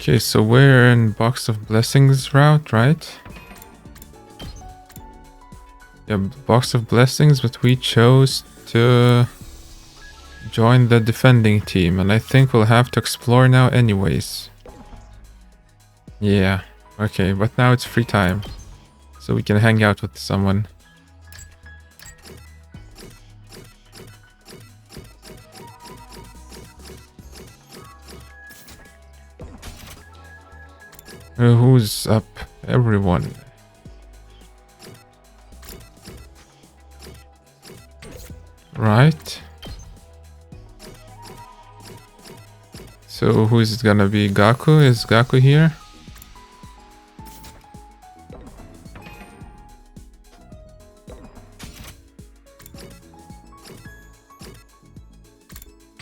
Okay, so we're in Box of Blessings route, right? Yeah, Box of Blessings, but we chose to join the defending team, and I think we'll have to explore now anyways. Yeah, okay, but now it's free time, so we can hang out with someone. Who's up? Everyone. Right. So who's it gonna be? Gaku? Is Gaku here?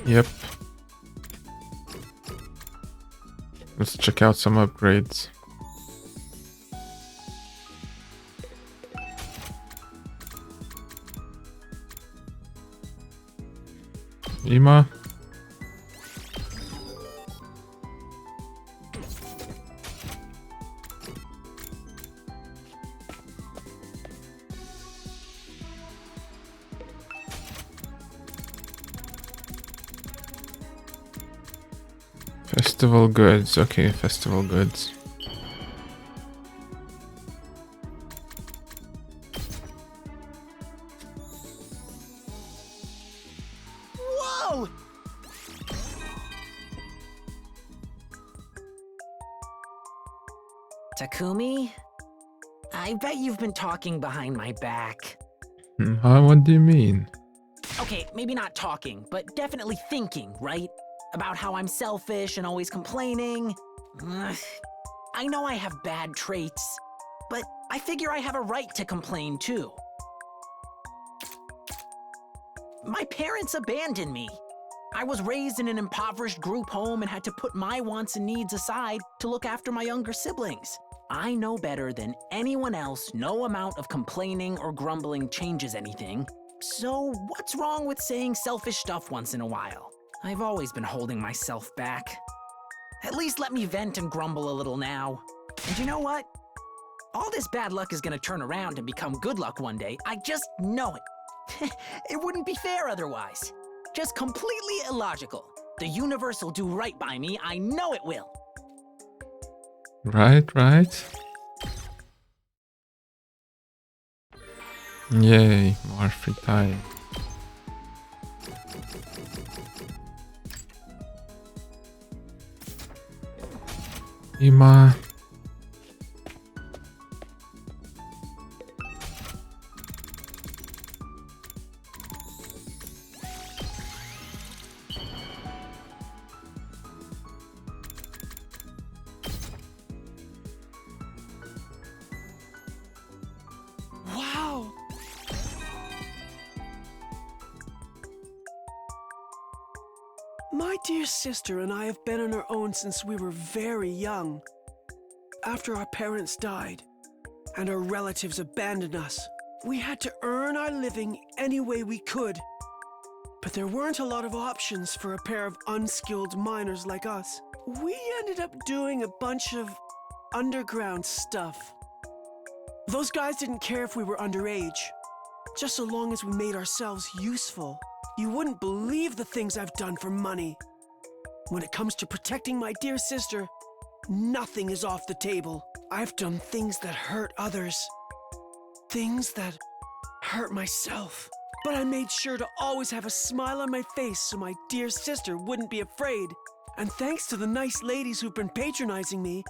Yep. Let's check out some upgrades. Ima. Festival goods. Okay, festival goods. Whoa! Takumi? I bet you've been talking behind my back. What do you mean? Okay, maybe not talking, but definitely thinking, right? About how I'm selfish and always complaining. Ugh. I know I have bad traits, but I figure I have a right to complain too. My parents abandoned me. I was raised in an impoverished group home and had to put my wants and needs aside to look after my younger siblings. I know better than anyone else no amount of complaining or grumbling changes anything. So what's wrong with saying selfish stuff once in a while? I've always been holding myself back. At least let me vent and grumble a little now. And you know what? All this bad luck is gonna turn around and become good luck one day. I just know it. It wouldn't be fair otherwise. Just completely illogical. The universe will do right by me. I know it will. Right. Yay, more free time. Ima. Wow! My dear sister and I have been on our own since we were very young. After our parents died and our relatives abandoned us, we had to earn our living any way we could. But there weren't a lot of options for a pair of unskilled miners like us. We ended up doing a bunch of underground stuff. Those guys didn't care if we were underage, just so long as we made ourselves useful. You wouldn't believe the things I've done for money. When it comes to protecting my dear sister, nothing is off the table. I've done things that hurt others. Things that hurt myself. But I made sure to always have a smile on my face so my dear sister wouldn't be afraid. And thanks to the nice ladies who've been patronizing me,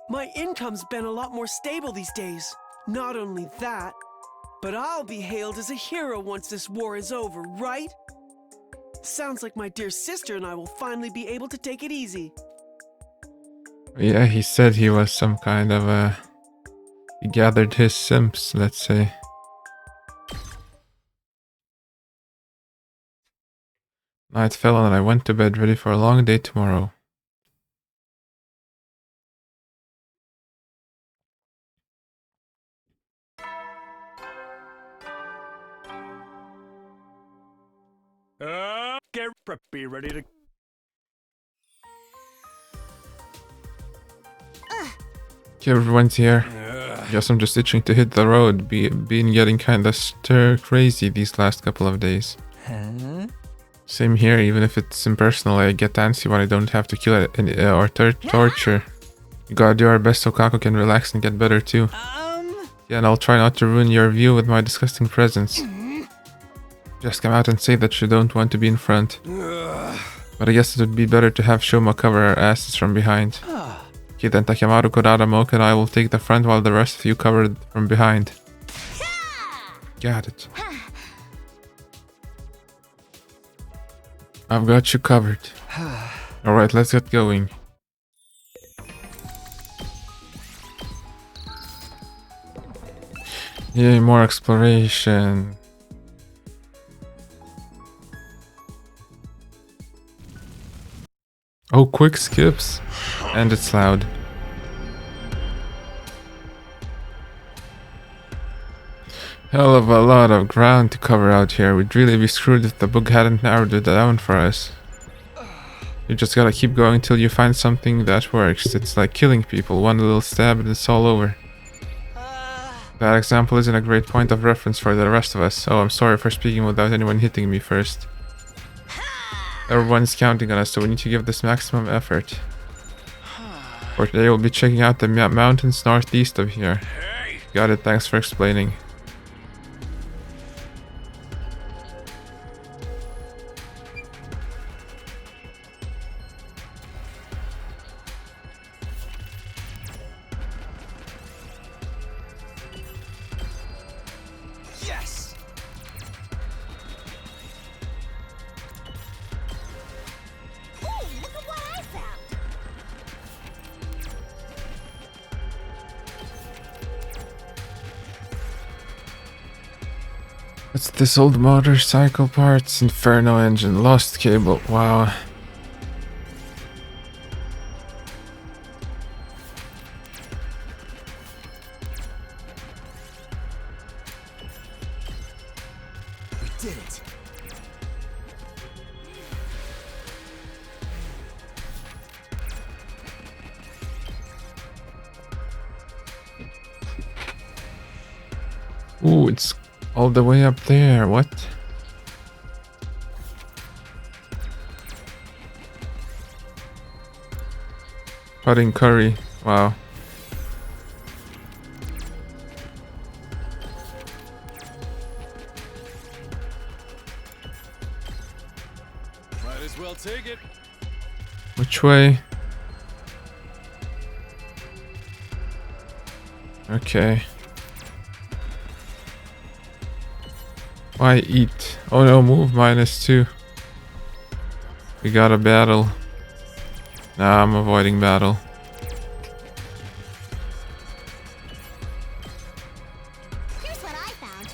my income's been a lot more stable these days. Not only that, but I'll be hailed as a hero once this war is over, right? Sounds like my dear sister and I will finally be able to take it easy. Yeah, he said he was some kind of a... He gathered his simps, let's say. Night fell and I went to bed ready for a long day tomorrow. Get preppy, ready to... Okay, everyone's here. Guess I'm just itching to hit the road. Been getting kinda stir crazy these last couple of days. Same here, even if it's impersonal, I get antsy when I don't have to kill it or torture. You gotta do our best so Kako can relax and get better too. Yeah, and I'll try not to ruin your view with my disgusting presence. Just come out and say that you don't want to be in front. But I guess it would be better to have Shoma cover our asses from behind. Okay, then Takemaru, Kurara, Moka, and I will take the front while the rest of you cover from behind. Got it. I've got you covered. Alright, let's get going. Yay, more exploration. Oh, quick skips. And it's loud. Hell of a lot of ground to cover out here. We'd really be screwed if the book hadn't narrowed it down for us. You just gotta keep going till you find something that works. It's like killing people. One little stab and it's all over. That example isn't a great point of reference for the rest of us. Oh, I'm sorry for speaking without anyone hitting me first. Everyone's counting on us, so we need to give this maximum effort. For today, we'll be checking out the mountains northeast of here. Got it, thanks for explaining. Yes! Hey, look at what I found! What's this old motorcycle parts? Inferno engine, lost cable, wow. We did it. Ooh, it's all the way up there, what? Pudding curry, wow. Might as well take it. Which way? Okay. Why eat? Oh no, move -2. We got a battle. Nah, I'm avoiding battle. Here's what I found.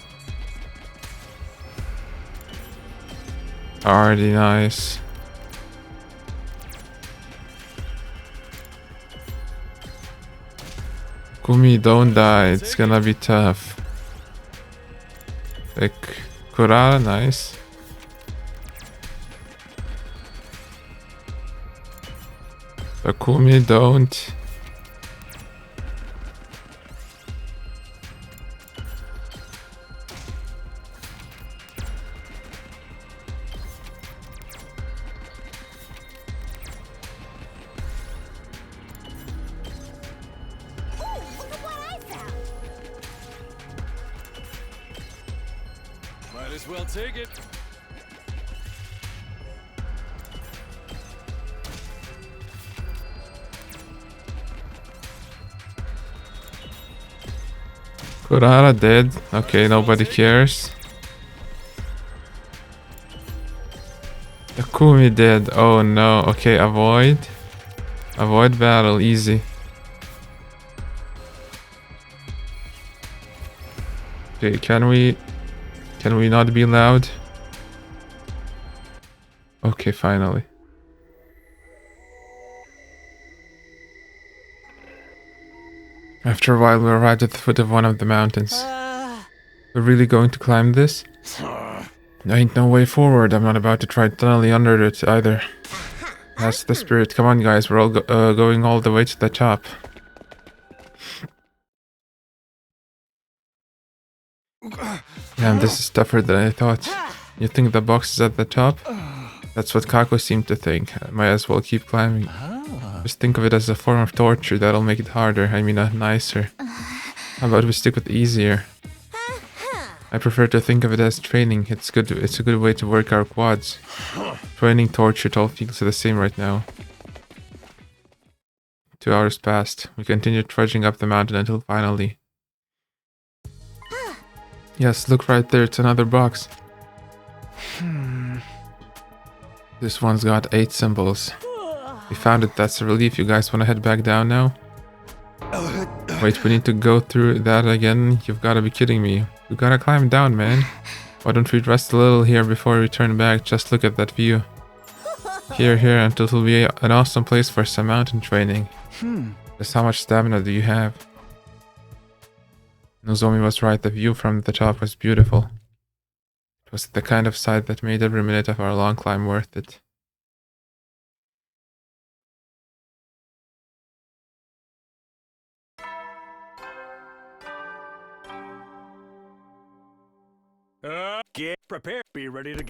Already nice. Kumi, don't die. It's gonna be tough. Like, Kurara, nice. Takumi, don't. Ooh, look at what I found! Might as well take it. Kurara dead. Okay, nobody cares. Takumi dead. Oh no. Okay, avoid. Avoid battle. Easy. Okay, can we not be loud? Okay, finally. After a while, we arrived at the foot of one of the mountains. We're really going to climb this? There ain't no way forward. I'm not about to try tunneling under it either. That's the spirit. Come on, guys. We're all going all the way to the top. Damn, this is tougher than I thought. You think the box is at the top? That's what Kako seemed to think. I might as well keep climbing. Just think of it as a form of torture. That'll make it harder. I mean, nicer. How about we stick with easier? I prefer to think of it as training. It's good. It's a good way to work our quads. Training, torture, it all feels the same right now. 2 hours passed. We continued trudging up the mountain until finally... Yes, look right there. It's another box. This one's got 8 symbols. We found it. That's a relief. You guys want to head back down now? Wait, we need to go through that again? You've got to be kidding me. We gotta climb down, man. Why don't we rest a little here before we turn back? Just look at that view. Here, until it'll be an awesome place for some mountain training. Just how much stamina do you have? Nozomi was right. The view from the top was beautiful. It was the kind of sight that made every minute of our long climb worth it. Get prepared. Be ready to go.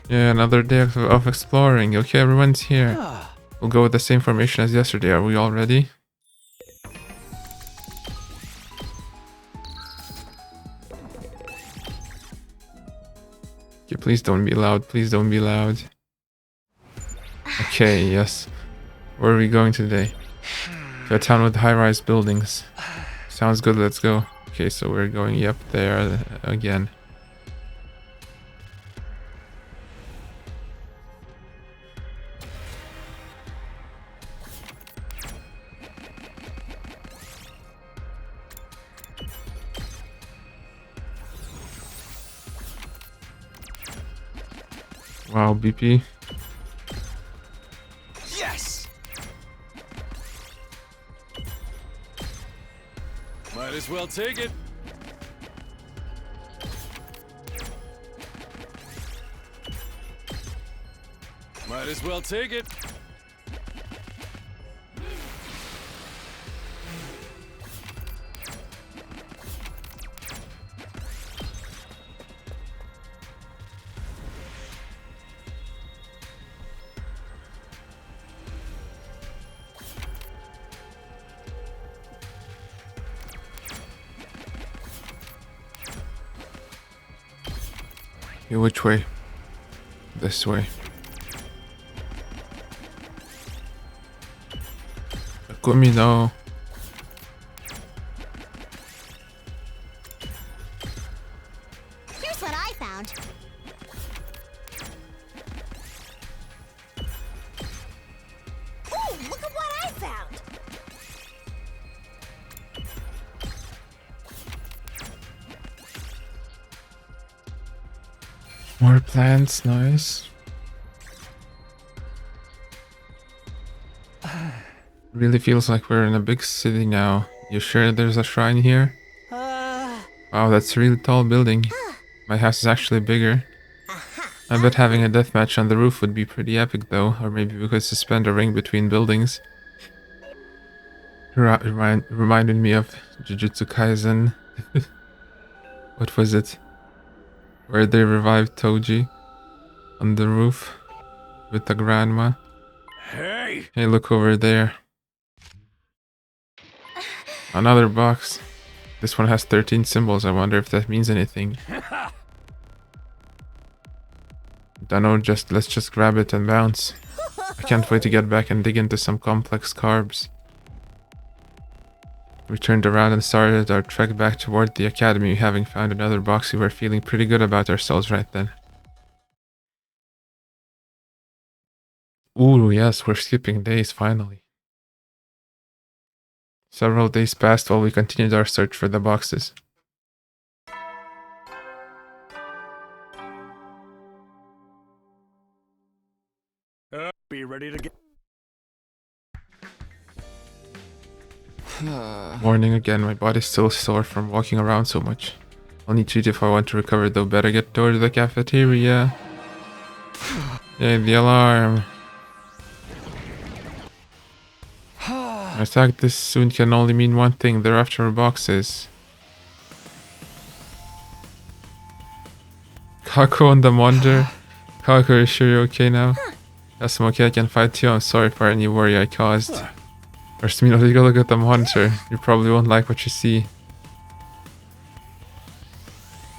Yeah, another day of exploring. Okay, everyone's here. We'll go with the same formation as yesterday. Are we all ready? Okay, please don't be loud. Please don't be loud. Okay, yes. Where are we going today? To a town with high-rise buildings. Sounds good, let's go. Okay, so we're going up there again. Wow, BP. Yes. Might as well take it. Might as well take it. Okay, which way? This way. Takumi, no. Here's what I found. Ooh, look at what I found. More plants, nice. Really feels like we're in a big city now. You sure there's a shrine here? Wow, that's a really tall building. My house is actually bigger. I bet having a deathmatch on the roof would be pretty epic though, or maybe we could suspend a ring between buildings. Reminded me of Jujutsu Kaisen. What was it? Where they revived Toji on the roof with the grandma. Hey! Hey, look over there. Another box. This one has 13 symbols. I wonder if that means anything. Dunno, let's just grab it and bounce. I can't wait to get back and dig into some complex carbs. We turned around and started our trek back toward the academy. Having found another box, we were feeling pretty good about ourselves right then. Ooh, yes, we're skipping days finally. Several days passed while we continued our search for the boxes. Be ready to get. Morning again, my body's still sore from walking around so much. I'll need to eat if I want to recover though. Better get toward the cafeteria. Yay, the alarm. I thought this soon can only mean one thing. They're after our boxes. Kako and the Wonder. Kako, are you sure you're okay now? Yes, I'm okay. I can fight too. I'm sorry for any worry I caused. First, take a look at the monitor. You probably won't like what you see.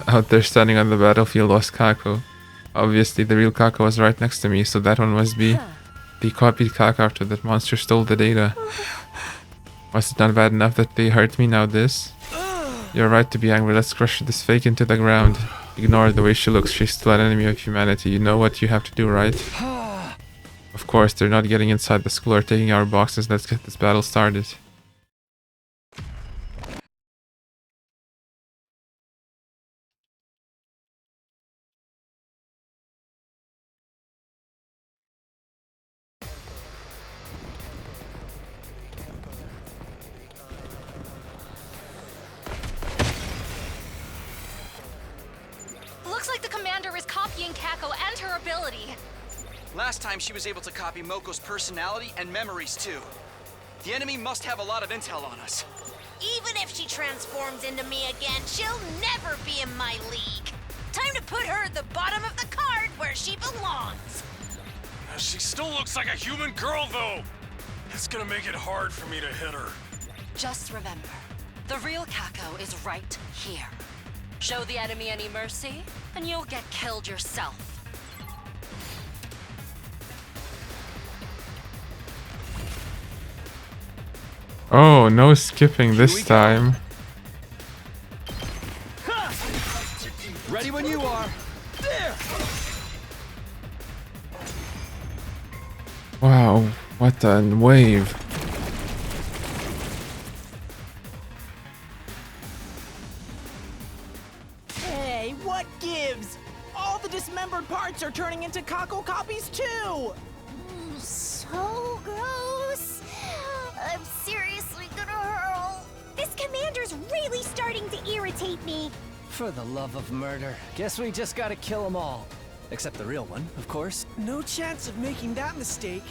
Out there standing on the battlefield was Kako. Obviously, the real Kako was right next to me, so that one must be the copied Kako after that monster stole the data. Was it not bad enough that they hurt me, now this? You're right to be angry. Let's crush this fake into the ground. Ignore the way she looks. She's still an enemy of humanity. You know what you have to do, right? Of course, they're not getting inside the school or taking our boxes. Let's get this battle started. Looks like the commander is copying Kako and her ability. Last time she was able to copy Moko's personality and memories too. The enemy must have a lot of intel on us. Even if she transforms into me again, she'll never be in my league. Time to put her at the bottom of the card where she belongs. She still looks like a human girl, though. It's gonna make it hard for me to hit her. Just remember, the real Kako is right here. Show the enemy any mercy, and you'll get killed yourself. Oh, no skipping this time. Ready when you are. There! Wow, what a wave. Hey, what gives? All the dismembered parts are turning into Kako copies too! So gross. I'm seriously gonna hurl. This commander's really starting to irritate me. For the love of murder. Guess we just gotta kill them all. Except the real one, of course. No chance of making that mistake.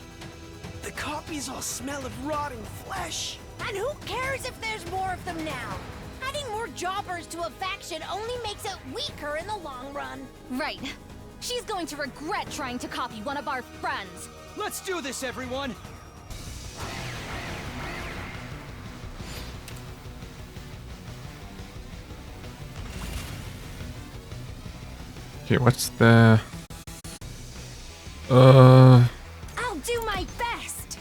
The copies all smell of rotting flesh. And who cares if there's more of them now? Adding more jobbers to a faction only makes it weaker in the long run. Right. She's going to regret trying to copy one of our friends. Let's do this, everyone! Okay, what's the... I'll do my best.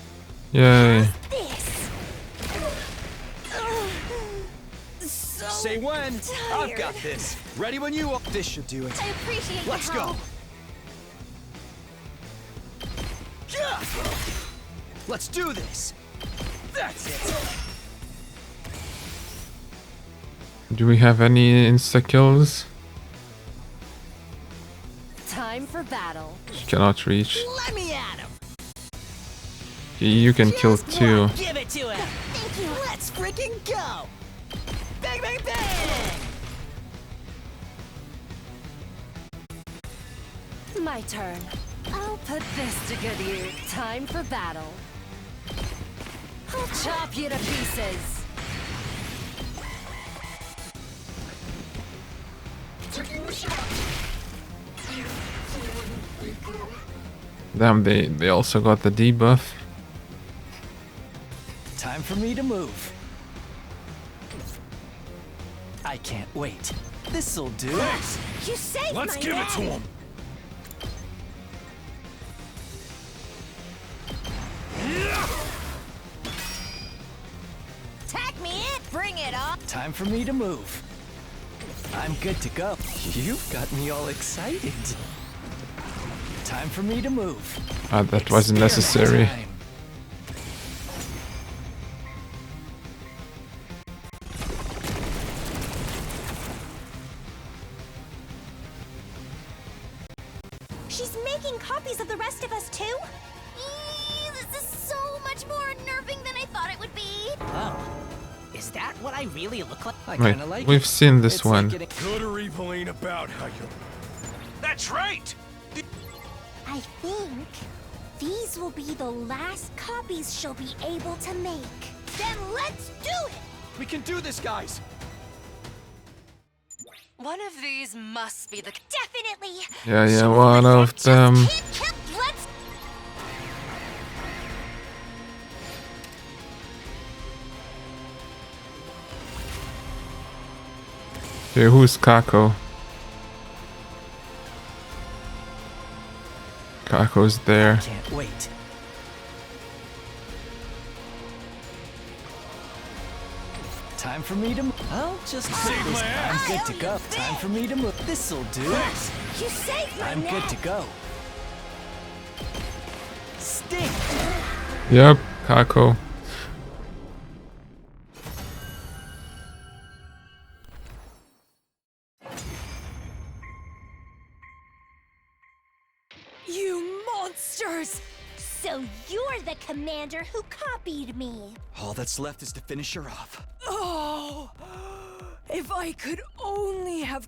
Yay. This. So Say when! I've tired. got this! Ready when you are. This should do it. I appreciate Let's the go! help. Let's do this! That's it! Do we have any insta-kills? Time for battle. She cannot reach. Let me at him! You can kill Just two. one, give it to him! Thank you. Let's freaking go! Bang, bang, bang! My turn. I'll put this to good use. Time for battle. I'll chop you to pieces. Damn, they also got the debuff. Time for me to move. I can't wait. This'll do. You saved Let's my give it to day. him. Tack me in. Bring it on. Time for me to move. I'm good to go. You've got me all excited. Time for me to move. That wasn't necessary. Time. She's making copies of the rest of us too? This is so much more unnerving than I thought it would be. Oh. Is that what I really look like? I Wait, kinda like we've it. seen this It's one. like getting- Good or evil ain't about how you... That's right! I think these will be the last copies she'll be able to make. Then let's do it! We can do this, guys! One of these must be the... Definitely! Yeah, one of them. Let's... Okay, who's Kako? Kako's there. Can't wait. Time for me to move. I'll just put Save this. my ass. I'm good to go. Time for me to move. This'll do. You saved my I'm neck! good to go. Stink! Yep, Kako. You monsters! So you're the commander who copied me. All that's left is to finish her off. Oh! If I could only have...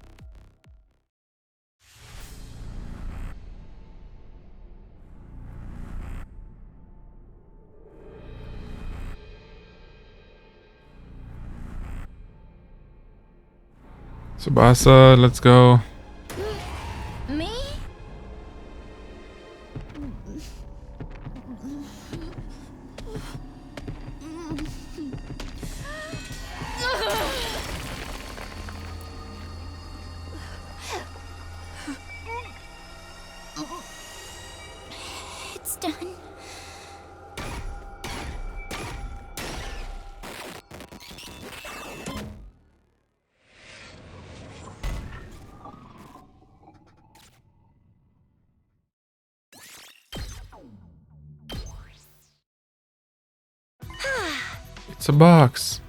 Tsubasa, let's go. Me? It's done. It's a box.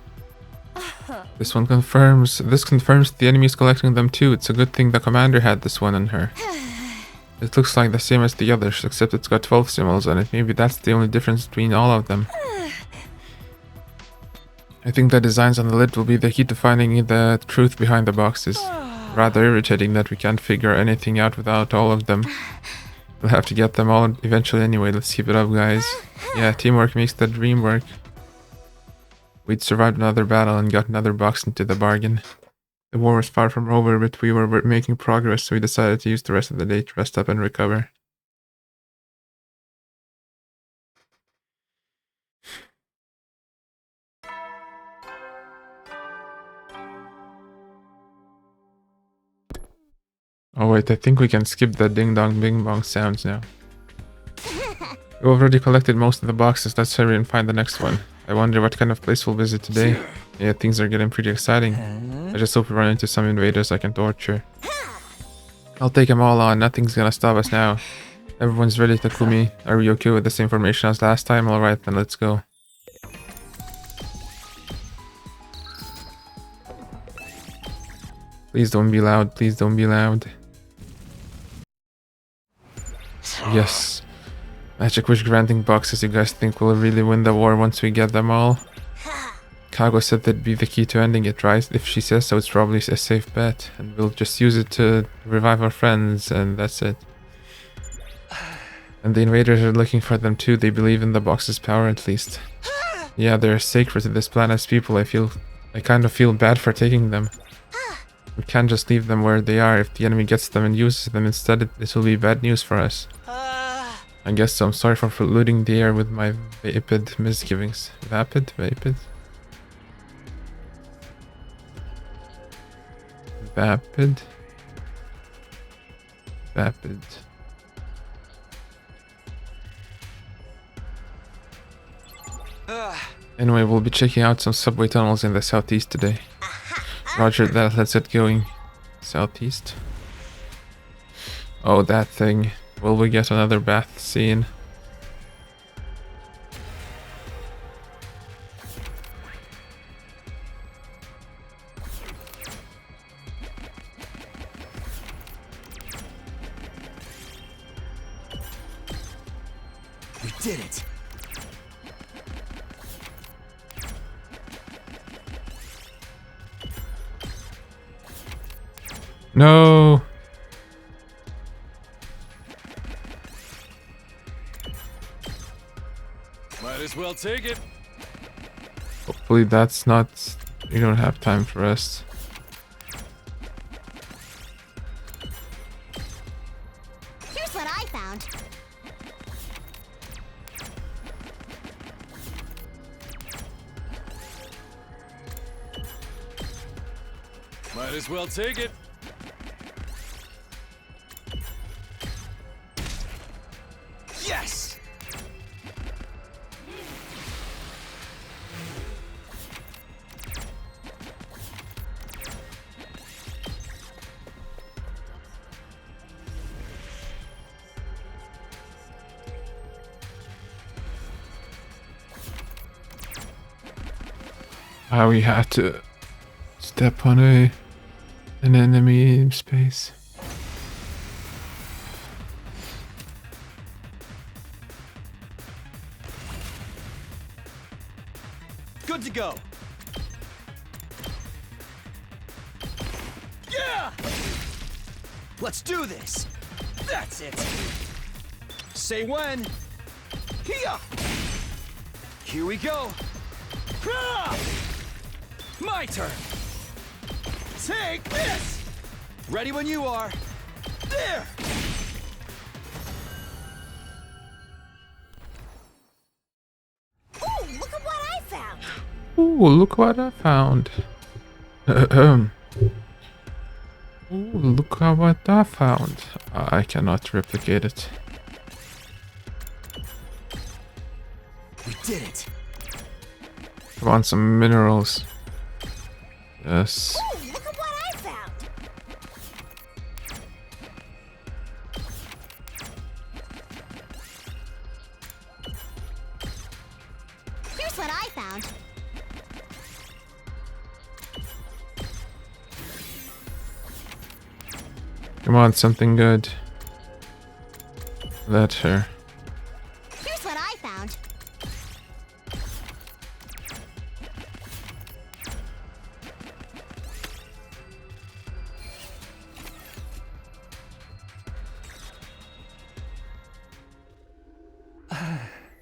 This confirms the enemy is collecting them too. It's a good thing the commander had this one on her. It looks like the same as the others, except it's got 12 symbols on it. Maybe that's the only difference between all of them. I think the designs on the lid will be the key to finding the truth behind the boxes. Rather irritating that we can't figure anything out without all of them. We'll have to get them all eventually anyway. Let's keep it up, guys. Yeah, teamwork makes the dream work. We'd survived another battle and got another box into the bargain. The war was far from over, but we were making progress, so we decided to use the rest of the day to rest up and recover. Oh wait, I think we can skip the ding dong bing bong sounds now. We already collected most of the boxes. Let's hurry and find the next one. I wonder what kind of place we'll visit today. Yeah, things are getting pretty exciting. I just hope we run into some invaders I can torture. I'll take them all on. Nothing's gonna stop us now. Everyone's ready, Takumi. Are we okay with the same formation as last time? Alright, then let's go. Please don't be loud. Please don't be loud. Yes. Magic wish granting boxes. You guys think we'll really win the war once we get them all? Kago said that'd be the key to ending it, right? If she says so, it's probably a safe bet. And we'll just use it to revive our friends, and that's it. And the invaders are looking for them too. They believe in the box's power, at least. Yeah, they're sacred to this planet's people. I kind of feel bad for taking them. We can't just leave them where they are. If the enemy gets them and uses them instead, it will be bad news for us. I guess so. I'm sorry for polluting the air with my vapid misgivings. Vapid? Vapid? Vapid? Vapid. Anyway, we'll be checking out some subway tunnels in the southeast today. Roger that, let's get going. Southeast. Oh, that thing. Will we get another bath scene? We did it. No! Might as well take it. Hopefully that's not... You don't have time for rest. Here's what I found. Might as well take it. Yes! How we had to step on an enemy in space. Good to go. Yeah! Let's do this. That's it. Say when. Here. Here we go. Ah! My turn. Take this. Ready when you are. There. Ooh, look at what I found. Ooh, look what I found. Ooh, look at what I found. I cannot replicate it. We did it. Come on, some minerals. Yes. Ooh, look at what I found. Here's what I found. Come on, something good. Let her. Here's what I found.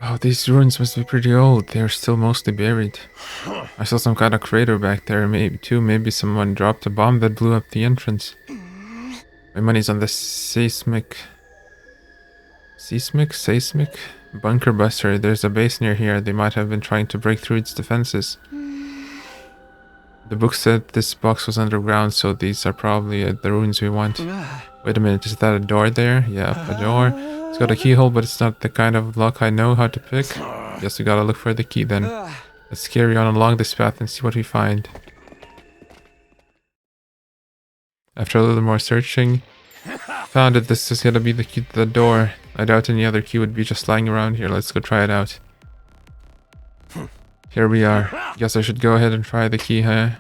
Oh, these ruins must be pretty old. They are still mostly buried. I saw some kind of crater back there, maybe someone dropped a bomb that blew up the entrance. My money's on the seismic bunker buster. There's a base near here. They might have been trying to break through its defenses. The book said this box was underground, so these are probably the ruins we want. Wait a minute, is that a door there? Yeah, a door. It's got a keyhole, but it's not the kind of lock I know how to pick. Guess we gotta look for the key then. Let's carry on along this path and see what we find. After a little more searching, found that this is gonna be the key to the door. I doubt any other key would be just lying around here. Let's go try it out. Here we are. Guess I should go ahead and try the key, huh?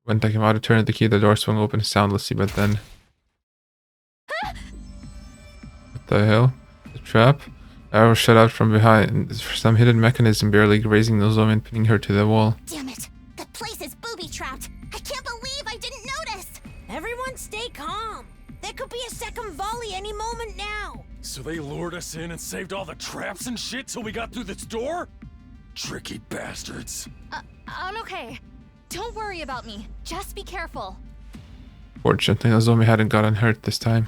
When I came out to turn the key, the door swung open soundlessly, but then... What the hell? The trap? Arrow shot out from behind. Some hidden mechanism barely grazing Nozomi and pinning her to the wall. Damn it! That place is booby-trapped. I can't believe I didn't notice. Everyone stay calm. There could be a second volley any moment now. So they lured us in and saved all the traps and shit till we got through this door? Tricky bastards. I'm okay. Don't worry about me. Just be careful. Fortunately, Nozomi hadn't gotten hurt this time.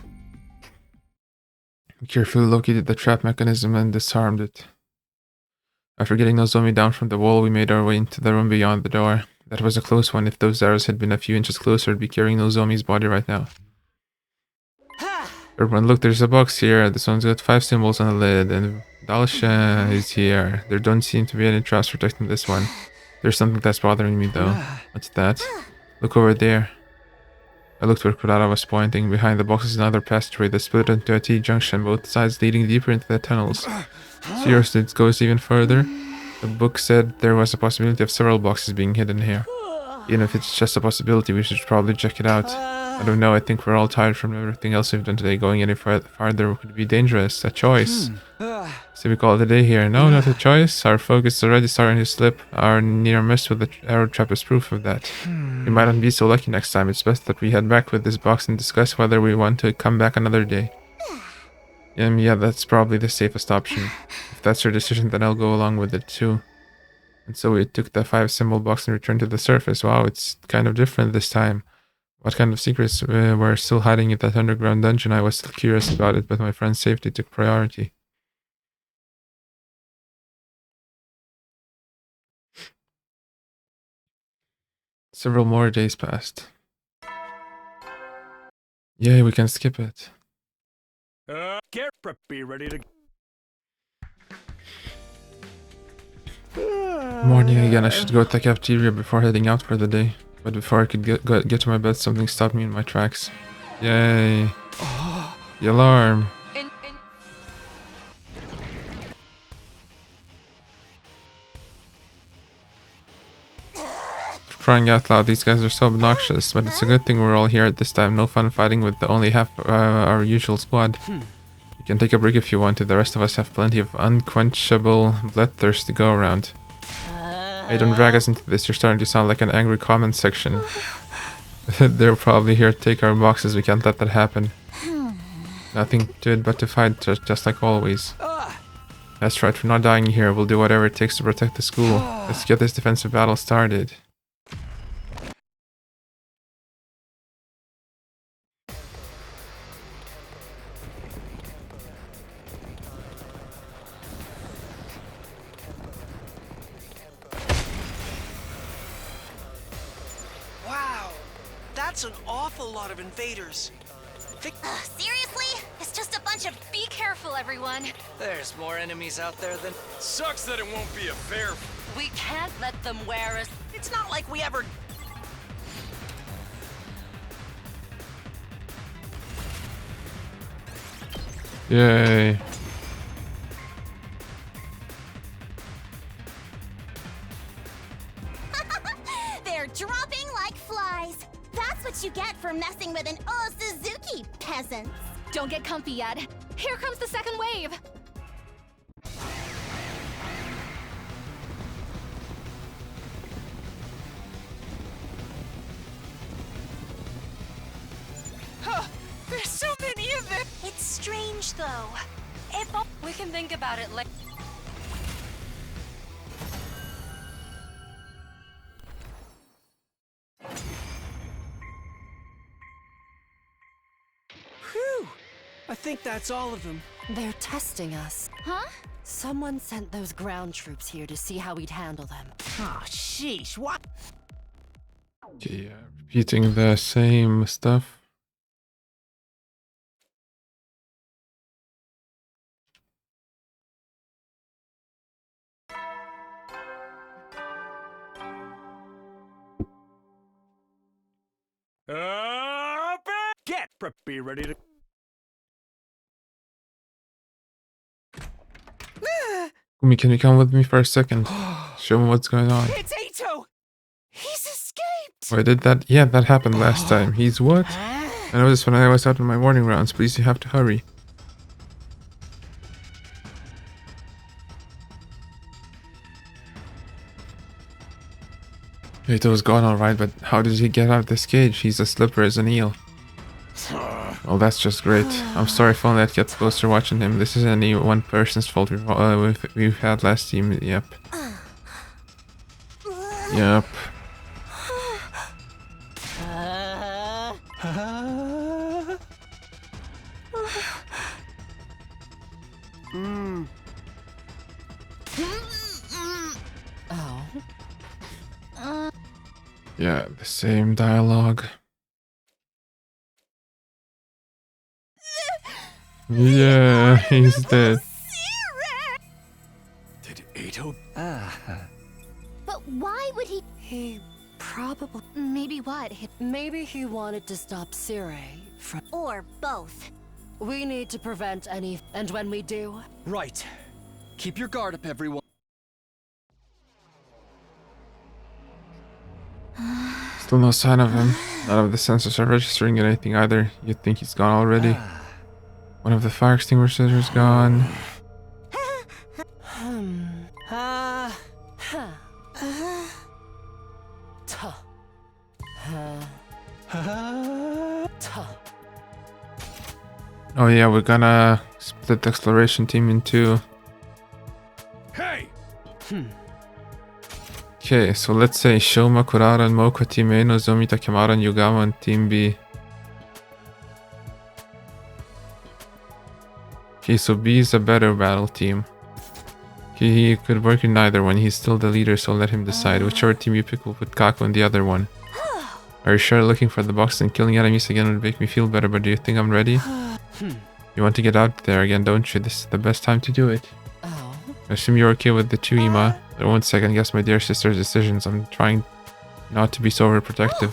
We carefully located the trap mechanism and disarmed it. After getting Nozomi down from the wall, we made our way into the room beyond the door. That was a close one. If those arrows had been a few inches closer, I'd be carrying Nozomi's body right now. Everyone, look, there's a box here. This one's got 5 symbols on the lid, and Dalsha is here. There don't seem to be any traps protecting this one. There's something that's bothering me, though. What's that? Look over there. I looked where Kurara was pointing. Behind the box is another passageway that split into a T-junction, both sides leading deeper into the tunnels. Seriously, it goes even further? The book said there was a possibility of several boxes being hidden here. Even if it's just a possibility, we should probably check it out. I don't know, I think we're all tired from everything else we've done today. Going any farther could be dangerous. A choice. So we call it a day here. No, not a choice. Our focus is already starting to slip. Our near miss with the arrow trap is proof of that. We might not be so lucky next time. It's best that we head back with this box and discuss whether we want to come back another day. Yeah, that's probably the safest option. If that's your decision, then I'll go along with it too. And so we took the 5 symbol box and returned to the surface. Wow, it's kind of different this time. What kind of secrets were still hiding in that underground dungeon? I was still curious about it, but my friend's safety took priority. Several more days passed. Yay, we can skip it. Get be ready to. Morning again, I should go to the cafeteria before heading out for the day. But before I could get to my bed, something stopped me in my tracks. Yay. The alarm. Crying out loud, these guys are so obnoxious, but it's a good thing we're all here at this time. No fun fighting with only half our usual squad. You can take a break if you want to. The rest of us have plenty of unquenchable bloodthirst to go around. Hey, don't drag us into this. You're starting to sound like an angry comment section. They're probably here to take our boxes. We can't let that happen. Nothing to it but to fight, just like always. That's right, we're not dying here. We'll do whatever it takes to protect the school. Let's get this defensive battle started. Wow, that's an awful lot of invaders. Seriously? It's just a bunch of... Be careful, everyone. There's more enemies out there than. Sucks that it won't be a fair. We can't let them wear us. It's not like we ever... Yay. They're dropping like flies. That's what you get for messing with an Suzuki, peasants. Don't get comfy yet. Here comes the second wave. There's so many of them. It's strange, though. If We can think about it later. Whew. I think that's all of them. They're testing us. Huh? Someone sent those ground troops here to see how we'd handle them. Oh, sheesh, what? Okay, repeating the same stuff. Get be ready to. Kumi, can you come with me for a second? Show me what's going on. It's Ito! He's escaped! Why did that? Yeah, that happened last time. He's what? I noticed when I was out on my morning rounds. Please, you have to hurry. Ito's gone alright, but how did he get out of this cage? He's as slippery as an eel. Well, that's just great. I'm sorry if only I'd get closer watching him. This isn't any one person's fault. We've had last team. Yep. Yep. Oh. Yeah, the same dialogue. Yeah, he's dead. Did Ito? But why would he... He probably... Maybe what? Maybe he wanted to stop Sire from... Or both. We need to prevent any... And when we do... Right. Keep your guard up, everyone. Still no sign of him. None of the sensors are registering anything either. You'd think he's gone already. One of the fire extinguishers is gone. Oh yeah, we're gonna split the exploration team in two. Hey! Okay, so let's say Shoma, Kurara, Moko, Team A, Nozomi, Takemura, and Yugama on Team B. Okay, so B is a better battle team. Okay, he could work in neither one. He's still the leader, so let him decide. Whichever team you pick will put Kaku in the other one. Are you sure looking for the box and killing enemies again would make me feel better, but do you think I'm ready? You want to get out there again, don't you? This is the best time to do it. I assume you're okay with the two, Ima. I won't second guess my dear sister's decisions. I'm trying not to be so overprotective.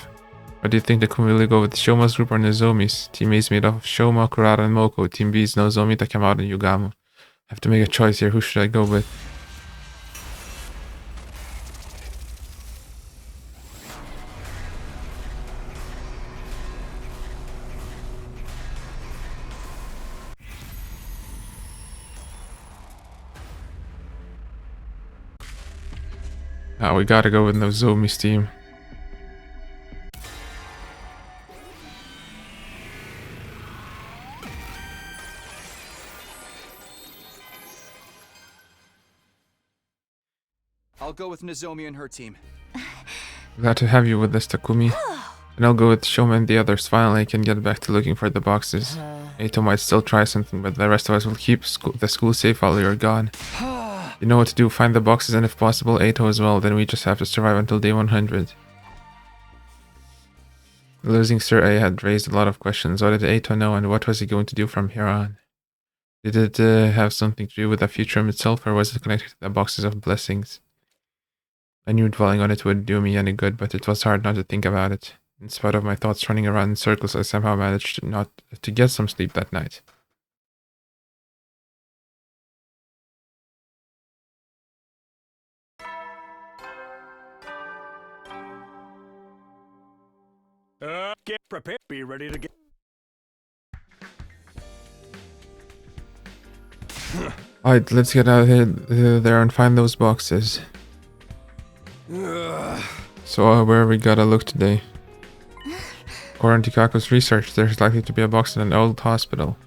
What do you think? Can we go with Shoma's group or Nozomi's? Team A is made up of Shoma, Kurara, and Moko. Team B is Nozomi, Takemura, and Yugama. I have to make a choice here. Who should I go with? Ah, we gotta go with Nozomi's team. I'll go with Nozomi and her team. Glad to have you with us, Takumi. And I'll go with Shoma and the others. Finally, I can get back to looking for the boxes. Eito might still try something, but the rest of us will keep the school safe while you're gone. You know what to do. Find the boxes and if possible, Eito as well. Then we just have to survive until day 100. Losing Sir A had raised a lot of questions. What did Eito know and what was he going to do from here on? Did it have something to do with the future itself, or was it connected to the boxes of blessings? I knew dwelling on it wouldn't do me any good, but it was hard not to think about it. In spite of my thoughts running around in circles, I somehow managed not to get some sleep that night. Get prepared. Be ready to get. Alright, let's get out of here, there and find those boxes. So, where we gotta look today? According to Kaku's research, there's likely to be a box in an old hospital.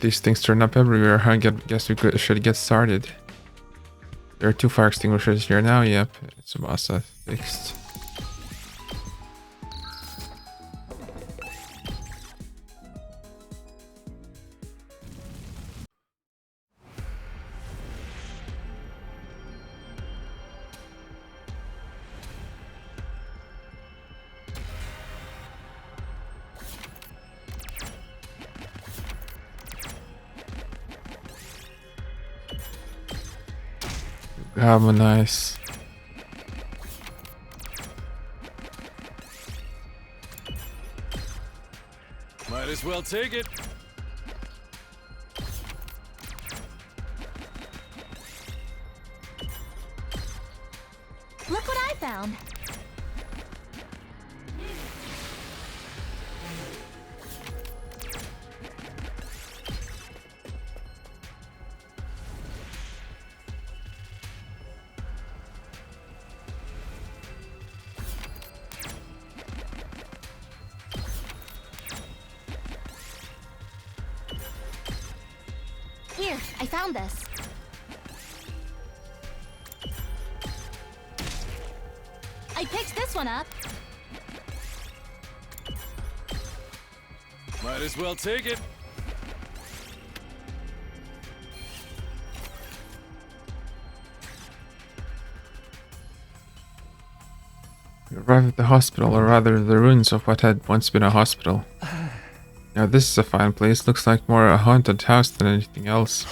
These things turn up everywhere. I guess we should get started. There are 2 fire extinguishers here now. Yep, it's Tsubasa fixed. Nice. Might as well take it. Look what I found. Here, I found this. I picked this one up. Might as well take it. We arrived at the hospital, or rather the ruins of what had once been a hospital. Now this is a fine place. Looks like more a haunted house than anything else.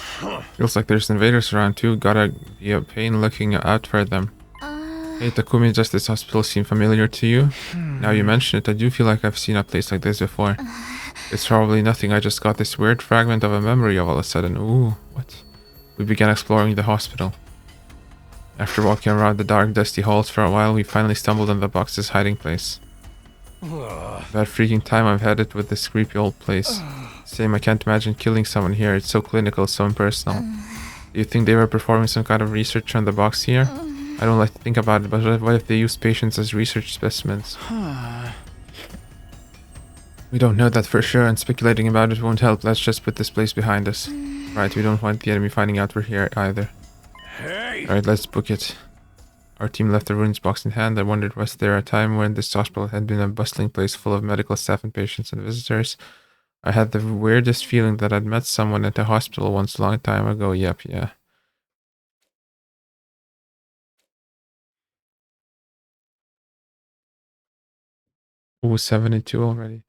Feels like there's invaders around too. Gotta be a pain looking out for them. Hey Takumi, does this hospital seem familiar to you? Now you mention it, I do feel like I've seen a place like this before. It's probably nothing. I just got this weird fragment of a memory all of a sudden. Ooh, what? We began exploring the hospital. After walking around the dark, dusty halls for a while, we finally stumbled on the box's hiding place. That freaking time I've had it with this creepy old place. Same, I can't imagine killing someone here. It's so clinical, so impersonal. Do you think they were performing some kind of research on the box here? I don't like to think about it, but what if they use patients as research specimens? We don't know that for sure, and speculating about it won't help. Let's just put this place behind us. Right, we don't want the enemy finding out we're here either. Hey! Alright, let's book it. Our team left the ruins box in hand. I wondered, was there a time when this hospital had been a bustling place full of medical staff and patients and visitors? I had the weirdest feeling that I'd met someone at the hospital once a long time ago. Yep, yeah. Ooh, 72 already.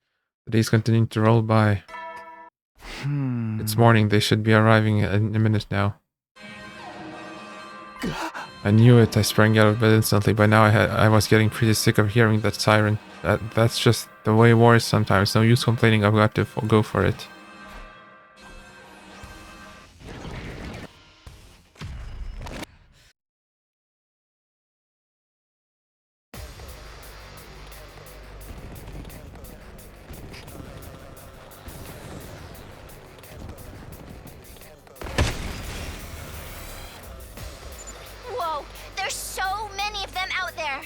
The day's continuing to roll by. It's morning. They should be arriving in a minute now. I knew it. I sprang out of bed instantly. By now I was getting pretty sick of hearing that siren. That's just the way war is sometimes. No use complaining. I've got to go for it. Whoa, there's so many of them out there.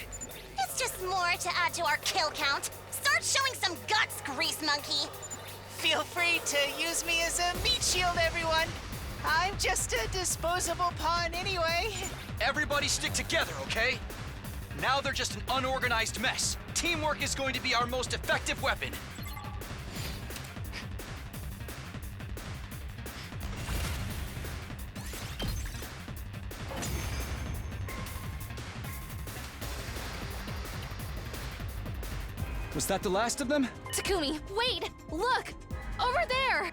It's just more to add to our kill count. Start showing some guts, grease monkey. Feel free to use me as a meat shield, everyone. I'm just a disposable pawn anyway. Everybody stick together, okay? Now they're just an unorganized mess. Teamwork is going to be our most effective weapon. Was that the last of them? Takumi, wait! Look! Over there!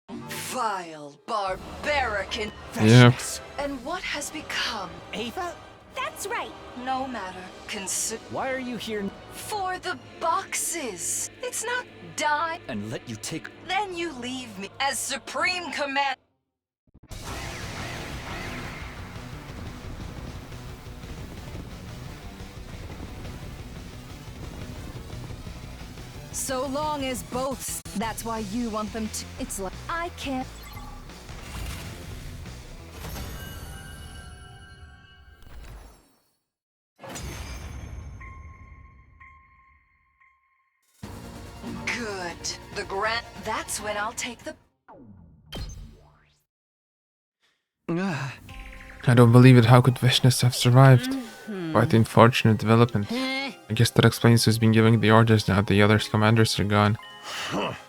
Vile, barbaric, and Yep. and what has become? Ava? That's right. No matter. Why are you here For the boxes. It's not die. and let you take... Then you leave me as supreme command. So long as both. That's why you want them to. It's like I can't. Good. The grand. That's when I'll take the. I don't believe it. How could Vishnas have survived? Quite the unfortunate development. I guess that explains who's been giving the orders now the other commanders are gone.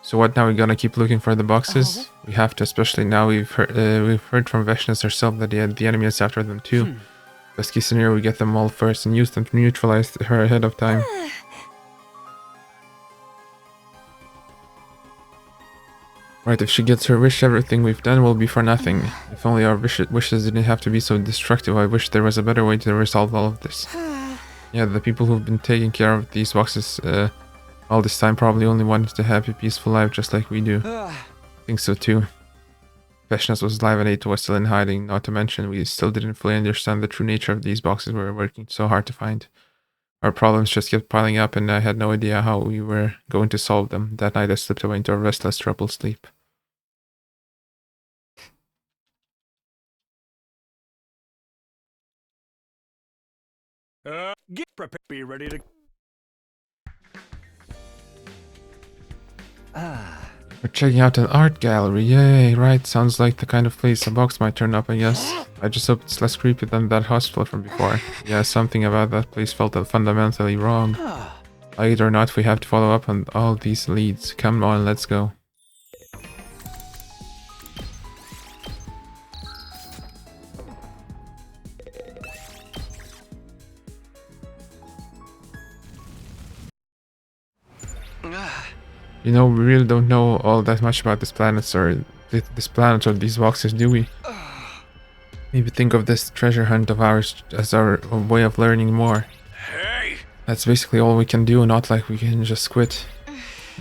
So what now? We're gonna keep looking for the boxes? We have to, especially now we've heard from Vishnas herself that the enemy is after them too. Best case scenario, we get them all first and use them to neutralize her ahead of time. Right, if she gets her wish, everything we've done will be for nothing. If only our wishes didn't have to be so destructive. I wish there was a better way to resolve all of this. Yeah, the people who've been taking care of these boxes all this time probably only wanted to have a peaceful life just like we do. I think so too. Veshnas was alive and Ato was still in hiding, not to mention we still didn't fully understand the true nature of these boxes we were working so hard to find. Our problems just kept piling up and I had no idea how we were going to solve them. That night I slipped away into a restless, troubled sleep. Get prepared. Be ready to... We're checking out an art gallery. Yay, right. Sounds like the kind of place a box might turn up, I guess. I just hope it's less creepy than that hospital from before. Yeah, something about that place felt fundamentally wrong. Like it or not, we have to follow up on all these leads. Come on, let's go. You know, we really don't know all that much about this planet or these boxes, do we? Maybe think of this treasure hunt of ours as our way of learning more. Hey! That's basically all we can do, not like we can just quit.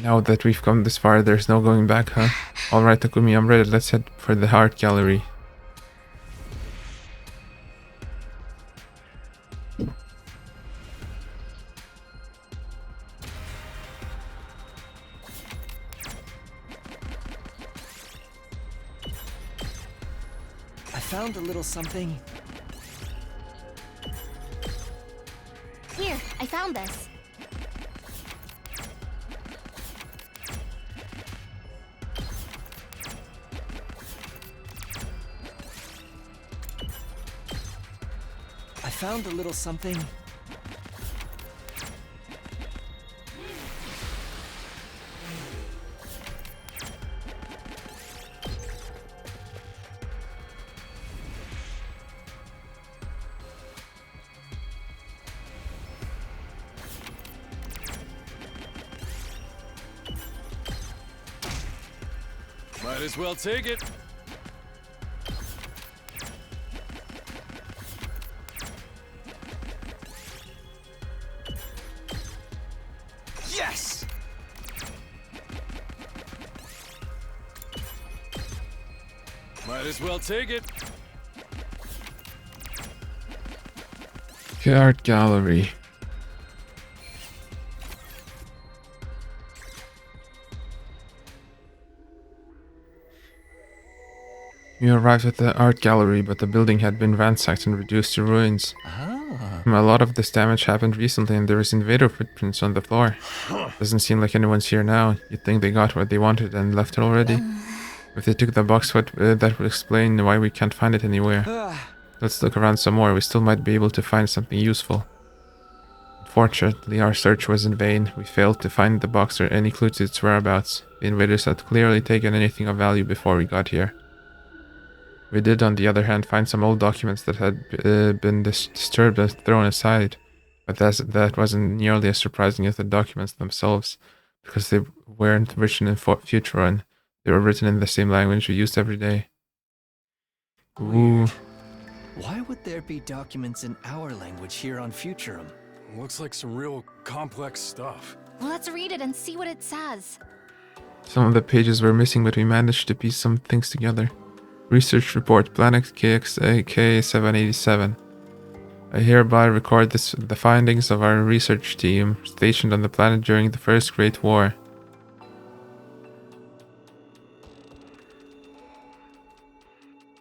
Now that we've come this far, there's no going back, huh? Alright, Takumi, I'm ready. Let's head for the art gallery. I found a little something. Here, I found this. found a little something. Might as well take it. Yes! Might as well take it. Art gallery. We arrived at the art gallery, but the building had been ransacked and reduced to ruins. A lot of this damage happened recently, and there is invader footprints on the floor. Doesn't seem like anyone's here now. You'd think they got what they wanted and left already. If they took the box, that would explain why we can't find it anywhere. Let's look around some more. We still might be able to find something useful. Unfortunately, our search was in vain. We failed to find the box or any clue to its whereabouts. The invaders had clearly taken anything of value before we got here. We did, on the other hand, find some old documents that had been disturbed and thrown aside, but that wasn't nearly as surprising as the documents themselves, because they weren't written in future and they were written in the same language we used every day. Ooh. Why would there be documents in our language here on Futurum? Looks like some real complex stuff. Let's read it and see what it says. Some of the pages were missing, but we managed to piece some things together. Research report, Planet KX787. I hereby record the findings of our research team stationed on the planet during the First Great War.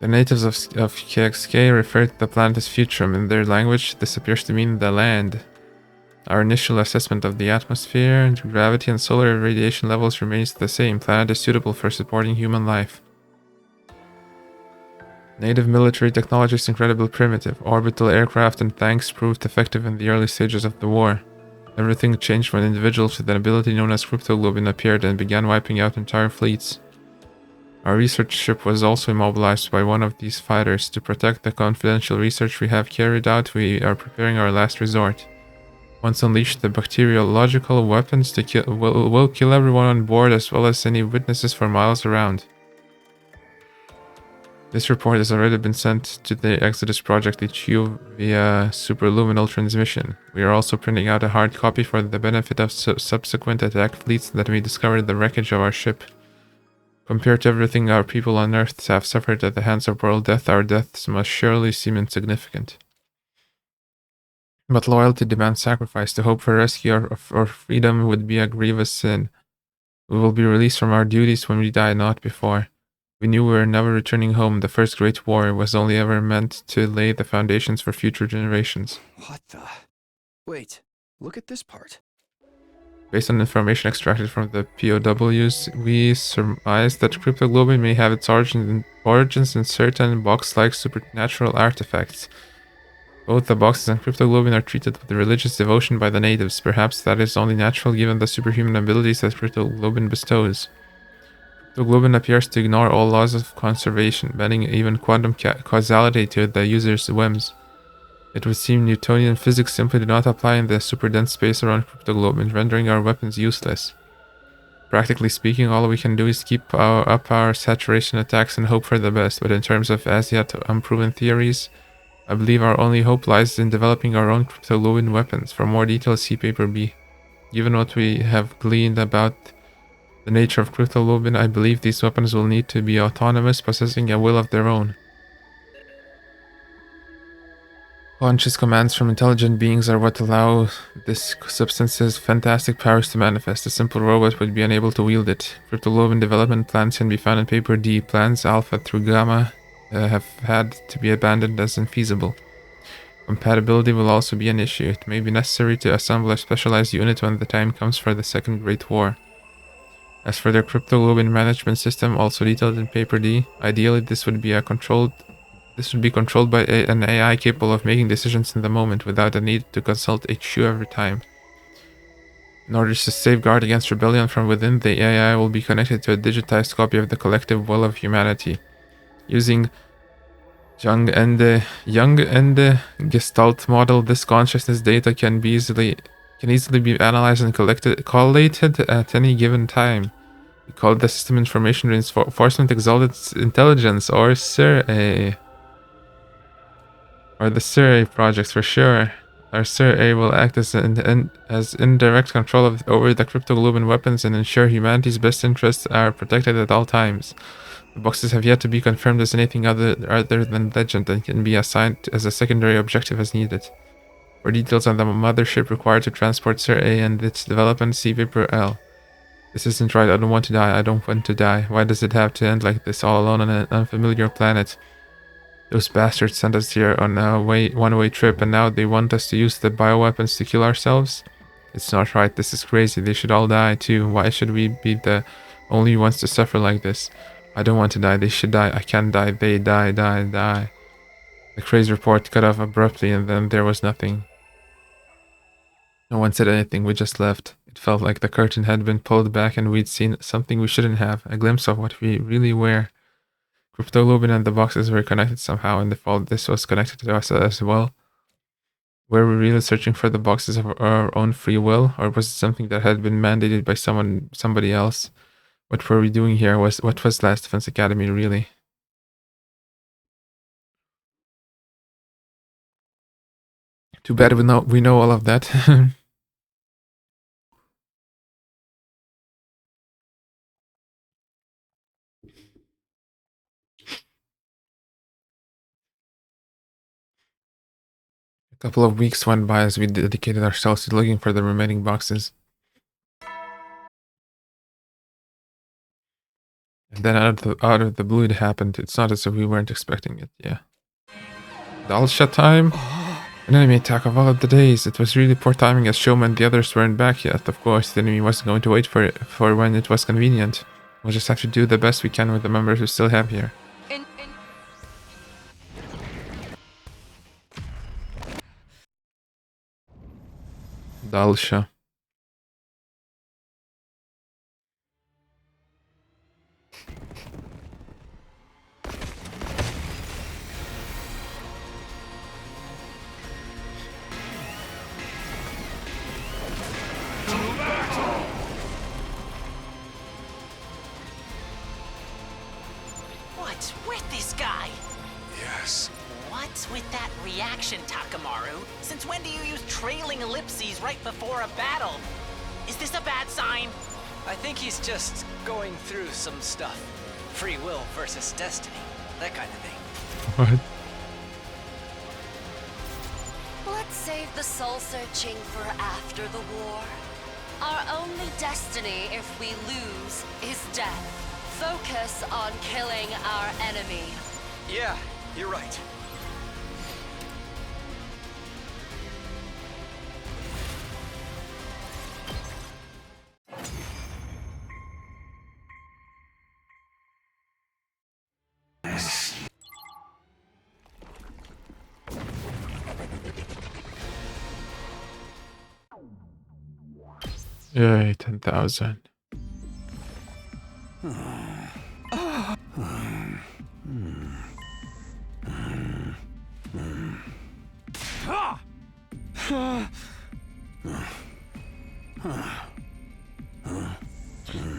The natives of KXK refer to the planet as Futurum. In their language, this appears to mean the land. Our initial assessment of the atmosphere, gravity, and solar radiation levels remains the same. Planet is suitable for supporting human life. Native military technology is incredibly primitive. Orbital aircraft and tanks proved effective in the early stages of the war. Everything changed when individuals with an ability known as cryptoglobin appeared and began wiping out entire fleets. Our research ship was also immobilized by one of these fighters. To protect the confidential research we have carried out, we are preparing our last resort. Once unleashed, the bacteriological weapons will kill everyone on board as well as any witnesses for miles around. This report has already been sent to the Exodus Project HQ via superluminal transmission. We are also printing out a hard copy for the benefit of subsequent attack fleets that may discover the wreckage of our ship. Compared to everything our people on Earth have suffered at the hands of world death, our deaths must surely seem insignificant. But loyalty demands sacrifice. To hope for rescue or freedom would be a grievous sin. We will be released from our duties when we die, not before. We knew we were never returning home. The First Great War was only ever meant to lay the foundations for future generations. What the? Wait, look at this part. Based on information extracted from the POWs, we surmise that cryptoglobin may have its origins in certain box-like supernatural artifacts. Both the boxes and cryptoglobin are treated with religious devotion by the natives. Perhaps that is only natural given the superhuman abilities that cryptoglobin bestows. Cryptoglobin appears to ignore all laws of conservation, bending even quantum causality to the user's whims. It would seem Newtonian physics simply do not apply in the super-dense space around cryptoglobin, rendering our weapons useless. Practically speaking, all we can do is keep up our saturation attacks and hope for the best, but in terms of as yet unproven theories, I believe our only hope lies in developing our own cryptoglobin weapons. For more details, see Paper B. Given what we have gleaned about the nature of cryptoglobin, I believe these weapons will need to be autonomous, possessing a will of their own. Conscious commands from intelligent beings are what allow this substance's fantastic powers to manifest. A simple robot would be unable to wield it. Cryptoglobin development plans can be found in Paper D. Plans Alpha through Gamma have had to be abandoned as infeasible. Compatibility will also be an issue. It may be necessary to assemble a specialized unit when the time comes for the Second Great War. As for their cryptoglobin management system, also detailed in Paper D, ideally this would be a controlled This would be controlled by an AI capable of making decisions in the moment without the need to consult HQ every time. In order to safeguard against rebellion from within, the AI will be connected to a digitized copy of the collective will of humanity. Using Young and Gestalt model, this consciousness data can easily be analyzed and collated at any given time. We call the System Information Reinforcement Exalted Intelligence, or SIR-A. Or the SIR-A project for sure. Our SIR-A will act as indirect control over the cryptoglobe weapons and ensure humanity's best interests are protected at all times. The boxes have yet to be confirmed as anything other than legend and can be assigned as a secondary objective as needed. For details on the mothership required to transport SIR-A and its development, see Vapor L. This isn't right. I don't want to die. I don't want to die. Why does it have to end like this, all alone on an unfamiliar planet? Those bastards sent us here on a one-way trip, and now they want us to use the bioweapons to kill ourselves? It's not right. This is crazy. They should all die too. Why should we be the only ones to suffer like this? I don't want to die. They should die. I can't die. They die. The crazy report cut off abruptly, and then there was nothing. No one said anything. We just left. It felt like the curtain had been pulled back and we'd seen something we shouldn't have. A glimpse of what we really were. Cryptolobin and the boxes were connected somehow, and default this was connected to us as well. Were we really searching for the boxes of our own free will, or was it something that had been mandated by somebody else? What were we doing here? What was Last Defense Academy really? Too bad we know all of that. A couple of weeks went by as we dedicated ourselves to looking for the remaining boxes. And then out of the blue it happened. It's not as if we weren't expecting it, yeah. Dalsha time? An enemy attack of all of the days. It was really poor timing as Showman and the others weren't back yet. Of course, the enemy wasn't going to wait for when it was convenient. We'll just have to do the best we can with the members we still have here. Dalsha. What's with this guy? Yes. What's with that reaction, Takamaru? Since when do you use trailing ellipses right before a battle? Is this a bad sign? I think he's just going through some stuff. Free will versus destiny. That kind of thing. What? Let's save the soul searching for after the war. Our only destiny if we lose is death. Focus on killing our enemy. Yeah, you're right. Yay, 10,000.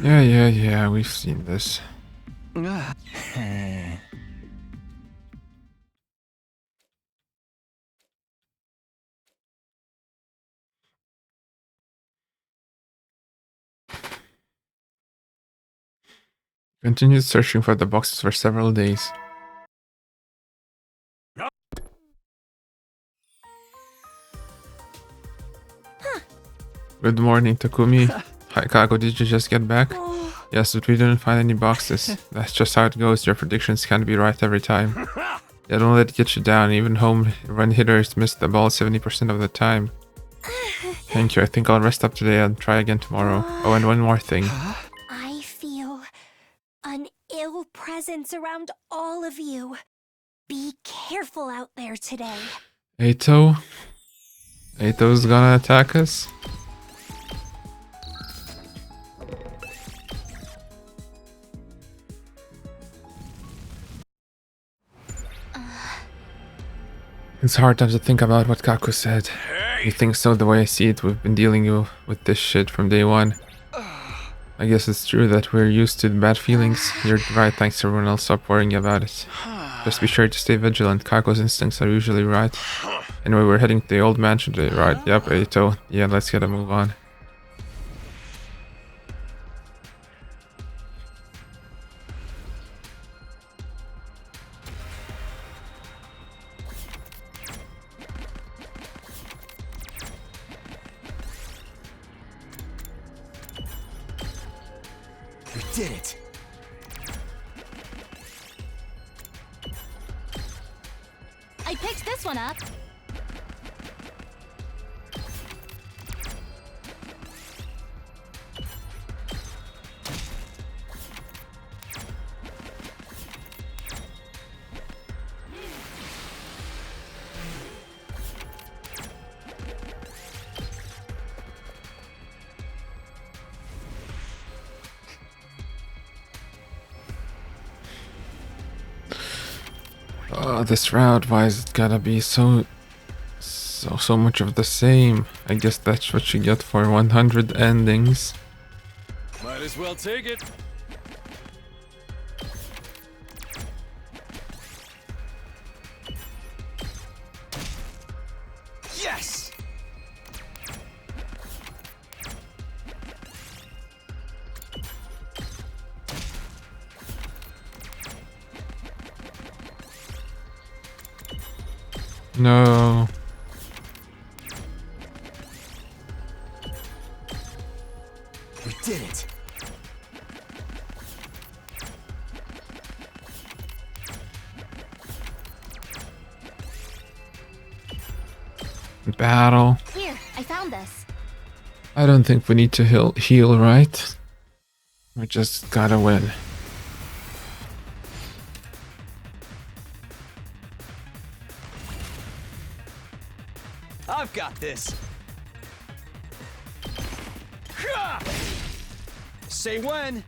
Yeah, we've seen this. Continued searching for the boxes for several days. Good morning, Takumi. Hi, Kago, did you just get back? Yes, but we didn't find any boxes. That's just how it goes. Your predictions can't be right every time. Yeah, don't let it get you down. Even home run hitters miss the ball 70% of the time. Thank you. I think I'll rest up today and try again tomorrow. Oh, and one more thing. I feel an ill presence around all of you. Be careful out there today. Ato? Ato's gonna attack us? It's hard not to think about what Kaku said. You think so the way I see it, we've been dealing with this shit from day one. I guess it's true that we're used to the bad feelings. You're right, thanks everyone else, stop worrying about it. Just be sure to stay vigilant, Kaku's instincts are usually right. Anyway, we're heading to the old mansion today, right? Yep, Ato. Yeah, let's get a move on. We did it. I picked this one up. Oh, this route, why is it gotta be so much of the same? I guess that's what you get for 100 endings. Might as well take it. Yes! No. We did it. Battle. Here, I found this. I don't think we need to heal, right? We just gotta win. I've got this. Say when.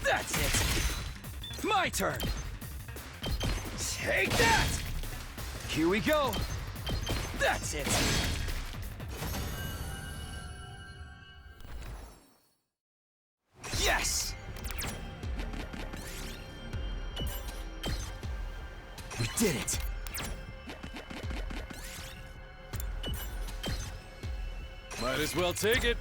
That's it. My turn. Take that. Here we go. That's it. Yes. We did it. Might as well take it.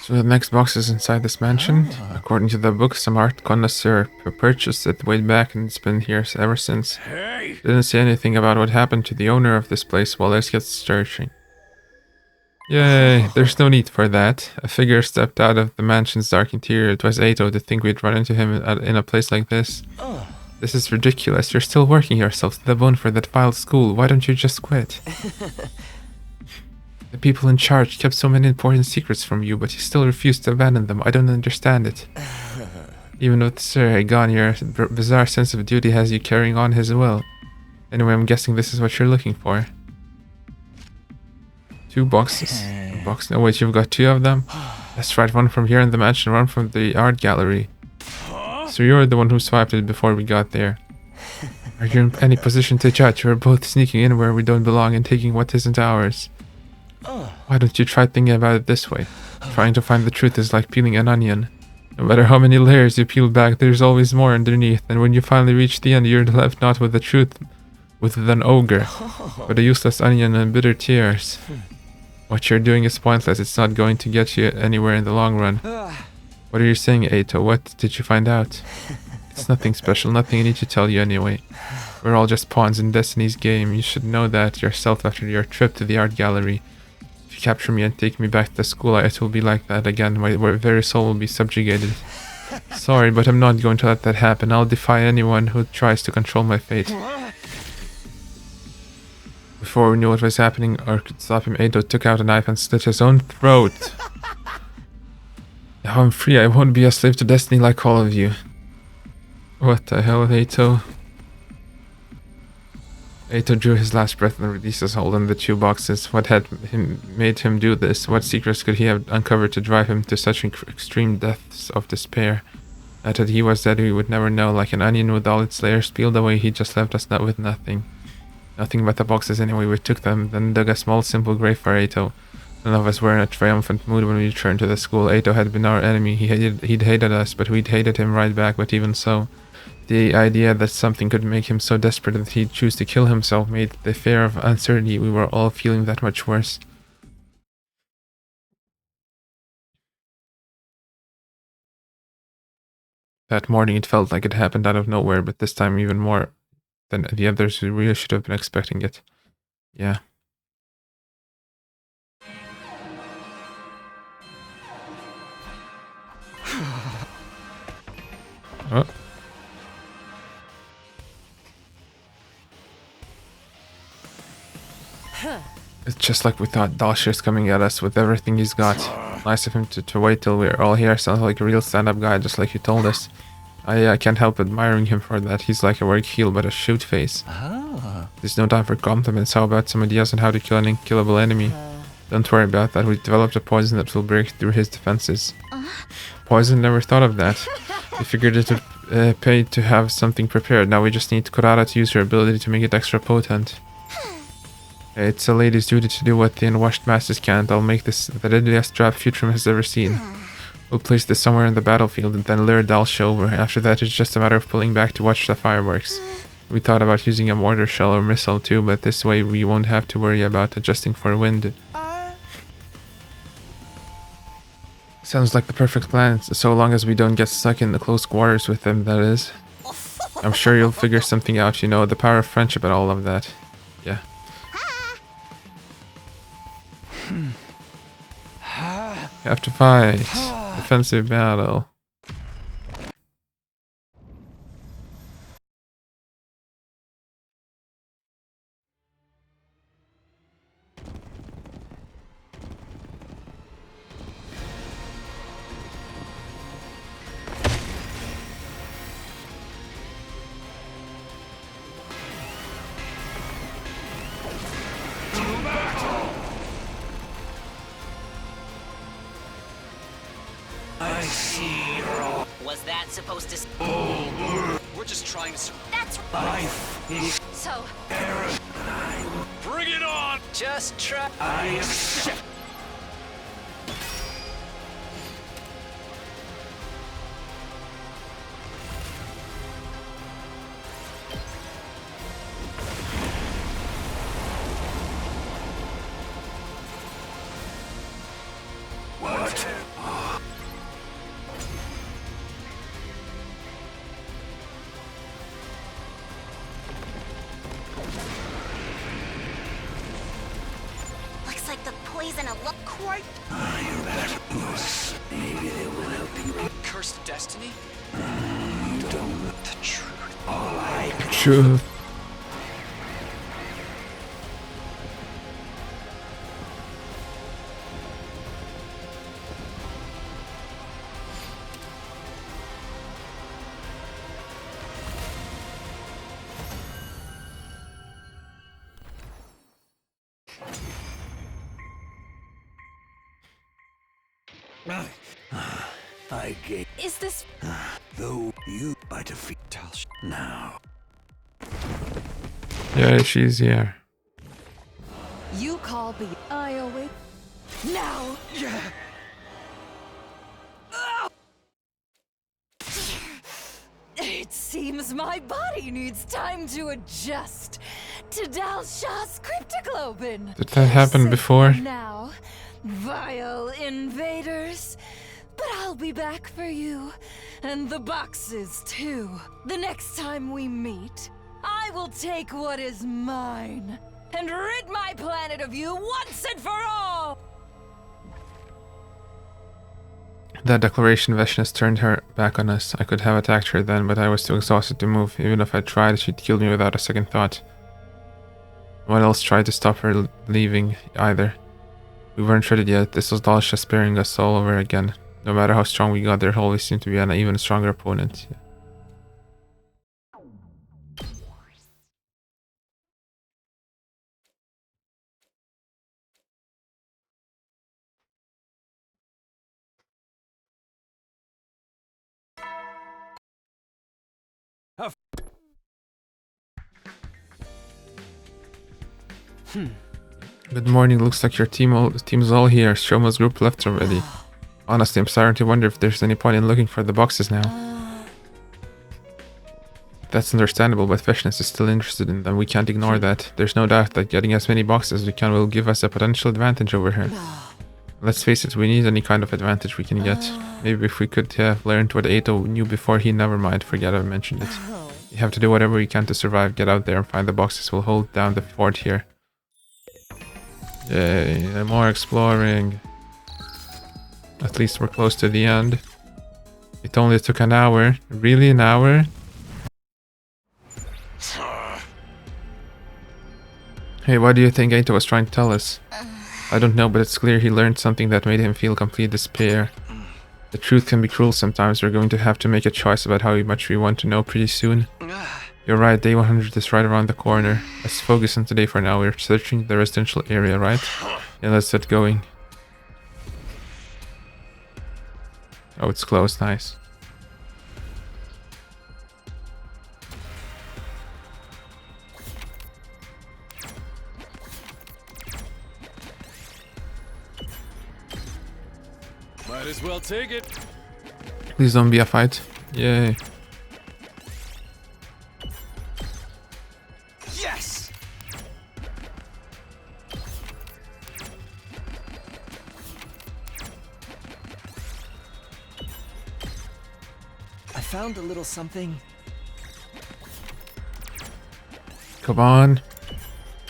So the next box is inside this mansion. According to the book, some art connoisseur purchased it way back and it's been here ever since. Hey! Didn't say anything about what happened to the owner of this place. Well, let's get searching. Yay, there's no need for that. A figure stepped out of the mansion's dark interior. It was Ato to think we'd run into him in a place like this. This is ridiculous. You're still working yourself to the bone for that filed school. Why don't you just quit? The people in charge kept so many important secrets from you, but you still refused to abandon them. I don't understand it. Even with Sir gone, your bizarre sense of duty has you carrying on his will. Anyway, I'm guessing this is what you're looking for. 2 boxes. A box. No, wait, you've got 2 of them? That's right, one from here in the mansion, one from the art gallery. So you're the one who swiped it before we got there. Are you in any position to judge? We're both sneaking in where we don't belong and taking what isn't ours. Why don't you try thinking about it this way? Trying to find the truth is like peeling an onion. No matter how many layers you peel back, there's always more underneath, and when you finally reach the end, you're left not with the truth, with an ogre, but a useless onion and bitter tears. What you're doing is pointless. It's not going to get you anywhere in the long run. What are you saying, Ato? What did you find out? It's nothing special, nothing I need to tell you anyway. We're all just pawns in Destiny's game. You should know that yourself after your trip to the art gallery. If you capture me and take me back to the school, it will be like that again. My very soul will be subjugated. Sorry, but I'm not going to let that happen. I'll defy anyone who tries to control my fate. Before we knew what was happening or could stop him, Eito took out a knife and slit his own throat. Now I'm free, I won't be a slave to destiny like all of you. What the hell, Eito? Eito drew his last breath and released his hold on the 2 boxes. What had made him do this? What secrets could he have uncovered to drive him to such extreme depths of despair? That he was dead we would never know. Like an onion with all its layers peeled away, he just left us with nothing. Nothing but the boxes anyway. We took them, then dug a small simple grave for Eito. None of us were in a triumphant mood when we returned to the school. Eito had been our enemy. He'd hated us, but we'd hated him right back. But even so, the idea that something could make him so desperate that he'd choose to kill himself made the fear of uncertainty we were all feeling that much worse. That morning it felt like it happened out of nowhere, but this time even more than the others who really should have been expecting it. Yeah. Oh. It's just like we thought. Dalshir's coming at us with everything he's got. Nice of him to wait till we're all here. Sounds like a real stand-up guy, just like you told us. I can't help admiring him for that. He's like a work heel, but a shoot face. There's no time for compliments. How about some ideas on how to kill an unkillable enemy? Don't worry about that. We developed a poison that will break through his defenses. Poison? Never thought of that. We figured it would pay to have something prepared. Now we just need Kurara to use her ability to make it extra potent. It's a lady's duty to do what the unwashed masters can't. I'll make this the deadliest trap Futrum has ever seen. We'll place this somewhere in the battlefield and then lure Dalsh over. After that, it's just a matter of pulling back to watch the fireworks. We thought about using a mortar shell or missile too, but this way we won't have to worry about adjusting for wind. Sounds like the perfect plan, so long as we don't get stuck in the close quarters with them, that is. I'm sure you'll figure something out, you know, the power of friendship and all of that. Yeah. You have to fight. Defensive battle. Was that supposed to... We're just trying to... That's I so. Bring it on! just try. What? Looks like the poison will look quite. Maybe they will help you. Cursed destiny? You don't know The truth. all I can. Truth. I gave. Is this... Though you by defeat Dalsh now. Yeah, she's here. You call me... I await... Now! Yeah. It seems my body needs time to adjust to Dalshah's cryptoglobin. Did that happen Safe before? for now, vile invaders. But I'll be back for you, and the boxes too. The next time we meet, I will take what is mine and rid my planet of you once and for all. That declaration Veshness turned her back on us. I could have attacked her then, but I was too exhausted to move. Even if I tried, she'd kill me without a second thought. No one else tried to stop her leaving either. We weren't ready yet. This was Dalsha sparing us all over again. No matter how strong we got, there always seemed to be an even stronger opponent. Good morning. Looks like your team's all here. Shoma's group left already. Honestly, I'm starting to wonder if there's any point in looking for the boxes now. That's understandable, but Fishness is still interested in them. We can't ignore that. There's no doubt that getting as many boxes as we can will give us a potential advantage over her. Let's face it, we need any kind of advantage we can get. Maybe if we could have learned what Ato knew before he never mind, forget I mentioned it. You have to do whatever you can to survive. Get out there and find the boxes. We'll hold down the fort here. Yay, more exploring. At least we're close to the end. It only took an hour. Really, an hour? Hey, what do you think Ato was trying to tell us? I don't know, but it's clear he learned something that made him feel complete despair. The truth can be cruel sometimes. We're going to have to make a choice about how much we want to know pretty soon. You're right, day 100 is right around the corner. Let's focus on today for now. We're searching the residential area, right? Yeah, let's get going. Oh, it's closed. Nice. Might as well take it. Please don't be a fight. Yay. Yes! I found a little something. Come on.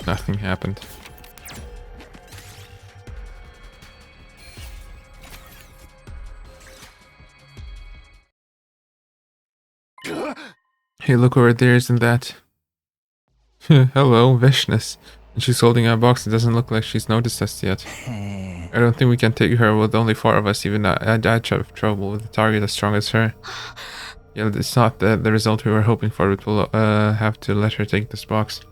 Nothing happened. Hey, look over there, isn't that? Hello, Vishness. And she's holding our box. It doesn't look like she's noticed us yet. I don't think we can take her with only 4 of us. Even I'd have trouble with a target as strong as her. Yeah, it's not the result we were hoping for. But we'll have to let her take this box.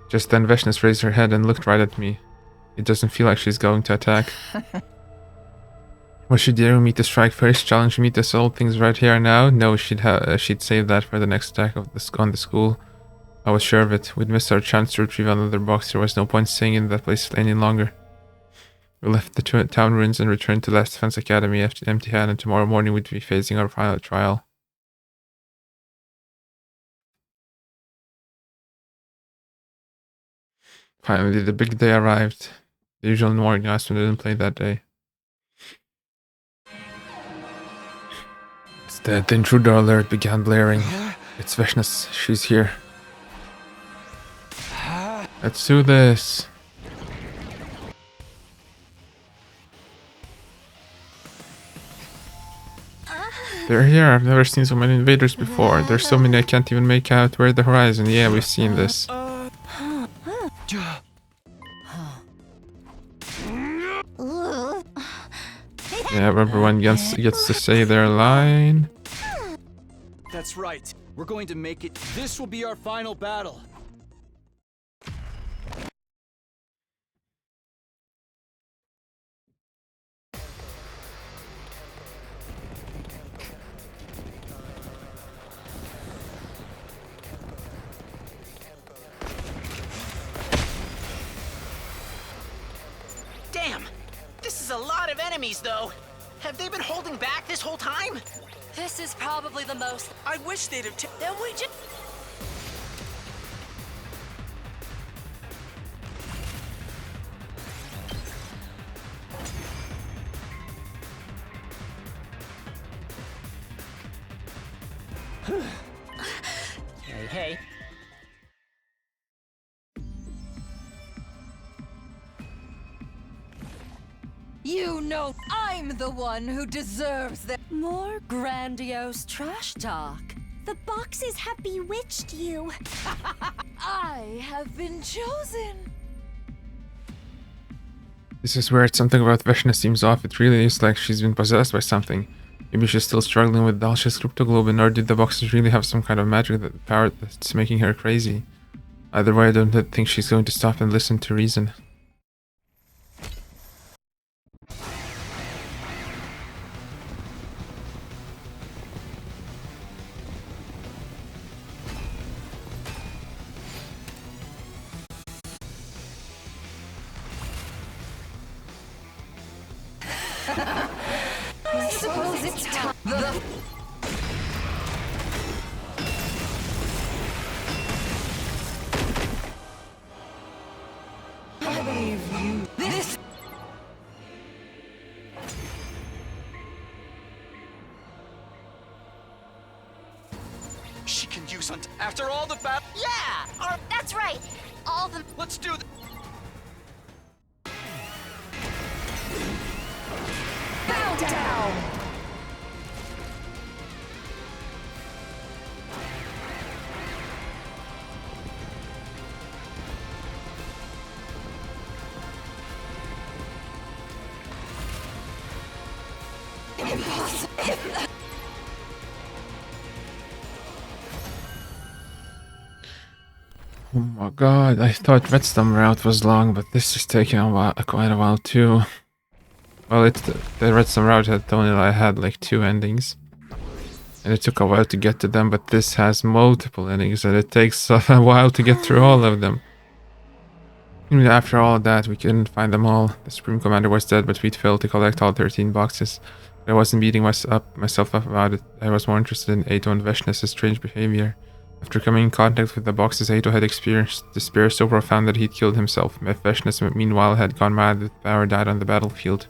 Just then Vishness raised her head and looked right at me. It doesn't feel like she's going to attack. Was she daring me to strike first, challenge me to solve things right here and now? No, she'd save that for the next attack on the school. I was sure of it. We'd missed our chance to retrieve another box. There was no point staying in that place any longer. We left the town ruins and returned to Last Defense Academy empty-handed, and tomorrow morning we'd be facing our final trial. Finally, the big day arrived. The usual morning Aspen didn't play that day. The intruder alert began blaring. It's Vishness. She's here. Let's do this. They're here. I've never seen so many invaders before. There's so many I can't even make out where the horizon. Yeah, we've seen this. Yeah, everyone gets to say their line. That's right. We're going to make it. This will be our final battle. Damn! This is a lot of enemies, though. Have they been holding back this whole time? This is probably the most. I wish they'd have Then we just. Hey. You know I'm the one who deserves the— More grandiose trash talk. The boxes have bewitched you. I I have been chosen. This is weird. Something about Veshna seems off. It really is like she's been possessed by something. Maybe she's still struggling with Dalsha's cryptoglobin, or did the boxes really have some kind of magic power that's making her crazy? Either way, I don't think she's going to stop and listen to reason. I suppose it's time. I believe you. This. She can use after all the battle. Yeah! That's right. All the... Let's do this. Bow down. Oh my god, I thought Redstone route was long, but this is taking quite a while too. Well, it's the Redstone route had like 2 endings. And it took a while to get to them, but this has multiple endings and it takes a while to get through all of them. Even after all of that, we couldn't find them all. The Supreme Commander was dead, but we'd failed to collect all 13 boxes. I wasn't beating myself up about it. I was more interested in Eito and Veshna's strange behavior. After coming in contact with the boxes, Eito had experienced despair so profound that he'd killed himself. Veshna, meanwhile, had gone mad with power died on the battlefield.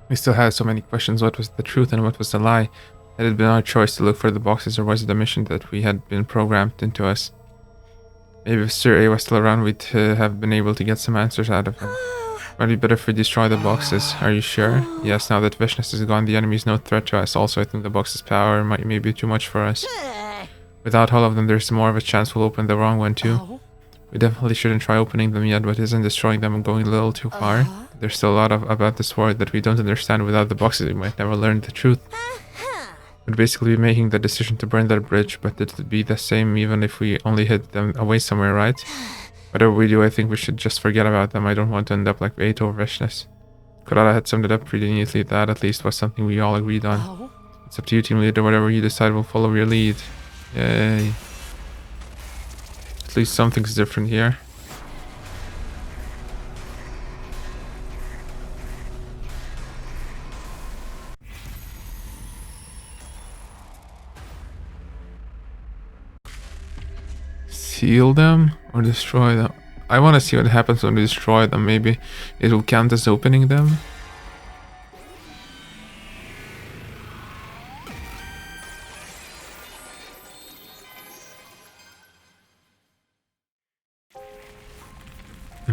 We still had so many questions. What was the truth and what was the lie? Had it been our choice to look for the boxes, or was it a mission that we had been programmed into us? Maybe if Sir A was still around, we'd have been able to get some answers out of him. Might be better if we destroy the boxes. Are you sure? Yes, now that Veshna is gone, the enemy is no threat to us. Also, I think the box's power may be too much for us. Without all of them, there's more of a chance we'll open the wrong one too. We definitely shouldn't try opening them yet, but isn't destroying them going a little too far? There's still a lot about this world that we don't understand. Without the boxes, we might never learn the truth. We'd basically be making the decision to burn that bridge, but it would be the same even if we only hid them away somewhere, right? Whatever we do, I think we should just forget about them. I don't want to end up like Eito or Veshna. Kurara had summed it up pretty neatly. That at least was something we all agreed on. It's up to you, team leader. Whatever you decide, we'll follow your lead. Yay. At least something's different here. Seal them or destroy them? I want to see what happens when we destroy them. Maybe it will count as opening them.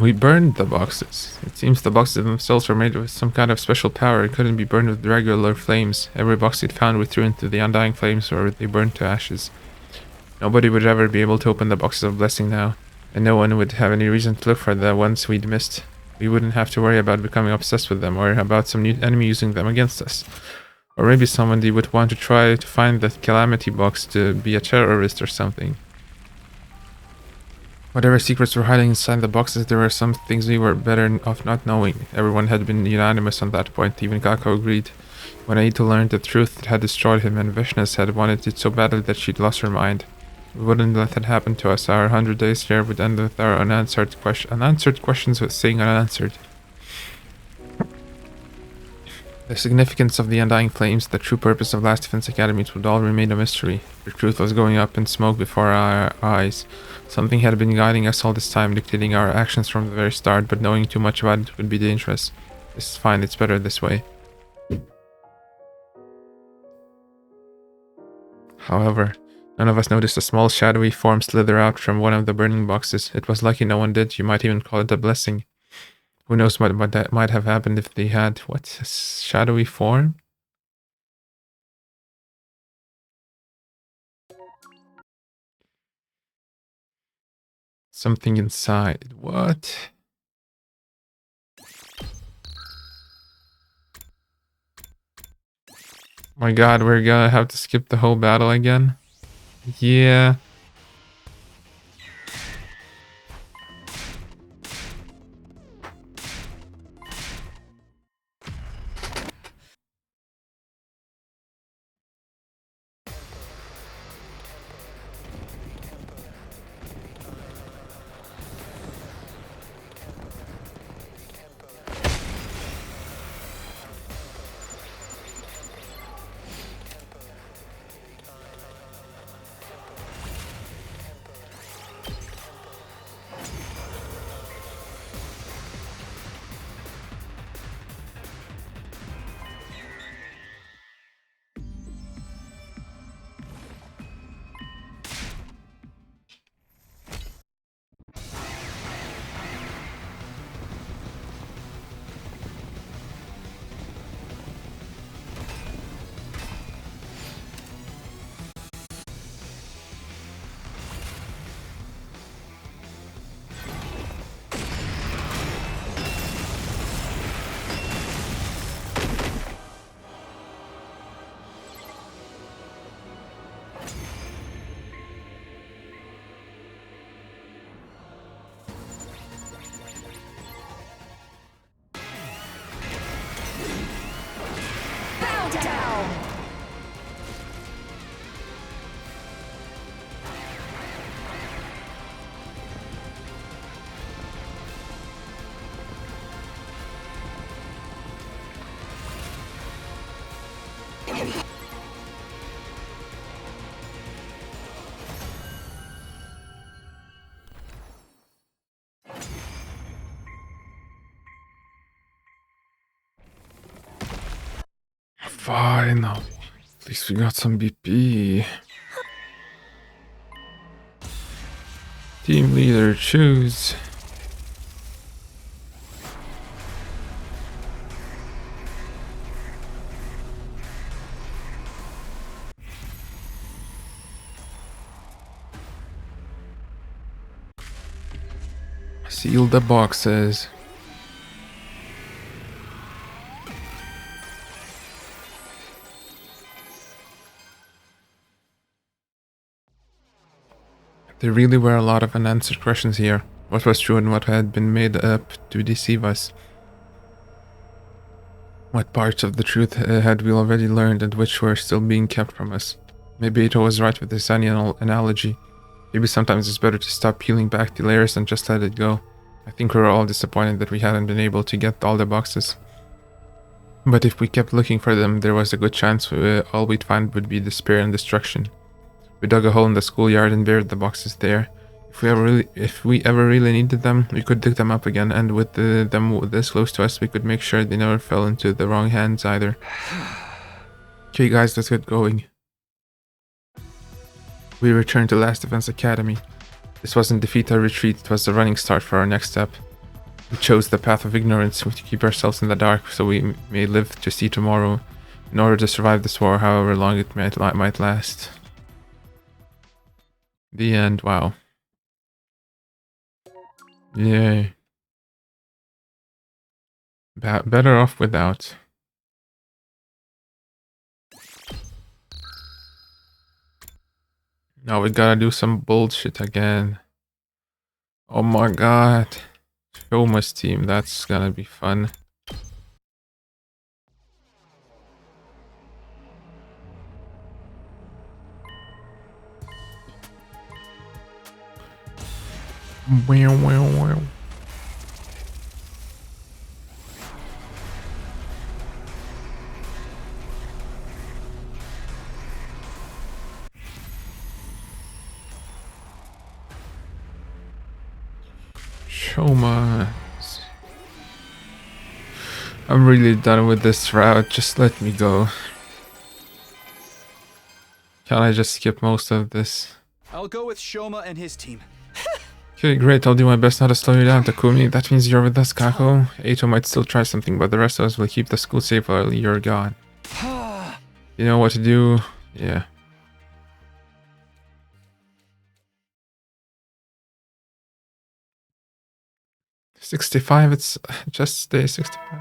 We burned the boxes. It seems the boxes themselves were made with some kind of special power. It couldn't be burned with regular flames. Every box we'd found we threw into the undying flames, or they burned to ashes. Nobody would ever be able to open the boxes of blessing now, and no one would have any reason to look for the ones we'd missed. We wouldn't have to worry about becoming obsessed with them, or about some new enemy using them against us. Or maybe somebody would want to try to find that calamity box to be a terrorist or something. Whatever secrets were hiding inside the boxes, there were some things we were better off not knowing. Everyone had been unanimous on that point, even Kako agreed. When Eito learned the truth, it had destroyed him, and Veshna had wanted it so badly that she'd lost her mind. We wouldn't let that happen to us. Our 100 days here would end with our unanswered questions with staying unanswered. The significance of the undying flames, the true purpose of Last Defense Academies would all remain a mystery. The truth was going up in smoke before our eyes. Something had been guiding us all this time, dictating our actions from the very start, but knowing too much about it would be dangerous. This is fine, it's better this way. However, none of us noticed a small shadowy form slither out from one of the burning boxes. It was lucky no one did. You might even call it a blessing. Who knows what that might have happened if they had. What? A shadowy form? Something inside. What? My god, we're gonna have to skip the whole battle again? Yeah. Finally. At least we got some BP. Team leader, choose. Seal the boxes. There really were a lot of unanswered questions here. What was true and what had been made up to deceive us? What parts of the truth had we already learned and which were still being kept from us? Maybe Ito was right with this onion analogy. Maybe sometimes it's better to stop peeling back the layers and just let it go. I think we were all disappointed that we hadn't been able to get all the boxes. But if we kept looking for them, there was a good chance all we'd find would be despair and destruction. We dug a hole in the schoolyard and buried the boxes there. If we ever really needed them, we could dig them up again, and with them this close to us, we could make sure they never fell into the wrong hands either. Okay guys, let's get going. We returned to Last Defense Academy. This wasn't defeat or retreat, it was the running start for our next step. We chose the path of ignorance to keep ourselves in the dark so we may live to see tomorrow, in order to survive this war however long it might last. The end. Wow. Yay. Better off without. Now we gotta do some bullshit again. Oh my god. Shoma's team, that's gonna be fun. Wow, wow, wow. Shoma. I'm really done with this route, just let me go. Can I just skip most of this? I'll go with Shoma and his team. Okay, great. I'll do my best not to slow you down, Takumi. That means you're with us, Kako. Eito might still try something, but the rest of us will keep the school safe while you're gone. You know what to do? Yeah. 65, it's just stay 65.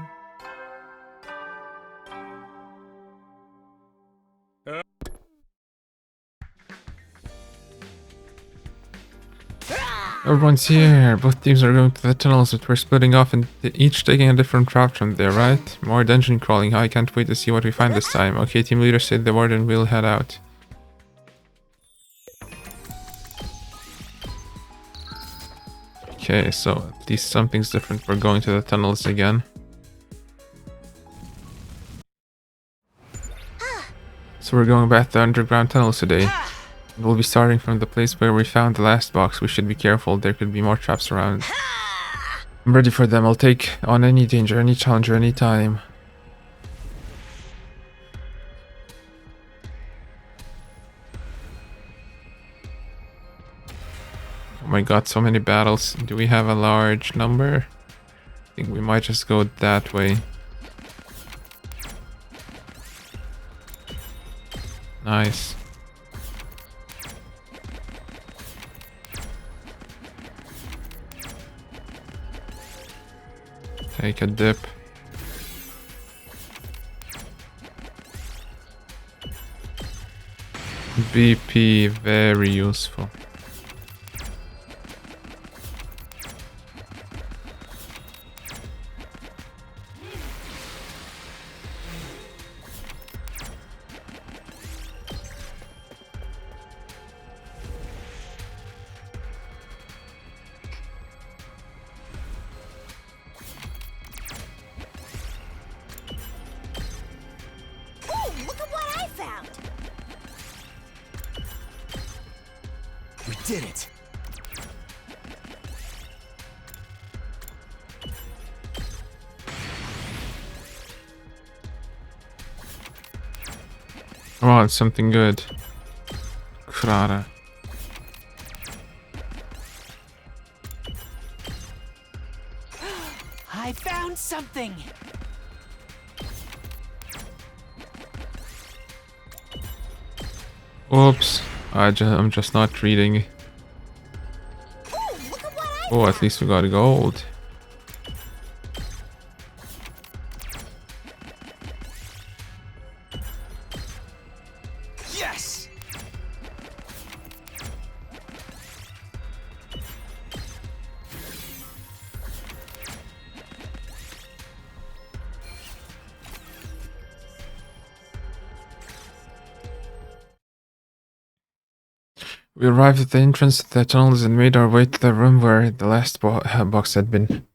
Everyone's here. Both teams are going to the tunnels, but we're splitting off and each taking a different route from there, right? More dungeon crawling. I can't wait to see what we find this time. Okay, team leader said the word and we'll head out. Okay, so at least something's different. We're going to the tunnels again. So we're going back to the underground tunnels today. We'll be starting from the place where we found the last box. We should be careful. There could be more traps around. I'm ready for them. I'll take on any danger, any challenge, any time. Oh my god, so many battles. Do we have a large number? I think we might just go that way. Nice. Take a dip. BP, very useful. We did it! Oh, it's something good. Krara. I found something! Oops. I'm just not reading. Oh, at least we got gold. Yes! We arrived at the entrance to the tunnels and made our way to the room where the last box had been.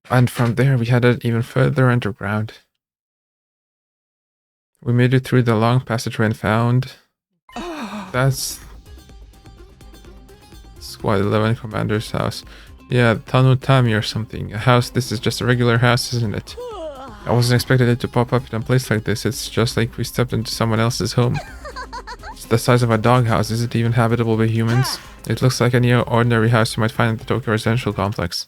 And from there we headed even further underground. We made it through the long passageway and found... That's... Squad 11 Commander's house. Yeah, Tanutami or something. A house, this is just a regular house, isn't it? I wasn't expecting it to pop up in a place like this. It's just like we stepped into someone else's home. It's the size of a doghouse. Is it even habitable by humans? It looks like any ordinary house you might find in the Tokyo residential complex.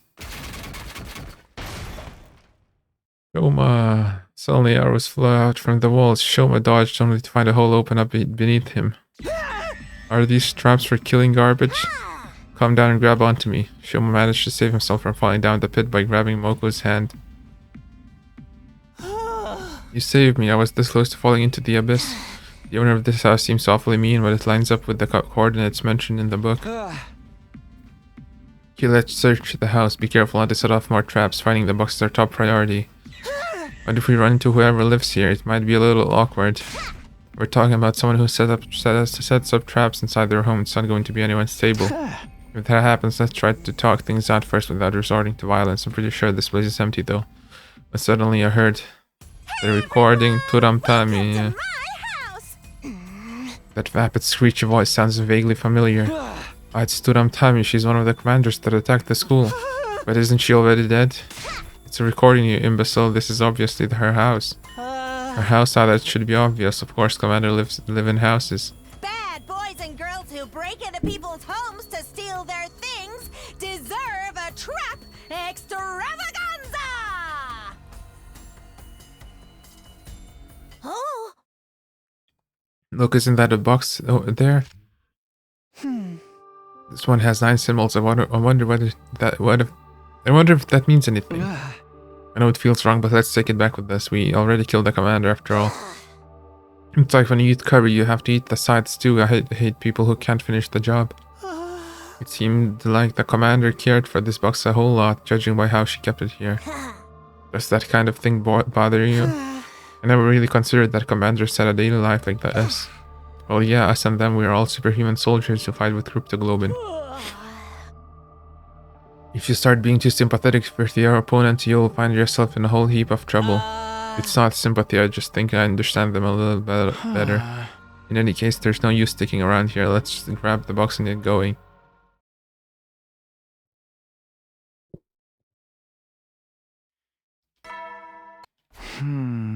Shoma. Suddenly arrows flew out from the walls. Shoma dodged only to find a hole open up beneath him. Are these traps for killing garbage? Come down and grab onto me. Shoma managed to save himself from falling down the pit by grabbing Moko's hand. You saved me. I was this close to falling into the abyss. The owner of this house seems awfully mean, but it lines up with the coordinates mentioned in the book. Okay, let's search the house. Be careful not to set off more traps. Finding the box is our top priority. What if we run into whoever lives here? It might be a little awkward. We're talking about someone who sets up traps inside their home. It's not going to be anyone stable. If that happens, let's try to talk things out first without resorting to violence. I'm pretty sure this place is empty though. But suddenly I heard the recording Turamtami. Yeah. That vapid screechy voice sounds vaguely familiar. It's Turamtami. She's one of the commanders that attacked the school. But isn't she already dead? It's a recording, you imbecile. This is obviously her house. Her house, that should be obvious. Of course, Commander live in houses. Bad boys and girls who break into people's homes to steal their things deserve a trap extravaganza! Oh! Look, isn't that a box there? This one has 9 symbols. I wonder what I wonder if that means anything. I know it feels wrong, but let's take it back with us. We already killed the commander after all. It's like when you eat curry, you have to eat the sides too. I hate people who can't finish the job. It seemed like the commander cared for this box a whole lot, judging by how she kept it here. Does that kind of thing bother you? I never really considered that commanders had a daily life like us. Well, yeah, us and them, we are all superhuman soldiers who fight with Cryptoglobin. If you start being too sympathetic with your opponent, you'll find yourself in a whole heap of trouble. It's not sympathy, I just think I understand them a little better. In any case, there's no use sticking around here. Let's just grab the box and get going.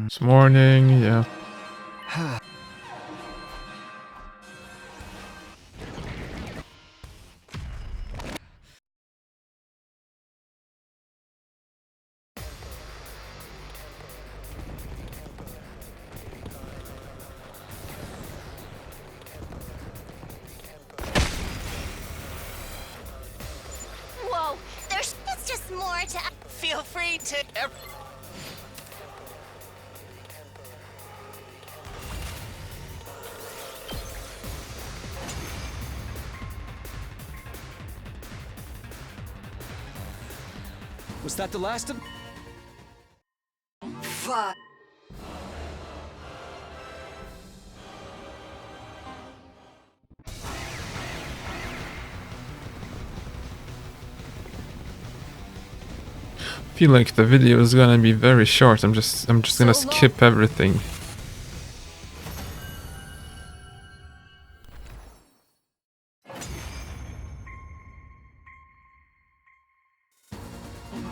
It's morning, yeah. Whoa, it's just more to... Feel free to... Was that the last of... Fuck. I feel like the video is gonna be very short. I'm just gonna skip everything.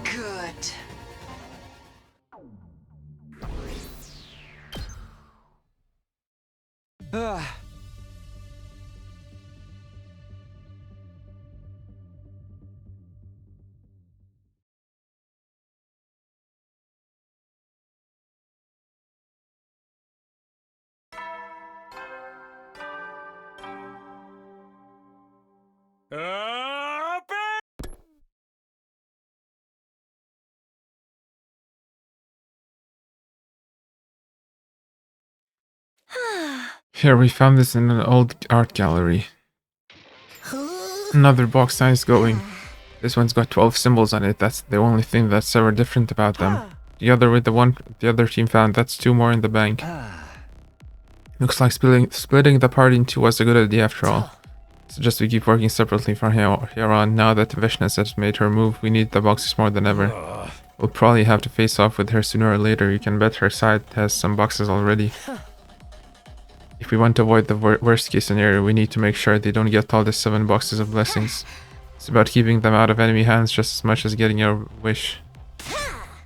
Good. Here, we found this in an old art gallery. Another box, nice going. This one's got 12 symbols on it. That's the only thing that's ever different about them. The other with the other team found, that's 2 more in the bank. Looks like splitting the party in 2 was a good idea after all. Suggest we keep working separately from here on. Now that Vishnas has made her move, we need the boxes more than ever. We'll probably have to face off with her sooner or later. You can bet her side has some boxes already. If we want to avoid the worst case scenario, we need to make sure they don't get all the 7 boxes of blessings. It's about keeping them out of enemy hands just as much as getting your wish.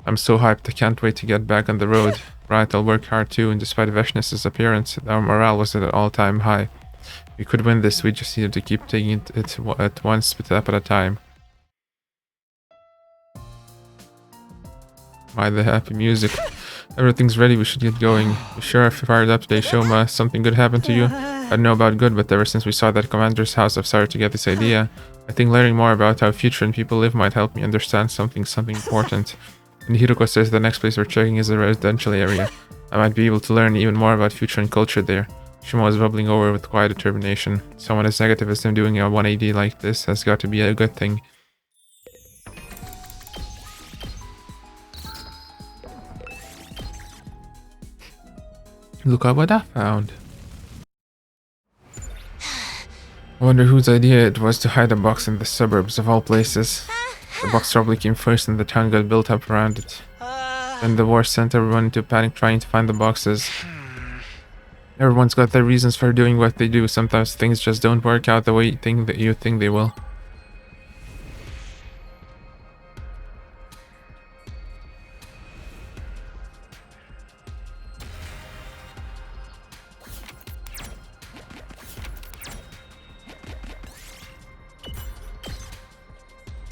I'm so hyped, I can't wait to get back on the road. Right, I'll work hard too, and despite Veshness' appearance, our morale was at an all-time high. We could win this, we just needed to keep taking it at one step at a time. Why the happy music? Everything's ready, we should get going. You sure if fired up today, Shoma? Something good happened to you? I don't know about good, but ever since we saw that commander's house, I've started to get this idea. I think learning more about how future and people live might help me understand something important. And Hiroko says the next place we're checking is a residential area. I might be able to learn even more about future and culture there. Shoma was bubbling over with quiet determination. Someone as negative as him doing a 180 like this has got to be a good thing. Look at what I found. I wonder whose idea it was to hide a box in the suburbs of all places. The box probably came first and the town got built up around it. Then the war sent everyone into panic trying to find the boxes. Everyone's got their reasons for doing what they do. Sometimes things just don't work out the way you think they will.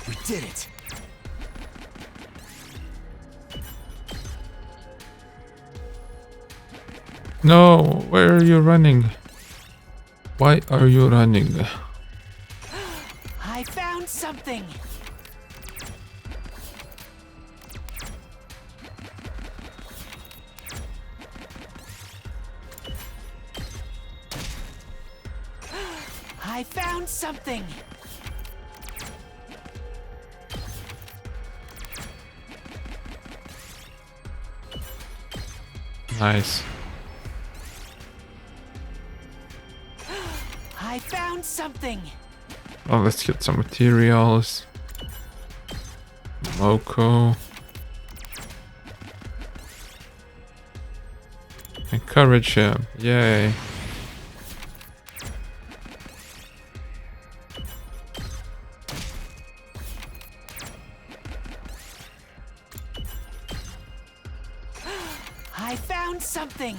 We did it. No, where are you running? Why are you running? I found something. I found something. Nice. I found something. Well, let's get some materials. Loco. Encourage him. Yay. I found something.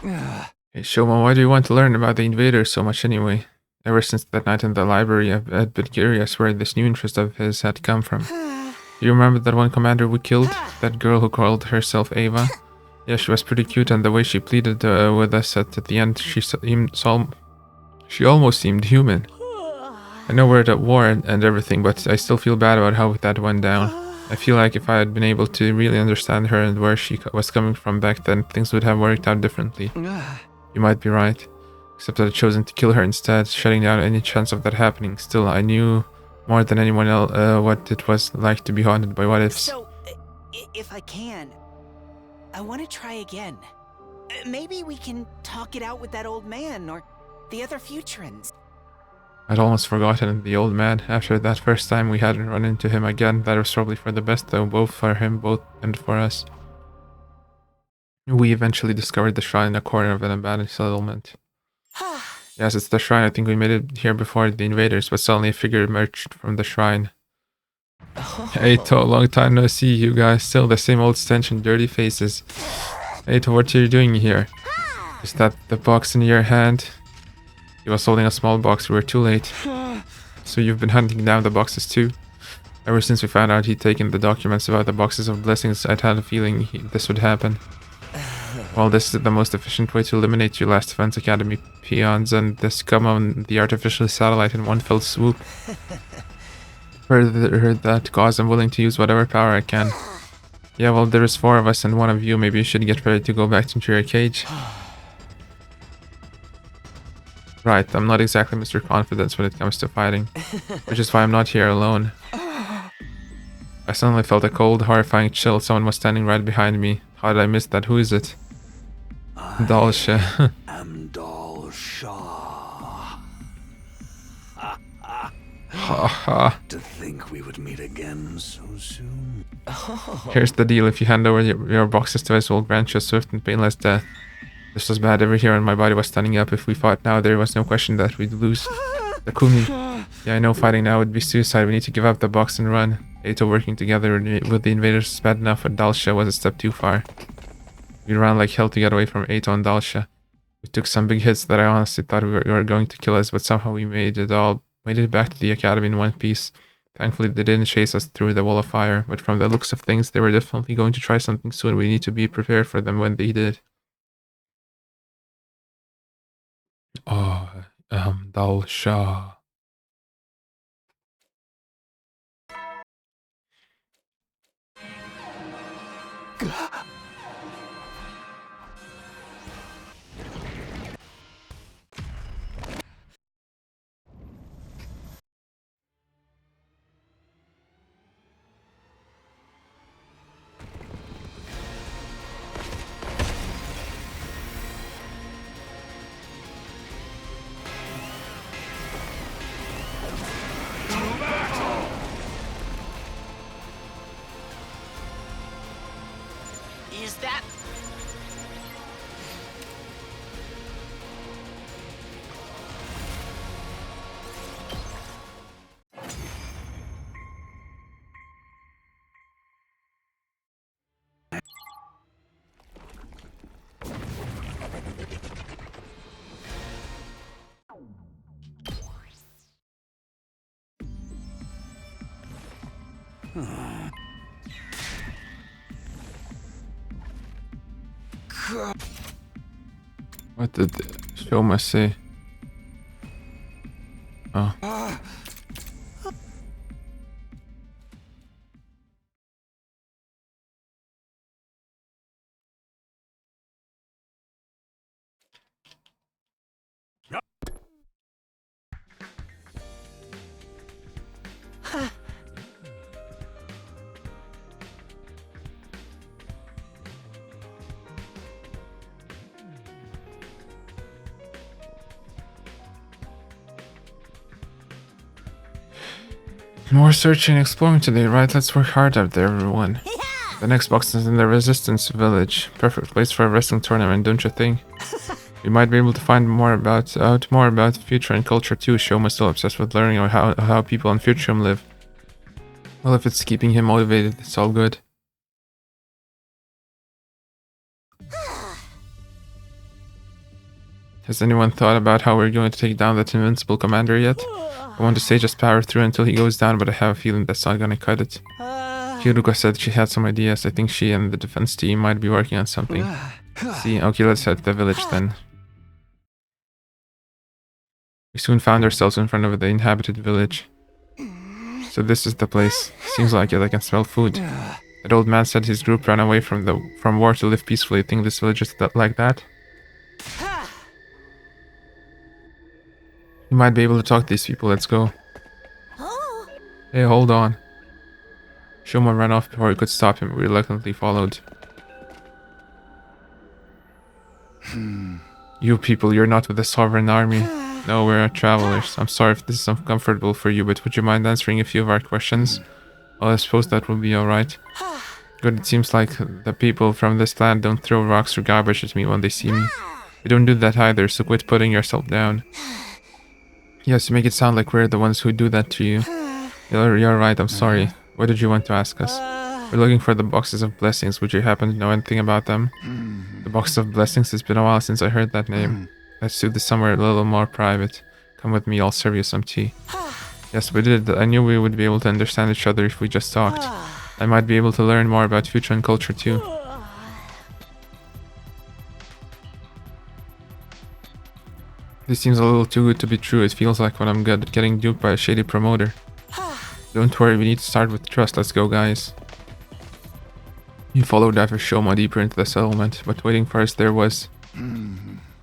Hey Shoma, why do you want to learn about the invaders so much anyway? Ever since that night in the library, I've been curious where this new interest of his had come from. Do you remember that one commander we killed? That girl who called herself Ava? Yeah, she was pretty cute, and the way she pleaded with us at the end, she almost seemed human. I know we're at war and everything, but I still feel bad about how that went down. I feel like if I had been able to really understand her and where she was coming from back then, things would have worked out differently. You might be right. Except that I'd chosen to kill her instead, shutting down any chance of that happening. Still, I knew more than anyone else what it was like to be haunted by what ifs. So, if I can, I want to try again. Maybe we can talk it out with that old man or the other Futurans. I'd almost forgotten the old man. After that first time we hadn't run into him again, that was probably for the best though, both for him, and for us. We eventually discovered the shrine in a corner of an abandoned settlement. Yes, it's the shrine. I think we made it here before the invaders, but suddenly a figure emerged from the shrine. Eito, long time no see, you guys. Still the same old stench and dirty faces. Eito, what are you doing here? Is that the box in your hand? He was holding a small box. We were too late. So you've been hunting down the boxes too? Ever since we found out he'd taken the documents about the boxes of blessings, I'd had a feeling this would happen. Well, this is the most efficient way to eliminate your last Defense Academy peons and this come on the artificial satellite in one fell swoop. For that cause, I'm willing to use whatever power I can. Yeah, well, there is 4 of us and 1 of you. Maybe you should get ready to go back into your cage. Right, I'm not exactly Mr. Confidence when it comes to fighting, which is why I'm not here alone. I suddenly felt a cold, horrifying chill. Someone was standing right behind me. How did I miss that? Who is it? Dalsha. am Dalsha. To think we would meet again so soon. Here's the deal. If you hand over your boxes to us, we'll grant you a swift and painless death. This was bad. Every hair on my body was standing up. If we fought now, there was no question that we'd lose. The Kumi. Yeah, I know fighting now would be suicide. We need to give up the box and run. Eito working together with the invaders is bad enough, but Dalsha was a step too far. We ran like hell to get away from Eito and Dalsha. We took some big hits that I honestly thought were going to kill us, but somehow we made it back to the academy in one piece. Thankfully, they didn't chase us through the wall of fire, but from the looks of things, they were definitely going to try something soon. We need to be prepared for them when they did. Oh, Dalsha. Is that... What did Shoma say? Oh. More searching and exploring today, right? Let's work hard out there, everyone. The next box is in the Resistance Village. Perfect place for a wrestling tournament, don't you think? We might be able to find out more about future and culture too. Shoma is still obsessed with learning how people on Futurum live. Well, if it's keeping him motivated, it's all good. Has anyone thought about how we're going to take down that invincible commander yet? I want to say just power through until he goes down, but I have a feeling that's not gonna cut it. Hyuruka said she had some ideas. I think she and the defense team might be working on something. See, okay, let's head to the village then. We soon found ourselves in front of the inhabited village. So this is the place. Seems like it, I can smell food. That old man said his group ran away from war to live peacefully. Think this village is like that? You might be able to talk to these people, let's go. Hey, hold on. Shoma ran off before we could stop him. We reluctantly followed. You people, you're not with the Sovereign Army. No, we're travelers. I'm sorry if this is uncomfortable for you, but would you mind answering a few of our questions? Well, I suppose that will be alright. Good, it seems like the people from this land don't throw rocks or garbage at me when they see me. We don't do that either, so quit putting yourself down. Yes, you make it sound like we're the ones who do that to you. You're right, I'm sorry. What did you want to ask us? We're looking for the boxes of blessings. Would you happen to know anything about them? The boxes of blessings? It's been a while since I heard that name. Let's do this somewhere a little more private. Come with me, I'll serve you some tea. Yes, we did. I knew we would be able to understand each other if we just talked. I might be able to learn more about future and culture too. This seems a little too good to be true. It feels like when I'm getting duped by a shady promoter. Don't worry, we need to start with trust. Let's go, guys. We followed after Shoma deeper into the settlement, but waiting for us there was...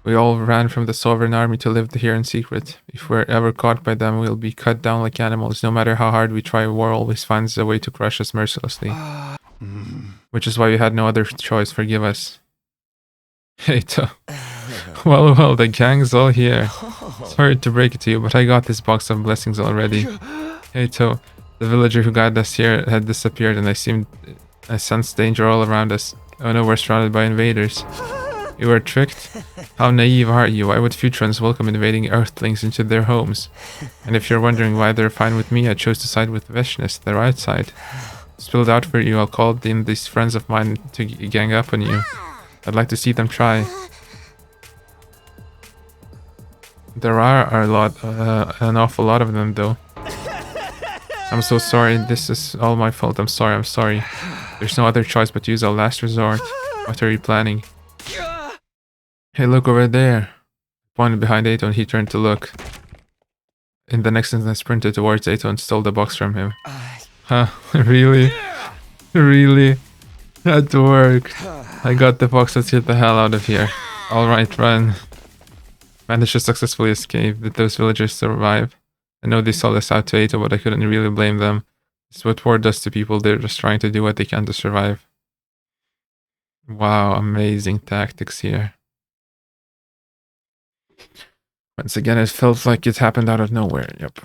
We all ran from the Sovereign Army to live here in secret. If we're ever caught by them, we'll be cut down like animals. No matter how hard we try, war always finds a way to crush us mercilessly. Which is why we had no other choice. Forgive us. Hey, well, the gang's all here. Sorry to break it to you, but I got this box of blessings already. Hey, the villager who guided us here had disappeared, and I sensed danger all around us. Oh no, we're surrounded by invaders. You were tricked? How naive are you? Why would Futurans welcome invading Earthlings into their homes? And if you're wondering why they're fine with me, I chose to side with Veshness, the right side. Spilled out for you, I'll call in these friends of mine to gang up on you. I'd like to see them try. There are an awful lot of them, though. I'm so sorry. This is all my fault. I'm sorry. There's no other choice but to use our last resort. What are you planning? Hey, look over there. Pointed behind Ato and he turned to look. In the next instant, I sprinted towards Ato and stole the box from him. Huh? Really? Really? That worked. I got the box. Let's get the hell out of here. Alright, run. Managed to successfully escape. Did those villagers survive? I know they sold us out to Ato, but I couldn't really blame them. It's what war does to people. They're just trying to do what they can to survive. Wow, amazing tactics here. Once again, it felt like it happened out of nowhere. Yep.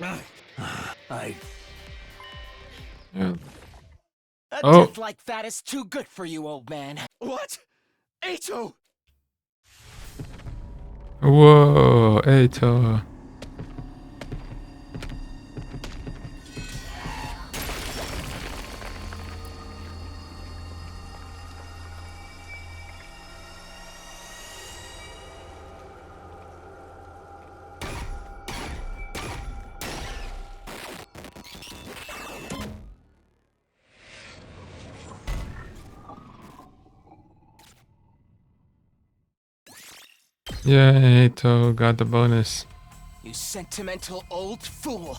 I... Yeah. A Oh. death like that is too good for you, old man. What? Ato! Whoa, Ato. Yeah, Ato got the bonus. You sentimental old fool.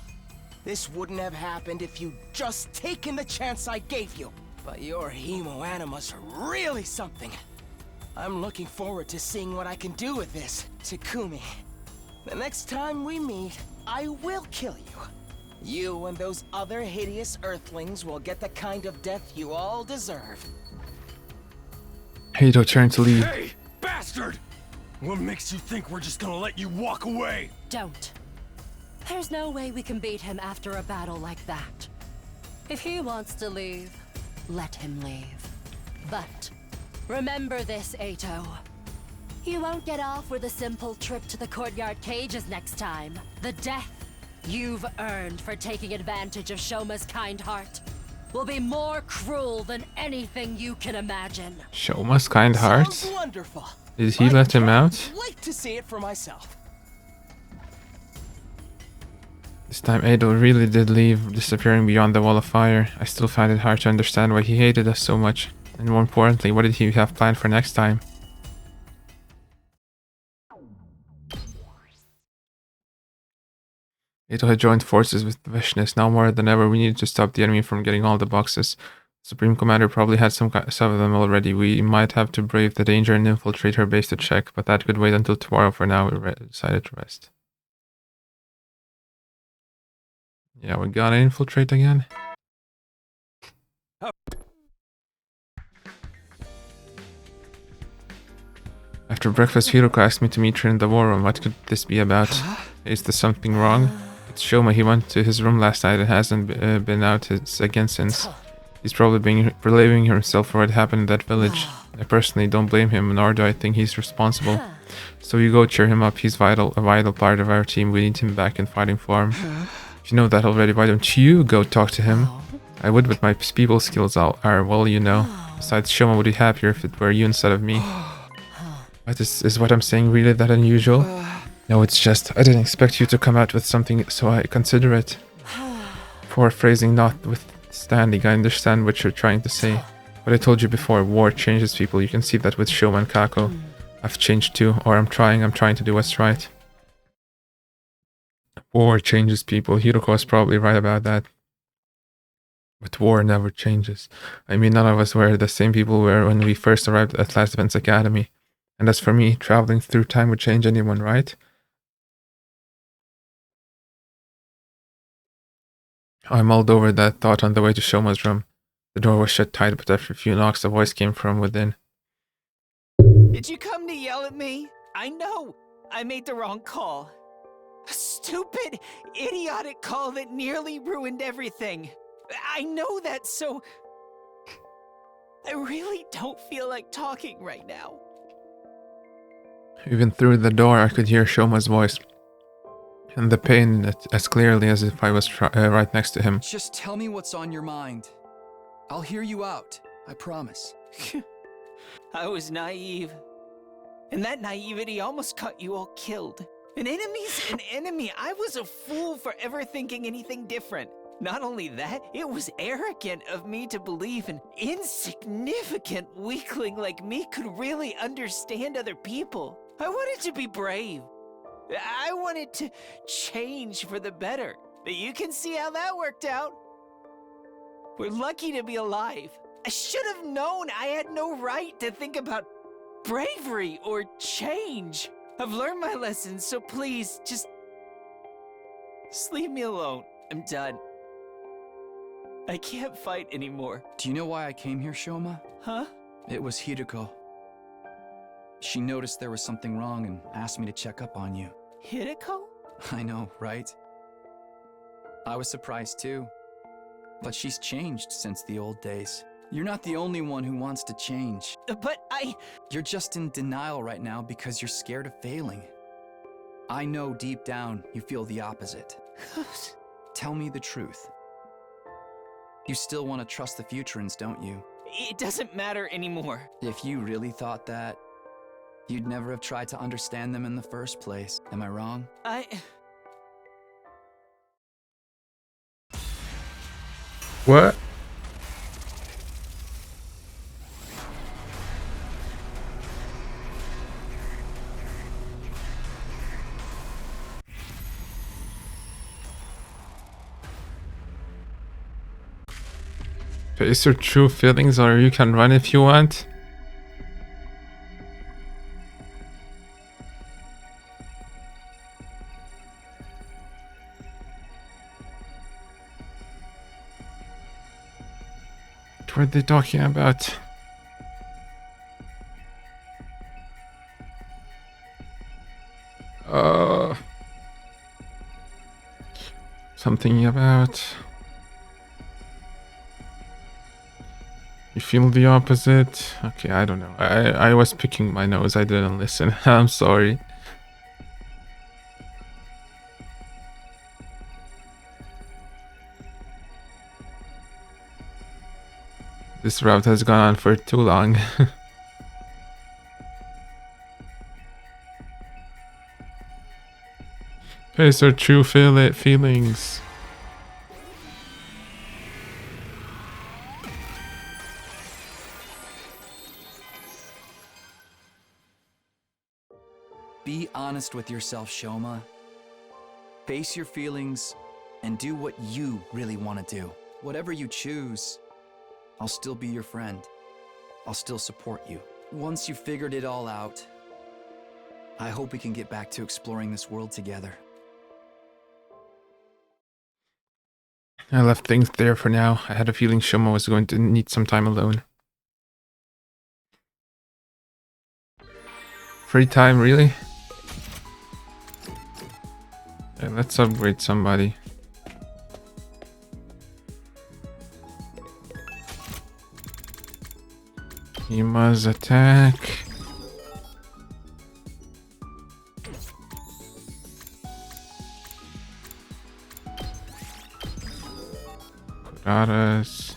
This wouldn't have happened if you'd just taken the chance I gave you. But your hemo animas are really something. I'm looking forward to seeing what I can do with this, Takumi. The next time we meet, I will kill you. You and those other hideous Earthlings will get the kind of death you all deserve. Ato turned to leave. Hey, bastard! What makes you think we're just gonna let you walk away? Don't. There's no way we can beat him after a battle like that. If he wants to leave, let him leave. But remember this, Ato. You won't get off with a simple trip to the courtyard cages next time. The death you've earned for taking advantage of Shoma's kind heart will be more cruel than anything you can imagine. Shoma's kind heart? Sounds wonderful. Did he let him out? Like to see it for myself. This time Ato really did leave, disappearing beyond the wall of fire. I still find it hard to understand why he hated us so much. And more importantly, what did he have planned for next time? Ato had joined forces with Vishnis. Now more than ever, we needed to stop the enemy from getting all the boxes. Supreme Commander probably had some of them already. We might have to brave the danger and infiltrate her base to check, but that could wait until tomorrow. For now, we decided to rest. Yeah, we gotta infiltrate again. After breakfast, Hiroko asked me to meet her in the war room. What could this be about? Is there something wrong? It's Shoma. He went to his room last night and hasn't been out again since. He's probably blaming himself for what happened in that village. I personally don't blame him, nor do I think he's responsible. So you go cheer him up. He's a vital part of our team. We need him back in fighting form. If you know that already, why don't you go talk to him? I would, but my people skills are, well, you know. Besides, Shoma would be happier if it were you instead of me. What is what I'm saying really that unusual? No, it's just, I didn't expect you to come out with something so I consider it. Poor phrasing notwithstanding, I understand what you're trying to say. But I told you before, war changes people. You can see that with Shoma and Kako. I've changed too, or I'm trying to do what's right. War changes people. Hiroko is probably right about that. But war never changes. I mean, none of us were the same people we were when we first arrived at Last Defense Academy. And as for me, traveling through time would change anyone, right? I mulled over that thought on the way to Shoma's room. The door was shut tight, but after a few knocks, a voice came from within. Did you come to yell at me? I know. I made the wrong call. A stupid, idiotic call that nearly ruined everything. I know that, so... I really don't feel like talking right now. Even through the door, I could hear Shoma's voice. And the pain as clearly as if I was right next to him. Just tell me what's on your mind. I'll hear you out, I promise. I was naive. And that naivety almost got you all killed. An enemy's an enemy. I was a fool for ever thinking anything different. Not only that, it was arrogant of me to believe an insignificant weakling like me could really understand other people. I wanted to be brave. I wanted to change for the better. But you can see how that worked out. We're lucky to be alive. I should have known I had no right to think about bravery or change. I've learned my lessons, so please, just leave me alone. I'm done. I can't fight anymore. Do you know why I came here, Shoma? Huh? It was Hiroko. She noticed there was something wrong and asked me to check up on you. Hiroko? I know, right? I was surprised too. But she's changed since the old days. You're not the only one who wants to change. But You're just in denial right now because you're scared of failing. I know deep down you feel the opposite. Tell me the truth. You still want to trust the Futurans, don't you? It doesn't matter anymore. If you really thought that, you'd never have tried to understand them in the first place. Am I wrong? What? Face your true feelings or you can run if you want. What were they talking about? Something about... You feel the opposite? Okay, I don't know. I was picking my nose. I didn't listen. I'm sorry. This route has gone on for too long. Face our true feelings. Be honest with yourself, Shoma. Face your feelings and do what you really want to do. Whatever you choose, I'll still be your friend. I'll still support you. Once you've figured it all out, I hope we can get back to exploring this world together. I left things there for now. I had a feeling Shoma was going to need some time alone. Free time, really? Okay, let's upgrade somebody. Hima's attack. Kurara's.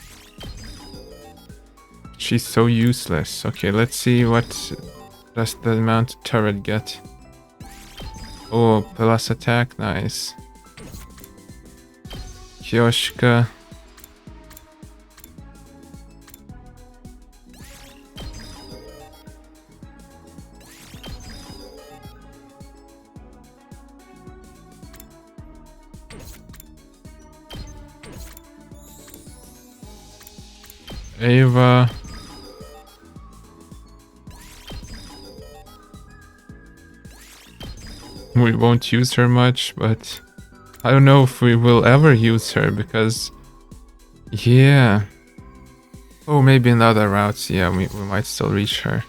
She's so useless. Okay, let's see what does the mounted turret get. Oh, plus attack, nice. Kyoshika. Ava. We won't use her much, but I don't know if we will ever use her because, yeah. Oh, maybe in other routes, yeah, we might still reach her.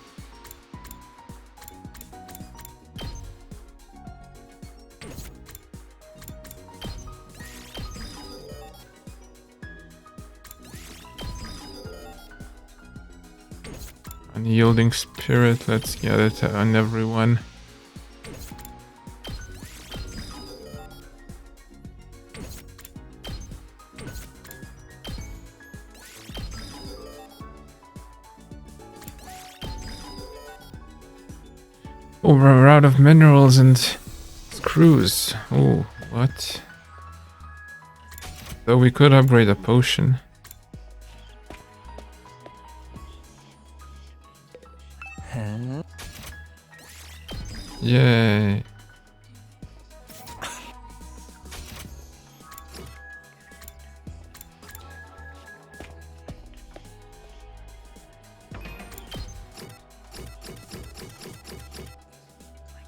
Unyielding spirit, let's get it on everyone. Oh, we're out of minerals and screws. Oh, what? Though we could upgrade a potion. Huh? Yay.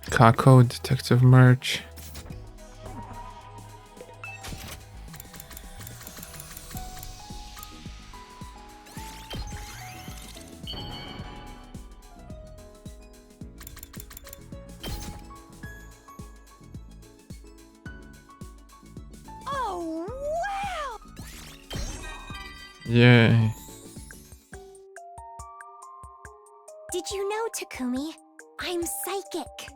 Kako, detective merch. Oh, Yay. Did you know, Takumi? I'm psychic.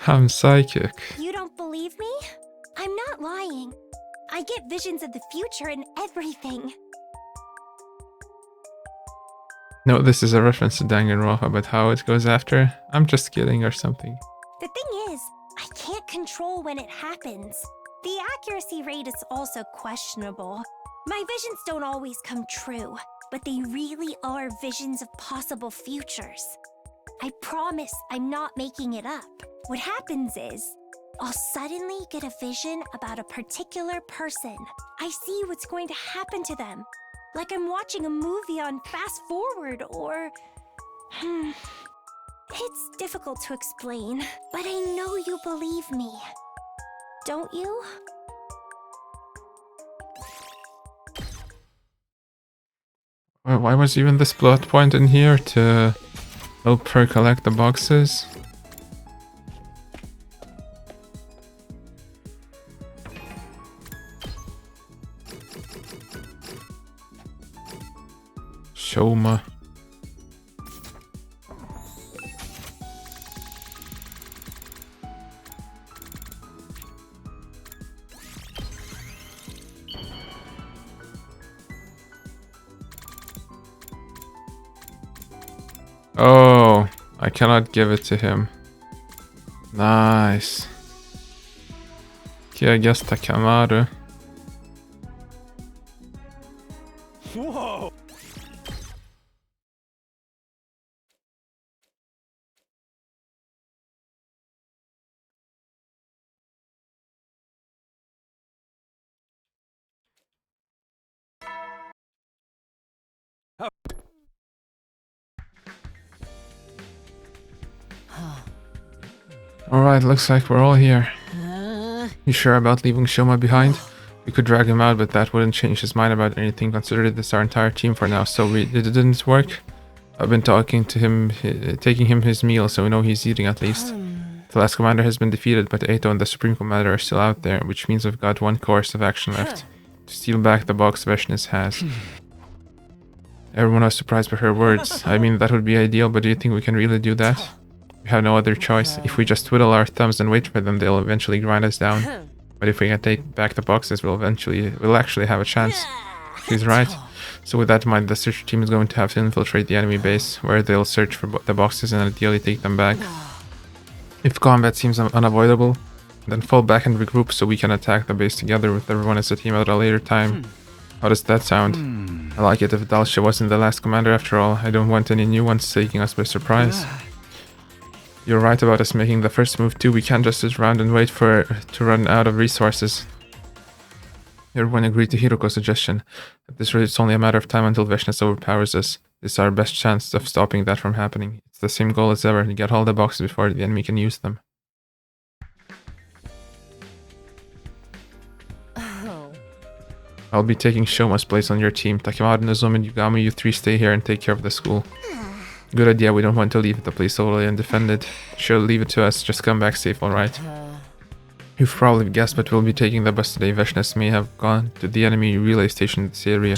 I'm psychic. You don't believe me? I'm not lying. I get visions of the future and everything. No, this is a reference to Danganronpa, but how it goes after? I'm just kidding or something. The thing is, I can't control when it happens. The accuracy rate is also questionable. My visions don't always come true, but they really are visions of possible futures. I promise I'm not making it up. What happens is, I'll suddenly get a vision about a particular person. I see what's going to happen to them. Like I'm watching a movie on fast forward or... It's difficult to explain, but I know you believe me. Don't you? Well, why was even this plot point in here to help her collect the boxes? Shoma. Oh, I cannot give it to him. Nice. Okay, I guess Takamaru. Whoa! Alright, looks like we're all here. You sure about leaving Shoma behind? We could drag him out, but that wouldn't change his mind about anything, considering this our entire team for now, so it didn't work. I've been talking to him, taking him his meal, so we know he's eating at least. The last commander has been defeated, but Eito and the Supreme Commander are still out there, which means we've got one course of action left. To steal back the box Veshnis has. Everyone was surprised by her words. I mean, that would be ideal, but do you think we can really do that? We have no other choice. If we just twiddle our thumbs and wait for them, they'll eventually grind us down. But if we can take back the boxes, we'll actually have a chance. She's right. So with that in mind, the search team is going to have to infiltrate the enemy base, where they'll search for the boxes and ideally take them back. If combat seems unavoidable, then fall back and regroup so we can attack the base together with everyone as a team at a later time. How does that sound? I like it if Dalsha wasn't the last commander after all. I don't want any new ones taking us by surprise. You're right about us making the first move too. We can't just sit around and wait for it to run out of resources. Everyone agreed to Hiroko's suggestion. At this rate, it's only a matter of time until Veshnis overpowers us. This is our best chance of stopping that from happening. It's the same goal as ever, to get all the boxes before the enemy can use them. I'll be taking Shoma's place on your team. Takemaru, Nozomi, and Yugami, you three stay here and take care of the school. Good idea, we don't want to leave the place totally undefended. Sure, leave it to us, just come back safe, alright? You've probably guessed, but we'll be taking the bus today. Veshnis may have gone to the enemy relay station in this area.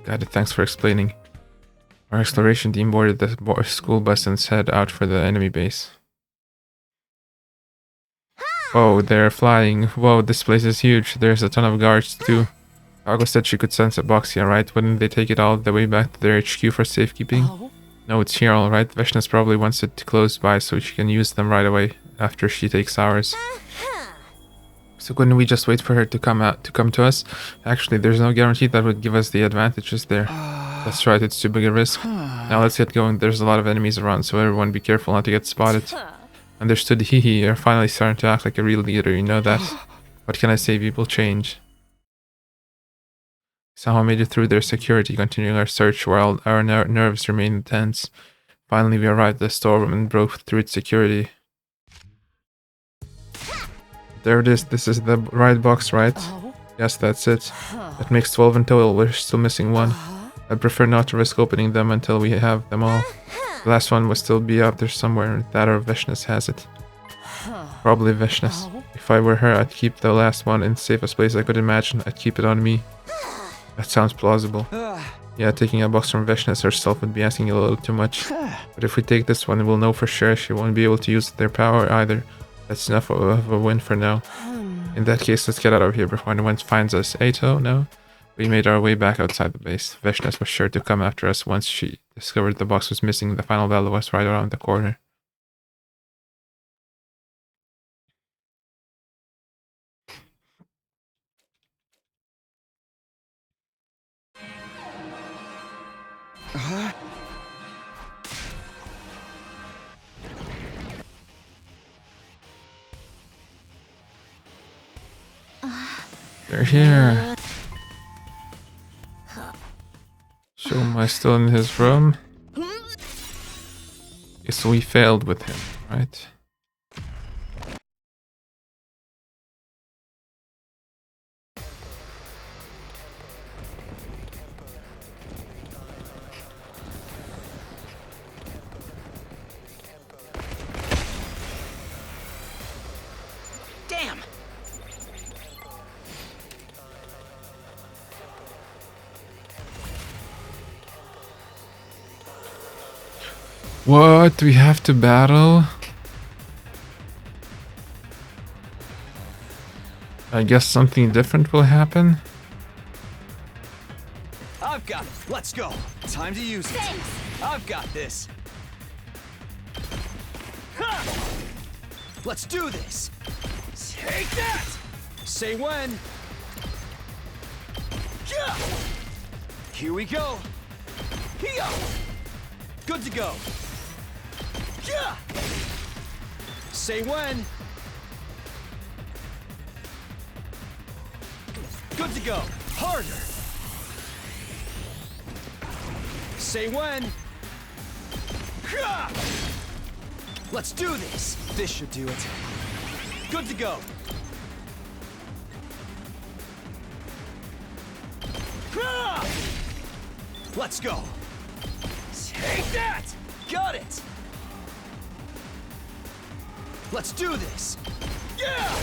Got it, thanks for explaining. Our exploration team boarded the school bus and set out for the enemy base. Whoa, they're flying. Whoa, this place is huge. There's a ton of guards too. Kago said she could sense a box here, right? Wouldn't they take it all the way back to their HQ for safekeeping? No, it's here, alright. Veshnis probably wants it close by so she can use them right away after she takes ours. So couldn't we just wait for her to come to us? Actually, there's no guarantee that would give us the advantages there. That's right, it's too big a risk. Now let's get going. There's a lot of enemies around, so everyone be careful not to get spotted. Understood, hehe, you're finally starting to act like a real leader, you know that? What can I say, people change. Somehow made it through their security, continuing our search while our nerves remained tense. Finally, we arrived at the storeroom and broke through its security. There it is. This is the right box, right? Yes, that's it. That makes 12 in total. We're still missing one. I'd prefer not to risk opening them until we have them all. The last one will still be out there somewhere. That or Veshnis has it. Probably Veshnis. If I were her, I'd keep the last one in the safest place I could imagine. I'd keep it on me. That sounds plausible. Yeah, taking a box from Veshnes herself would be asking a little too much. But if we take this one, we'll know for sure she won't be able to use their power either. That's enough of a win for now. In that case, let's get out of here before anyone finds us. Ato, no? We made our way back outside the base. Veshnes was sure to come after us once she discovered the box was missing. The final battle was right around the corner. They're here. Shoma still in his room. Guess we failed with him, right? Damn! What? We have to battle? I guess something different will happen? I've got it. Let's go. Time to use it. Thanks. I've got this. Ha! Let's do this. Take that. Say when. Yeah. Here we go. Here. Good to go. Yeah. Say when. Good to go. Harder. Say when. Yeah. Let's do this. This should do it. Good to go. Yeah. Let's go. Take that. Got it. Let's do this. Yeah.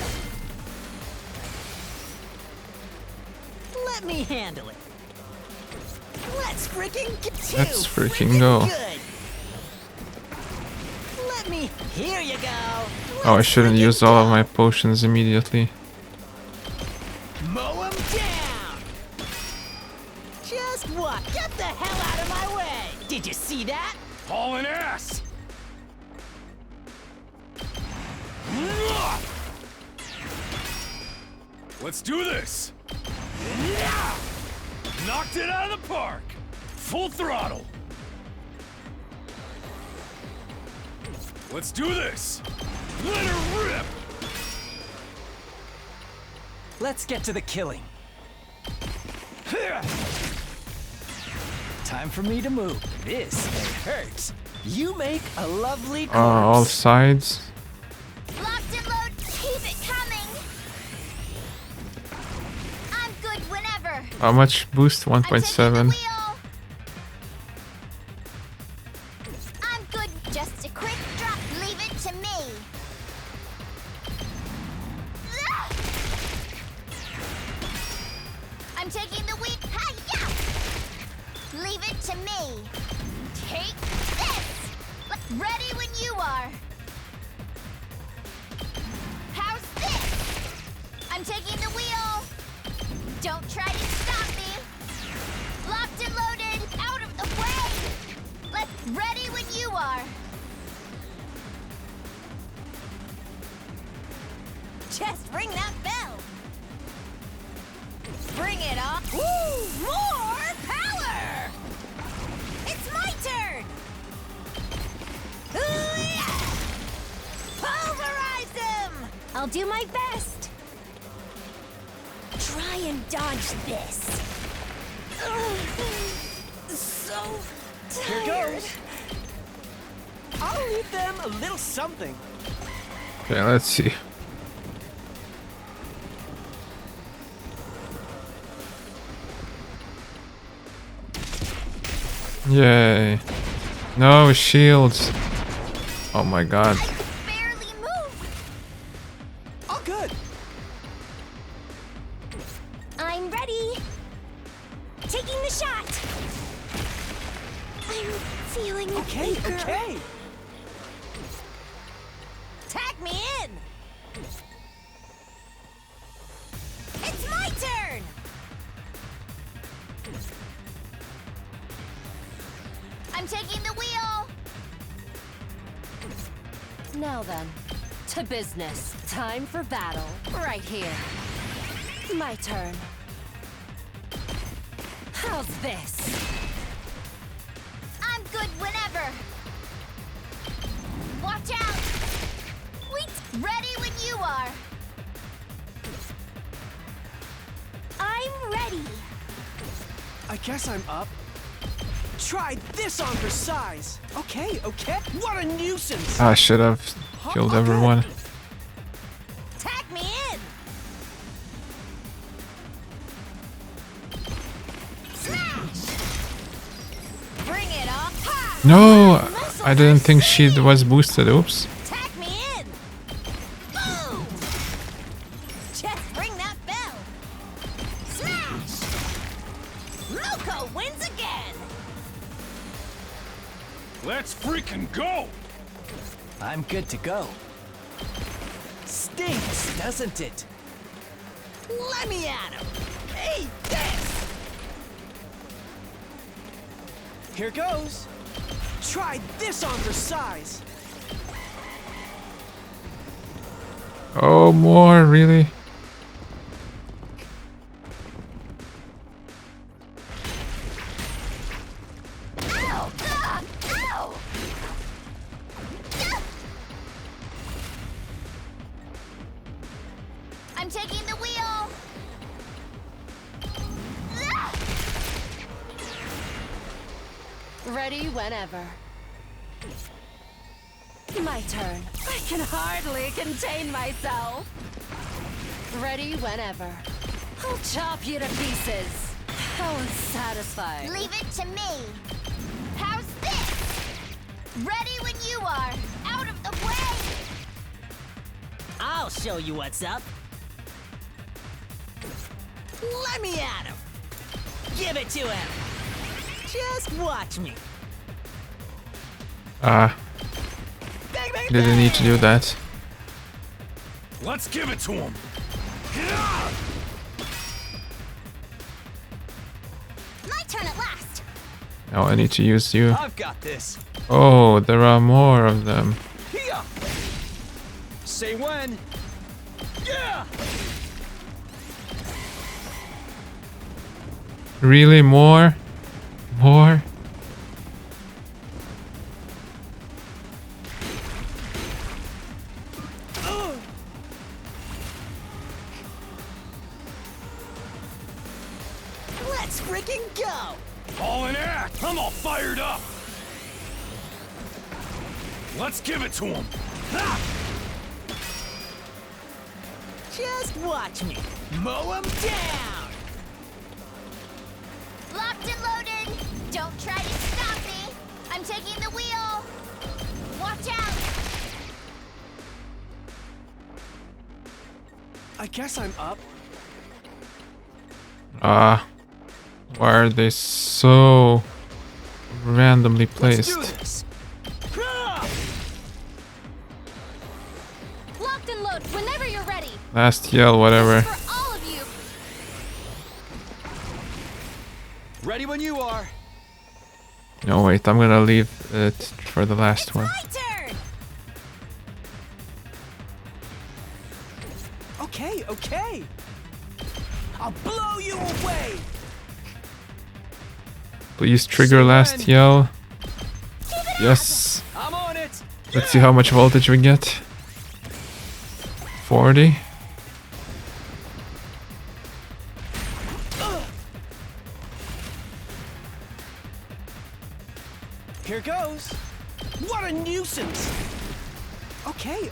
Let me handle it. Let's freaking get Let's freaking go. Good. Let me. Here you go. Oh, I shouldn't use all of my potions immediately. Mow him down. Just what? Get the hell out of my way. Did you see that? Hauling ass! Let's do this! Knocked it out of the park! Full throttle! Let's do this! Let her rip! Let's get to the killing. Time for me to move. This may hurt. You make a lovely corpse. All sides. Locked and load, keep it coming. I'm good whenever. How much boost? I'm taking the 1.7. wheel. I'm good. Just a quick drop. Leave it to me. I'm taking the wheel. Hi-ya! Leave it to me. Take this. Ready when you are. How's this? I'm taking the wheel. Don't try to stop me. Locked and loaded. Out of the way. Let's ready when you are. Just ring that bell. Bring it on. Woo! More power! It's my turn! Ooh, yeah! Pulverize them! I'll do my best. Try and dodge this. So tired. Here goes. I'll leave them a little something. Okay, let's see. Yay. No shields. Oh my god. I can barely move. All good. I'm ready. taking the shot. I'm feeling weaker. Okay. Tag me in. It's my turn. I'm taking the wheel. Now then, to business. Time for battle. Right here. My turn. How's this? I'm good whenever. Watch out. Wait, ready when you are. I'm ready. I guess I'm up. Try this on for size. Okay. What a nuisance. I should have killed everyone. Tag me in. Smash. Bring it on. Ha! No, I didn't think she was boosted. Oops. Tag me in. Boom. Just ring that bell. Smash. Moko wins again. Let's freaking go! I'm good to go. Stinks, doesn't it? Let me at him. Hey, this. Here goes. Try this on for size. Oh, more, really? Ow! Ah! Ow! I'm taking the wheel. Ready whenever. My turn. I can hardly contain myself. Ready whenever. I'll chop you to pieces. How unsatisfying. Leave it to me. How's this? Ready when you are. Out of the way. I'll show you what's up. Let me at him. Give it to him. Just watch me. Bang, bang, Didn't need to do that. Let's give it to him! My turn at last. Now I need to use you. I've got this. Oh, there are more of them. Here. Say when. Yeah. Really? More? More? Let's freaking go. All in act! I'm all fired up! Let's give it to him! Ha! Just watch me. Mow him down. Locked and loaded. Don't try to stop me. I'm taking the wheel. Watch out. I guess I'm up. Why are they so randomly placed? Let's do this. Locked and load whenever you're ready. Last yell, whatever. For all of you. Ready when you are. No, wait, I'm gonna leave it for the last one. My turn. Okay. I'll blow you away. Please trigger last yell. Yes. I'm on it. Let's see how much voltage we get. 40. Here goes. What a nuisance. Okay.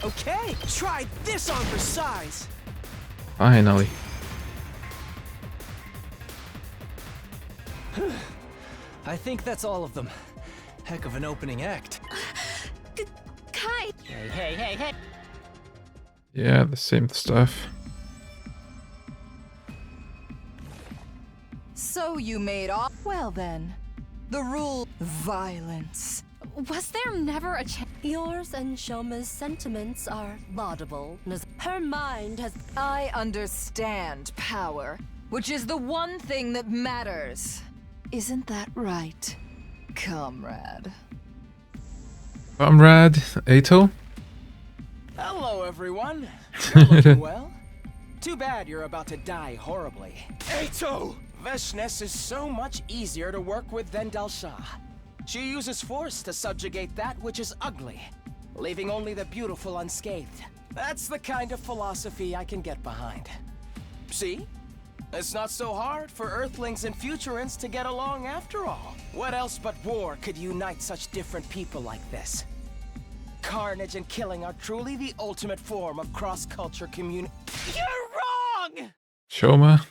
Try this on for size. Finally. I think that's all of them. Heck of an opening act. Kai. Hey. Yeah, the same stuff. So So you made off. Well then, the rule: violence. Was there never a chance? Yours and Shoma's sentiments are laudable. Her mind has. I understand power, which is the one thing that matters. Isn't that right, comrade? Comrade, Ato? Hello, everyone. You're looking well. Too bad you're about to die horribly. Ato! Veshnes is so much easier to work with than Dalsha. She uses force to subjugate that which is ugly, leaving only the beautiful unscathed. That's the kind of philosophy I can get behind. See? It's not so hard for Earthlings and Futurans to get along after all. What else but war could unite such different people like this? Carnage and killing are truly the ultimate form of cross-culture community. You're wrong! Shoma?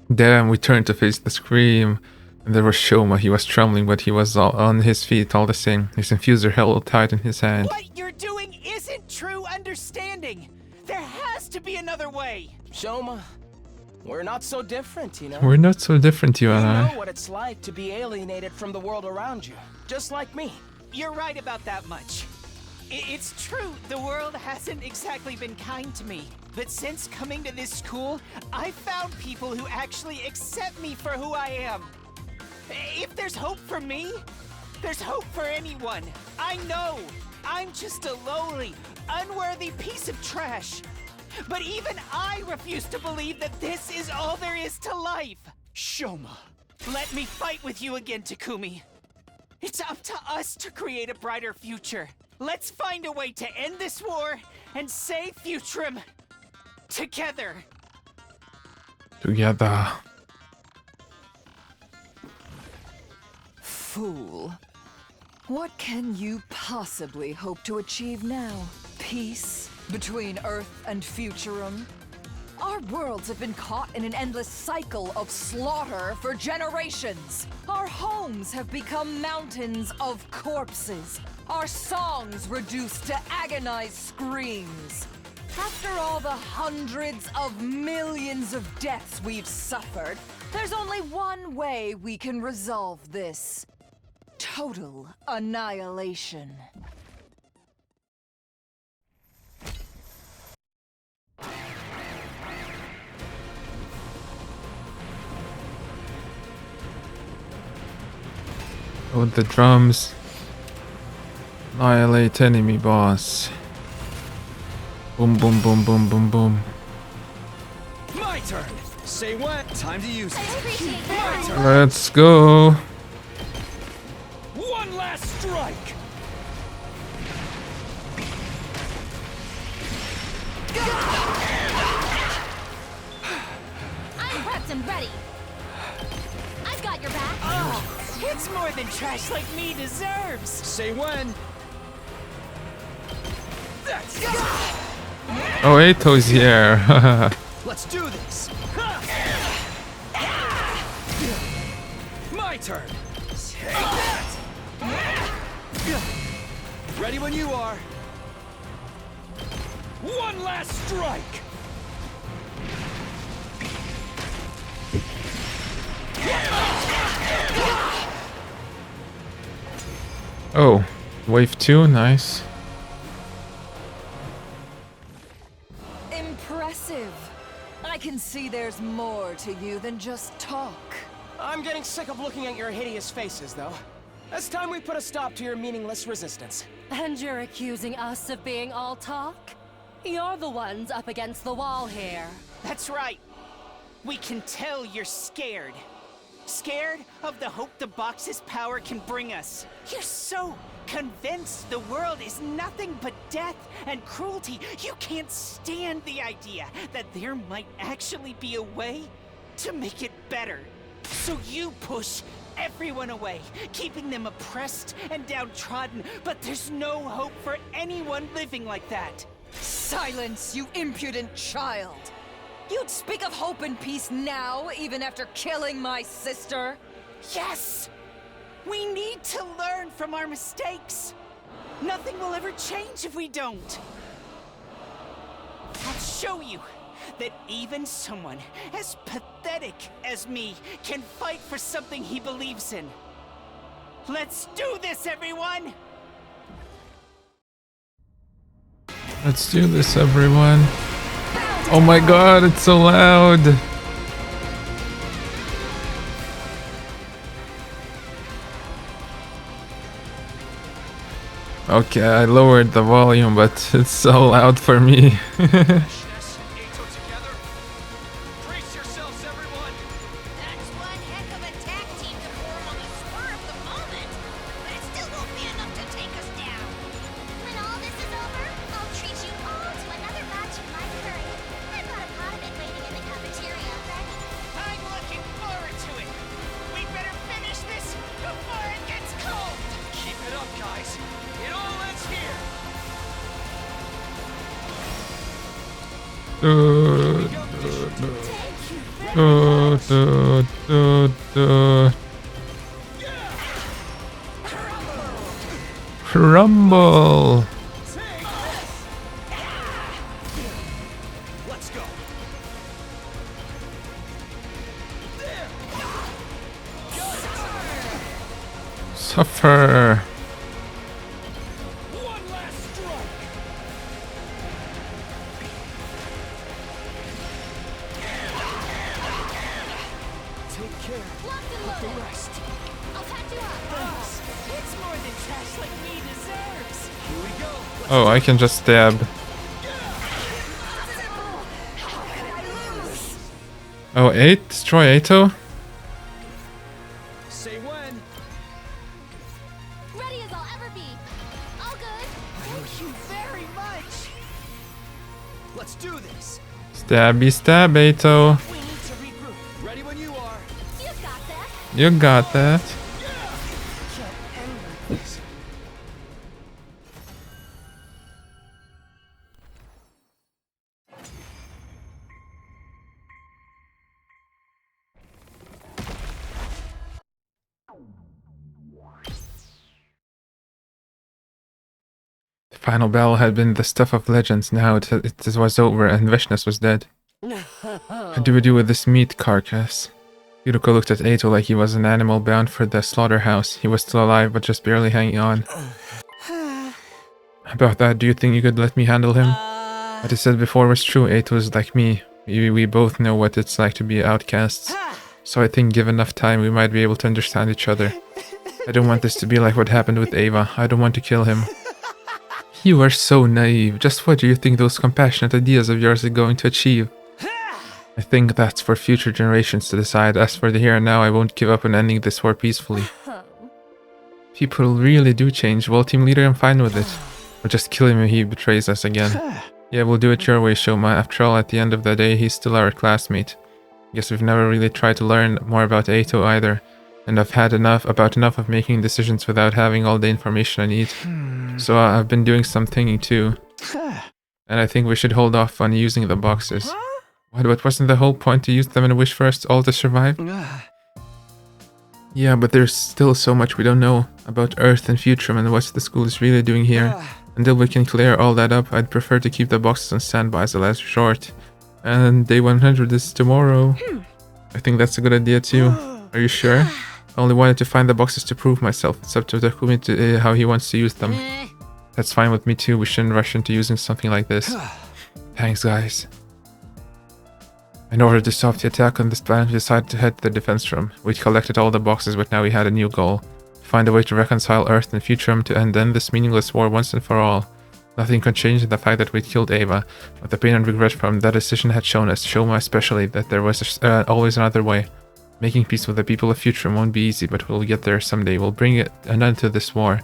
Then we turned to face the scream. And there was Shoma. He was trembling, but he was on his feet all the same. His infuser held tight in his hand. What you're doing isn't true understanding. There has to be another way. Shoma, we're not so different, you know? We're not so different, you and You I. know what it's like to be alienated from the world around you, just like me. You're right about that much. It's true, the world hasn't exactly been kind to me. But since coming to this school, I've found people who actually accept me for who I am. If there's hope for me, there's hope for anyone. I know I'm just a lowly, unworthy piece of trash. But even I refuse to believe that this is all there is to life. Shoma, let me fight with you again, Takumi. It's up to us to create a brighter future. Let's find a way to end this war and save Futurum together. Together. Fool. What can you possibly hope to achieve now? Peace between Earth and Futurum? Our worlds have been caught in an endless cycle of slaughter for generations. Our homes have become mountains of corpses. Our songs reduced to agonized screams. After all the hundreds of millions of deaths we've suffered, there's only one way we can resolve this. Total annihilation. With the drums. Annihilate enemy boss. Boom, boom, boom, boom, boom, boom. My turn! Say what? Time to use it. My turn! Let's go. One last strike! I'm prepped and ready. I've got your back. Oh, it's more than trash like me deserves. Say when. That's Oh, Ato's here. Let's do this. My turn. Take that. Ready when you are. One last strike. Oh, wave 2, nice. Impressive. I can see there's more to you than just talk. I'm getting sick of looking at your hideous faces, though. It's time we put a stop to your meaningless resistance. And you're accusing us of being all talk? You're the ones up against the wall here. That's right. We can tell you're scared. Scared of the hope the box's power can bring us. You're so convinced the world is nothing but death and cruelty. You can't stand the idea that there might actually be a way to make it better. So you push everyone away, keeping them oppressed and downtrodden. But there's no hope for anyone living like that. Silence, you impudent child! You'd speak of hope and peace now, even after killing my sister? Yes! We need to learn from our mistakes. Nothing will ever change if we don't. I'll show you that even someone as pathetic as me can fight for something he believes in. Let's do this, everyone! Let's do this, everyone. Oh my god, it's so loud. Okay, I lowered the volume, but it's so loud for me. Rumble. Let's go. Suffer. One last strike. Take care of the rest. I'll patch you up. Thanks. It's more than trash like me deserves. Here we go. Oh, I can just stab. Oh, 8? Destroy Ato? Say when. Ready as I'll ever be. All good. Thank you very much. Let's do this. Stabby stab, Ato. We need to regroup. Ready when you are. You got that. You got that. Can't end like this. The final battle had been the stuff of legends. Now it was over and Vishnas was dead. What do we do with this meat carcass? Yuruko looked at Ato like he was an animal bound for the slaughterhouse. He was still alive, but just barely hanging on. About that, do you think you could let me handle him? What I said before was true. Ato is like me. We both know what it's like to be outcasts. So I think given enough time, we might be able to understand each other. I don't want this to be like what happened with Ava. I don't want to kill him. You are so naive. Just what do you think those compassionate ideas of yours are going to achieve? I think that's for future generations to decide. As for the here and now, I won't give up on ending this war peacefully. People really do change. Well, team leader, I'm fine with it. We'll just kill him if he betrays us again. Yeah, we'll do it your way, Shoma. After all, at the end of the day, he's still our classmate. Guess we've never really tried to learn more about Ato either. And I've had enough of making decisions without having all the information I need. So I've been doing some thinking too. And I think we should hold off on using the boxes. But wasn't the whole point to use them and wish for us all to survive? Yeah, but there's still so much we don't know about Earth and Futurum and what the school is really doing here. Until we can clear all that up, I'd prefer to keep the boxes on standby as a last resort. And day 100 is tomorrow. I think that's a good idea too. Are you sure? I only wanted to find the boxes to prove myself. It's up to Takumi to how he wants to use them. That's fine with me too. We shouldn't rush into using something like this. Thanks, guys. In order to stop the attack on this planet, we decided to head to the defense room. We'd collected all the boxes, but now we had a new goal. Find a way to reconcile Earth and Futurum to end this meaningless war once and for all. Nothing could change in the fact that we'd killed Ava, but the pain and regret from that decision had shown us, Shoma especially, that there was always another way. Making peace with the people of Futurum won't be easy, but we'll get there someday. We'll bring an end to this war.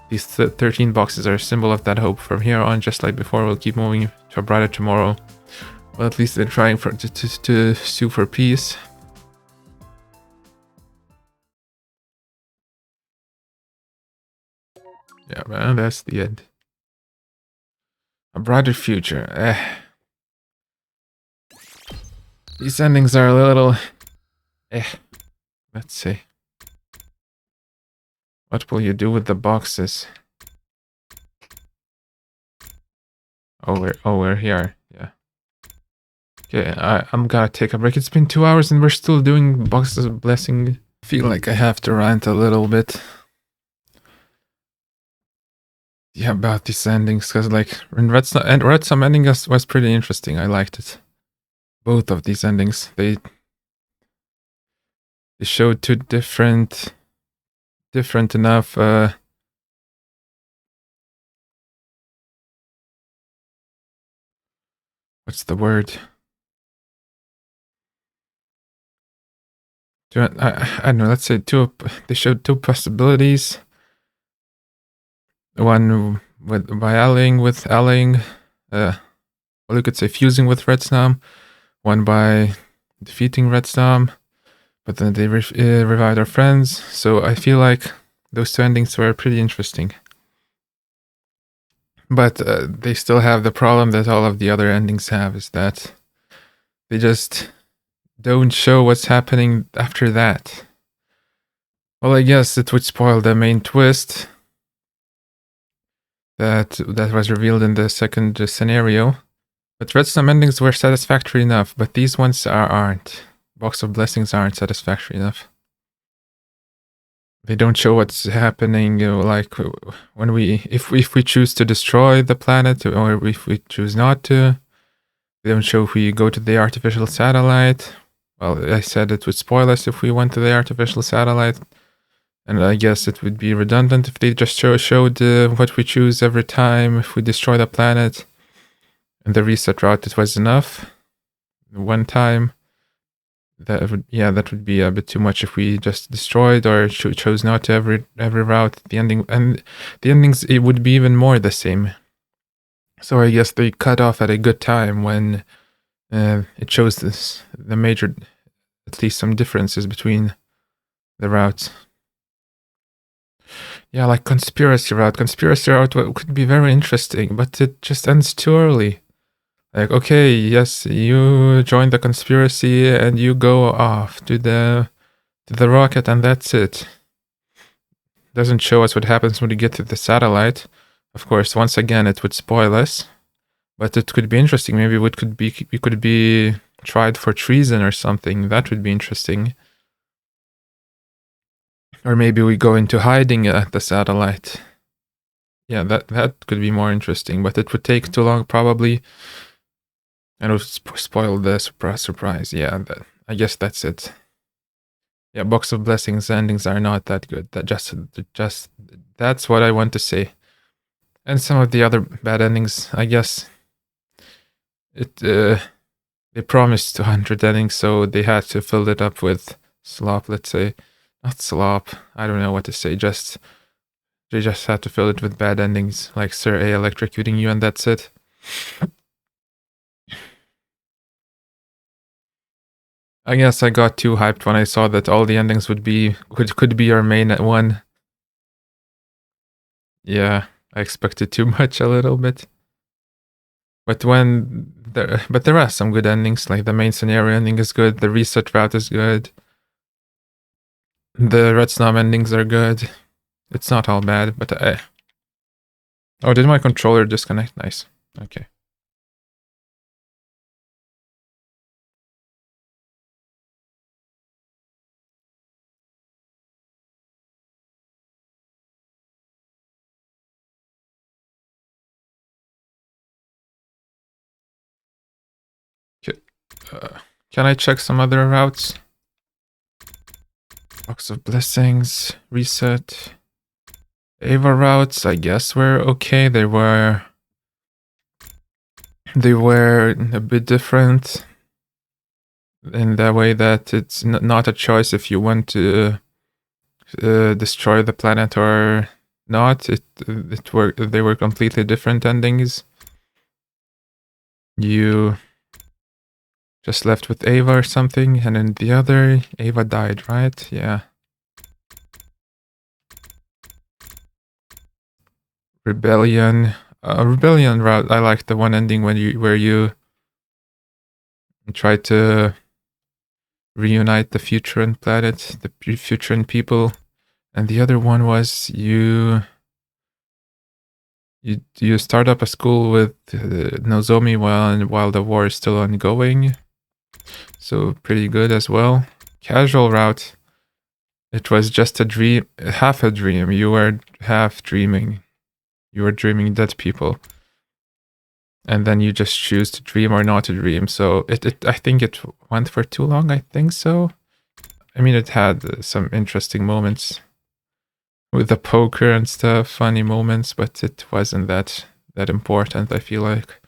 These 13 boxes are a symbol of that hope. From here on, just like before, we'll keep moving to a brighter tomorrow. Well, at least they're trying to sue for peace. Yeah, man, that's the end. A brighter future. These endings are a little... Let's see. What will you do with the boxes? Oh, we're here. Yeah. Okay, I'm gonna take a break. It's been 2 hours and we're still doing Boxes of Blessing. I feel like I have to rant a little bit. Yeah, about these endings, because like Red Some ending was pretty interesting. I liked it. Both of these endings, they showed two different enough what's the word? I don't know, let's say they showed two possibilities. One by allying with well, you could say fusing with Red Snom. One by defeating Red Snom, but then they revived our friends. So I feel like those two endings were pretty interesting. But they still have the problem that all of the other endings have, is that they just don't show what's happening after that. Well, I guess it would spoil the main twist that was revealed in the second scenario. But Red Snom endings were satisfactory enough, but these ones aren't. Box of Blessings aren't satisfactory enough. They don't show what's happening, like when if we choose to destroy the planet, or if we choose not to. They don't show if we go to the artificial satellite. Well, I said it would spoil us if we went to the artificial satellite. And I guess it would be redundant if they just showed what we choose every time if we destroy the planet. And the reset route, it was enough. One time. That would be a bit too much if we just destroyed or chose not to every route. The endings, it would be even more the same. So I guess they cut off at a good time when it shows the major, at least some differences between the routes. Yeah, like Conspiracy route. Conspiracy route could be very interesting, but it just ends too early. Like, okay, yes, you join the conspiracy and you go off to the rocket, and that's it. Doesn't show us what happens when we get to the satellite. Of course, once again, it would spoil us, but it could be interesting. Maybe we could be tried for treason or something. That would be interesting. Or maybe we go into hiding at the satellite. Yeah, that could be more interesting, but it would take too long probably. And it would spoil the surprise. Yeah, I guess that's it. Yeah, Box of Blessings endings are not that good. That just that's what I want to say. And some of the other bad endings, I guess they promised 200 endings, so they had to fill it up with slop, let's say. Not slop, I don't know what to say, they just had to fill it with bad endings, like Sir A electrocuting you, and that's it. I guess I got too hyped when I saw that all the endings could be our main one. Yeah, I expected too much a little bit. But there are some good endings, like the main scenario ending is good, the reset route is good. The Red Snom endings are good. It's not all bad, but oh, did my controller disconnect? Nice. Okay. Can I check some other routes? Box of Blessings, reset. Ava routes, I guess were okay. They were a bit different in that way that it's not a choice if you want to destroy the planet or not. They were completely different endings. You just left with Ava or something, and in the other, Ava died, right? Yeah. Rebellion. Rebellion route. I like the one ending where you try to reunite the Futuran planet, the Futuran people, and the other one was you start up a school with Nozomi while the war is still ongoing. so pretty good as well. Casual route. It was just a dream, half a dream. You were half dreaming. You were dreaming dead people. And then you just choose to dream or not to dream. So I think it went for too long, I think so. I mean, it had some interesting moments with the poker and stuff, funny moments, but it wasn't that important, I feel like.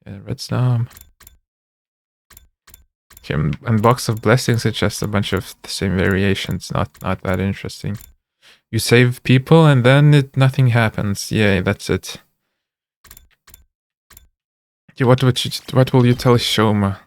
Yeah, Red Snom. Okay, and Box of Blessings, it's just a bunch of the same variations, not that interesting. You save people and then nothing happens. Yeah, that's it. Okay, what will you tell Shoma?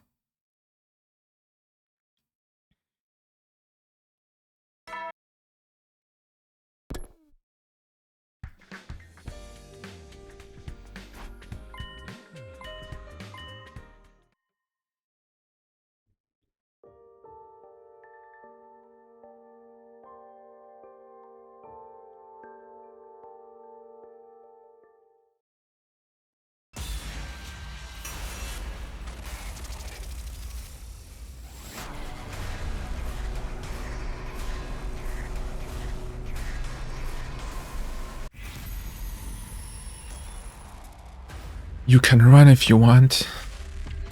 You can run if you want.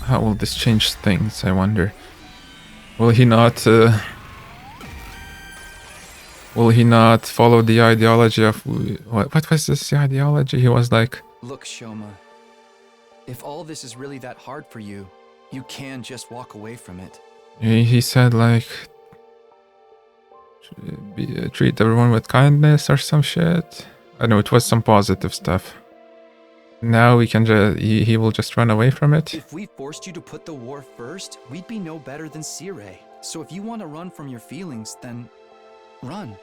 How will this change things, I wonder? Will he not follow the ideology of... What was this ideology? He was like... Look, Shoma. If all this is really that hard for you, you can just walk away from it. He said like... treat everyone with kindness or some shit. I know it was some positive stuff. Now we can just... He will just run away from it. If we forced you to put the war first, we'd be no better than Sire. So if you want to run from your feelings, then run.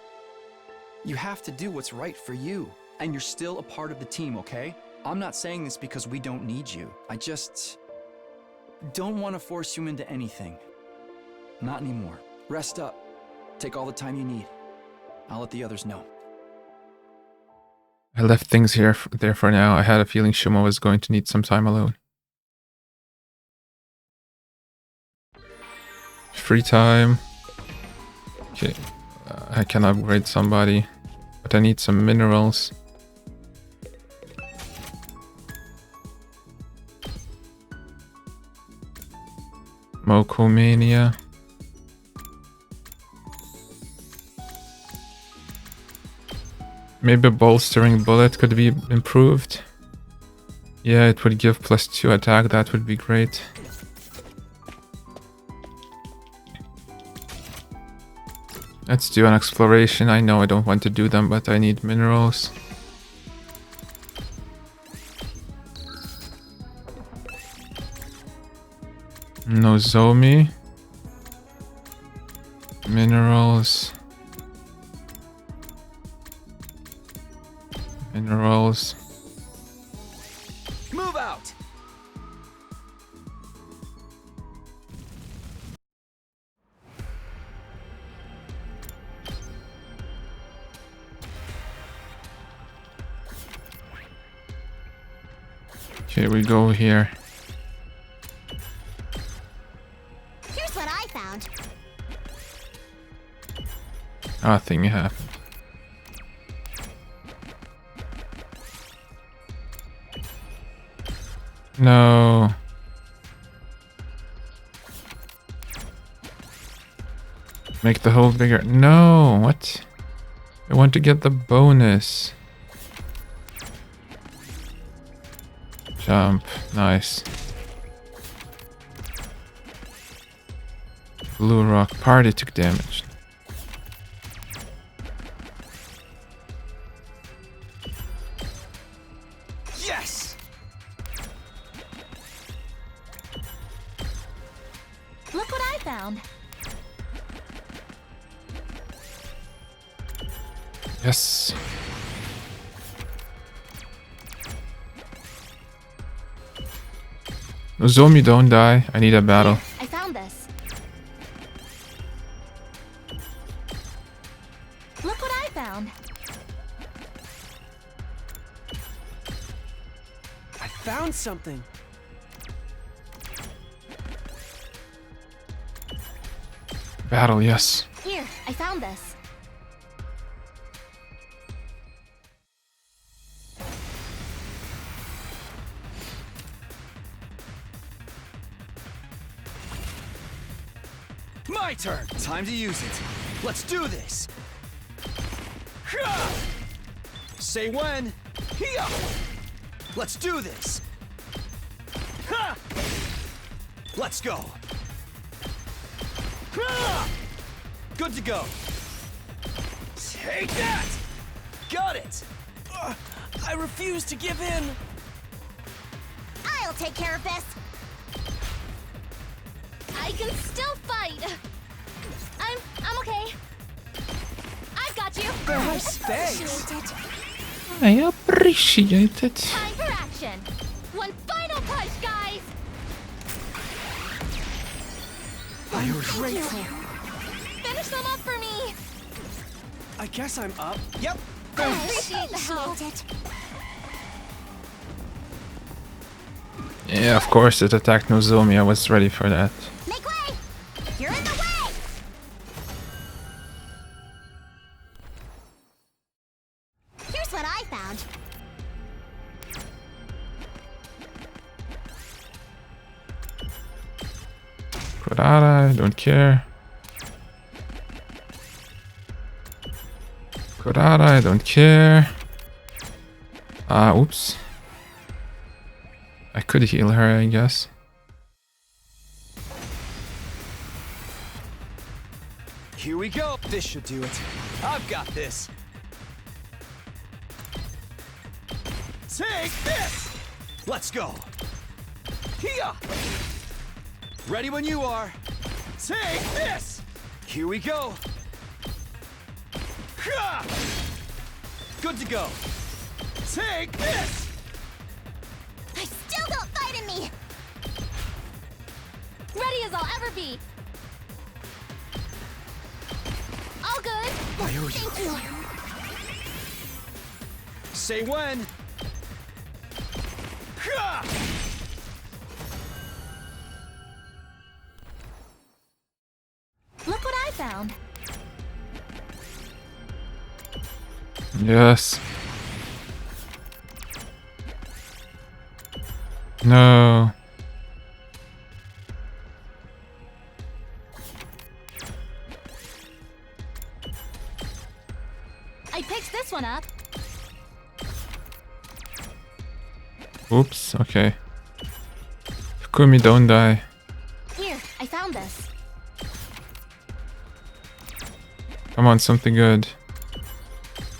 You have to do what's right for you. And you're still a part of the team, okay? I'm not saying this because we don't need you. I just don't want to force you into anything. Not anymore. Rest up. Take all the time you need. I'll let the others know. I left things there for now. I had a feeling Shoma was going to need some time alone. Free time. Okay, I can upgrade somebody, but I need some minerals. Mokomania. Maybe a bolstering bullet could be improved. Yeah, it would give +2 attack, that would be great. Let's do an exploration. I know I don't want to do them, but I need minerals. Nozomi. Minerals. Minerals. Move out! Okay, we go here. Here's what I found. Nothing happened. No. Make the hole bigger. No, what? I want to get the bonus. Jump. Nice. Blue rock. Party took damage. Yes! Look what I found. Yes. Nozomi, don't die. I need a battle. I found this. Look what I found. I found something. Battle, yes. Here, I found this. My turn! Time to use it. Let's do this! Ha! Say when! Here! Let's do this! Ha! Let's go! Ha! Good to go! Take that! Got it! I refuse to give in. I'll take care of this. I can still fight. I'm okay. I've got you. Thanks. I appreciate it. Time for action. One final punch, guys. I'm grateful. Finish them up for me. I guess I'm up. Yep! I appreciate the help. Yeah, of course it attacked Nozomi. I was ready for that. Make way! You're in the way! Here's what I found. Kurara, I don't care. Kurara, I don't care. Oops. I could heal her, I guess. Here we go! This should do it. I've got this! Take this! Let's go! Here! Ready when you are! Take this! Here we go! Ha! Good to go! Take this! I still don't fight in me. Ready as I'll ever be. All good. Thank you. Say when! Ha! Look what I found. Yes. No. I picked this one up. Oops, okay. Kumi, don't die. Here, I found this. Come on, something good.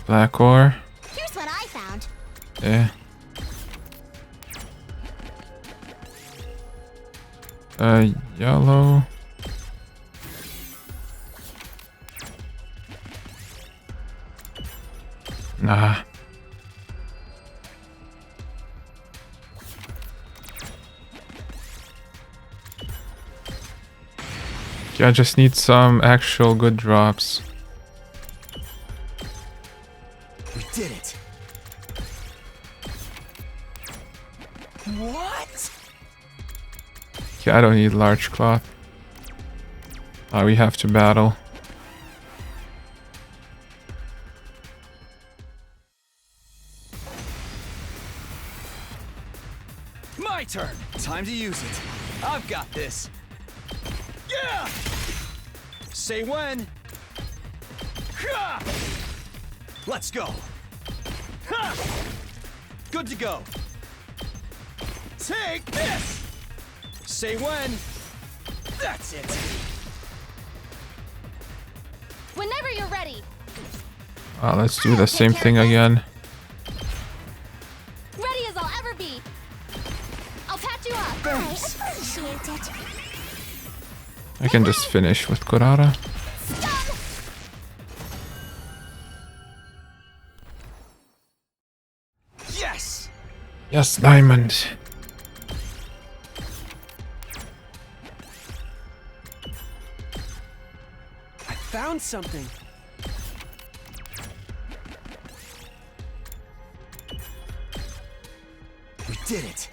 Black ore. Here's what I found. Yeah. Yellow. Nah. Yeah, I just need some actual good drops. We did it! What? Yeah, I don't need large cloth. We have to battle. My turn! Time to use it. I've got this. Yeah! Say when. Ha! Let's go. Ha! Good to go. Take this! Say when. That's it. Whenever you're ready. Let's do the same thing again. Ready as I'll ever be. I'll patch you up. I appreciate it. I can just finish with Kurara. Yes! Yes, diamond. I found something. We did it.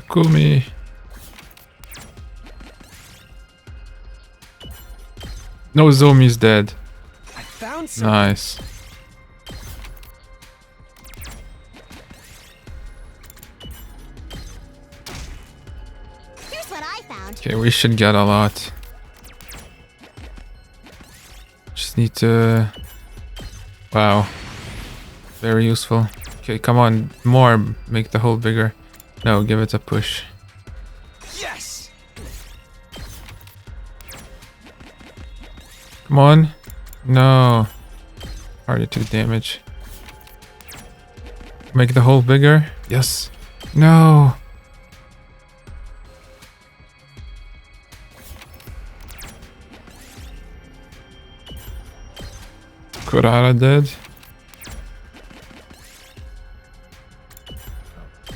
Takumi. No, Zomi's dead. I found something. Nice. Here's what I found. Okay, we should get a lot. Just need to... Wow. Very useful. Okay, come on. More. Make the hole bigger. No, give it a push. Yes! Come on. No. Already took damage. Make the hole bigger. Yes. No. Kurara dead.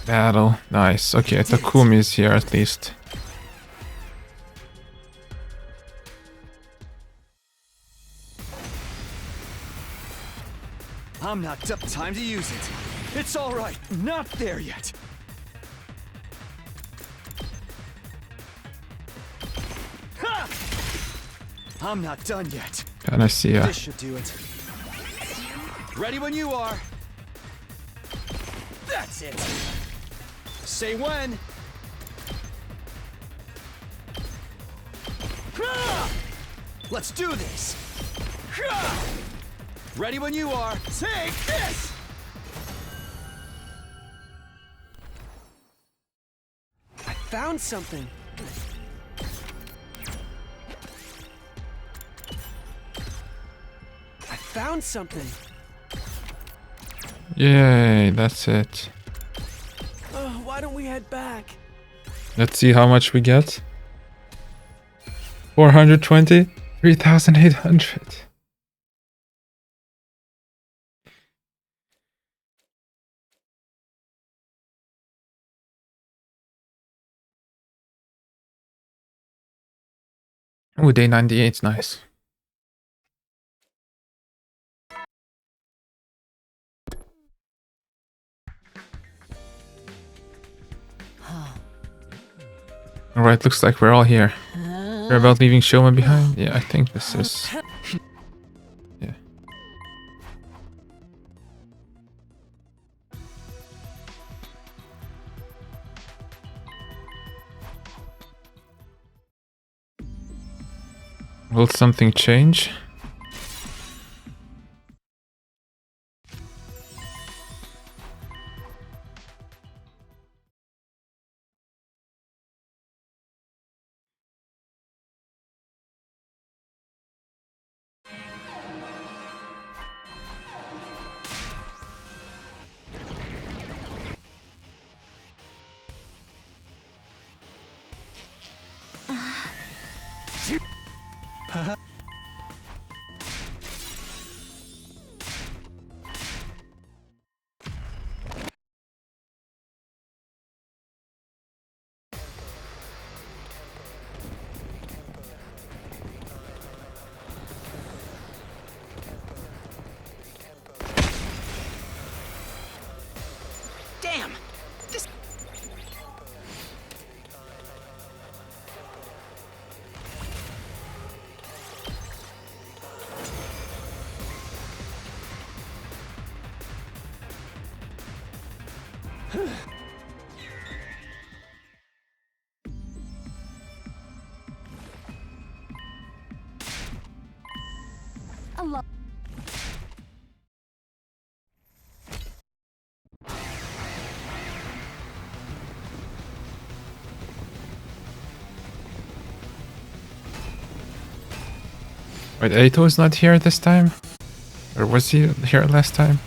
Battle. Nice. Okay, Takumi is here at least. I'm not time to use it. It's all right. Not there yet. Ha! I'm not done yet. Panacea. This should do it. Ready when you are. That's it. Say when. Let's do this. Ready when you are. Take this. I found something. I found something. Yay, that's it. Why don't we head back? Let's see how much we get. 420? 3,800. Oh, day 98's nice. Alright, looks like we're all here. We're about leaving Shoma behind? Yeah, I think this is... Yeah. Will something change? Damn! This... Wait, Eito is not here this time? Or was he here last time?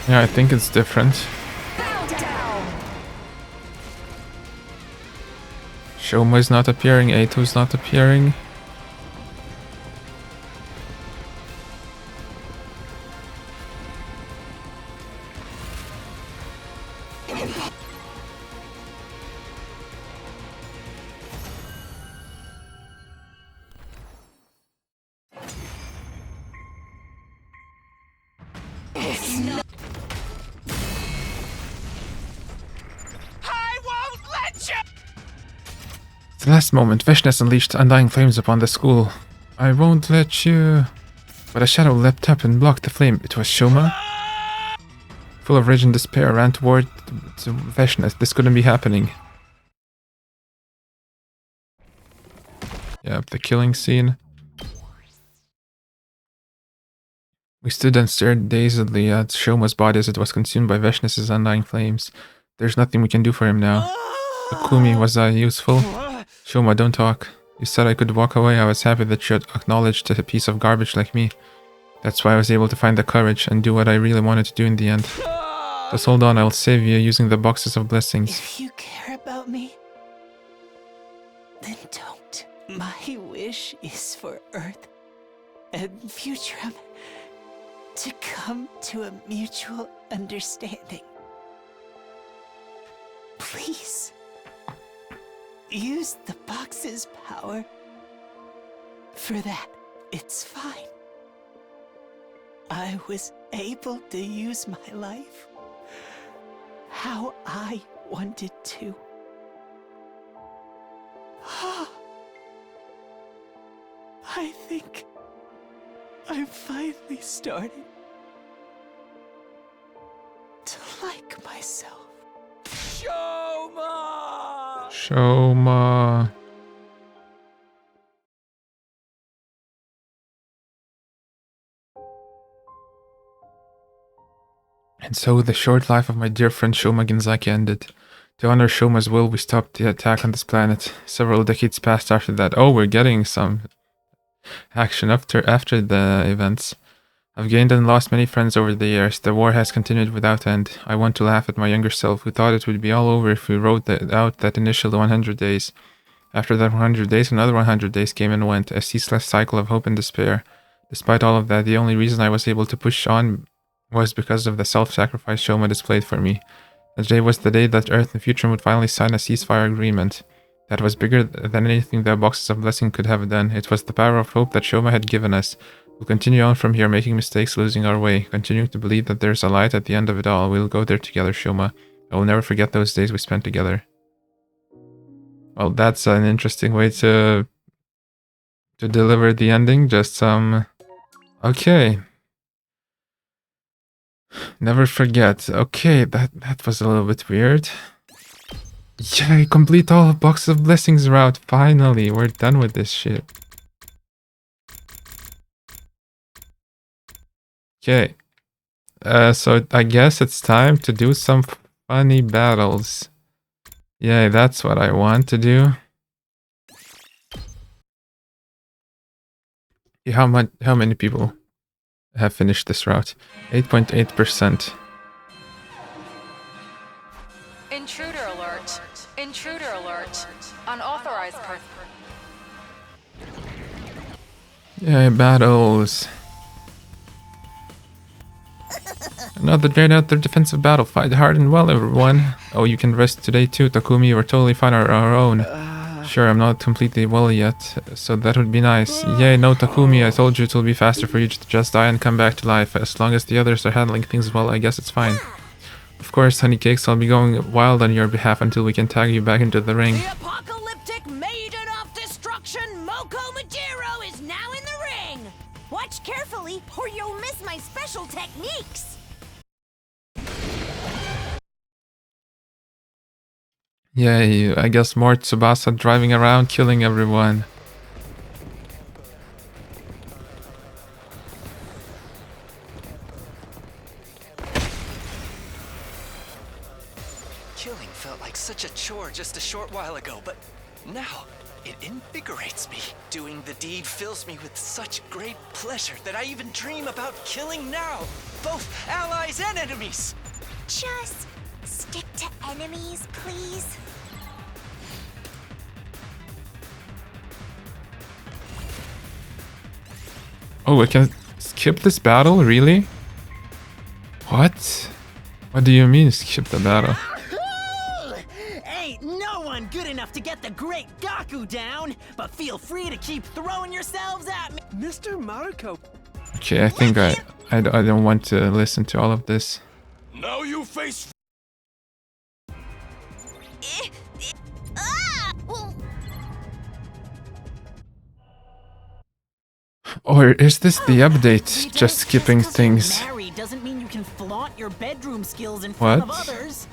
Yeah, I think it's different. Shoma is not appearing, Eito is not appearing. the last moment, Vishnes unleashed undying flames upon the school. I won't let you... But a shadow leapt up and blocked the flame. It was Shoma? Full of rage and despair, I ran toward Vishnes. This couldn't be happening. Yep, the killing scene. We stood and stared dazedly at Shoma's body as it was consumed by Vishnes' undying flames. There's nothing we can do for him now. Takumi, was I useful? Shoma, don't talk. You said I could walk away. I was happy that you had acknowledged a piece of garbage like me. That's why I was able to find the courage and do what I really wanted to do in the end. Just hold on, I'll save you using the boxes of blessings. If you care about me, then don't. My wish is for Earth and Futurum to come to a mutual understanding. Please, use the box's power. For that, it's fine. I was able to use my life how I wanted to. I think I'm finally starting to like myself. Shoma! Shoma. And so the short life of my dear friend Shoma Genzaki ended. To honor Shoma's will, we stopped the attack on this planet. Several decades passed after that. Oh, we're getting some action after the events. I've gained and lost many friends over the years. The war has continued without end. I want to laugh at my younger self, who thought it would be all over if we rode out that initial 100 days. After that 100 days, another 100 days came and went, a ceaseless cycle of hope and despair. Despite all of that, the only reason I was able to push on was because of the self-sacrifice Shoma displayed for me. That day was the day that Earth and Future would finally sign a ceasefire agreement. That was bigger than anything the boxes of blessing could have done. It was the power of hope that Shoma had given us. We'll continue on from here, making mistakes, losing our way, continuing to believe that there's a light at the end of it all. We'll go there together, Shoma. I will never forget those days we spent together. Well, that's an interesting way to deliver the ending. Just some... Okay. Never forget. Okay, that was a little bit weird. Yay, complete all boxes of blessings route. Finally, we're done with this shit. Okay. So I guess it's time to do some funny battles. Yay, that's what I want to do. How many people have finished this route? 8.8%. Intruder alert. Intruder alert. Unauthorized person. Yay, battles. Another day, another defensive battle. Fight hard and well, everyone. Oh, you can rest today too, Takumi. We're totally fine on our own. Sure, I'm not completely well yet, so that would be nice. Yay, no, Takumi, I told you it will be faster for you to just die and come back to life. As long as the others are handling things well, I guess it's fine. Of course, Honeycakes, I'll be going wild on your behalf until we can tag you back into the ring. The apocalyptic maiden of destruction, Moko Majiro, is now in the ring! Watch carefully, or you'll miss my special techniques! Yay, I guess more Tsubasa driving around, killing everyone. Killing felt like such a chore just a short while ago, but now it invigorates me. Doing the deed fills me with such great pleasure that I even dream about killing now, both allies and enemies. Just stick to enemies, please. Oh, we can skip this battle? Really? What? What do you mean skip the battle? Ain't no one good enough to get the great Gaku down, but feel free to keep throwing yourselves at me. Mr. Maruko. Okay, I think I don't want to listen to all of this. Now you face... Or is this the update? Just skipping things. Married doesn't mean you can flaunt your bedroom skills in front of others.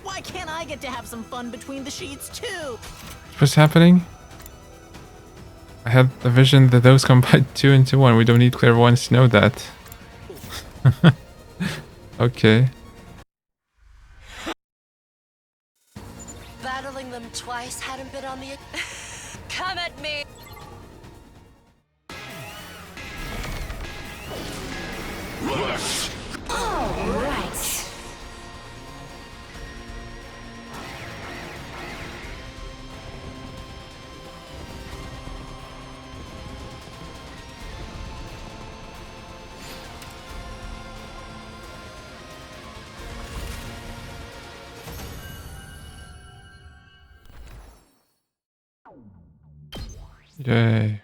Why can't I get to have some fun between the sheets too? What's happening? I had a vision that those combine 2 into 1. We don't need clairvoyance to know that. Okay. Battling them twice hadn't been on the... Come at me! All right. Yay.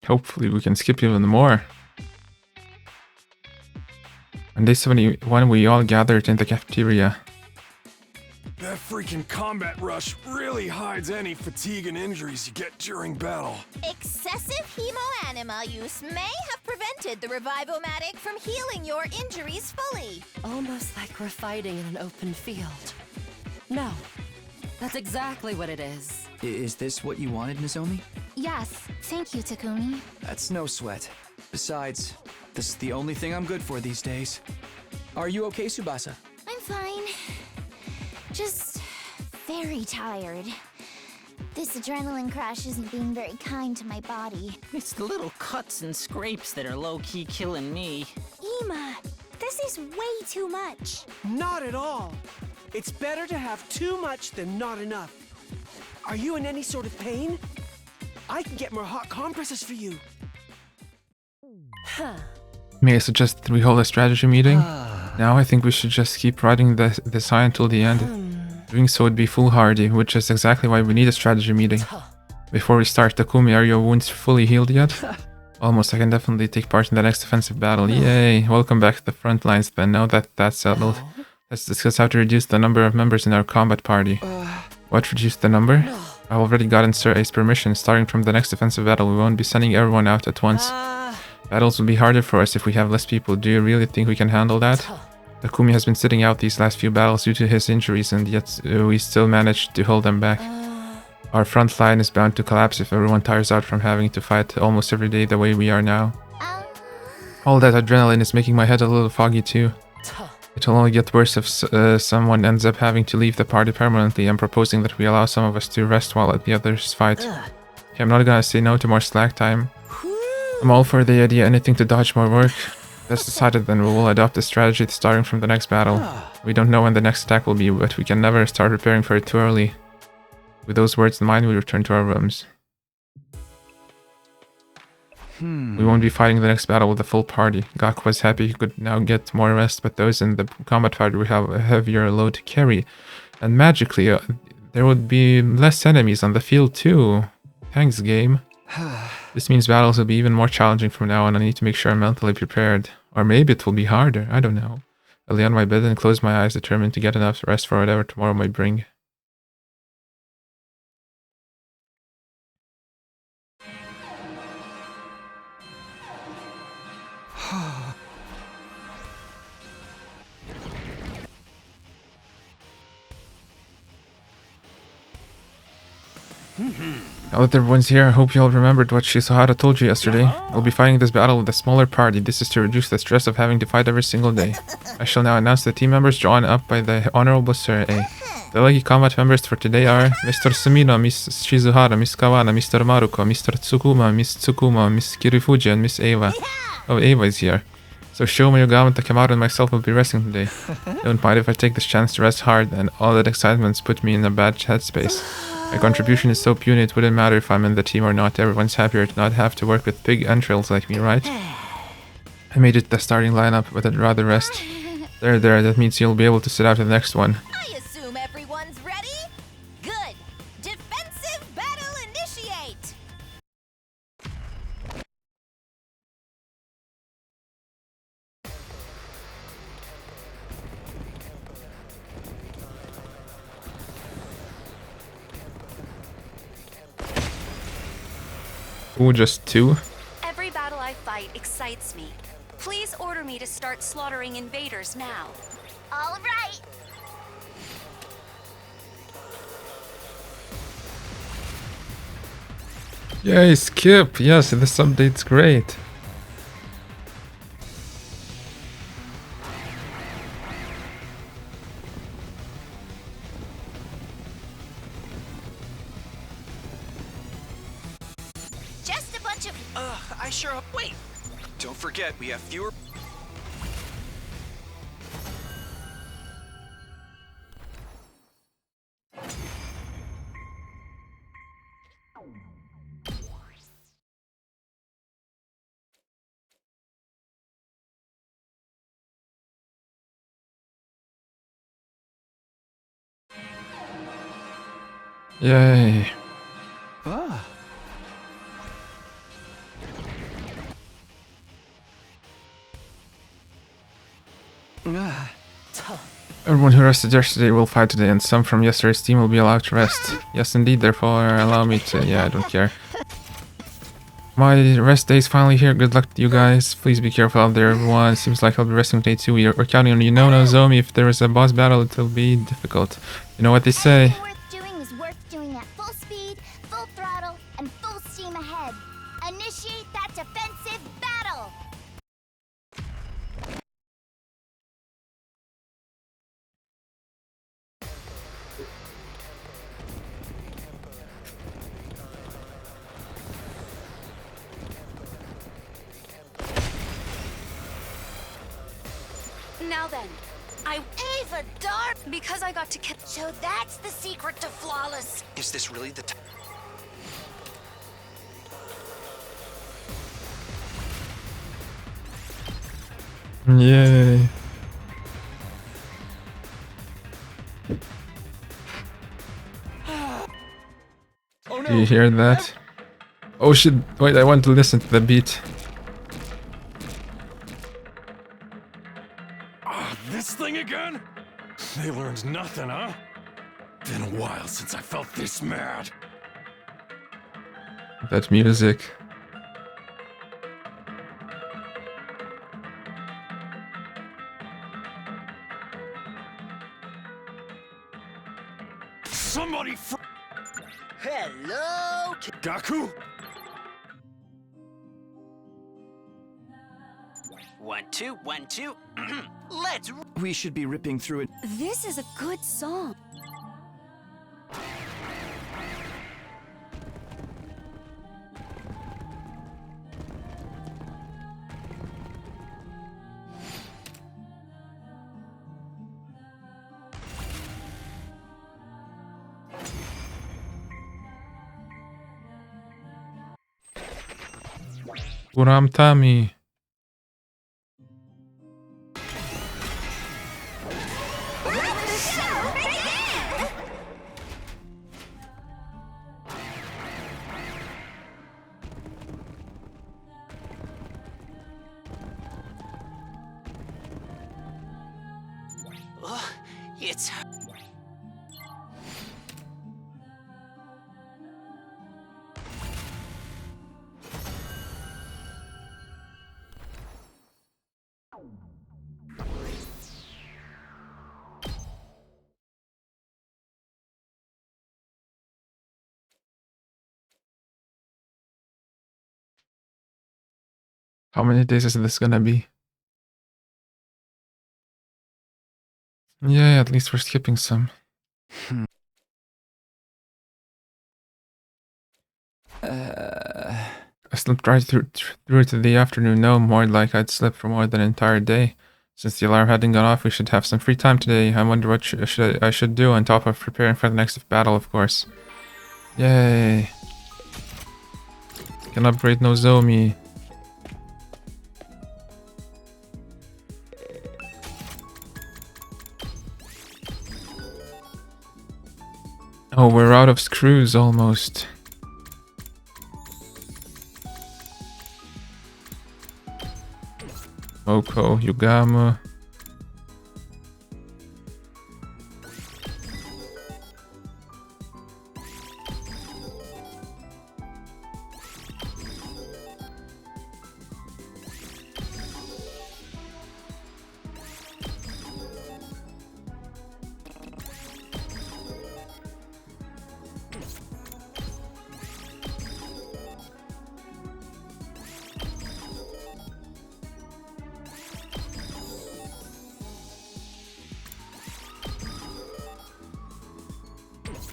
Hopefully we can skip even more. On day 71 we all gathered in the cafeteria. That freaking combat rush really hides any fatigue and injuries you get during battle. Excessive hemoanima use may have prevented the Revivomatic from healing your injuries fully. Almost like we're fighting in an open field. No, that's exactly what it is. Is this what you wanted, Nozomi? Yes, thank you, Takumi. That's no sweat. Besides, this is the only thing I'm good for these days. Are you okay, Tsubasa? I'm fine. Just very tired. This adrenaline crash isn't being very kind to my body. It's the little cuts and scrapes that are low-key killing me. Ema, this is way too much. Not at all. It's better to have too much than not enough. Are you in any sort of pain? I can get more hot compresses for you. May I suggest that we hold a strategy meeting? Now I think we should just keep riding this high until the end. Doing so would be foolhardy, which is exactly why we need a strategy meeting. Before we start, Takumi, are your wounds fully healed yet? Almost. I can definitely take part in the next offensive battle. Yay! Welcome back to the front lines then. Now that that's settled, let's discuss how to reduce the number of members in our combat party. What, reduce the number? I've already gotten Sir A's permission. Starting from the next offensive battle, we won't be sending everyone out at once. Battles will be harder for us if we have less people. Do you really think we can handle that? Takumi has been sitting out these last few battles due to his injuries, and yet we still managed to hold them back. Our front line is bound to collapse if everyone tires out from having to fight almost every day the way we are now. All that adrenaline is making my head a little foggy too. It'll only get worse if someone ends up having to leave the party permanently. I'm proposing that we allow some of us to rest while the others fight. Okay, I'm not gonna say no to more slack time. I'm all for the idea, anything to dodge more work. That's decided, then we will adopt a strategy starting from the next battle. We don't know when the next attack will be, but we can never start preparing for it too early. With those words in mind, we return to our rooms. We won't be fighting the next battle with the full party. Gak was happy he could now get more rest, but those in the combat party will have a heavier load to carry. And magically, there would be less enemies on the field too. Thanks, game. This means battles will be even more challenging from now on. I need to make sure I'm mentally prepared. Or maybe it will be harder, I don't know. I lay on my bed and close my eyes, determined to get enough rest for whatever tomorrow might bring. Now that everyone's here, I hope you all remembered what Shizuhara told you yesterday. We'll be fighting this battle with a smaller party. This is to reduce the stress of having to fight every single day. I shall now announce the team members drawn up by the Honorable Sir A. The lucky combat members for today are Mr. Sumino, Miss Shizuhara, Miss Kawana, Mr. Maruko, Mr. Tsukuma, Miss Tsukuma, Miss Kirifuji, and Miss Eva. Oh, Eva is here. So Shoma, Yogama, Takemaru, and myself will be resting today. Don't mind if I take this chance to rest hard, and all that excitement's put me in a bad headspace. My contribution is so puny it wouldn't matter if I'm in the team or not. Everyone's happier to not have to work with pig entrails like me, right? I made it the starting lineup, but I'd rather rest. There, that means you'll be able to sit out the next one. I assume everyone's ready? Good. Defensive battle initiate! Ooh, just 2? Every battle I fight excites me. Please order me to start slaughtering invaders now. All right. Yay, Skip! Yes, this update's great. Just a bunch of. I sure hope. Wait! Don't forget, we have fewer. Yay. Ah. Everyone who rested yesterday will fight today, and some from yesterday's team will be allowed to rest. Yes, indeed, therefore allow me to... Yeah, I don't care. My rest day is finally here. Good luck to you guys. Please be careful out there, everyone. Seems like I'll be resting today too. We're counting on you. No, Nozomi. If there is a boss battle, it'll be difficult. You know what they say. Anything worth doing is worth doing at full speed, full throttle, and full steam ahead. Initiate that defensive battle! Now then, Ava Dark! because I got to kill. So that's the secret to flawless. Is this really the time? Yay. Oh no! Do you hear that? Oh shit, wait, I want to listen to the beat. This thing again? They learned nothing, huh? Been a while since I felt this mad. That music. Somebody Hello, Gaku? 1, 2, 1, 2. Let's. We should be ripping through it. This is a good song. Uram Tami. It's. How many days is this gonna be? Yeah, at least we're skipping some. I slept right through to the afternoon. No, more like I'd slept for more than an entire day. Since the alarm hadn't gone off, we should have some free time today. I wonder what I should do on top of preparing for the next battle, of course. Yay! Can upgrade Nozomi. Oh, we're out of screws almost. Oko, Yugama.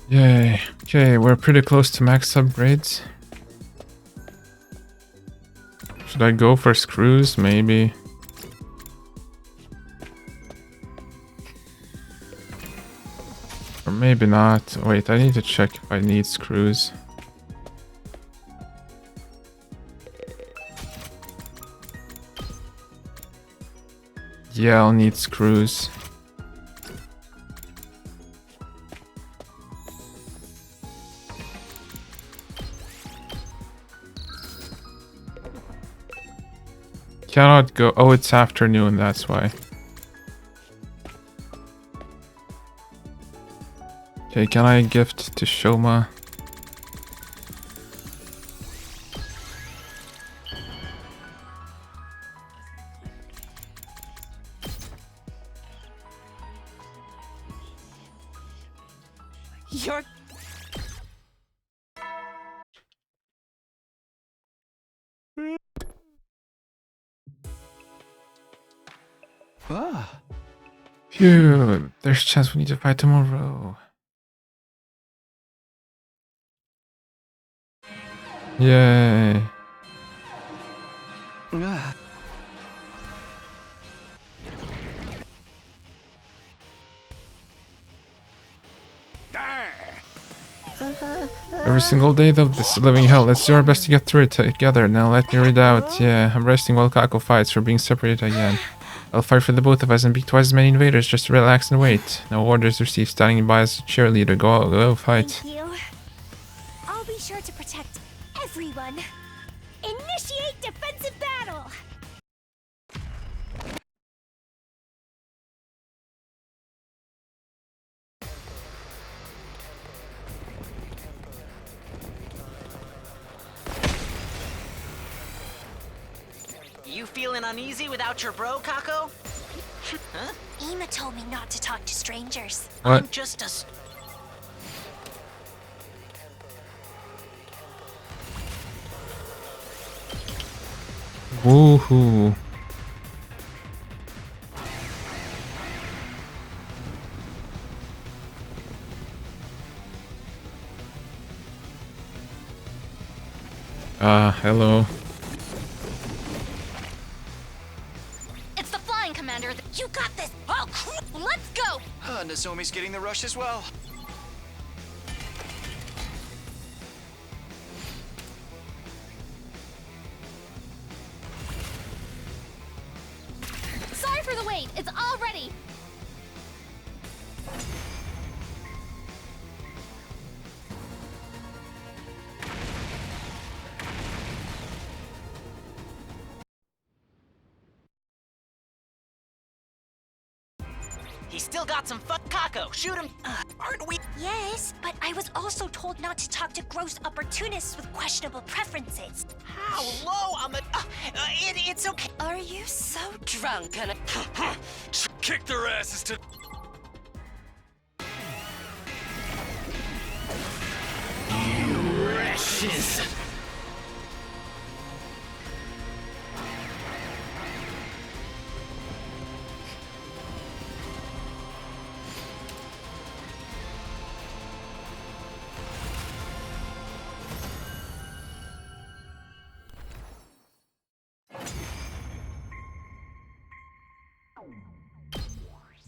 Yay. Okay, we're pretty close to max upgrades. Should I go for screws? Maybe. Or maybe not. Wait, I need to check if I need screws. Yeah, I'll need screws. Cannot go. Oh, it's afternoon, that's why. Okay, can I gift to Shoma? You're... Ah. Phew, there's a chance we need to fight tomorrow. Yay. Ah. Every single day though, this is living hell. Let's do our best to get through it together. Now let me read out. Yeah, I'm resting while Kako fights for being separated again. I'll fight for the both of us and beat twice as many invaders. Just relax and wait. No orders received. Standing by as a cheerleader. Go fight. Thank you. I'll be sure to protect everyone. Initiate defensive battle! You feeling uneasy without your bro, Kako? Huh? Ema told me not to talk to strangers. What? I'm just a... Woohoo. Hello. It's the flying commander. You got this. Oh, let's go. Nozomi's getting the rush as well. Sorry for the wait. It's all ready. He still got some fun. Kako, shoot him. Aren't we? Yes, but I was also told not to talk to gross opportunists with questionable preferences. How low on the... it's okay. Are you so drunk and... Kick their asses to... Wretches.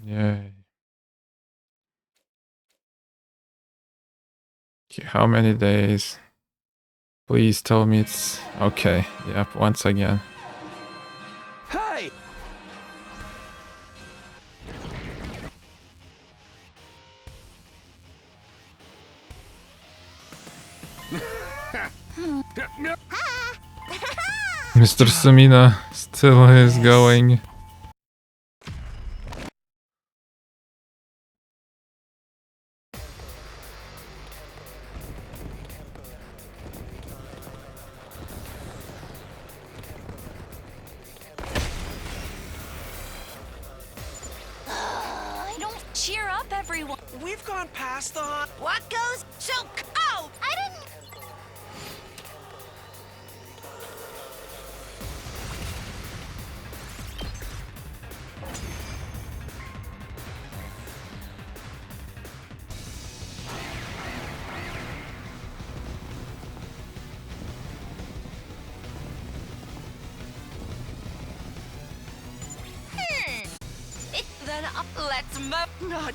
Yay. Okay, how many days? Please tell me it's okay. Yep, once again. Hey! Mr. Sumina still is going. I don't cheer up, everyone. We've gone past the hot. What goes? So, oh, I didn't. Let's move. Not.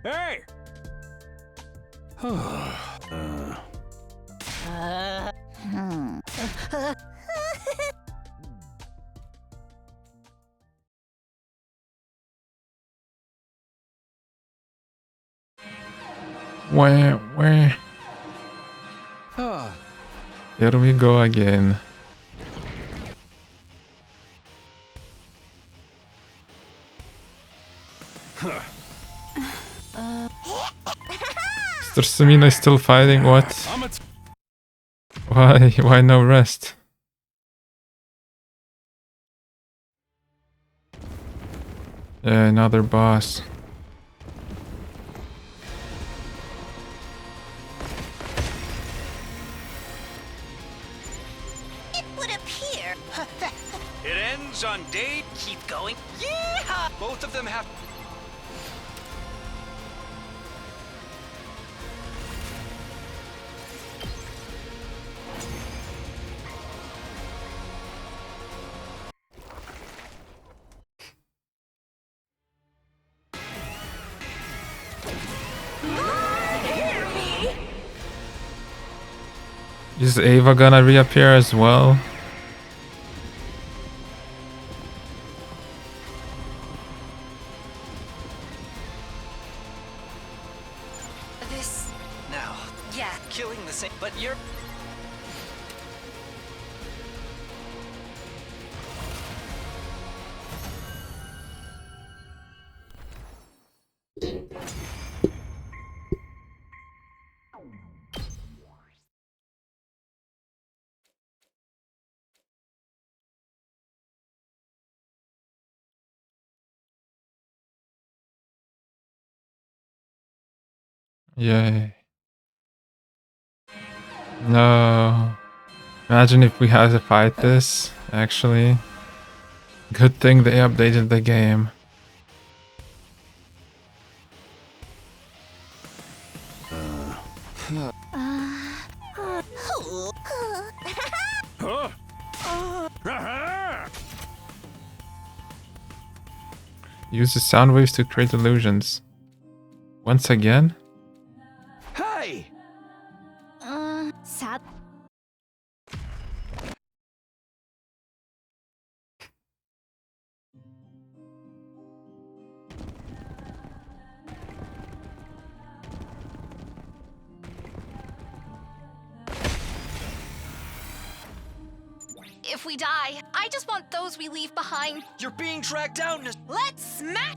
Hey! Where? Here we go again. Mr. Samina is still fighting, what? Why no rest? Yeah, another boss. It would appear. It ends on day. Keep going. Yeah! Both of them have. Is Ava gonna reappear as well? This. No. Yeah. Killing the same. But you're. Yay. No. Imagine if we had to fight this, actually. Good thing they updated the game. Use the sound waves to create illusions. Once again? Hey! Sad. If we die, I just want those we leave behind. You're being dragged down. Let's smack.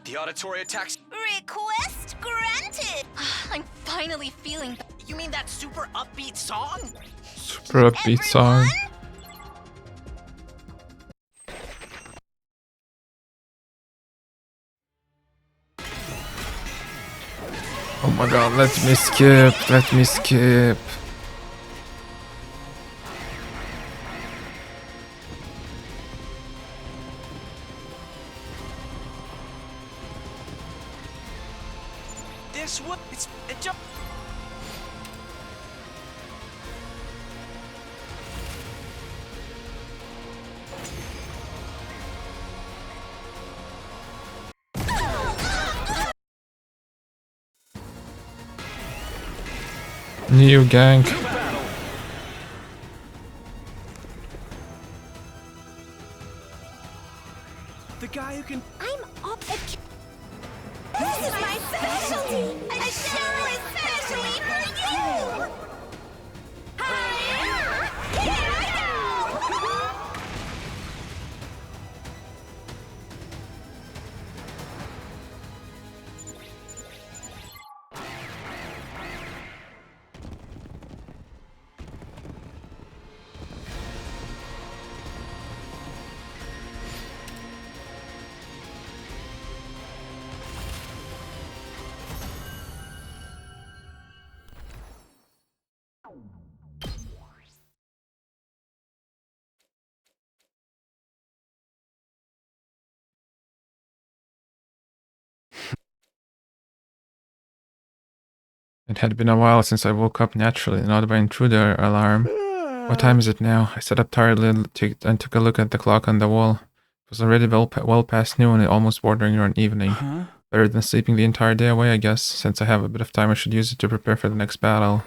The auditory attacks. Request granted. I'm finally feeling. You mean that super upbeat song? Super upbeat song. Oh my god, let me skip. This one. It just. New gank. The guy who can. I'm up at. This is my specialty! A show especially for you! Hi-ya! Here I go! It had been a while since I woke up naturally, not by intruder alarm. What time is it now? I sat up tiredly and took a look at the clock on the wall. It was already well past noon and almost bordering on evening. Better than sleeping the entire day away, I guess. Since I have a bit of time, I should use it to prepare for the next battle.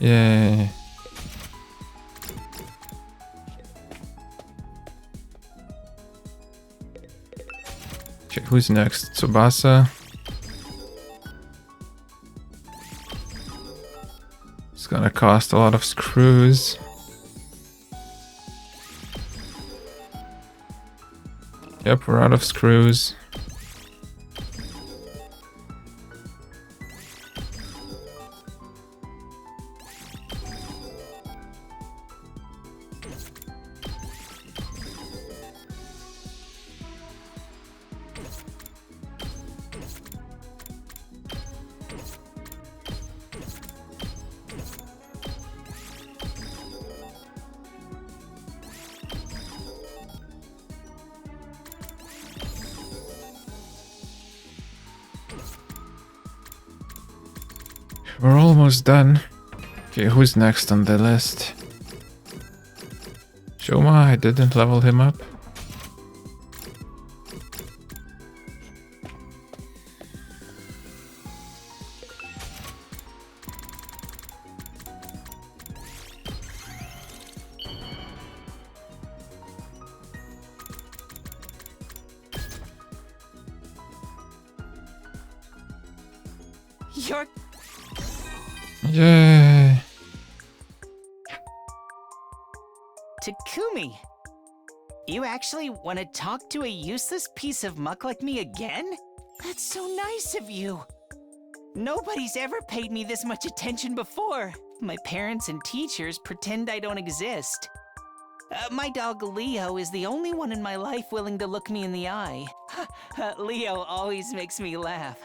Yay. Okay, who's next? Tsubasa. It's gonna cost a lot of screws. Yep, we're out of screws. We're almost done. Okay, who's next on the list? Shoma, I didn't level him up. You're... Yay! Takumi! You actually want to talk to a useless piece of muck like me again? That's so nice of you! Nobody's ever paid me this much attention before. My parents and teachers pretend I don't exist. My dog Leo is the only one in my life willing to look me in the eye. Leo always makes me laugh.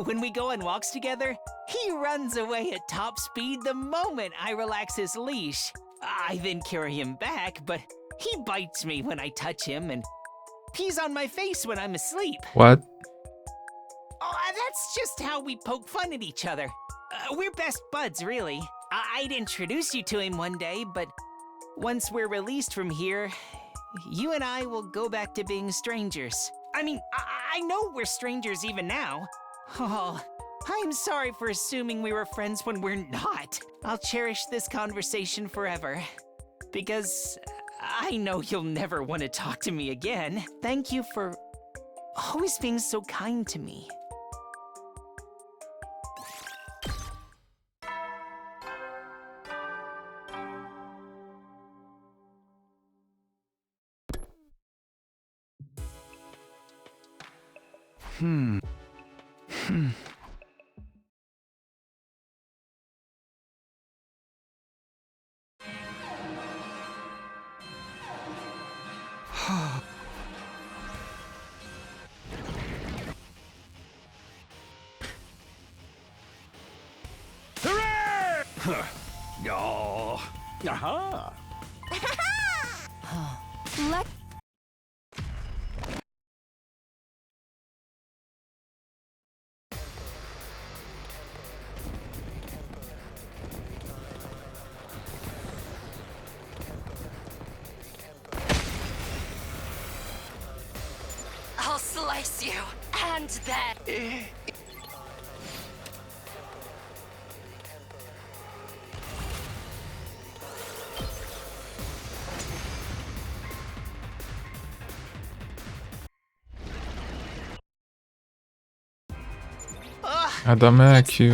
When we go on walks together, he runs away at top speed the moment I relax his leash. I then carry him back, but he bites me when I touch him and pees on my face when I'm asleep. What? Oh, that's just how we poke fun at each other. We're best buds, really. I'd introduce you to him one day, but once we're released from here, you and I will go back to being strangers. I mean, I know we're strangers even now. Oh, I'm sorry for assuming we were friends when we're not. I'll cherish this conversation forever. Because I know you'll never want to talk to me again. Thank you for always being so kind to me. Oh. Aha. Let I'll slice you, and then... Adame Q.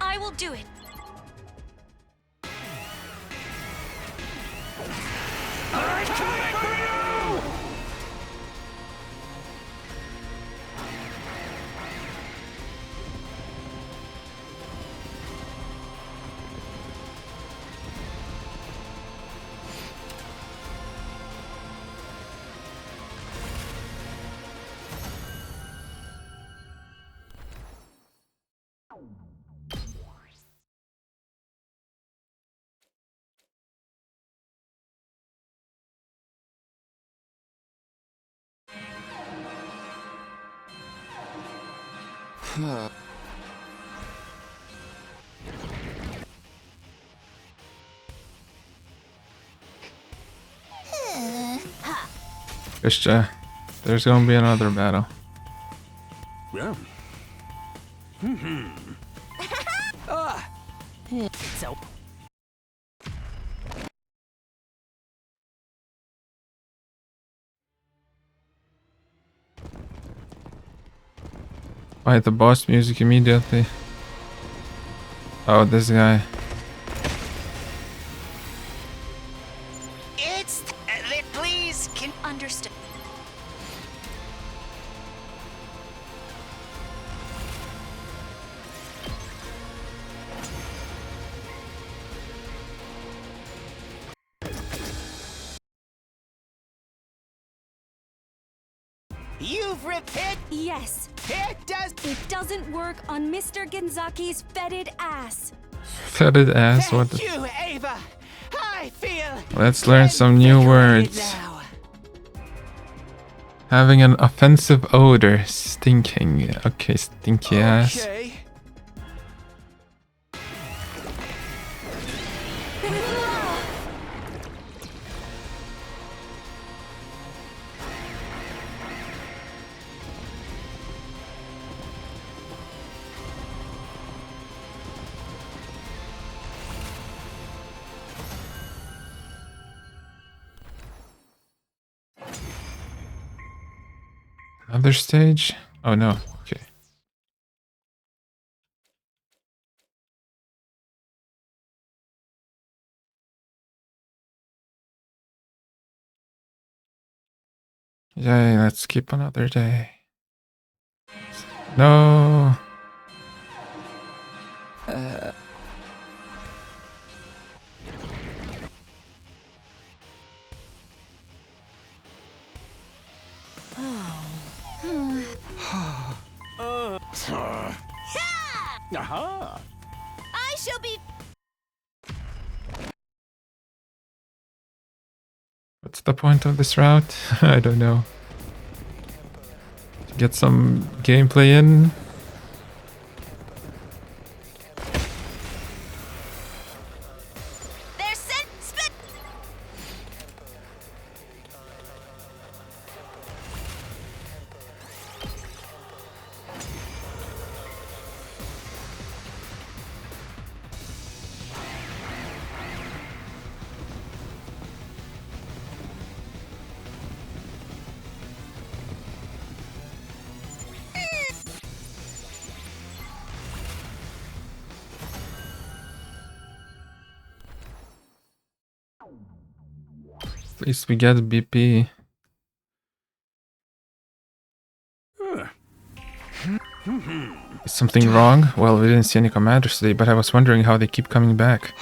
I will do it. Krishna, there's gonna be another battle. Yeah. So Why the boss music immediately? Oh, this guy. It's please can understand. You've repaired. Yes. It doesn't work on Mr. Genzaki's fetid ass. Fetid ass, what the... you, Ava. I feel. Let's learn some new words. Now. Having an offensive odor. Stinking. Okay, stinky ass. Okay. Another stage? Oh no, okay. Yay, let's skip another day. No! Aha! I shall be. What's the point of this route? I don't know. To get some gameplay in? They're sent. Spit. At least we get BP. Is something wrong? Well, we didn't see any commanders today, but I was wondering how they keep coming back.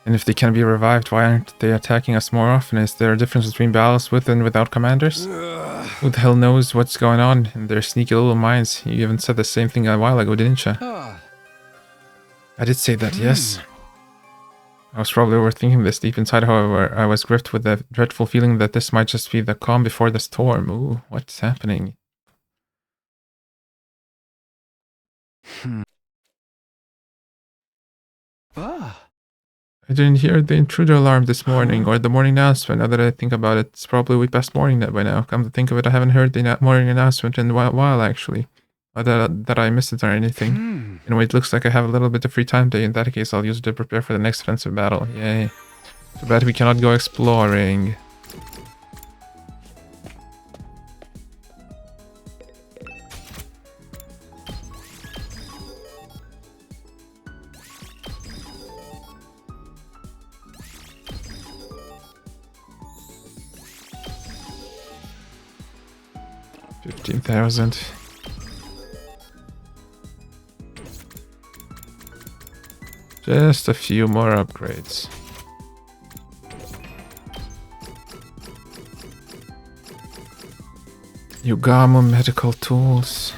And if they can be revived, why aren't they attacking us more often? Is there a difference between battles with and without commanders? Who the hell knows what's going on in their sneaky little minds? You even said the same thing a while ago, didn't you? I did say that, yes. I was probably overthinking this deep inside, however. I was gripped with the dreadful feeling that this might just be the calm before the storm. Ooh, what's happening? I didn't hear the intruder alarm this morning, or the morning announcement. Now that I think about it, it's probably way past morning by now. Come to think of it, I haven't heard the morning announcement in a while, actually. Or that I missed it or anything. Anyway, it looks like I have a little bit of free time today. In that case, I'll use it to prepare for the next offensive battle. Yay. Too bad we cannot go exploring. $15,000. Just a few more upgrades. Yugamo medical tools.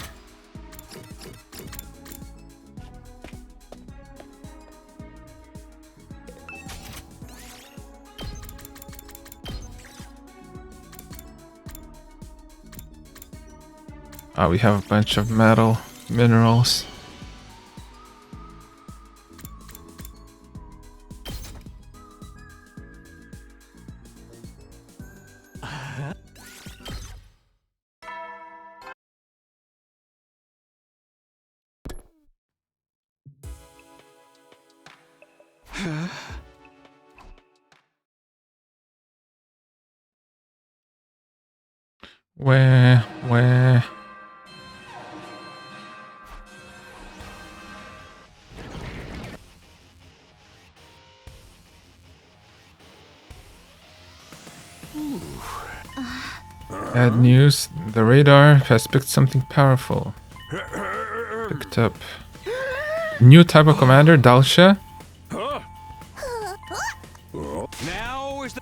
We have a bunch of metal minerals. Where? Bad news. The radar has picked something powerful. Picked up. New type of commander, Dalsha. Now is the...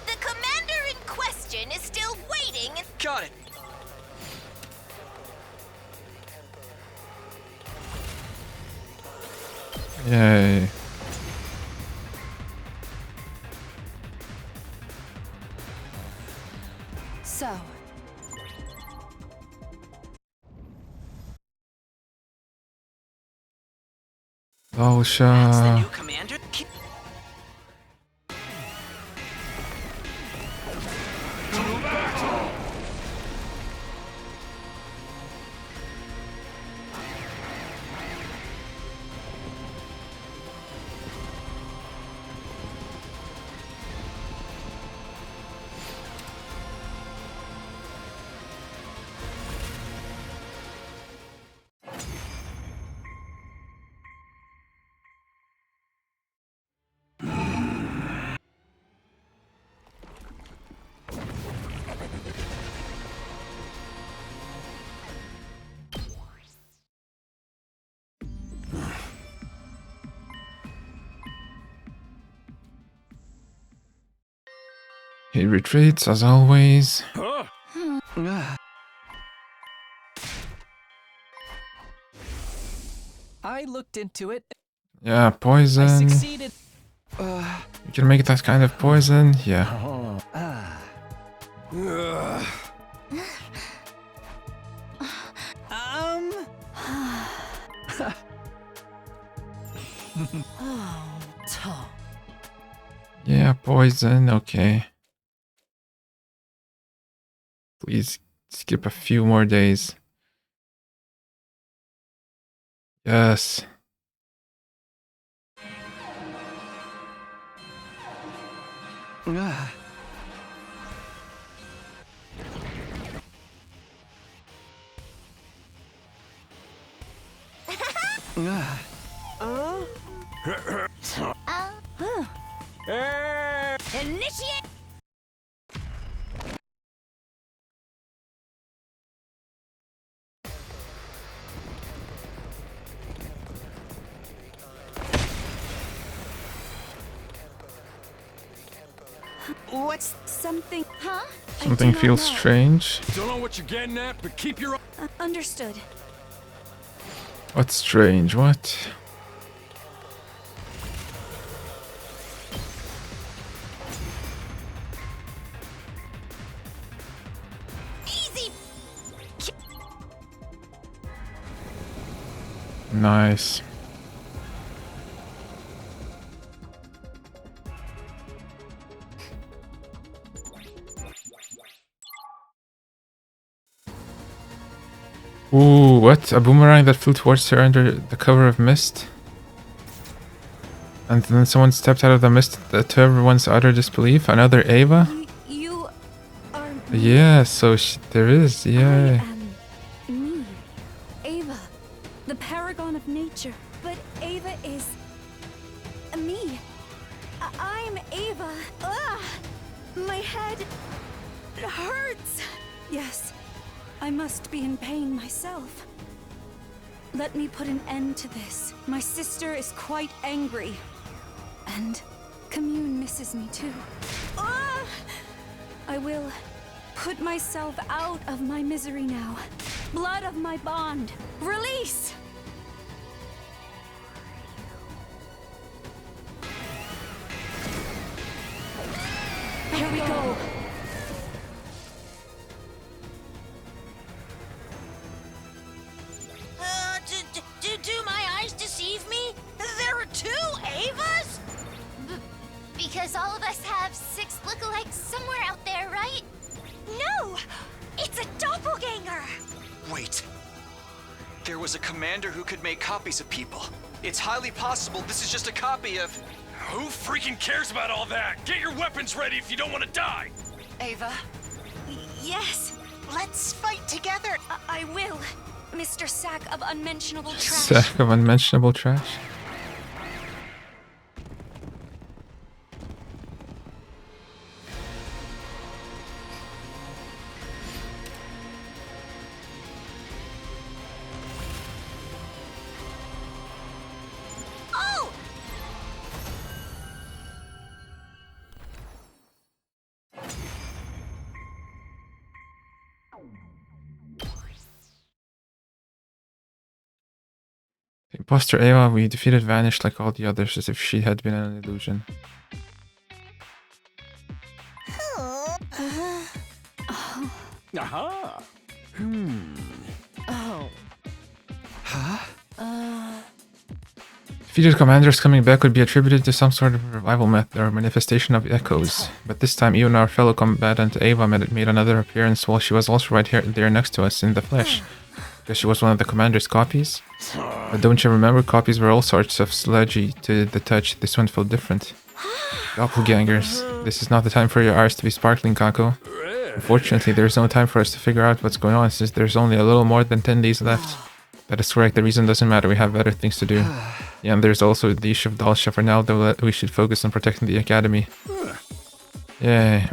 The commander in question is still waiting. Got it. Yay. So, Dalsha. That's the new commander? He retreats as always. I looked into it. Yeah, I poison. succeeded. You can make that kind of poison. Yeah. Yeah, poison. Okay. Please skip a few more days. Yes. Initiate! What's something? Huh? Something feels strange. Don't know what you're getting at, but keep your... Understood. What's strange? What? Easy! Nice. Ooh, what? A boomerang that flew towards her under the cover of mist? And then someone stepped out of the mist to everyone's utter disbelief? Another Ava? You are Yeah, so there is, I yeah. am me, Ava, the paragon of nature. But Ava is me. I'm Ava. Ugh, my head hurts. Yes, I must be in pain myself. Let me put an end to this. My sister is quite angry. And Commune misses me too. Ugh! I will put myself out of my misery now. Blood of my bond. Release! Here we go. Do my eyes deceive me? There are two Avas? Because all of us have 6 lookalikes somewhere out there, right? No! It's a doppelganger! Wait. There was a commander who could make copies of people. It's highly possible this is just a copy of... Who freaking cares about all that? Get your weapons ready if you don't want to die! Ava, Yes, let's fight together. I will, Mr. Sack of Unmentionable Trash. Sack of unmentionable trash. Oh! The imposter Ava we defeated vanished like all the others as if she had been an illusion. Aha! Oh. Defeated commanders coming back would be attributed to some sort of revival method or manifestation of echoes, but this time even our fellow combatant Ava made another appearance while she was also right here there next to us in the flesh, because she was one of the commander's copies. But don't you remember, copies were all sorts of sludgy to the touch. This one felt different. Doppelgangers. This is not the time for your eyes to be sparkling, Kako. Unfortunately, there's no time for us to figure out what's going on since there's only a little more than 10 days left. That is correct, the reason doesn't matter, we have better things to do. Yeah, and there's also the issue of Dalsha. For now, though, we should focus on protecting the academy. Yay.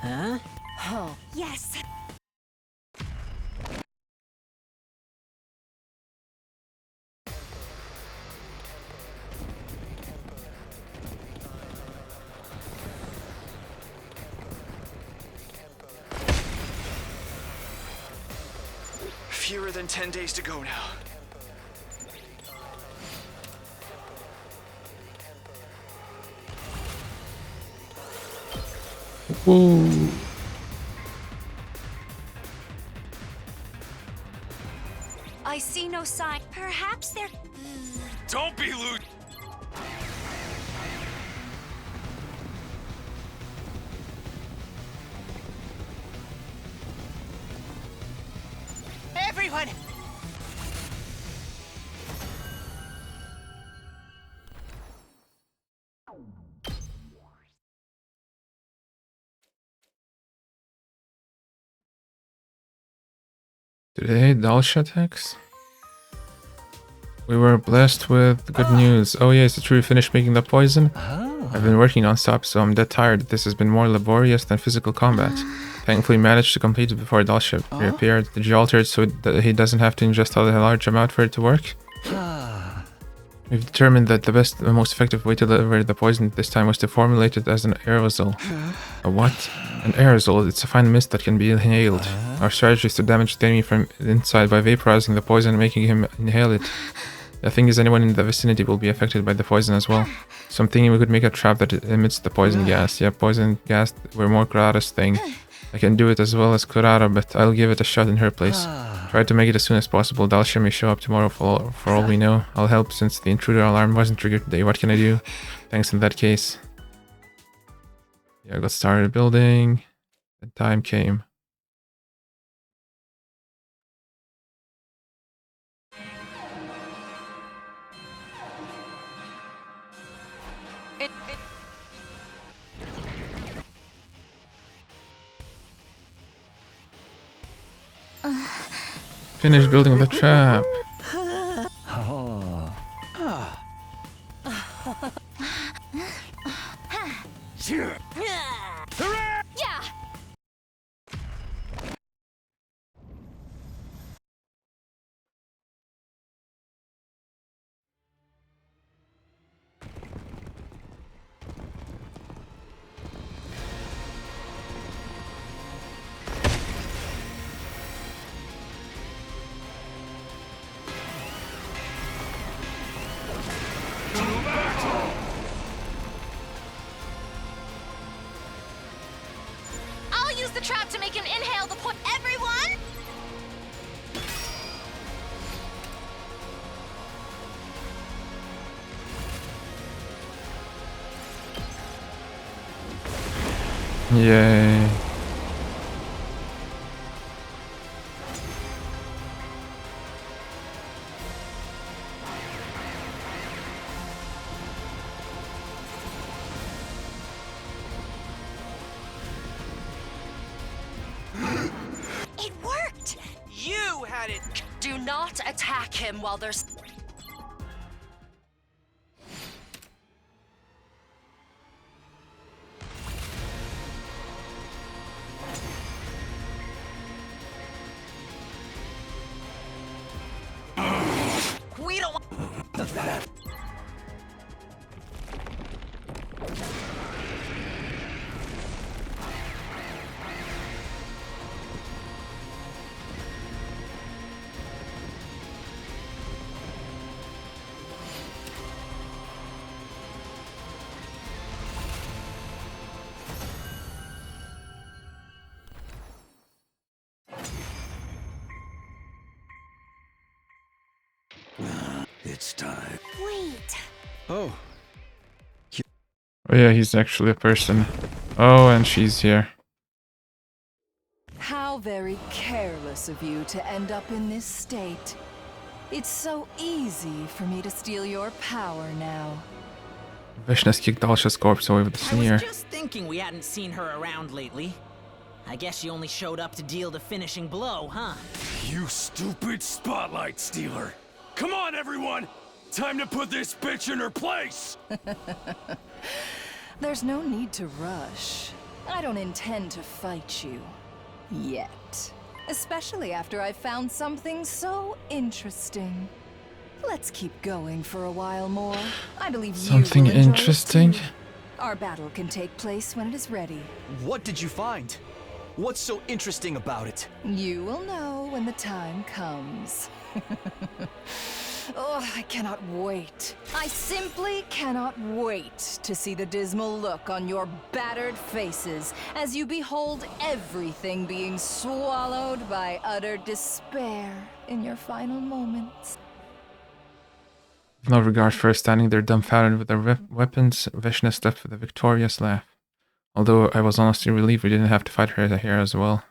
Huh? Oh. Yes. Fewer than 10 days to go now. Whoa. I see no sign. Perhaps they're... Don't be lewd! Everyone! Today, Dalsha attacks? We were blessed with good news. Oh yeah, is it true you finished making the poison? I've been working non-stop, so I'm dead tired. This has been more laborious than physical combat. Thankfully managed to complete it before Dalsha reappeared. Did you alter it so that he doesn't have to ingest a large amount for it to work? We've determined that the best and most effective way to deliver the poison this time was to formulate it as an aerosol. A what? An aerosol. It's a fine mist that can be inhaled. Our strategy is to damage the enemy from inside by vaporizing the poison and making him inhale it. The thing is, anyone in the vicinity will be affected by the poison as well. So I'm thinking we could make a trap that emits the poison gas. Yeah, poison gas were more Kurata's thing. I can do it as well as Kurata, but I'll give it a shot in her place. Try to make it as soon as possible. Dalsha may show up tomorrow for all we know. I'll help since the intruder alarm wasn't triggered today. What can I do? Thanks in that case. Yeah, I got started building. The time came. Finish building the trap. Yeah. use the trap to make an inhale to put everyone. Yay. It worked! You had it! Do not attack him while there's... We don't want that. It's time. Wait. Oh. Oh yeah, he's actually a person. Oh, and she's here. How very careless of you to end up in this state. It's so easy for me to steal your power now. Vishna's kicked Dalsha's corpse away with a I sneer. was just thinking we hadn't seen her around lately. I guess she only showed up to deal the finishing blow, huh? You stupid spotlight stealer! Come on, everyone! Time to put this bitch in her place! There's no need to rush. I don't intend to fight you. Yet. Especially after I've found something so interesting. Let's keep going for a while more. I believe Something you will enjoy it interesting? too. Our battle can take place when it is ready. What did you find? What's so interesting about it? You will know when the time comes. Oh, I cannot wait. I simply cannot wait to see the dismal look on your battered faces as you behold everything being swallowed by utter despair in your final moments. With no regard for her standing there dumbfounded with their weapons, Vishna stepped with a victorious laugh. Although I was honestly relieved we didn't have to fight her here as well.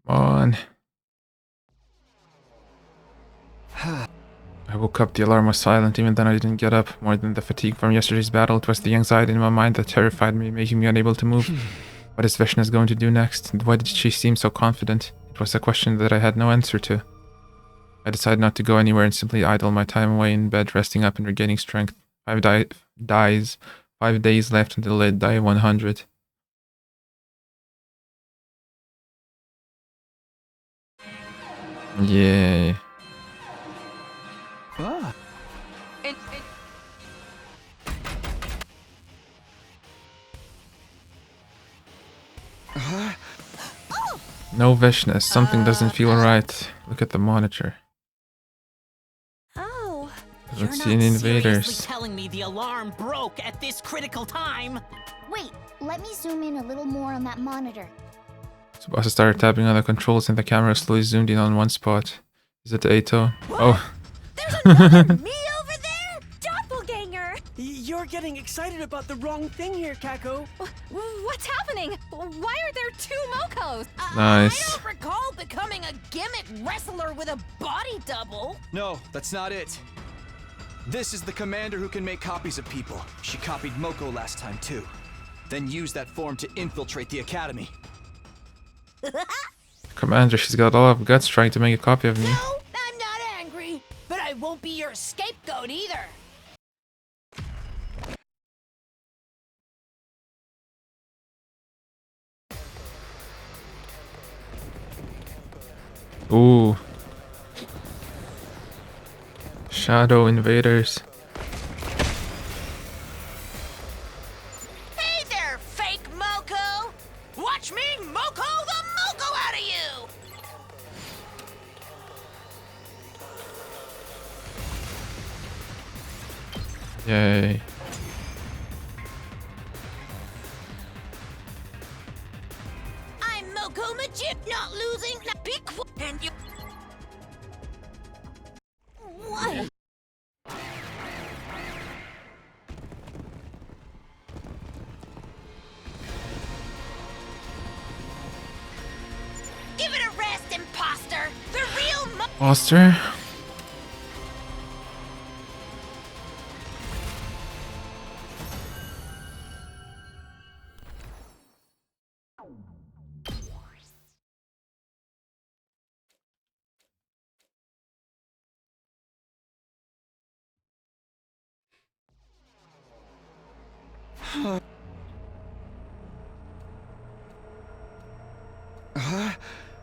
Come on. I woke up, the alarm was silent, even then I didn't get up. More than the fatigue from yesterday's battle, it was the anxiety in my mind that terrified me, making me unable to move. What is Vishna going to do next? And why did she seem so confident? It was a question that I had no answer to. I decided not to go anywhere and simply idle my time away in bed, resting up and regaining strength. 5 days left until day 100. Yay. Ah. No Vishna, something doesn't feel right. Look at the monitor. Oh. Doesn't see any invaders. Seriously telling me the alarm broke at this critical time? Wait, let me zoom in a little more on that monitor. Tsubasa started tapping on the controls and the camera slowly zoomed in on one spot. Is it Aito? Oh. There's another me over there? Doppelganger! You're getting excited about the wrong thing here, Kako. What's happening? Why are there 2 Mokos? Nice. I don't recall becoming a gimmick wrestler with a body double. No, that's not it. This is the commander who can make copies of people. She copied Moko last time too. Then used that form to infiltrate the academy. Commander, she's got a lot of guts trying to make a copy of me. No, I'm not angry, but I won't be your scapegoat either. Ooh. Shadow invaders. Hey there, fake Moko! Watch me Moko the Moko out of you! Yay. I'm Moko Majip, not losing. Not be and you. What? Give it a rest, imposter. The real Foster?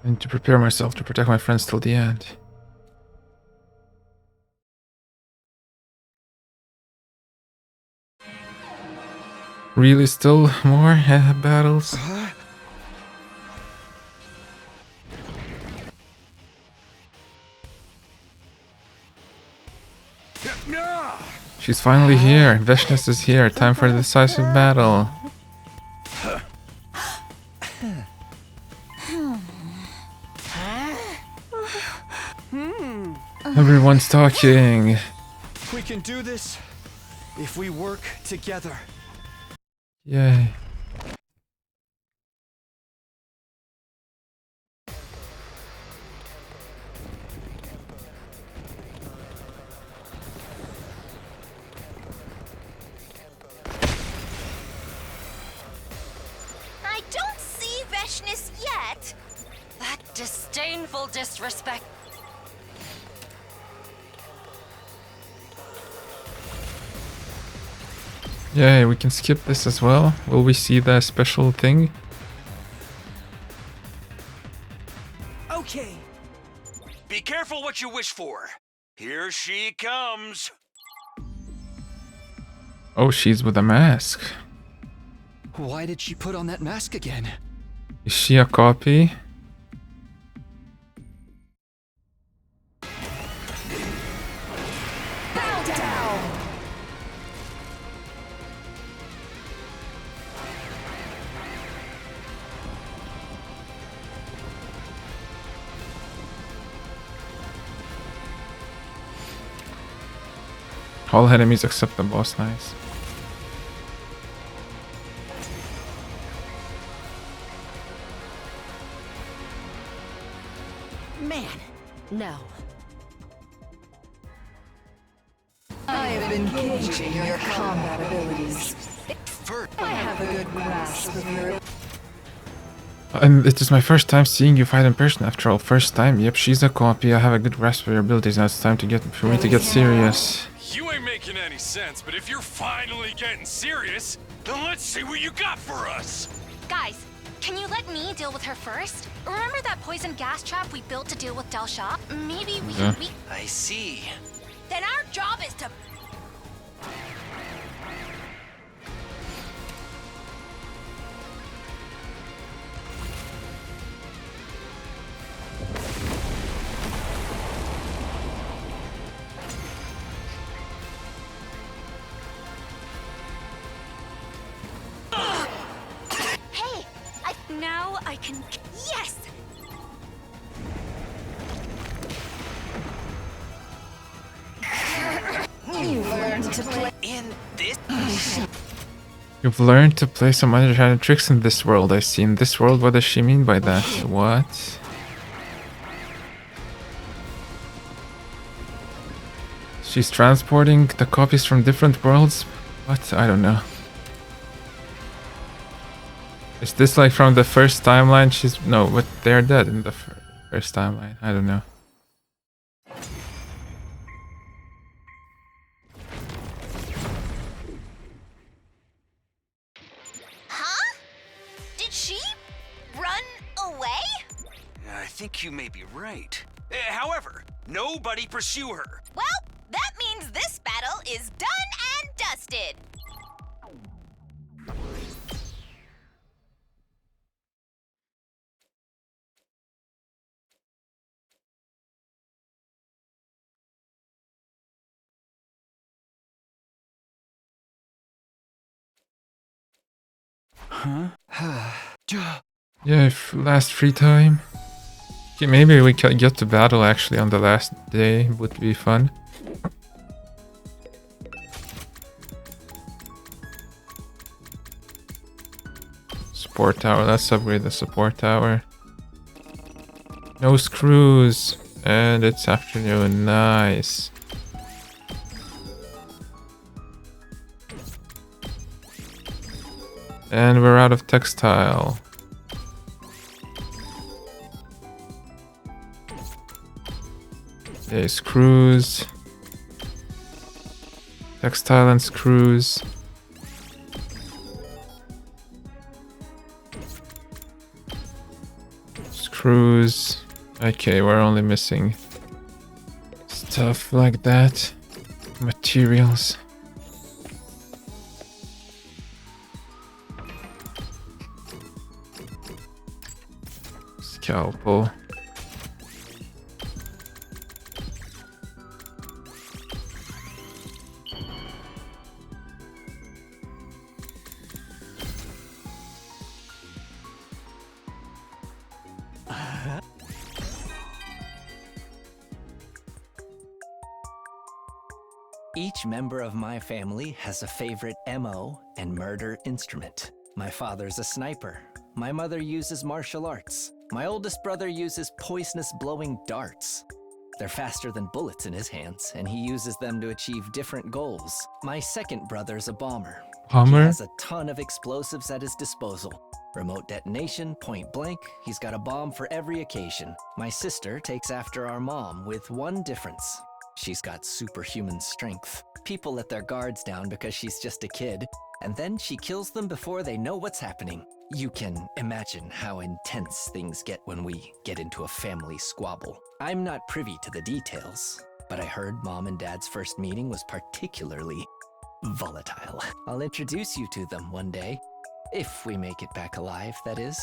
I need to prepare myself to protect my friends till the end. Really still more battles? She's finally here. Veshness is here. Time for the decisive battle. Everyone's talking. We can do this if we work together. Yay. I don't see Veshness yet. That disdainful disrespect. Yay, we can skip this as well. Will we see the special thing? Okay. Be careful what you wish for. Here she comes. Oh, she's with a mask. Why did she put on that mask again? Is she a copy? Bow down! All enemies except the boss, nice. Man, no. I have been gauging your combat abilities. I have a good grasp of your... And it is my first time seeing you fight in person after all. First time? Yep, she's a copy. I have a good grasp of your abilities. Now it's time to for me to get serious. You ain't making any sense, but if you're finally getting serious, then let's see what you got for us. Guys, can you let me deal with her first? Remember that poison gas trap we built to deal with Del Shop? Maybe we Yeah. can... I see. Then our job is to. Hey, now I can... Yes! You've learned to play... In this. You've learned to play some underhanded tricks in this world, I see. In this world, what does she mean by that? What? She's transporting the copies from different worlds? What? I don't know. Is this like from the first timeline? No, but they're dead in the first timeline. I don't know. Huh? Did she run away? I think you may be right. However, nobody pursue her. Well, that means this battle is done and dusted. Huh? Yeah, last free time. Okay, maybe we can get to battle actually on the last day. Would be fun. Support tower. Let's upgrade the support tower. No screws. And it's afternoon. Nice. And we're out of textile. Okay, screws. Textile and screws. Screws. Okay, we're only missing stuff like that. Materials. Scalpel. Each member of my family has a favorite MO and murder instrument. My father's a sniper. My mother uses martial arts. My oldest brother uses poisonous blowing darts. They're faster than bullets in his hands, and he uses them to achieve different goals. My second brother's a bomber. Bomber? He has a ton of explosives at his disposal. Remote detonation, point blank, he's got a bomb for every occasion. My sister takes after our mom with one difference. She's got superhuman strength. People let their guards down because she's just a kid, and then she kills them before they know what's happening. You can imagine how intense things get when we get into a family squabble. I'm not privy to the details, but I heard Mom and Dad's first meeting was particularly volatile. I'll introduce you to them one day. If we make it back alive, that is.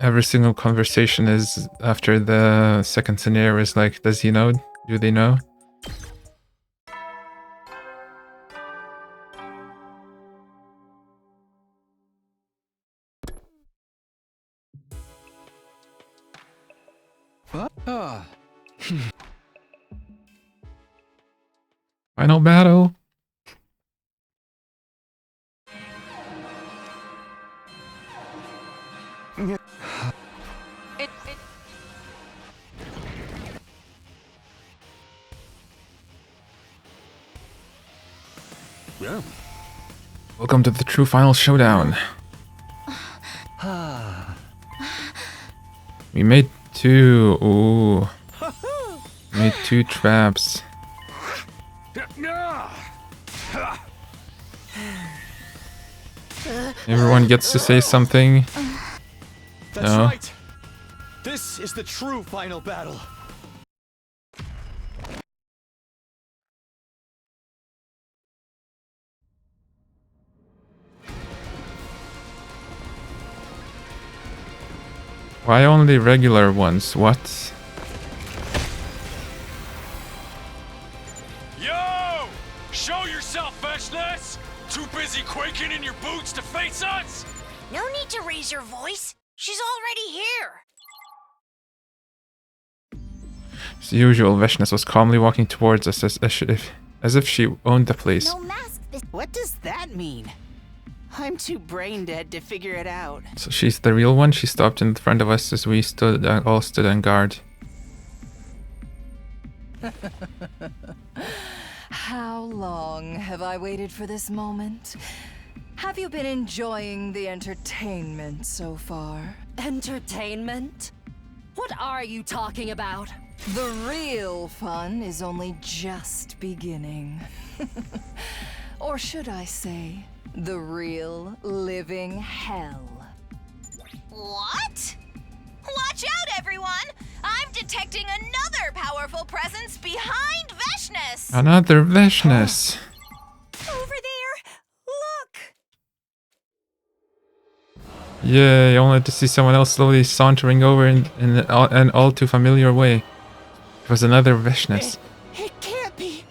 Every single conversation is after the second scenario is like, does he know? Do they know? Final battle. Yeah. Welcome to the true final showdown. We made two. Ooh. Made two traps. Everyone gets to say something. That's No. right. This is the true final battle. Why only regular ones? What? Yo! Show yourself, Veshness! Too busy quaking in your boots to face us? No need to raise your voice. She's already here. As usual, Veshness was calmly walking towards us as if she owned the place. No mask. What does that mean? I'm too brain dead to figure it out. So she's the real one? She stopped in front of us as we all stood on guard. How long have I waited for this moment? Have you been enjoying the entertainment so far? Entertainment? What are you talking about? The real fun is only just beginning. Or should I say, the real living hell. What? Watch out, everyone! I'm detecting another powerful presence behind Veshness! Another Veshness. Over there! Look! Yay, only to see someone else slowly sauntering over in an all too familiar way. It was another Veshness. It can't be.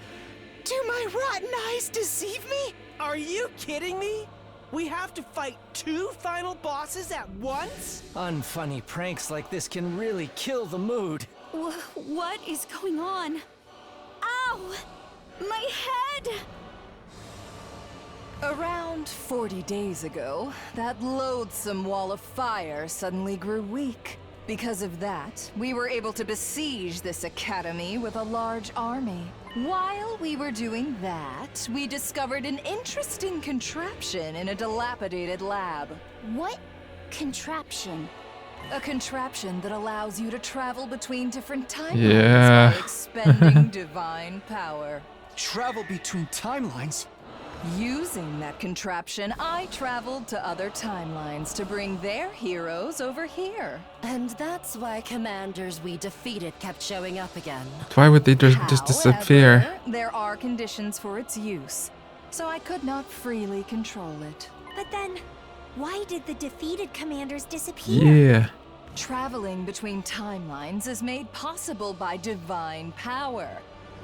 Do my rotten eyes deceive me? Are have to fight 2 final bosses at once? Unfunny pranks like this can really kill the mood. What is going on? Ow! My head! Around 40 days ago, that loathsome wall of fire suddenly grew weak. Because of that, we were able to besiege this academy with a large army. While we were doing that, we discovered an interesting contraption in a dilapidated lab. What contraption? A contraption that allows you to travel between different timelines Yeah. while expending divine power. Travel between timelines? Using that contraption, I traveled to other timelines to bring their heroes over here. And that's why commanders we defeated kept showing up again. Why would they just disappear? However, there are conditions for its use, so I could not freely control it. But then, why did the defeated commanders disappear? Yeah. Traveling between timelines is made possible by divine power.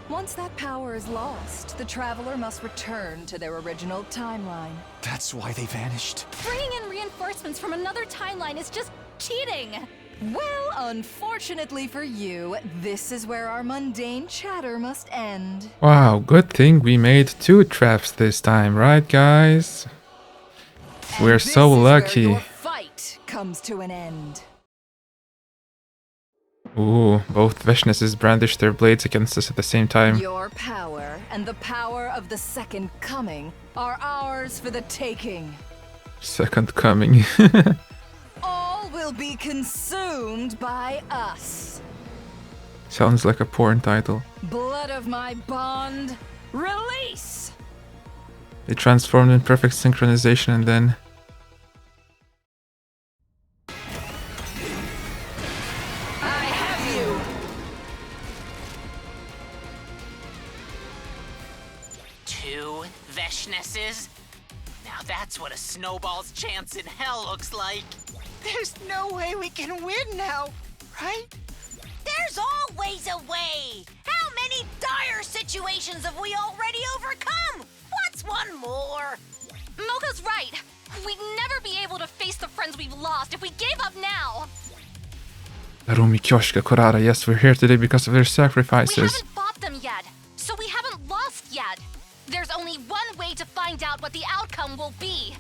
Once that power is lost, the traveler must return to their original timeline. That's why they vanished. Bringing in reinforcements from another timeline is just cheating. Well, unfortunately for you, this is where our mundane chatter must end. Wow, good thing we made 2 traps this time, right guys? We're And so this is lucky. where your fight comes to an end. Ooh, both Veshnesses brandish their blades against us at the same time. Your power and the power of the Second Coming are ours for the taking. Second coming. All will be consumed by us. Sounds like a porn title. Blood of my bond, release! They transformed in perfect synchronization and then... I have you! 2 Veshnesses? Now that's what a snowball's chance in hell looks like. There's no way we can win now, right? There's always a way! How many dire situations have we already overcome? What's one more? Mocha's right. We'd never be able to face the friends we've lost if we gave up now. Narumi, Kyoshika, Korara, yes, we're here today because of their We sacrifices. haven't fought them yet, so we haven't lost yet. There's only one way to find out what the outcome will be.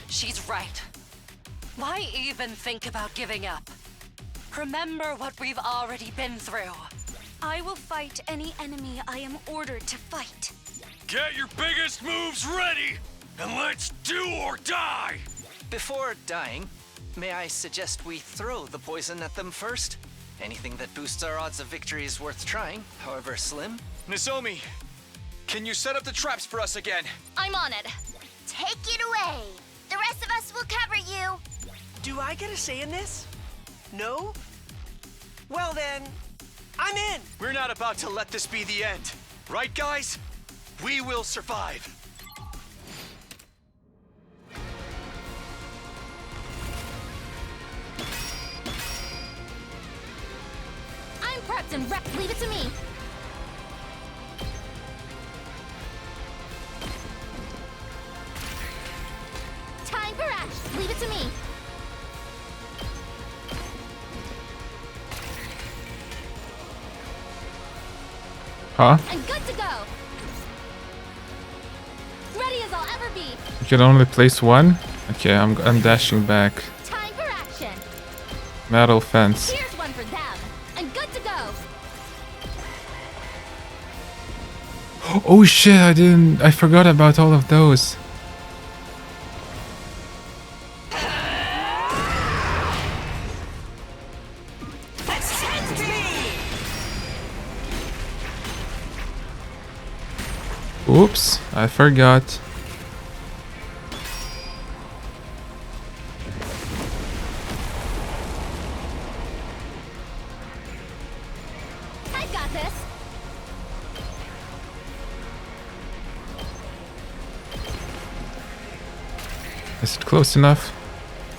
She's right. Why even think about giving up? Remember what we've already been through. I will fight any enemy I am ordered to fight. Get your biggest moves ready, and let's do or die! Before dying, may I suggest we throw the poison at them first? Anything that boosts our odds of victory is worth trying, however slim. Nozomi, can you set up the traps for us again? I'm on it. Take it away. The rest of us will cover you. Do I get a say in this? No? Well then, I'm in. We're not about to let this be the end. Right, guys? We will survive. I'm prepped and repped. Leave it to me. Time for action. Leave it to me. Huh? I'm good to go. Ready as I'll ever be. You can only place 1? Okay, I'm dashing back. Time for action. Metal fence. Here's one for them. I'm good to go. Oh shit, I forgot about all of those. Oops, I forgot. I got this. Is it close enough?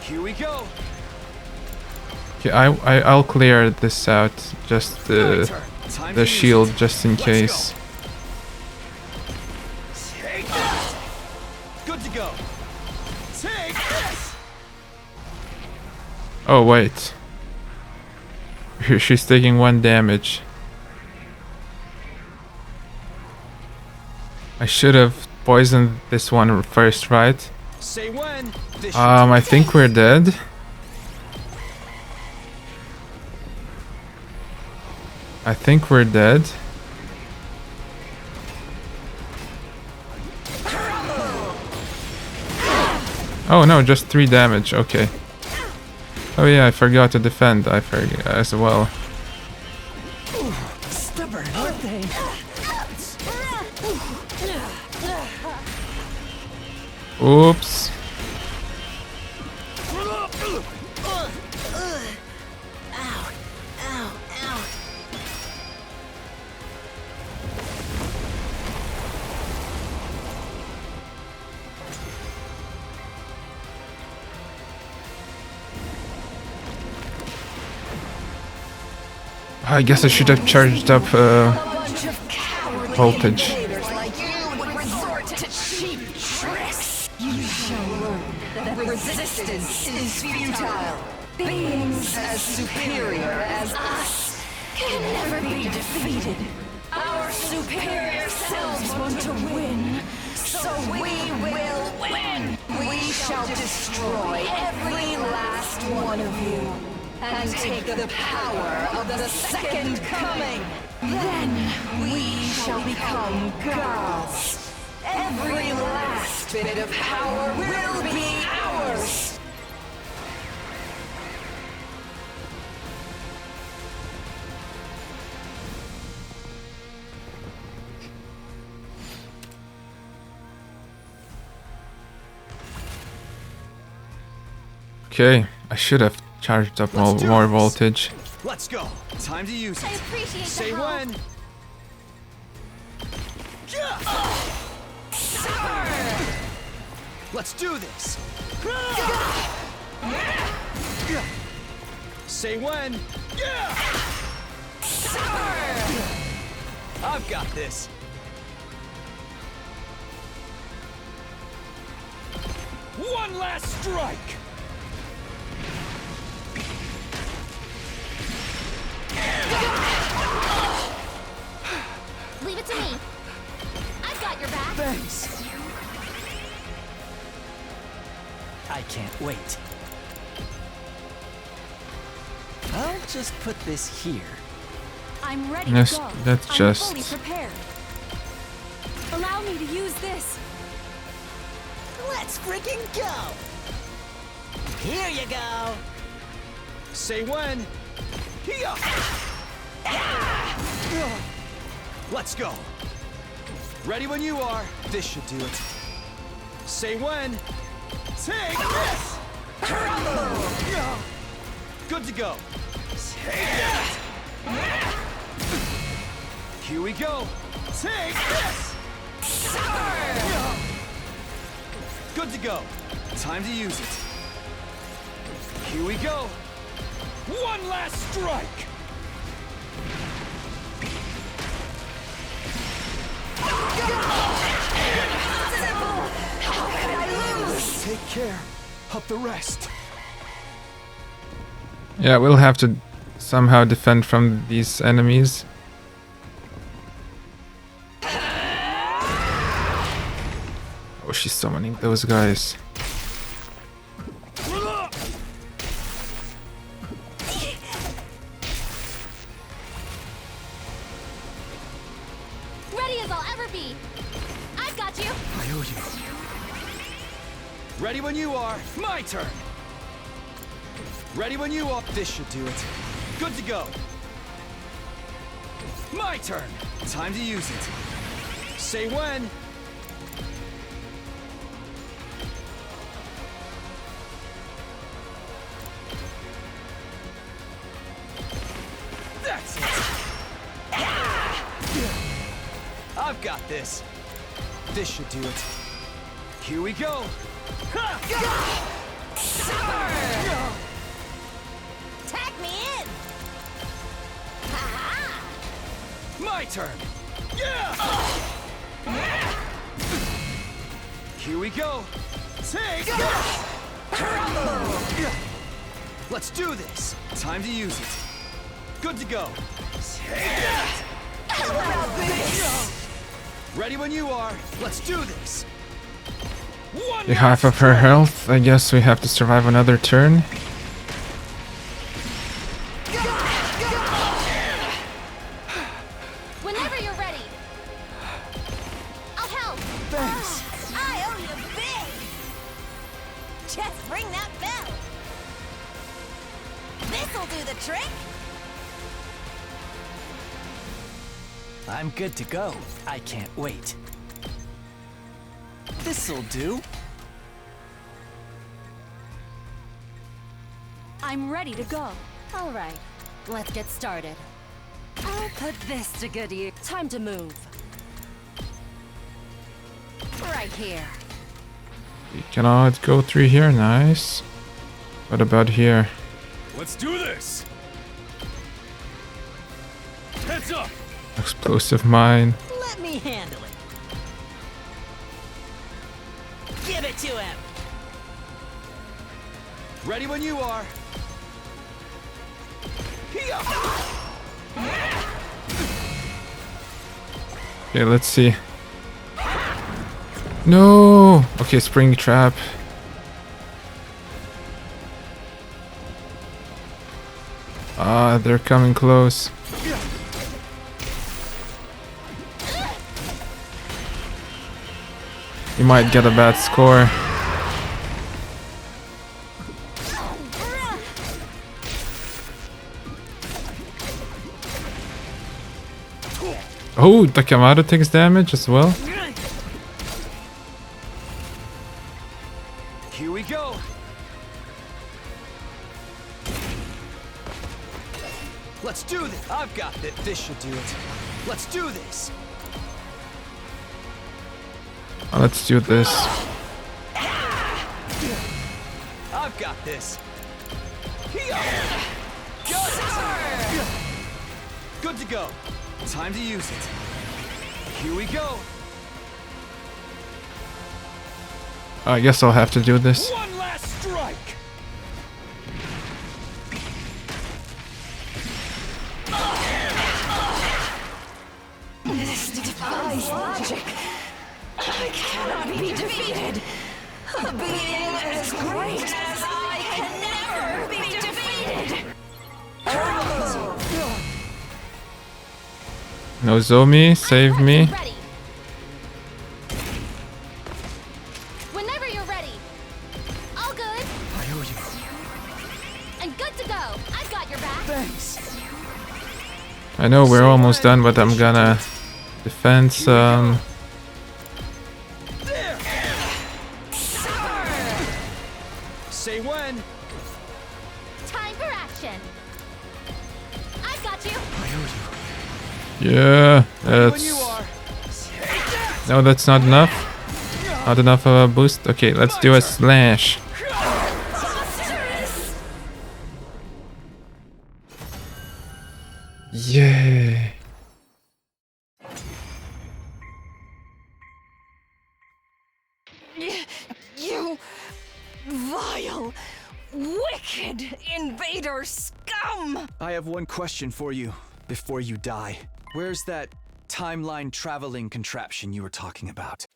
Here we go. Okay, I'll clear this out. Just the shield, just in case. Good to go. Take Oh, wait. She's taking 1 damage. I should have poisoned this one first, right? Say when. I think we're dead. I think we're dead. Oh no, just 3 damage. Okay. Oh yeah, I forgot to defend. I forgot as well. Stubborn, aren't they? Oops. I guess I should have charged up voltage. You shall learn that resistance is futile. Beings as superior as us can never be defeated. Our superior selves want to win, so we will win. We shall destroy every last one of you and take the power of the second coming. Then we shall become gods. Every last bit of power will be ours. Okay, I should have charged up more voltage. Let's go. Time to use it. I appreciate Say the help. when. Let's do this. Say when. I've got this. One last strike! Leave it to me. I've got your back. Thanks. I can't wait. I'll just put this here. I'm ready Yes, to go. that's I'm just- fully prepared. Allow me to use this. Let's freaking go! Here you go! Say when. Here. Let's go. Ready when you are. This should do it. Say when. Take this. Good to go. Take that. Here we go. Take this. Good to go. Time to use it. Here we go. One last strike! How could I lose? Take care of the rest. Yeah, we'll have to somehow defend from these enemies. Oh, she's summoning those guys. Ready as I'll ever be. I've got you. I owe you. Ready when you are. My turn. Ready when you are. This should do it. Good to go. My turn. Time to use it. Say when. That's it. I've got this. This should do it. Here we go. Tag me in! My turn. Here we go. Take this. Let's do this. Time to use it. Good to go. Ready when you are. Let's do this. The half of her health. I guess we have to survive another turn. Whenever you're ready. I'll help. Thanks. I owe you big. Just ring that bell. This'll do the trick. I'm good to go. I can't wait. This'll do. I'm ready to go. All right, let's get started. I'll put this to good use. Time to move. Right here. We cannot go through here. Nice. What about here? Let's do this. Heads up. Explosive mine. Let me handle it. Give it to him. Ready when you are. Okay, let's see. No. Okay, spring trap. Ah, they're coming close. You might get a bad score. Oh, Takamado takes damage as well. Here we go. Let's do this. I've got this. This should do it. Let's do this. Let's do this. I've got this. Good to go. Time to use it. Here we go. I guess I'll have to do this. One last strike. This defies logic. I cannot be defeated. A being as great as I can never be defeated. Nozomi, save me. Ready. Whenever you're ready. All good. I owe you. And good to go. I've got your back. Thanks. I know we're almost done, but I'm gonna defend some. Say when. Time for action. I've got you. Yeah, that's... No, that's not enough. Not enough of a boost. Okay, let's do a slash. Yay. You vile, wicked invader scum! I have one question for you before you die. Where's that timeline traveling contraption you were talking about?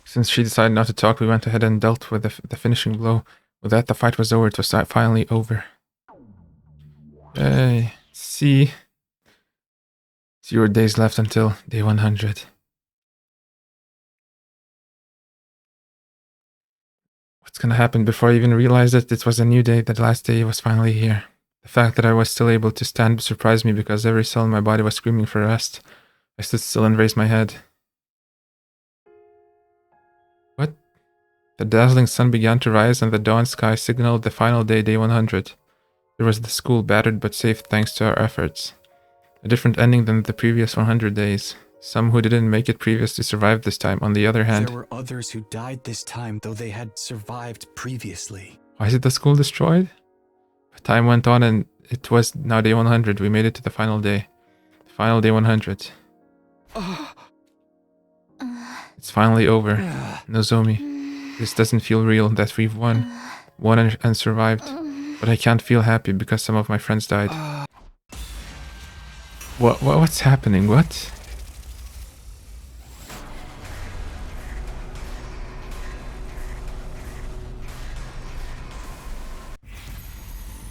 Since she decided not to talk, we went ahead and dealt with the finishing blow. With that, the fight was over. It was finally over. Yay. See. 0 days left until day 100. What's gonna happen before I even realized it? It was a new day. The last day was finally here. The fact that I was still able to stand surprised me because every cell in my body was screaming for rest. I stood still and raised my head. What? The dazzling sun began to rise and the dawn sky signaled the final day, day 100. There was the school, battered but safe thanks to our efforts. A different ending than the previous 100 days. Some who didn't make it previously survived this time. On the other hand... There were others who died this time, though they had survived previously. Why is it the school destroyed? But time went on and it was now day 100. We made it to the final day. The final day 100. It It's finally over. Nozomi, this doesn't feel real that we've won. Won and survived. But I can't feel happy because some of my friends died. What's happening? What?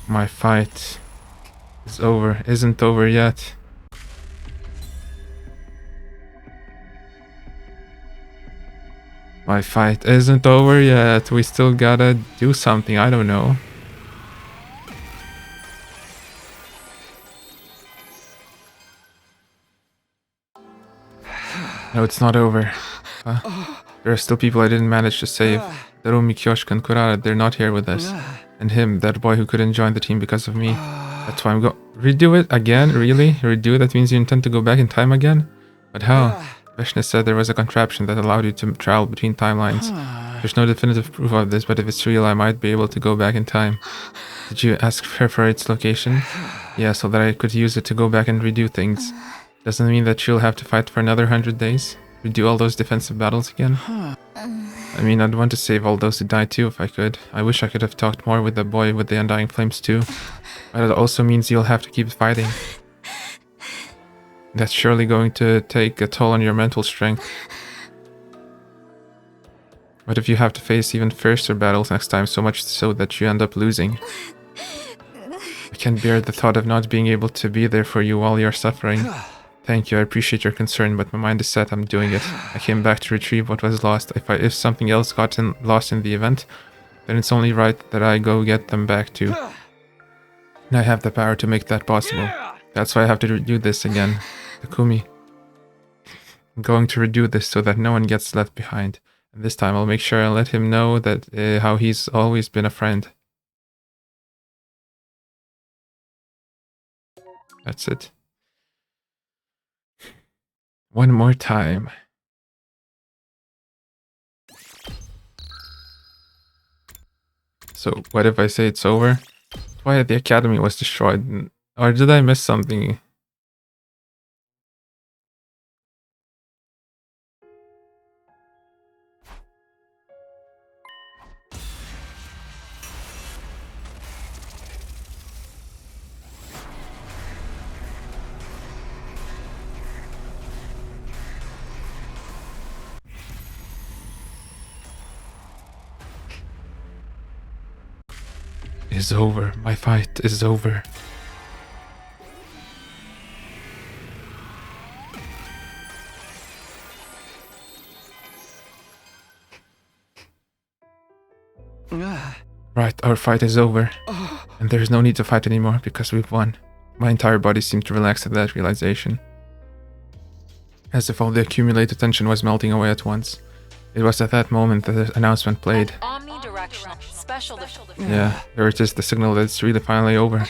My fight is over. Isn't over yet. My fight isn't over yet. We still gotta do something. I don't know. No, it's not over. There are still people I didn't manage to save. Darumi, Kyoshika, and Kurara, they're not here with us. And him, that boy who couldn't join the team because of me. That's why I'm redo it again? Really? Redo? That means you intend to go back in time again? But how? Vishnu said there was a contraption that allowed you to travel between timelines. There's no definitive proof of this, but if it's real, I might be able to go back in time. Did you ask her for its location? Yeah, so that I could use it to go back and redo things. Doesn't mean that she'll have to fight for another 100 days? Redo all those defensive battles again? I mean, I'd want to save all those who died too if I could. I wish I could have talked more with the boy with the undying flames too. But it also means you'll have to keep fighting. That's surely going to take a toll on your mental strength. What if you have to face even fiercer battles next time, so much so that you end up losing? I can't bear the thought of not being able to be there for you while you're suffering. Thank you, I appreciate your concern, but my mind is set, I'm doing it. I came back to retrieve what was lost. If something else got lost in the event, then it's only right that I go get them back too. And I have the power to make that possible. That's why I have to redo this again. Takumi. I'm going to redo this so that no one gets left behind. And this time I'll make sure I let him know that how he's always been a friend. That's it. One more time. So what if I say it's over? Why the academy was destroyed? Or did I miss something? Is over. My fight is over. Right, our fight is over. And there's no need to fight anymore because we've won. My entire body seemed to relax at that realization. As if all the accumulated tension was melting away at once. It was at that moment that the announcement played. Omnidirectional special. Yeah, there it is, the signal that it's really finally over.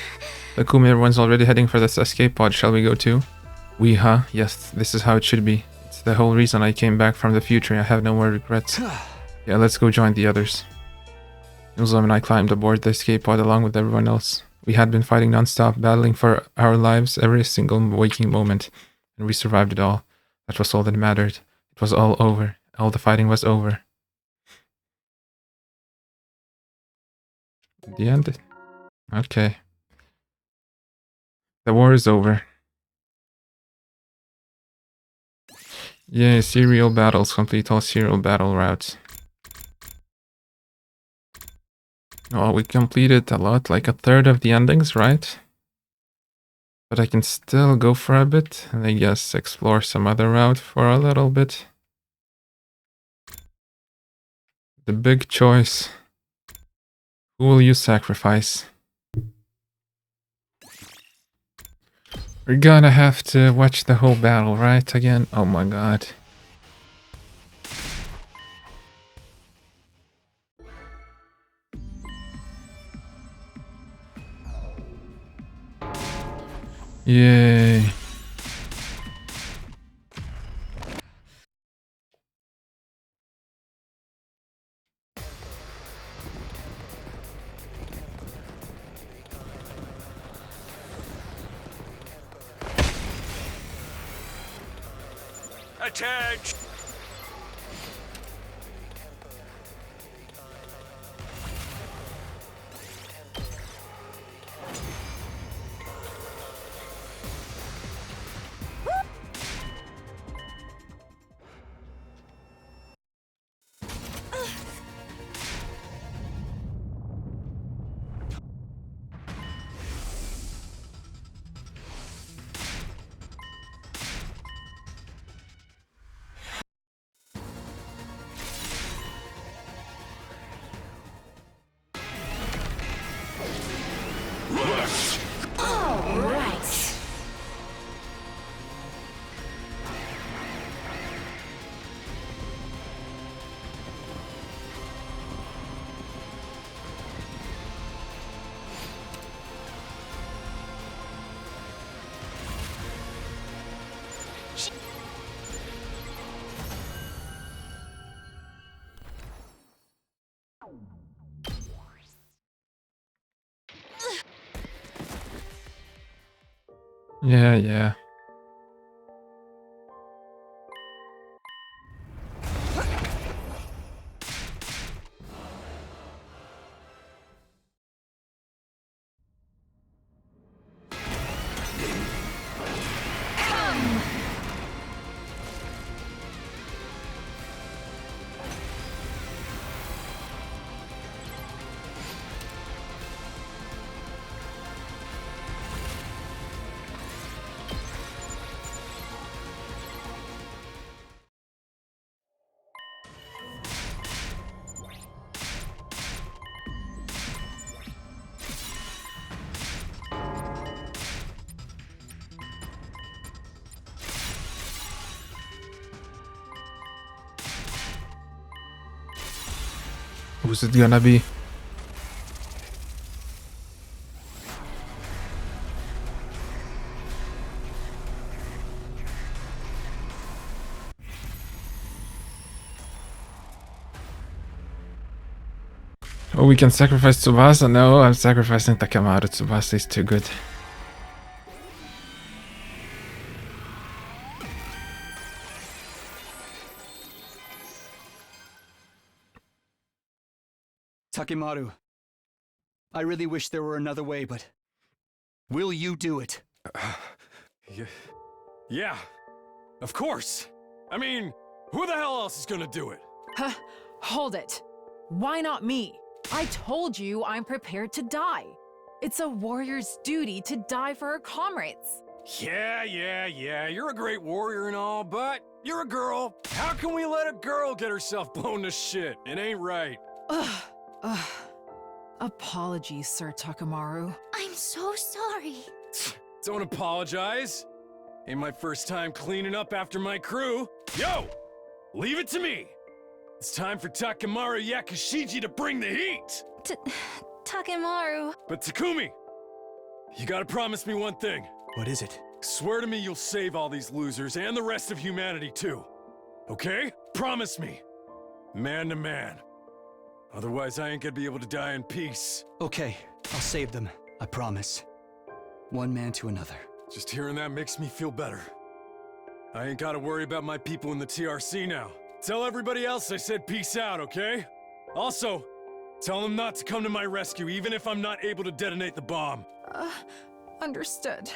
Takumi, everyone's already heading for this escape pod. Shall we go too? We, huh? Yes, this is how it should be. It's the whole reason I came back from the future. I have no more regrets. Yeah, let's go join the others. Nuzlom and I climbed aboard the escape pod along with everyone else. We had been fighting non-stop, battling for our lives every single waking moment. And we survived it all. That was all that mattered. It was all over. All the fighting was over. The end? Okay. The war is over. Yay, serial battles. Complete all serial battle routes. Oh, we completed a lot, like a third of the endings, right? But I can still go for a bit, and I guess explore some other route for a little bit. The big choice. Who will you sacrifice? We're gonna have to watch the whole battle, right? Again? Oh my god. Yay. Attention! All right. Yeah, yeah. Who's it gonna be? Oh, we can sacrifice Tsubasa? No, I'm sacrificing Takemaru. Tsubasa is too good. Takemaru, I really wish there were another way, but will you do it? Yeah, of course. I mean, who the hell else is gonna do it? Huh, hold it. Why not me? I told you I'm prepared to die. It's a warrior's duty to die for her comrades. Yeah, you're a great warrior and all, but you're a girl. How can we let a girl get herself blown to shit? It ain't right. Apologies, Sir Takemaru. I'm so sorry. Don't apologize. Ain't my first time cleaning up after my crew. Yo, leave it to me. It's time for Takemaru Yakushiji to bring the heat. Takemaru. But Takumi, you gotta promise me one thing. What is it? Swear to me you'll save all these losers and the rest of humanity too. Okay? Promise me. Man to man. Otherwise I ain't gonna be able to die in peace. Okay, I'll save them. I promise. One man to another. Just hearing that makes me feel better. I ain't gotta worry about my people in the TRC now. Tell everybody else I said peace out, okay? Also, tell them not to come to my rescue, even if I'm not able to detonate the bomb. Understood.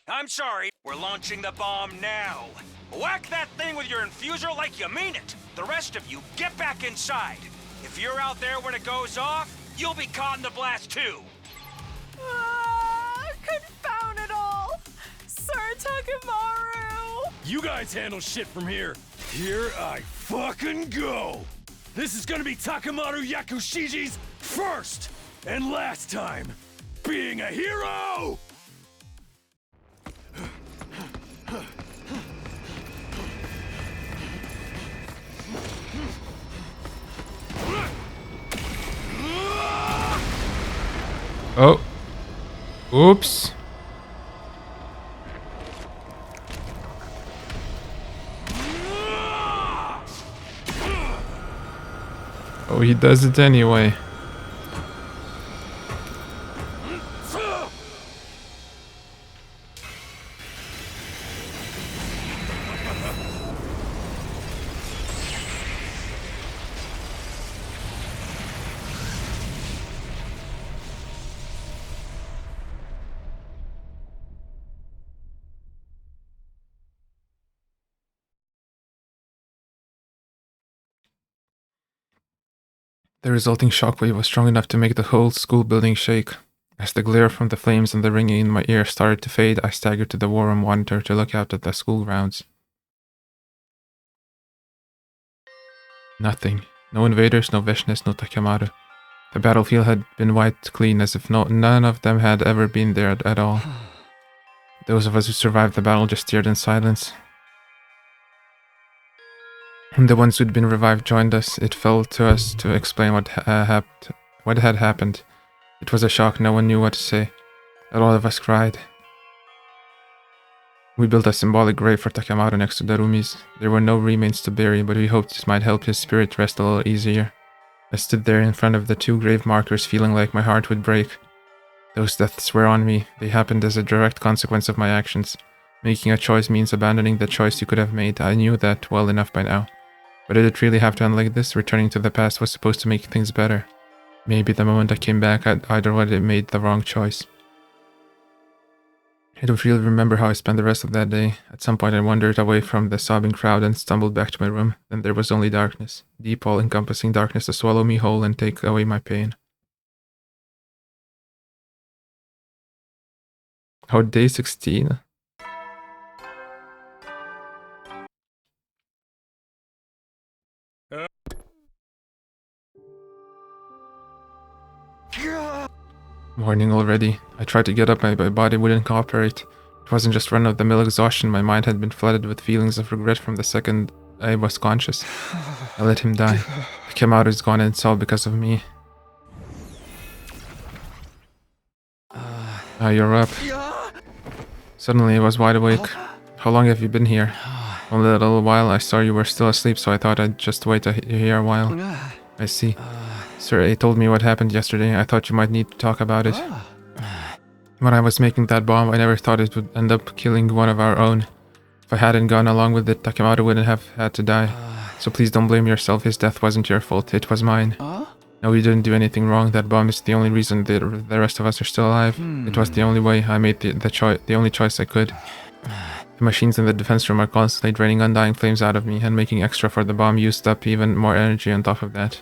I'm sorry, we're launching the bomb now. Whack that thing with your infuser like you mean it. The rest of you, get back inside. If you're out there when it goes off, you'll be caught in the blast too. Confound it all! Sir Takemaru! You guys handle shit from here. Here I fucking go! This is gonna be Takemaru Yakushiji's first and last time being a hero! Oh. Oops. Oh, he does it anyway. The resulting shockwave was strong enough to make the whole school building shake. As the glare from the flames and the ringing in my ear started to fade, I staggered to the war room monitor to look out at the school grounds. Nothing. No invaders, no Vishnis, no Takemaru. The battlefield had been wiped clean, as if none of them had ever been there at all. Those of us who survived the battle just stared in silence. When the ones who'd been revived joined us, it fell to us to explain what had happened. It was a shock, no one knew what to say. A lot of us cried. We built a symbolic grave for Takemoto next to the Rumis. There were no remains to bury, but we hoped this might help his spirit rest a little easier. I stood there in front of the 2 grave markers, feeling like my heart would break. Those deaths were on me. They happened as a direct consequence of my actions. Making a choice means abandoning the choice you could have made. I knew that well enough by now. But did it really have to end like this? Returning to the past was supposed to make things better. Maybe the moment I came back, I'd either way made the wrong choice. I don't really remember how I spent the rest of that day. At some point I wandered away from the sobbing crowd and stumbled back to my room. Then there was only darkness. Deep, all-encompassing darkness to swallow me whole and take away my pain. Oh, day 16? Morning already. I tried to get up, my body wouldn't cooperate. It wasn't just run-of-the-mill exhaustion, my mind had been flooded with feelings of regret from the second I was conscious. I let him die. Takemoto is gone and it's all because of me. You're up. Suddenly I was wide awake. How long have you been here? Only a little while. I saw you were still asleep, so I thought I'd just wait here a while. I see. Sir A told me what happened yesterday. I thought you might need to talk about it. When I was making that bomb, I never thought it would end up killing one of our own. If I hadn't gone along with it, Takemoto wouldn't have had to die. So please don't blame yourself. His death wasn't your fault. It was mine. No, you didn't do anything wrong. That bomb is the only reason the rest of us are still alive. It was the only way. I made the only choice I could. The machines in the defense room are constantly draining undying flames out of me, and making extra for the bomb used up even more energy on top of that.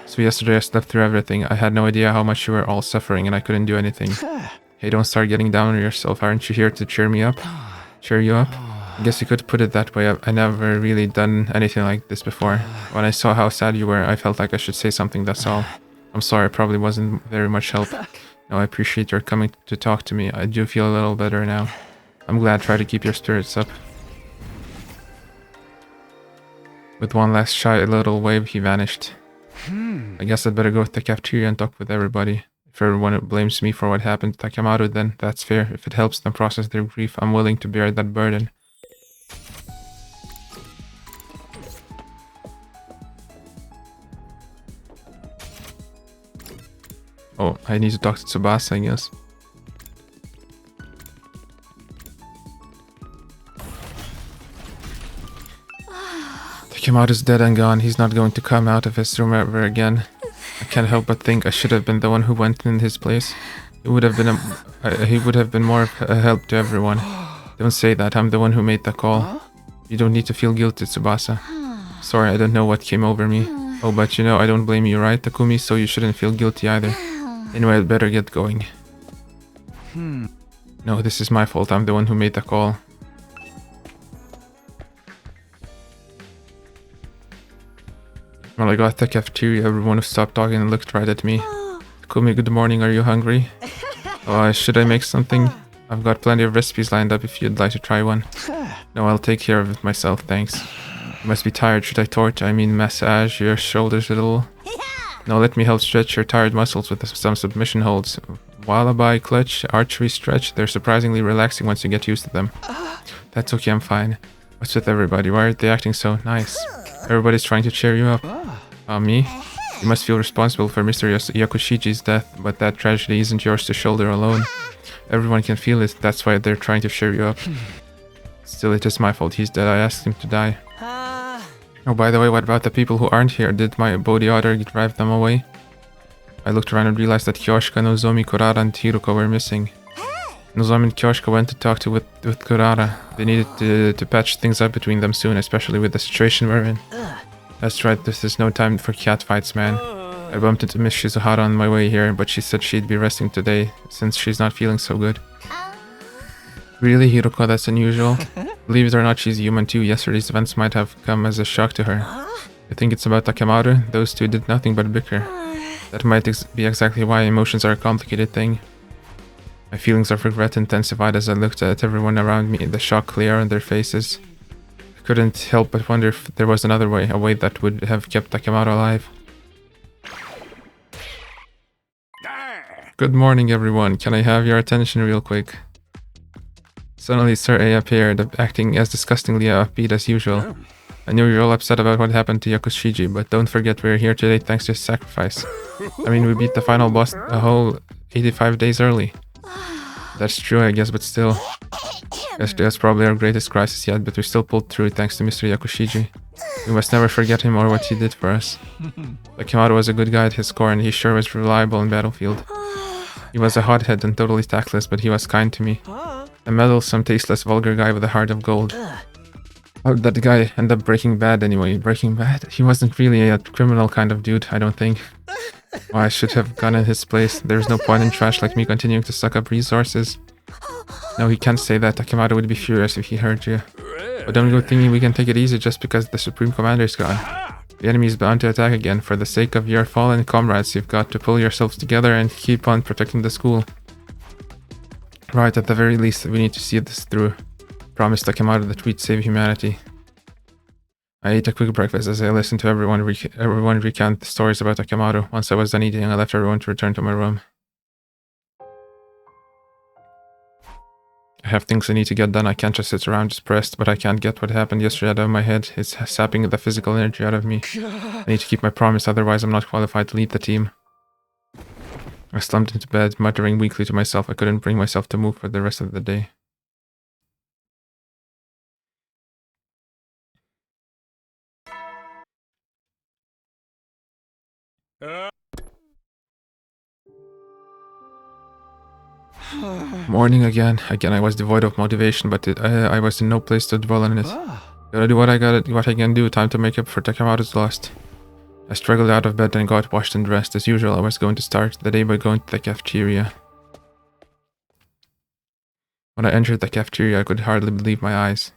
So yesterday I slept through everything. I had no idea how much you were all suffering, and I couldn't do anything. Hey, don't start getting down on yourself. Aren't you here to cheer me up? Cheer you up? I guess you could put it that way. I never really done anything like this before. When I saw how sad you were, I felt like I should say something, that's all. I'm sorry, I probably wasn't very much help. No, I appreciate your coming to talk to me. I do feel a little better now. I'm glad. Try to keep your spirits up. With one last shy little wave, he vanished. I guess I'd better go to the cafeteria and talk with everybody. If everyone blames me for what happened to Takemoto, then that's fair. If it helps them process their grief, I'm willing to bear that burden. Oh, I need to talk to Tsubasa, I guess. Takemoto's dead and gone. He's not going to come out of his room ever again. I can't help but think I should have been the one who went in his place. It would have been he would have been more of a help to everyone. Don't say that. I'm the one who made the call. You don't need to feel guilty, Tsubasa. Sorry, I don't know what came over me. Oh, but you know, I don't blame you, right, Takumi? So you shouldn't feel guilty either. Anyway, I'd better get going. No, this is my fault. I'm the one who made the call. When I got to the cafeteria, everyone stopped talking and looked right at me. Takumi, good morning. Are you hungry? Should I make something? I've got plenty of recipes lined up if you'd like to try one. No, I'll take care of it myself, thanks. You must be tired. Should I massage your shoulders a little? No, let me help stretch your tired muscles with some submission holds. Wallaby, clutch, archery, stretch. They're surprisingly relaxing once you get used to them. That's okay, I'm fine. What's with everybody? Why aren't they acting so nice? Everybody's trying to cheer you up. Me? You must feel responsible for Mr. Yakushiji's death, but that tragedy isn't yours to shoulder alone. Everyone can feel it, that's why they're trying to cheer you up. Still, it is my fault. He's dead. I asked him to die. Oh, by the way, what about the people who aren't here? Did my body odor drive them away? I looked around and realized that Kyoshika, Nozomi, Kurara, and Hiruko were missing. Nozomi and Kyoshika went to talk with Kurara. They needed to patch things up between them soon, especially with the situation we're in. That's right, this is no time for catfights, man. I bumped into Miss Shizuhara on my way here, but she said she'd be resting today, since she's not feeling so good. Really, Hiruko? That's unusual. Believe it or not, she's human too. Yesterday's events might have come as a shock to her. I think it's about Takemoto. Those two did nothing but bicker. That might be exactly why emotions are a complicated thing. My feelings of regret intensified as I looked at everyone around me, the shock clear on their faces. I couldn't help but wonder if there was another way, a way that would have kept Takemoto alive. Good morning, everyone. Can I have your attention real quick? Suddenly, Sir A appeared, acting as disgustingly upbeat as usual. I know you're all upset about what happened to Yakushiji, but don't forget we're here today thanks to his sacrifice. I mean, we beat the final boss a whole 85 days early. That's true, I guess, but still. Yesterday was probably our greatest crisis yet, but we still pulled through thanks to Mr. Yakushiji. We must never forget him or what he did for us. Takemoto was a good guy at his core, and he sure was reliable in battlefield. He was a hothead and totally tactless, but he was kind to me. A meddlesome, tasteless, vulgar guy with a heart of gold. How did that guy end up Breaking Bad anyway? Breaking Bad? He wasn't really a criminal kind of dude, I don't think. Oh, I should have gone in his place. There's no point in trash like me continuing to suck up resources. No, he can't say that. Takemoto would be furious if he heard you. But don't go thinking we can take it easy just because the Supreme Commander is gone. The enemy is bound to attack again. For the sake of your fallen comrades, you've got to pull yourselves together and keep on protecting the school. Right, at the very least, we need to see this through. Promise Takemoto that we'd save humanity. I ate a quick breakfast as I listened to everyone recount the stories about Takemoto. Once I was done eating, I left everyone to return to my room. I have things I need to get done. I can't just sit around depressed, but I can't get what happened yesterday out of my head. It's sapping the physical energy out of me. I need to keep my promise, otherwise I'm not qualified to lead the team. I slumped into bed, muttering weakly to myself. I couldn't bring myself to move for the rest of the day. Morning again. Again, I was devoid of motivation, but I was in no place to dwell on it. Gotta do what I can do. Time to make up for Takemoto's loss. I struggled out of bed and got washed and dressed. As usual, I was going to start the day by going to the cafeteria. When I entered the cafeteria, I could hardly believe my eyes.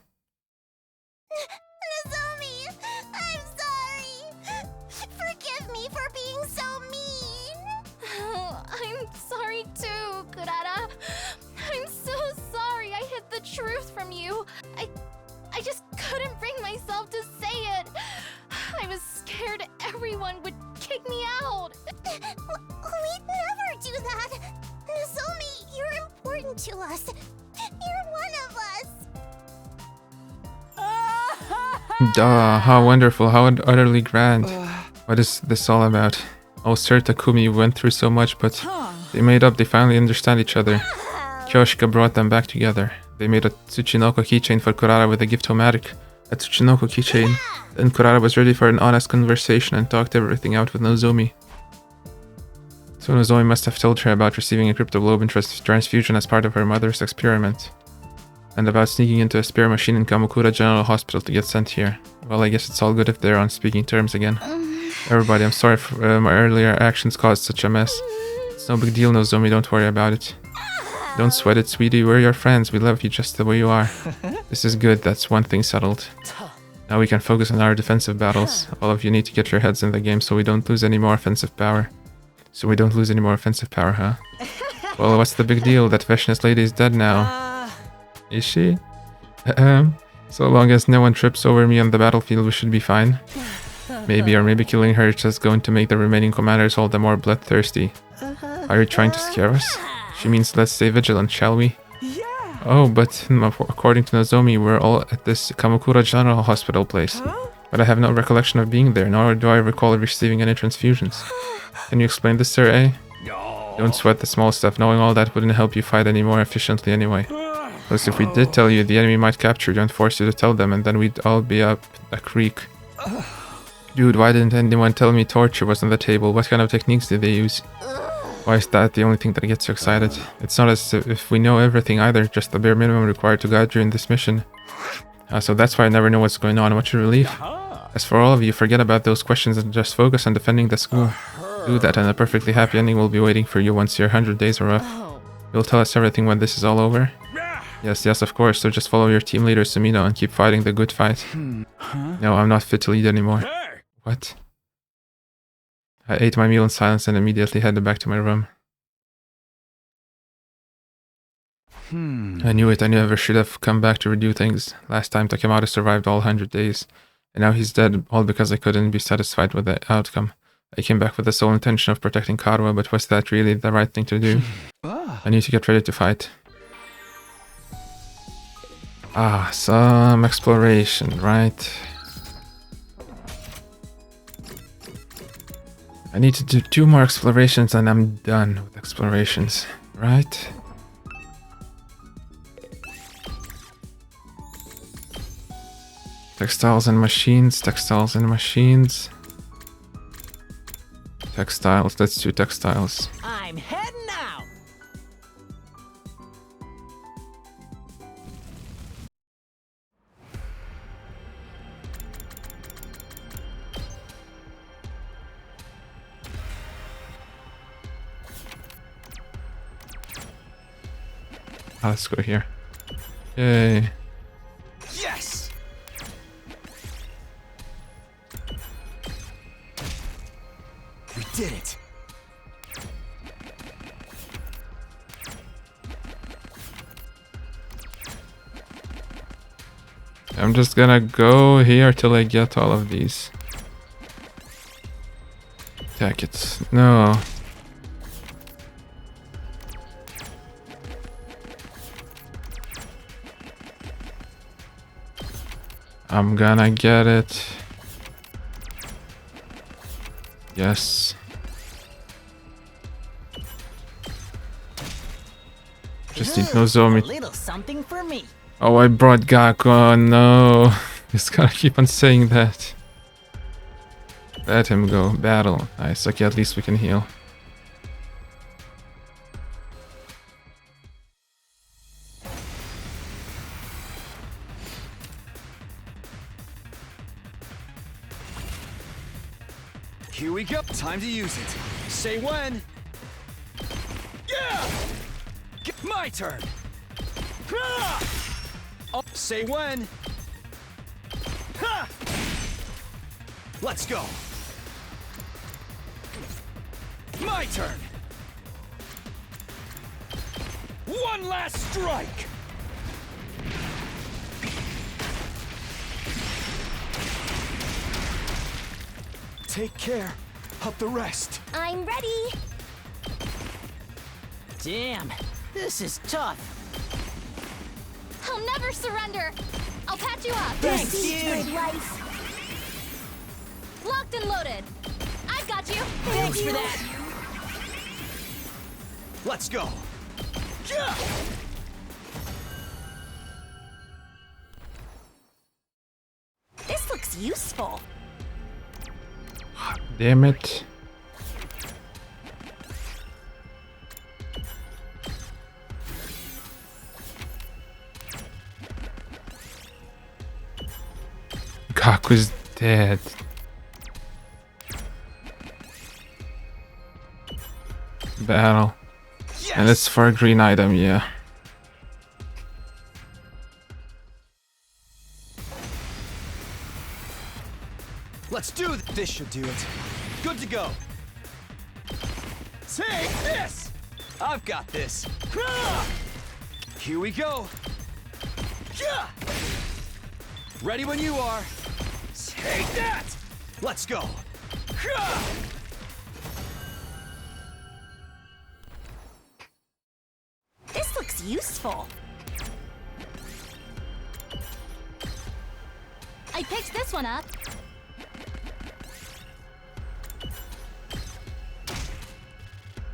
Nozomi, I'm sorry. Forgive me for being so mean. Oh, I'm sorry too, Kurata. I'm so sorry I hid the truth from you. I just couldn't bring myself to say it. I was scared everyone would kick me out. We'd never do that. Nozomi, you're important to us. You're one of us. Duh, how wonderful, how utterly grand. What is this all about? Oh, Sir Takumi went through so much, but they made up, they finally understand each other. Kyoshika brought them back together. They made a Tsuchinoko keychain for Kurata with a gift-o-matic. A Tsuchinoko keychain. Then Kurata was ready for an honest conversation and talked everything out with Nozomi. So Nozomi must have told her about receiving a cryptoglobin transfusion as part of her mother's experiment. And about sneaking into a spare machine in Kamakura General Hospital to get sent here. Well, I guess it's all good if they're on speaking terms again. Everybody, I'm sorry for my earlier actions caused such a mess. It's no big deal, Nozomi, don't worry about it. Don't sweat it, sweetie, we're your friends, we love you just the way you are. This is good, that's one thing settled. Now we can focus on our defensive battles. All of you need to get your heads in the game so we don't lose any more offensive power. Huh? Well, what's the big deal? That Vashna's lady is dead now. Is she? So long as no one trips over me on the battlefield, we should be fine. Maybe killing her is just going to make the remaining commanders all the more bloodthirsty. Are you trying to scare us? She means let's stay vigilant, shall we? Oh, but according to Nozomi, we're all at this Kamakura General Hospital place. But I have no recollection of being there, nor do I recall receiving any transfusions. Can you explain this, Sir A? Don't sweat the small stuff. Knowing all that wouldn't help you fight any more efficiently anyway. Plus, if we did tell you, the enemy might capture you and force you to tell them, and then we'd all be up a creek. Dude, why didn't anyone tell me torture was on the table? What kind of techniques did they use? Why is that the only thing that gets you excited? It's not as if we know everything either, just the bare minimum required to guide you in this mission. So that's why I never know what's going on. What's your relief? As for all of you, forget about those questions and just focus on defending the school. Do that and a perfectly happy ending will be waiting for you once your 100 days are up. You'll tell us everything when this is all over? Yes, of course, so just follow your team leader Sumino and keep fighting the good fight. No, I'm not fit to lead anymore. What? I ate my meal in silence and immediately headed back to my room. I knew it. I never should have come back to redo things. Last time Takemoto survived all 100 days. And now he's dead, all because I couldn't be satisfied with the outcome. I came back with the sole intention of protecting Karuo, but was that really the right thing to do? I need to get ready to fight. Ah, some exploration, right? I need to do 2 more explorations and I'm done with explorations, right? Textiles and machines, textiles and machines. Textiles, let's do textiles. I'm heading out. Ah, let's go here. Yay. Yes! We did it! I'm just gonna go here till I get all of these. Attack it. No. I'm gonna get it. Yes. Just need Nozomi. A little something for me. Oh, I brought Gaku. Oh, no. He's gonna keep on saying that. Let him go. Battle. Nice. Okay, at least we can heal. Here we go. Time to use it. Say when. Yeah! My turn. Oh, say when. Ha! Let's go. My turn. One last strike. Take care of the rest. I'm ready. Damn, this is tough. I'll never surrender. I'll patch you up. Thanks, Good dude. life. Locked and loaded. I've got you. Thanks for that. Let's go. Yeah! This looks useful. Damn it. Gaku's dead. Battle. Yes! And it's for a green item, yeah. Let's do this. Should do it. Good to go. Take this! I've got this. Here we go. Yeah! Ready when you are. Take that! Let's go. This looks useful. I picked this one up.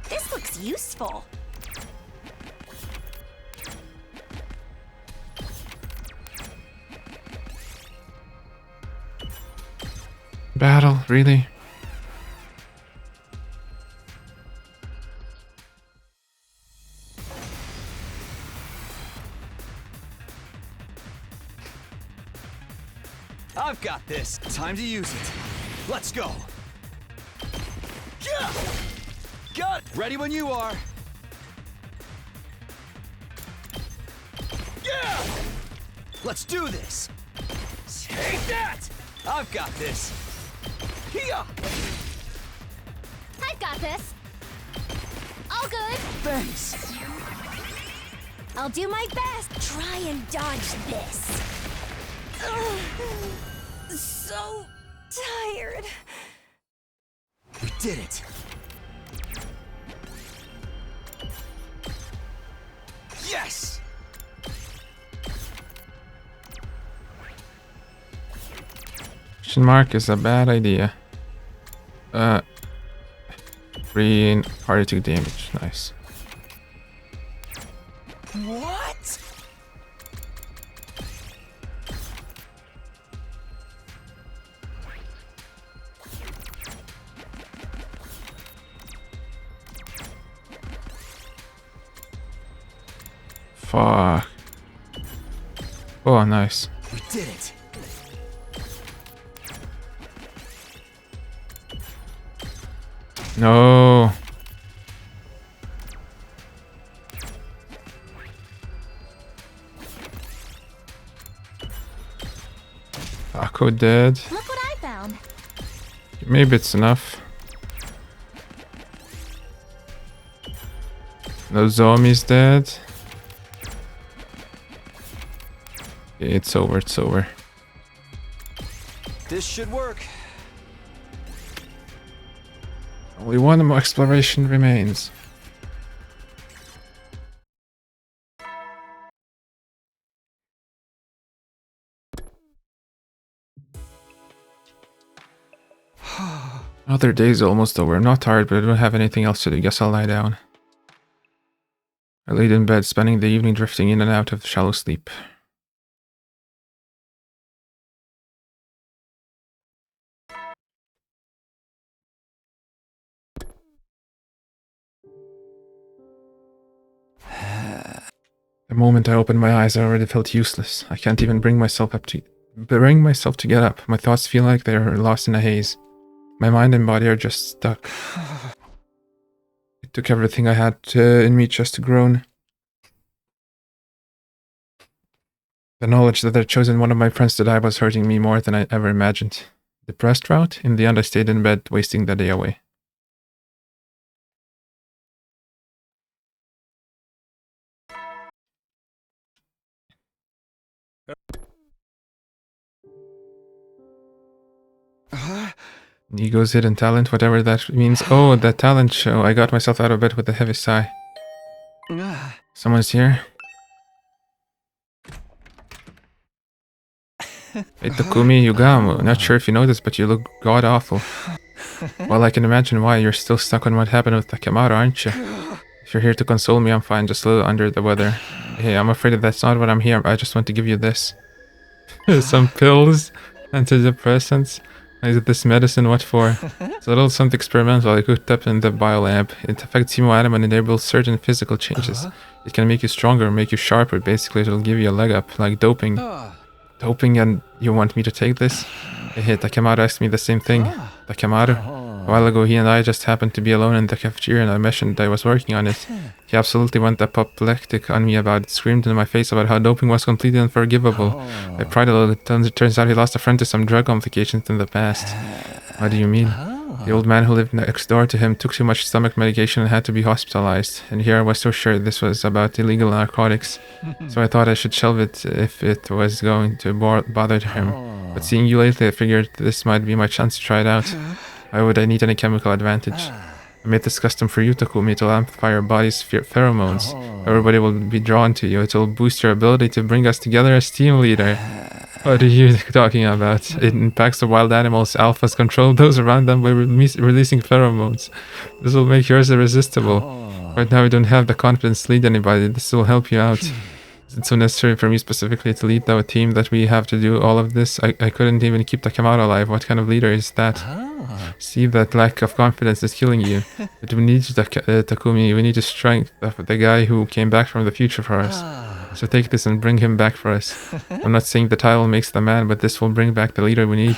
This looks useful. Battle, really? I've got this. Time to use it. Let's go. Yeah! Got it. Ready when you are. Yeah! Let's do this. Take that! I've got this. Here! got this. All good. Thanks. I'll do my best. Try and dodge this. Ugh. So tired. We did it. Yes! Question mark is a bad idea. Free party took damage. Nice. What? Fuck. Oh, nice. We did it. No. Akko dead. Look what I found. Maybe it's enough. No zombies dead. It's over, it's over. This should work. Only one more exploration remains. Another day's almost over. I'm not tired, but I don't have anything else to do. Guess I'll lie down. I laid in bed, spending the evening drifting in and out of shallow sleep. The moment I opened my eyes, I already felt useless. I can't even bring myself to get up. My thoughts feel like they're lost in a haze. My mind and body are just stuck. It took everything I had in me just to groan. The knowledge that I'd chosen one of my friends to die was hurting me more than I ever imagined. Depressed route? In the end, I stayed in bed, wasting the day away. Ego's hidden talent, whatever that means. Oh, that talent show. I got myself out of bed with a heavy sigh. Someone's here. Hey, Takumi Yugamo. Not sure if you know this, but you look god-awful. Well, I can imagine why. You're still stuck on what happened with Takemaro, aren't you? If you're here to console me, I'm fine. Just a little under the weather. Hey, I'm afraid that's not what I'm here. I just want to give you this. Some pills. Antidepressants. Is it this medicine? What for? It's a little something experimental I cooked up in the biolab. It affects hemoatom and enables certain physical changes. It can make you stronger, make you sharper. Basically, it'll give you a leg up, like doping. Doping, and you want me to take this? Hey, Takemaro asked me the same thing. Takemaro? A while ago, he and I just happened to be alone in the cafeteria and I mentioned I was working on it. He absolutely went apoplectic on me about it, screamed in my face about how doping was completely unforgivable. I pried a little. It turns out he lost a friend to some drug complications in the past. What do you mean? The old man who lived next door to him took too much stomach medication and had to be hospitalized. And here I was so sure this was about illegal narcotics. So I thought I should shelve it if it was going to bother him. But seeing you lately, I figured this might be my chance to try it out. Why would I need any chemical advantage? I made this custom for you, Takumi, to amplify your body's pheromones. Everybody will be drawn to you. It will boost your ability to bring us together as team leader. What are you talking about? It impacts the wild animals. Alphas control those around them by releasing pheromones. This will make yours irresistible. Right now, we don't have the confidence to lead anybody. This will help you out. Is it so necessary for me specifically to lead the team that we have to do all of this? I couldn't even keep Takemaro alive. What kind of leader is that? See, that lack of confidence is killing you. But we need Takumi. We need the strength of the guy who came back from the future for us. So take this and bring him back for us. I'm not saying the title makes the man, but this will bring back the leader we need.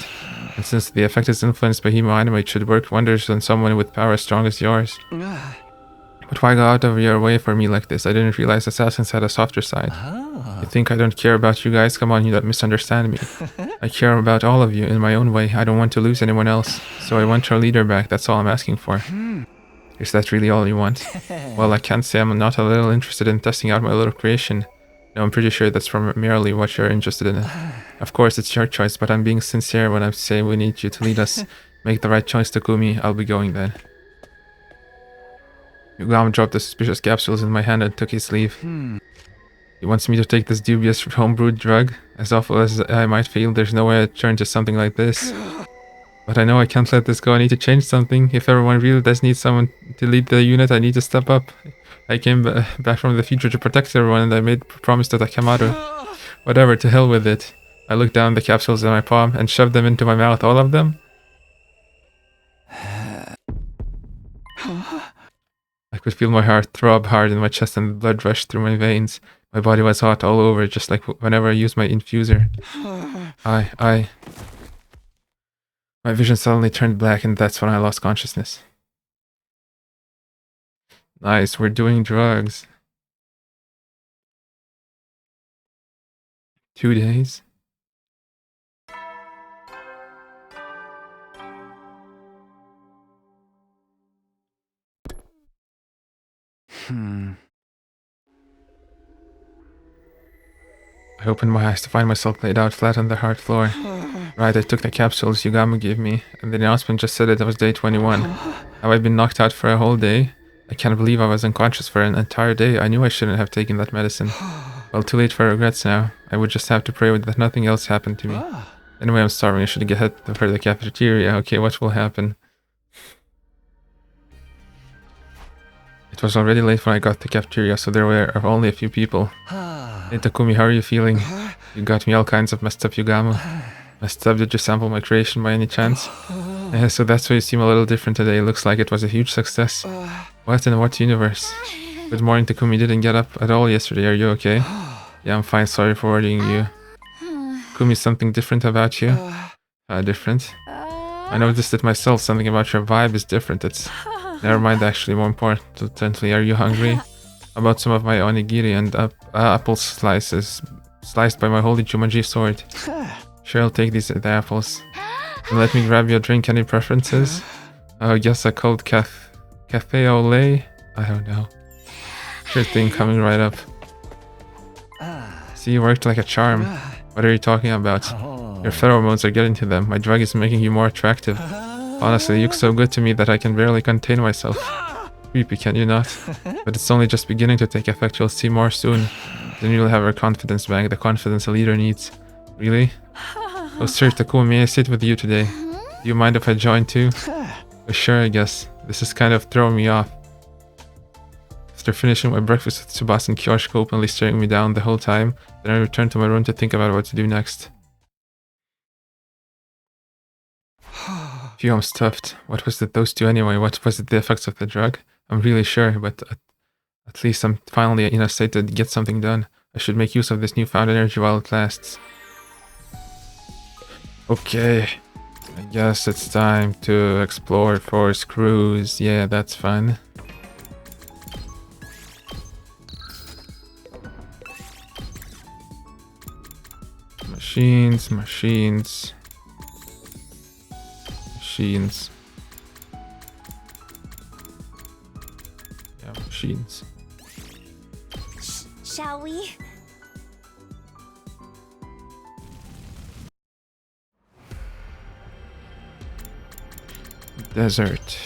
And since the effect is influenced by hemoanime, it should work wonders on someone with power as strong as yours. But why go out of your way for me like this? I didn't realize assassins had a softer side. You think I don't care about you guys? Come on, you don't misunderstand me. I care about all of you in my own way. I don't want to lose anyone else. So I want your leader back. That's all I'm asking for. Is that really all you want? Well, I can't say I'm not a little interested in testing out my little creation. No, I'm pretty sure that's primarily what you're interested in. Of course, it's your choice, but I'm being sincere when I say we need you to lead us. Make the right choice, Takumi. I'll be going then. Yugama dropped the suspicious capsules in my hand and took his leave. He wants me to take this dubious homebrewed drug. As awful as I might feel, there's no way I'd turn to something like this. But I know I can't let this go. I need to change something. If everyone really does need someone to lead the unit, I need to step up. I came back from the future to protect everyone, and I made a promise to Takamaru. Whatever, to hell with it. I looked down the capsules in my palm and shoved them into my mouth, all of them. I could feel my heart throb hard in my chest and the blood rush through my veins. My body was hot all over, just like whenever I used my infuser. My vision suddenly turned black, and that's when I lost consciousness. Nice, we're doing drugs. 2 days? I opened my eyes to find myself laid out flat on the hard floor. Right, I took the capsules Yugama gave me, and the announcement just said it was day 21. Have I been knocked out for a whole day? I can't believe I was unconscious for an entire day. I knew I shouldn't have taken that medicine. Well, too late for regrets now. I would just have to pray that nothing else happened to me. Anyway, I'm starving. I should get head for the cafeteria. Okay, what will happen? It was already late when I got to the cafeteria, so there were only a few people. Hey Takumi, how are you feeling? You got me all kinds of messed up, Yugama. Messed up? Did you sample my creation by any chance? So that's why you seem a little different today. Looks like it was a huge success. What in what universe? Good morning, Takumi. Didn't get up at all yesterday. Are you okay? Yeah, I'm fine. Sorry for worrying you. Takumi, something different about you? Different? I noticed it myself. Something about your vibe is different. It's... Never mind, actually. More importantly, are you hungry? How about some of my onigiri and apple slices sliced by my holy Jumanji sword? Sure, I'll take the apples. And let me grab your drink. Any preferences? I guess a cold cafe au lait? I don't know. Sure thing, coming right up. See, you worked like a charm. What are you talking about? Your pheromones are getting to them. My drug is making you more attractive. Honestly, you look so good to me that I can barely contain myself. Creepy, can you not? But it's only just beginning to take effect. You'll see more soon. Then you'll have our confidence back, the confidence a leader needs. Really? Oh, sir, Takumi, may I sit with you today? Do you mind if I join too? Oh, sure, I guess. This is kind of throwing me off. After finishing my breakfast with Tsubasa and Kyoshiko openly staring me down the whole time, then I returned to my room to think about what to do next. Phew, I'm stuffed. What was it those two anyway? What was it the effects of the drug? I'm really sure, but at least I'm finally in a state to get something done. I should make use of this newfound energy while it lasts. Okay, I guess it's time to explore for screws. Yeah, that's fun. Machines. Yeah, machines. Shall we? Desert.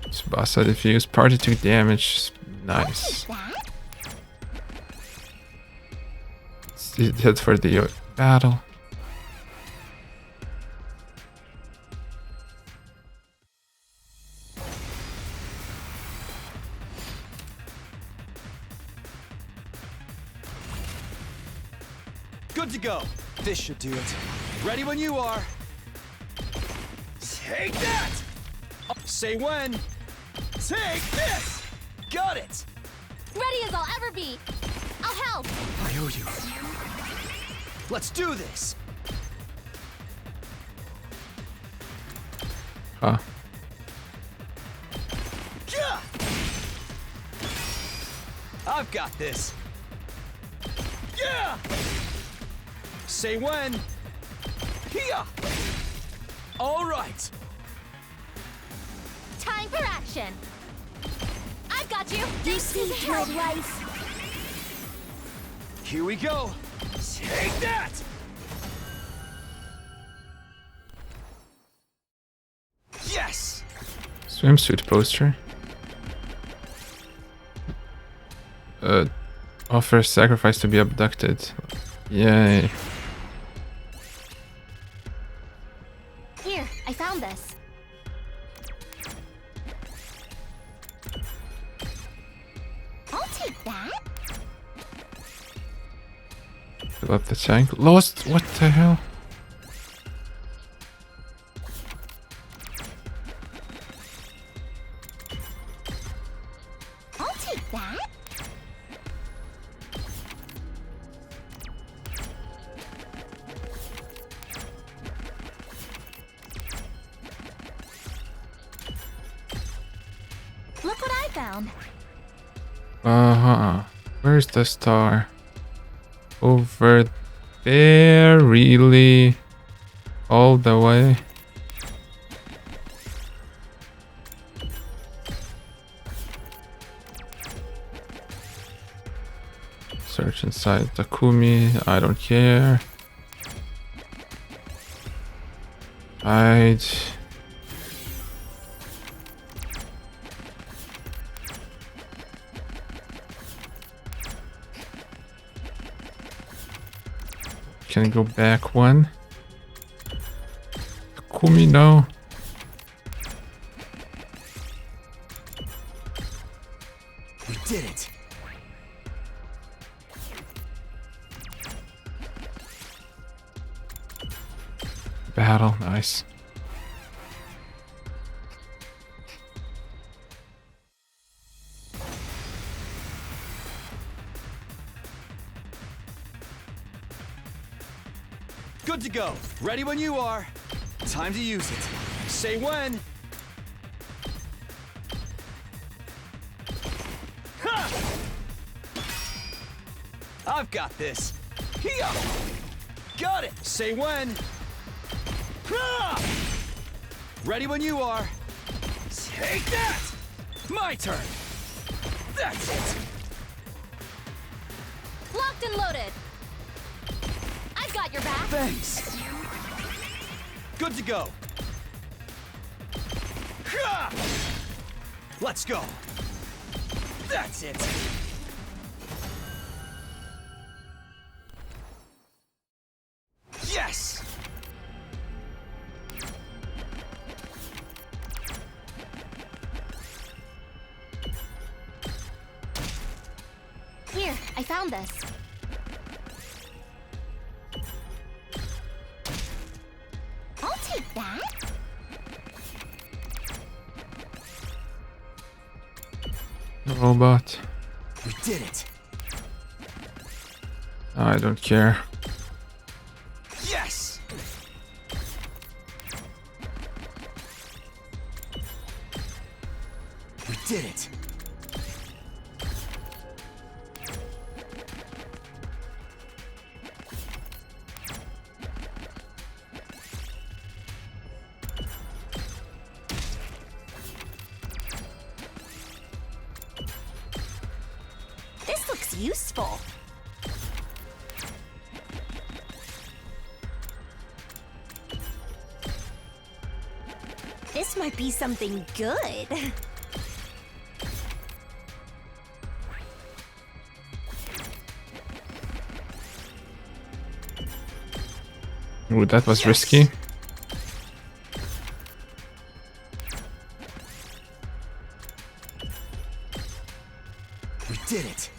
Tsubasa defused. Party took damage. Nice. Let's head for the battle. Good to go. This should do it. Ready when you are. Take that! Say when. Take this! Got it! Ready as I'll ever be. I'll help. I owe you. Let's do this! Huh. I've got this. Yeah! Say when. Here! All right. Time for action. I've got you. You saved my life. Here we go. Take that! Yes! Swimsuit poster. Offers sacrifice to be abducted. Yay. Here, I found this. I'll take that. Fill up the tank. Lost? What the hell? I'll take that. Look what I found. Uh-huh. Where's the star? Over there, really? All the way? Search inside Takumi. I don't care. Hide. Can I go back one? Takumi, no. We did it. Battle, nice. Good to go. Ready when you are. Time to use it. Say when. Ha! I've got this. Here. Got it. Say when. Ha! Ready when you are. Take that. My turn. That's it. Locked and loaded. I've got your back. Thanks. Good to go. Ha! Let's go. That's it. Yes! Here, I found this. I'll take that. Robot. We did it. I don't care. Yes! We did it. This looks useful. This might be something good. Ooh, that was risky. We did it.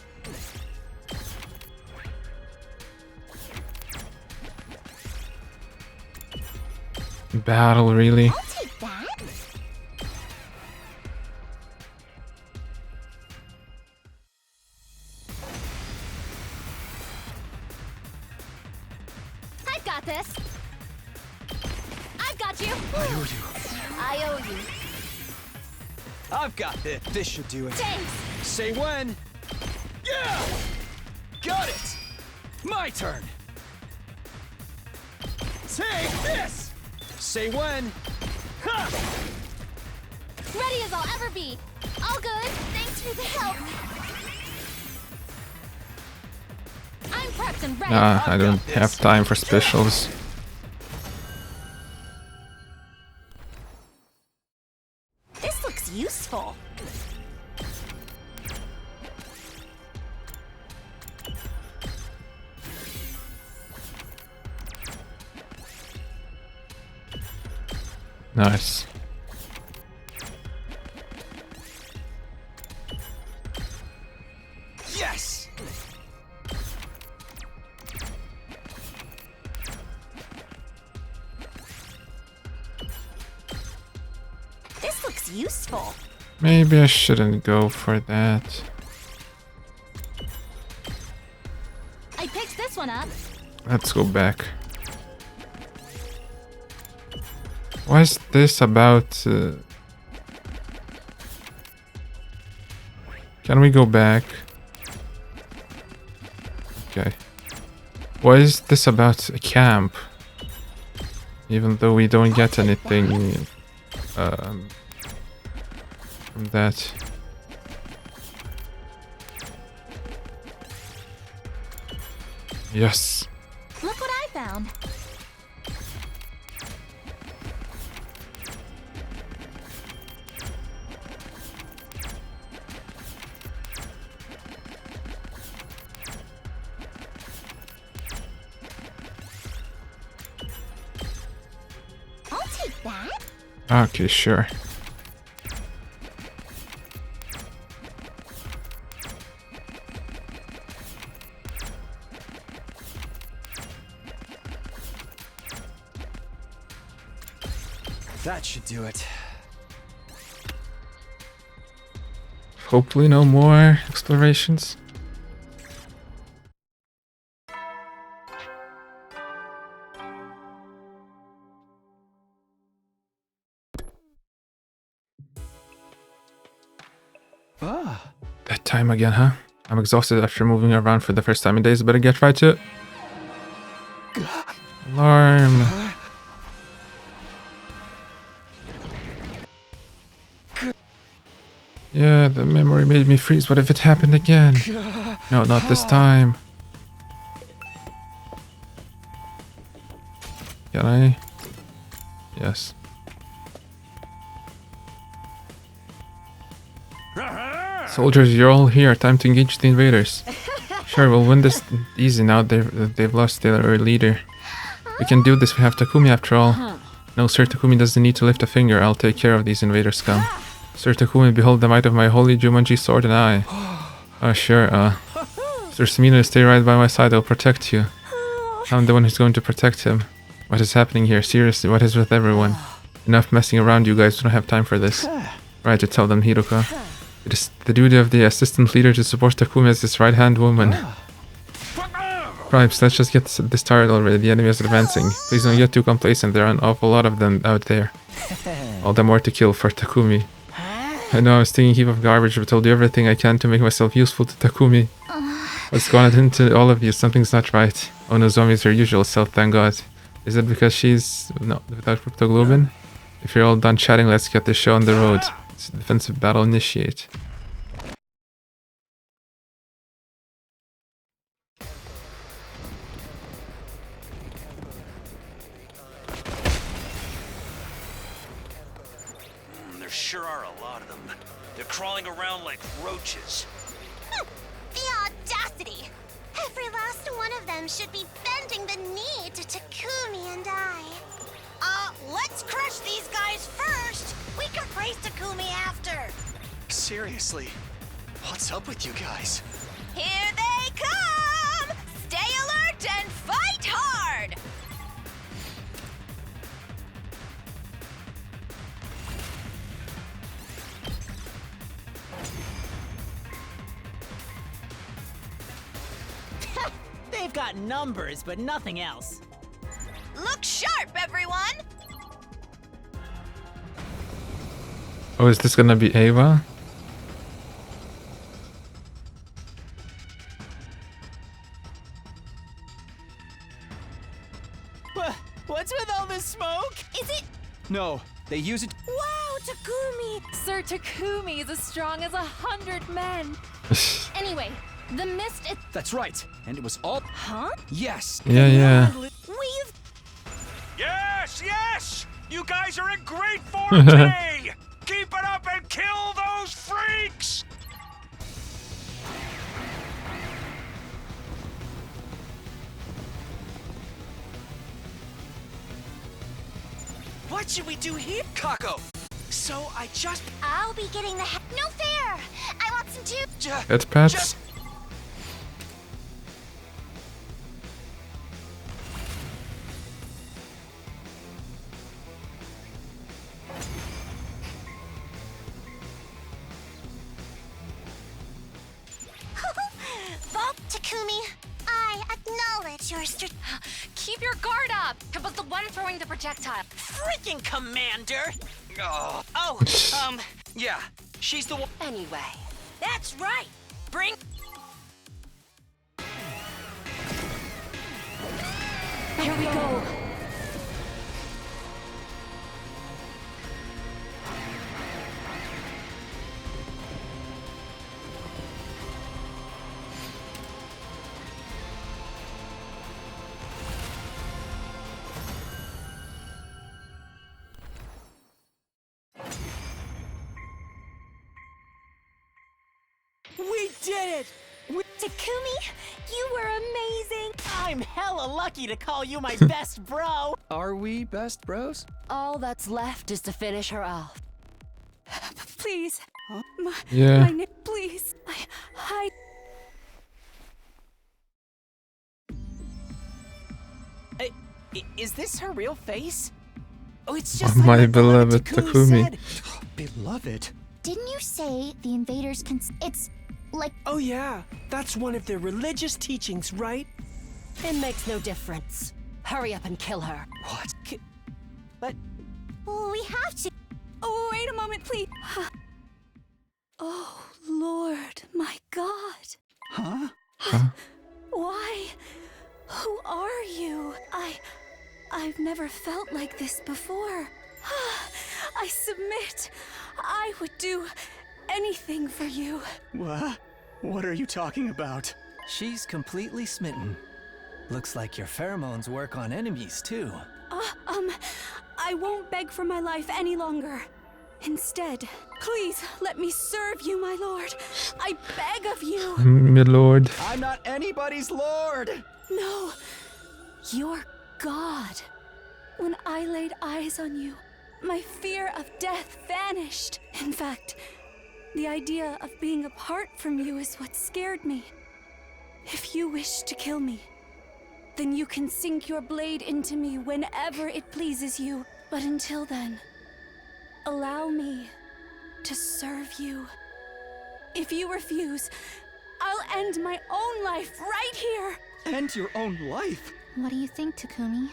Battle, really? I'll take that. I've got this. I've got you. I owe you. I owe you. I've got this. This should do it. Thanks. Say when. Yeah! Got it! My turn! Take this! Say when. Ha! Ready as I'll ever be. All good. Thanks for the help. I'm prepped and ready. Nah, I don't have time for specials. This looks useful. Nice. Yes! This looks useful. Maybe I shouldn't go for that. I picked this one up. Let's go back. Why is this about... Can we go back? Okay. Why is this about a camp? Even though we don't get anything from that. Yes. Look what I found. I'll take that. Okay, sure. That should do it. Hopefully no more explorations. That time again, huh? I'm exhausted after moving around for the first time in days. Better get right to it. Alarm. Yeah, the memory made me freeze. What if it happened again? No, not this time. Can I? Yes. Soldiers, you're all here. Time to engage the invaders. Sure, we'll win this easy now they've lost their leader. We can do this. We have Takumi after all. No, Sir Takumi doesn't need to lift a finger. I'll take care of these invaders scum. Sir Takumi, behold the might of my holy Jumanji sword and eye. Oh, sure, Sir Sumino, stay right by my side. I'll protect you. I'm the one who's going to protect him. What is happening here? Seriously, what is with everyone? Enough messing around, you guys. We don't have time for this. Right, to tell them, Hiroka. It is the duty of the assistant leader to support Takumi as his right-hand woman. Tribes, let's just get this started already. The enemy is advancing. Please don't get too complacent. There are an awful lot of them out there. All the more to kill for Takumi. I know I was thinking a heap of garbage, but I'll do everything I can to make myself useful to Takumi. What's going on into all of you? Something's not right. Oh, Nozomi is her usual self, thank God. Is it because she's... no, without Cryptoglobin? If you're all done chatting, let's get this show on the road. It's a defensive battle initiate. There sure are a lot of them. They're crawling around like roaches. The audacity! Every last one of them should be bending the knee to Takumi and I. Let's crush these guys first! We can praise Takumi after! Seriously, what's up with you guys? Here they come! Stay alert and fight hard! They've got numbers, but nothing else. Look sharp, everyone! Oh, is this gonna be Ava? What's with all this smoke? Is it? No, they use it. Wow, Takumi! Sir Takumi is as strong as 100 men. Anyway, the mist is... That's right. And it was all... Huh? Yes. Yeah. We've... Yes, yes! You guys are in great form today! Keep it up and kill those freaks! What should we do here? Kako! So I just... I'll be getting the No fair! I want some too! It's pets. Bob, Takumi, I acknowledge your Keep your guard up! It was the one throwing the projectile. Freaking Commander! Oh, yeah. She's the one... Anyway. That's right! Bring... Here we go. We did it! Takumi, you were amazing! I'm hella lucky to call you my best bro! Are we best bros? All that's left is to finish her off. Please. Yeah. My name, please. Is this her real face? Oh, it's just My like beloved Takumi. said. Beloved. Didn't you say the invaders can... It's like... Oh yeah, that's one of their religious teachings, right? It makes no difference. Hurry up and kill her. What? But... We have to... Oh, wait a moment, please. Oh, Lord, my God. Huh? Why? Who are you? I've never felt like this before. I submit. I would do anything for you. What? What are you talking about? She's completely smitten. Looks like your pheromones work on enemies, too. I won't beg for my life any longer. Instead, please let me serve you, my lord. I beg of you. My lord. I'm not anybody's lord! No, you're God. When I laid eyes on you, my fear of death vanished. In fact, the idea of being apart from you is what scared me. If you wish to kill me, then you can sink your blade into me whenever it pleases you. But until then, allow me to serve you. If you refuse, I'll end my own life right here. End your own life? What do you think, Takumi?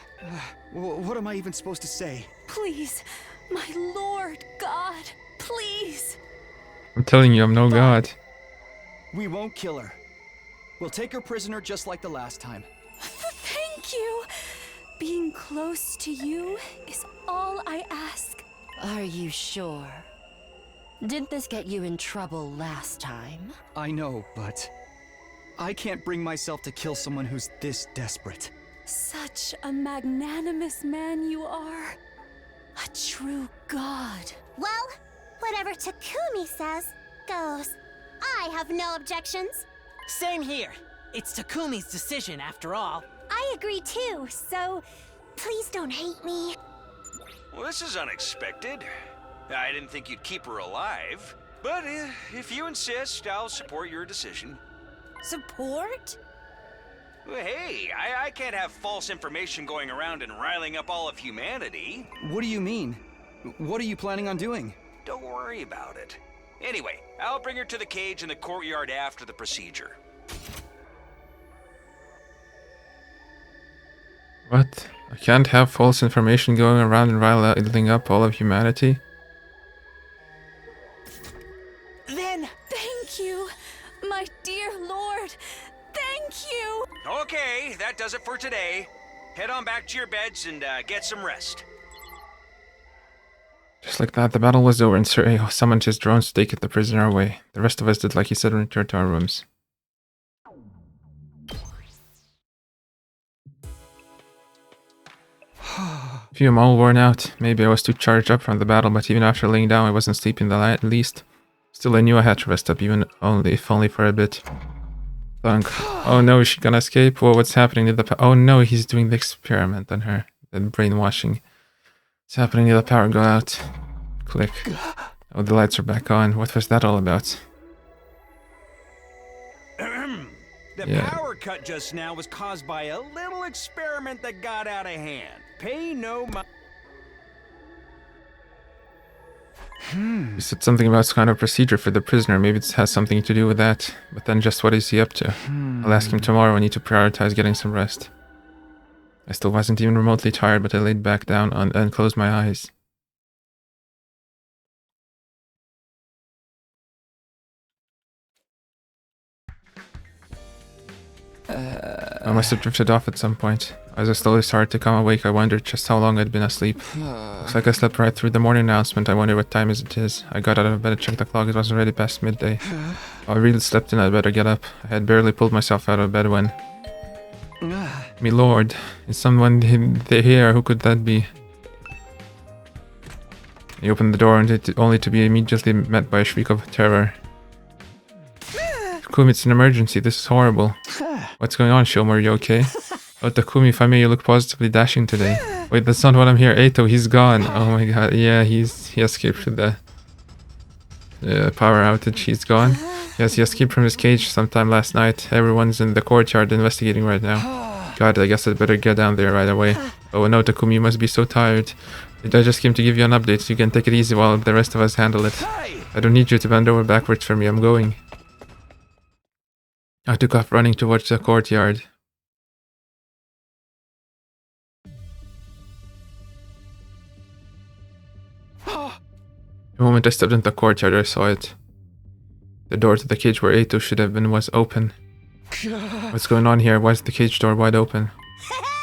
What am I even supposed to say? Please, my lord God, please. I'm telling you, I'm no god. We won't kill her. We'll take her prisoner just like the last time. Thank you. Being close to you is all I ask. Are you sure? Didn't this get you in trouble last time? I know, but I can't bring myself to kill someone who's this desperate. Such a magnanimous man you are. A true god. Well, whatever Takumi says, goes. I have no objections. Same here. It's Takumi's decision, after all. I agree too, so please don't hate me. Well, this is unexpected. I didn't think you'd keep her alive. But if you insist, I'll support your decision. Support? Well, hey, I can't have false information going around and riling up all of humanity. What do you mean? What are you planning on doing? Don't worry about it. Anyway, I'll bring her to the cage in the courtyard after the procedure. What? I can't have false information going around and riling up all of humanity? Then, thank you, my dear lord. Thank you. Okay, that does it for today. Head on back to your beds and get some rest. Just like that, the battle was over and Sir A summoned his drones to take the prisoner away. The rest of us did like he said and returned to our rooms. Phew, I'm all worn out. Maybe I was too charged up from the battle, but even after laying down I wasn't sleeping the least. Still, I knew I had to rest up, if only for a bit. Thunk. Oh no, is she gonna escape? Whoa, what's happening to the oh no, he's doing the experiment on her. The brainwashing. What's happening to the power go out? Click. Oh, the lights are back on. What was that all about? The power cut just now was caused by a little experiment that got out of hand. Pay no mind. You said something about some kind of procedure for the prisoner. Maybe it has something to do with that. But then just what is he up to? I'll ask him tomorrow. I need to prioritize getting some rest. I still wasn't even remotely tired, but I laid back down and closed my eyes. I must have drifted off at some point. As I slowly started to come awake, I wondered just how long I'd been asleep. Looks like I slept right through the morning announcement. I wonder what time it is. I got out of bed and checked the clock. It was already past midday. I really slept in. I'd better get up. I had barely pulled myself out of bed when... Me lord, is someone here? Who could that be? He opened the door only to be immediately met by a shriek of terror. Takumi, it's an emergency. This is horrible. What's going on, Shilmer? Are you okay? Oh, Takumi, if I may, you look positively dashing today. Wait, that's not what I'm here. Eito, he's gone. Oh my god. Yeah, he escaped from the power outage. He's gone. Yes, he escaped from his cage sometime last night. Everyone's in the courtyard investigating right now. God, I guess I'd better get down there right away. Oh no, Takumi, you must be so tired. I just came to give you an update so you can take it easy while the rest of us handle it. I don't need you to bend over backwards for me. I'm going. I took off running towards the courtyard. The moment I stepped into the courtyard, I saw it. The door to the cage where Eito should have been was open. What's going on here? Why is the cage door wide open?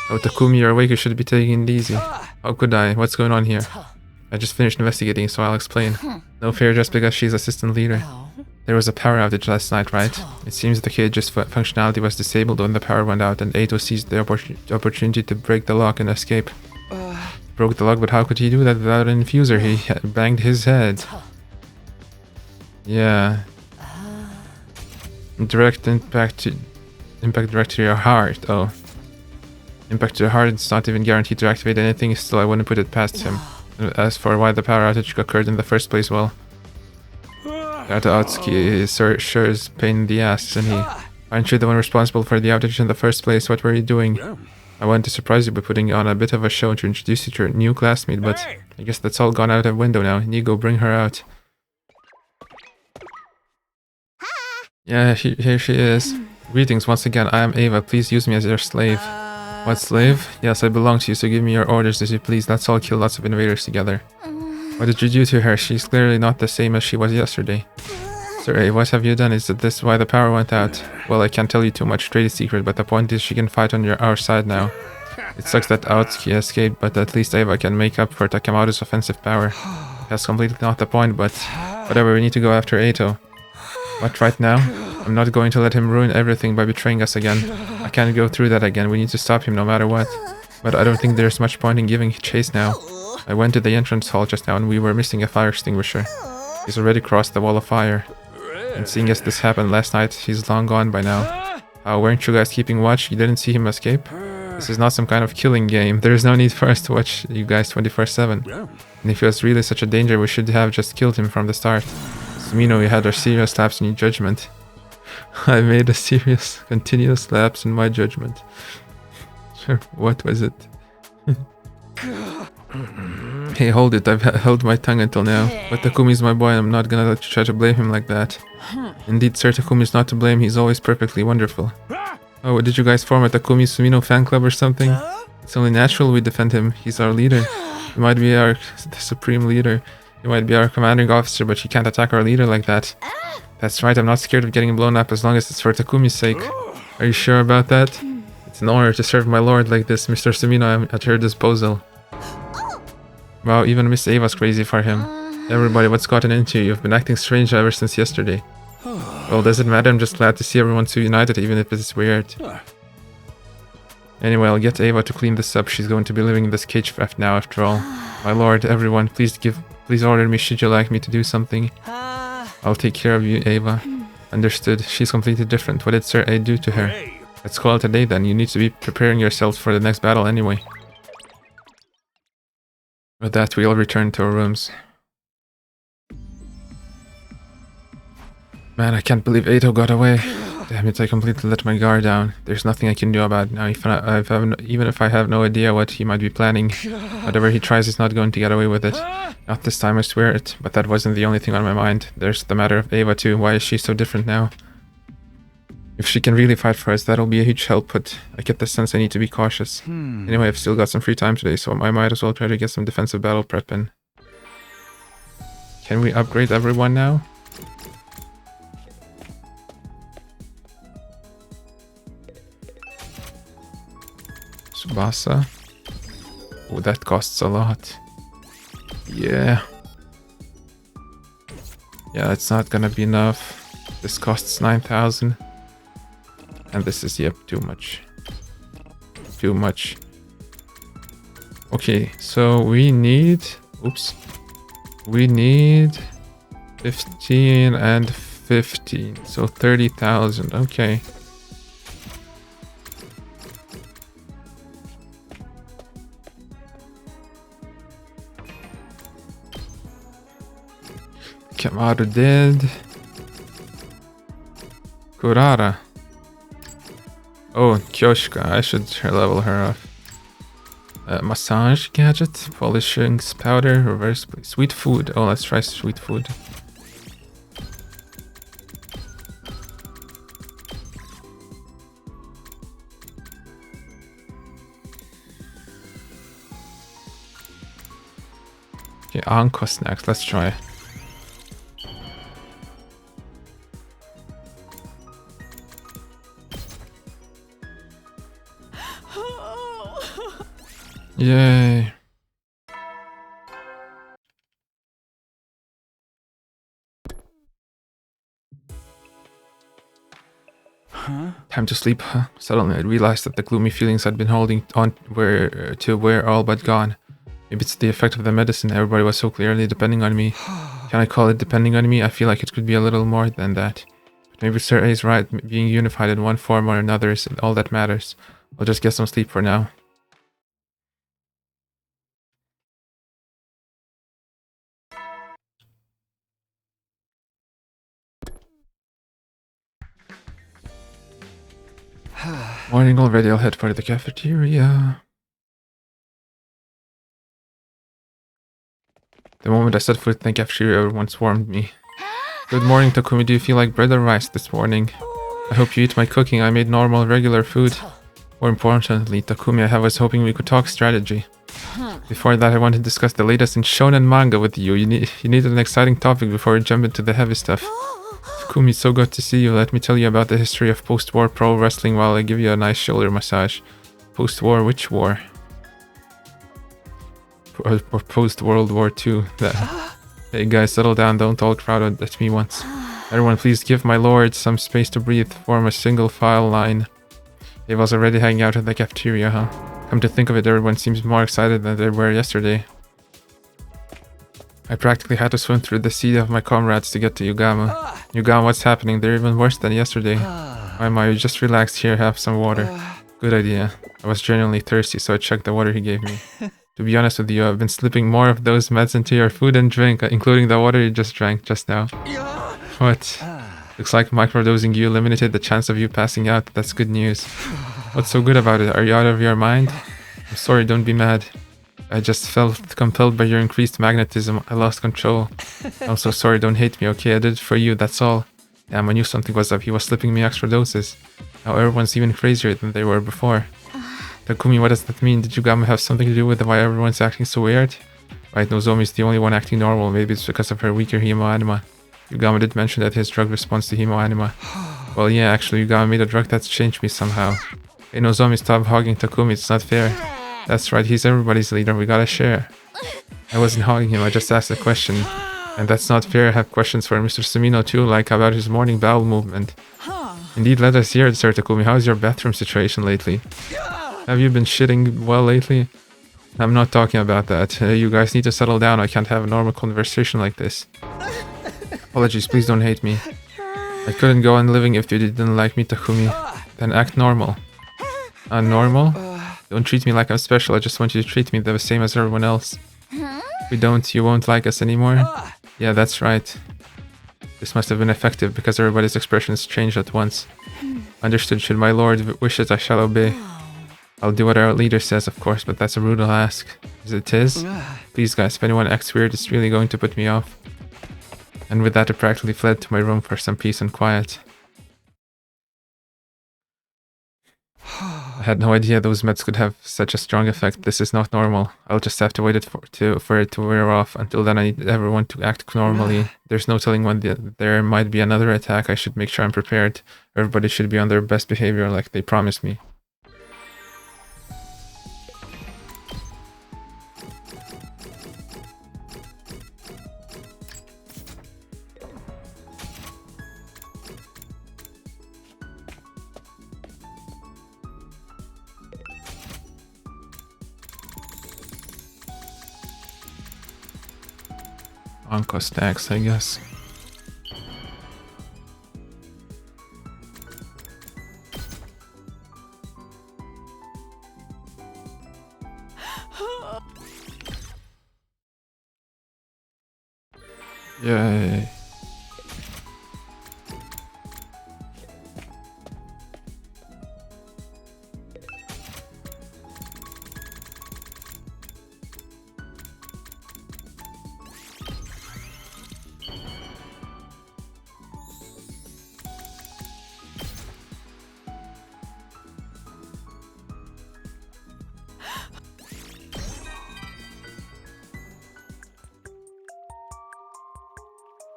Oh, Takumi, you're awake. You should be taking it easy. How could I? What's going on here? I just finished investigating, so I'll explain. No fear just because she's assistant leader. There was a power outage last night, right? It seems the cage's functionality was disabled when the power went out, and Eito seized the opportunity to break the lock and escape. Broke the lock, but how could he do that without an infuser? He banged his head. Yeah. Direct impact direct to your heart. Oh. Impact to your heart, it's not even guaranteed to activate anything. Still, I wouldn't put it past him. As for why the power outage occurred in the first place, well... That Atsuki sure is pain in the ass, isn't he? Aren't you the one responsible for the outage in the first place? What were you doing? I wanted to surprise you by putting on a bit of a show to introduce you to your new classmate, but I guess that's all gone out of window now. Nigo, bring her out. Yeah, here she is. Greetings once again. I am Ava. Please use me as your slave. What, slave? Yes, I belong to you, so give me your orders as you please. Let's all kill lots of invaders together. What did you do to her? She's clearly not the same as she was yesterday. Sir A, what have you done? Is this why the power went out? Well, I can't tell you too much, trade secret, but the point is she can fight on our side now. It sucks that Aotsuki escaped, but at least Eva can make up for Takemoto's offensive power. That's completely not the point, but whatever, we need to go after Eito. What, right now? I'm not going to let him ruin everything by betraying us again. I can't go through that again. We need to stop him no matter what. But I don't think there's much point in giving chase now. I went to the entrance hall just now and we were missing a fire extinguisher. He's already crossed the wall of fire. And seeing as this happened last night, he's long gone by now. Weren't you guys keeping watch? You didn't see him escape? This is not some kind of killing game. There is no need for us to watch you guys 24/7. And if he was really such a danger, we should have just killed him from the start. Sumino, you had a serious lapse in your judgment. I made a serious, continuous lapse in my judgment. Sure, what was it? Hey, hold it. I've held my tongue until now. But Takumi's my boy and I'm not gonna let you try to blame him like that. Indeed, Sir, Takumi's not to blame. He's always perfectly wonderful. Oh, did you guys form a Takumi Sumino fan club or something? It's only natural we defend him. He's our leader. He might be the supreme leader. He might be our commanding officer, but you can't attack our leader like that. That's right, I'm not scared of getting blown up as long as it's for Takumi's sake. Are you sure about that? It's an honor to serve my lord like this, Mr. Sumino. I'm at your disposal. Wow, even Miss Ava's crazy for him. Everybody, what's gotten into you? You've been acting strange ever since yesterday. Well, does it matter? I'm just glad to see everyone so united, even if it's weird. Anyway, I'll get Ava to clean this up. She's going to be living in this cage now, after all. My lord, everyone, please order me should you like me to do something. I'll take care of you, Ava. Understood. She's completely different. What did Sir A do to her? Let's call it a day then. You need to be preparing yourselves for the next battle anyway. With that, we all return to our rooms. Man, I can't believe Eito got away. Damn it, I completely let my guard down. There's nothing I can do about it now. Even if I have no idea what he might be planning, whatever he tries, he's not going to get away with it. Not this time, I swear it. But that wasn't the only thing on my mind. There's the matter of Ava too. Why is she so different now? If she can really fight for us, that'll be a huge help, but I get the sense I need to be cautious. Anyway, I've still got some free time today, so I might as well try to get some defensive battle prep in. Can we upgrade everyone now? Tsubasa. Oh, that costs a lot. Yeah. Yeah, it's not gonna be enough. This costs 9,000. And this is, yep, too much. Too much. Okay, so we need... Oops. We need 15 and 15. So 30,000. Okay. Kamaru dead. Kurara. Oh, Kyoshika. I should level her off. Massage gadget, polishing powder, reverse sweet food. Oh, let's try sweet food. Okay, Anko snacks. Let's try. Yay. Time to sleep, huh? Suddenly I realized that the gloomy feelings I'd been holding on were all but gone. Maybe it's the effect of the medicine. Everybody was so clearly depending on me. Can I call it depending on me? I feel like it could be a little more than that. But maybe Sir A is right. Being unified in one form or another is all that matters. I'll just get some sleep for now. Morning already, I'll head for the cafeteria. The moment I set foot in the cafeteria, everyone swarmed me. Good morning, Takumi. Do you feel like bread or rice this morning? I hope you eat my cooking. I made normal, regular food. More importantly, Takumi, I was hoping we could talk strategy. Before that, I want to discuss the latest in shonen manga with you. You need an exciting topic before we jump into the heavy stuff. Takumi, so good to see you. Let me tell you about the history of post-war pro wrestling while I give you a nice shoulder massage. Post-war? Which war? Or post-World War II. Hey guys, settle down. Don't all crowd at me once. Everyone, please give my lord some space to breathe. Form a single file line. They was already hanging out in the cafeteria, huh? Come to think of it, everyone seems more excited than they were yesterday. I practically had to swim through the sea of my comrades to get to Yugama. Yugama, what's happening? They're even worse than yesterday. My, just relax here, have some water. Good idea. I was genuinely thirsty, so I checked the water he gave me. To be honest with you, I've been slipping more of those meds into your food and drink, including the water you just drank just now. What? Looks like microdosing you eliminated the chance of you passing out. That's good news. What's so good about it? Are you out of your mind? I'm sorry, don't be mad. I just felt compelled by your increased magnetism. I lost control. I'm so sorry, don't hate me, okay? I did it for you, that's all. Damn, I knew something was up. He was slipping me extra doses. Now everyone's even crazier than they were before. Takumi, what does that mean? Did Yugama have something to do with why everyone's acting so weird? Right, Nozomi's the only one acting normal. Maybe it's because of her weaker hemoanima. Yugama did mention that his drug responds to hemoanima. Well, yeah, actually, Yugama made a drug that's changed me somehow. Hey Nozomi, stop hogging Takumi, it's not fair. That's right, he's everybody's leader, we gotta share. I wasn't hogging him, I just asked a question. And that's not fair, I have questions for Mr. Sumino too, like about his morning bowel movement. Indeed, let us hear it, Sir Takumi. How's your bathroom situation lately? Have you been shitting well lately? I'm not talking about that. You guys need to settle down, I can't have a normal conversation like this. Apologies, please don't hate me. I couldn't go on living if you didn't like me, Takumi. Then act normal. Normal? Don't treat me like I'm special, I just want you to treat me the same as everyone else. If we don't, you won't like us anymore? Yeah, that's right. This must have been effective because everybody's expressions changed at once. Understood, should my lord wish it, I shall obey. I'll do what our leader says, of course, but that's a brutal ask. Is it his? Please guys, if anyone acts weird, it's really going to put me off. And with that, I practically fled to my room for some peace and quiet. I had no idea those meds could have such a strong effect. This is not normal. I'll just have to wait for it to wear off. Until then, I need everyone to act normally. There's no telling when there might be another attack. I should make sure I'm prepared. Everybody should be on their best behavior like they promised me. Onko stacks, I guess. Yay.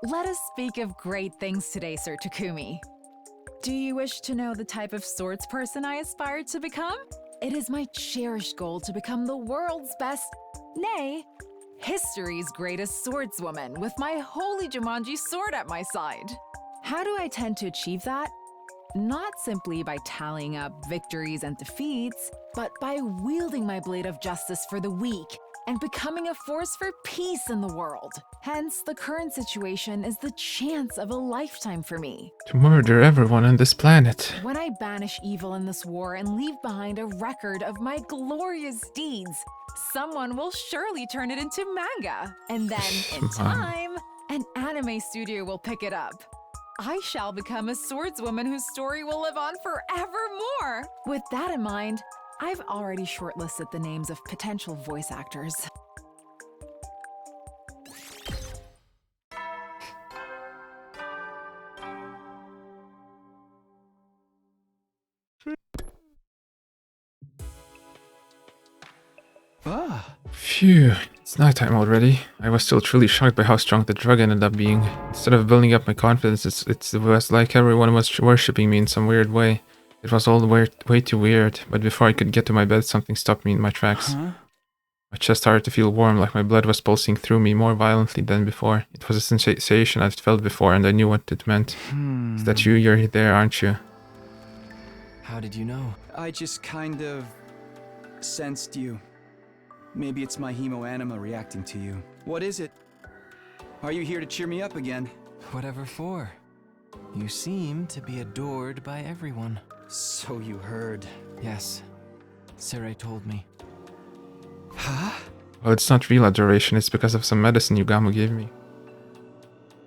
Let us speak of great things today, Sir Takumi. Do you wish to know the type of swords person I aspire to become? It is my cherished goal to become the world's best, nay, history's greatest swordswoman with my holy Jumanji sword at my side. How do I tend to achieve that? Not simply by tallying up victories and defeats, but by wielding my blade of justice for the weak and becoming a force for peace in the world. Hence, the current situation is the chance of a lifetime for me. To murder everyone on this planet. When I banish evil in this war and leave behind a record of my glorious deeds, someone will surely turn it into manga. And then, in time, an anime studio will pick it up. I shall become a swordswoman whose story will live on forevermore. With that in mind, I've already shortlisted the names of potential voice actors. Phew, it's nighttime already. I was still truly shocked by how strong the drug ended up being. Instead of building up my confidence, it was like everyone was worshipping me in some weird way. It was all way too weird, but before I could get to my bed, something stopped me in my tracks. My chest started to feel warm, like my blood was pulsing through me more violently than before. It was a sensation I'd felt before, and I knew what it meant. Is that you? You're there, aren't you? How did you know? I just kind of sensed you. Maybe it's my hemoanima reacting to you. What is it? Are you here to cheer me up again? Whatever for. You seem to be adored by everyone. So you heard. Yes. Sarai told me. Huh? Well, it's not real adoration, it's because of some medicine Yugamu gave me.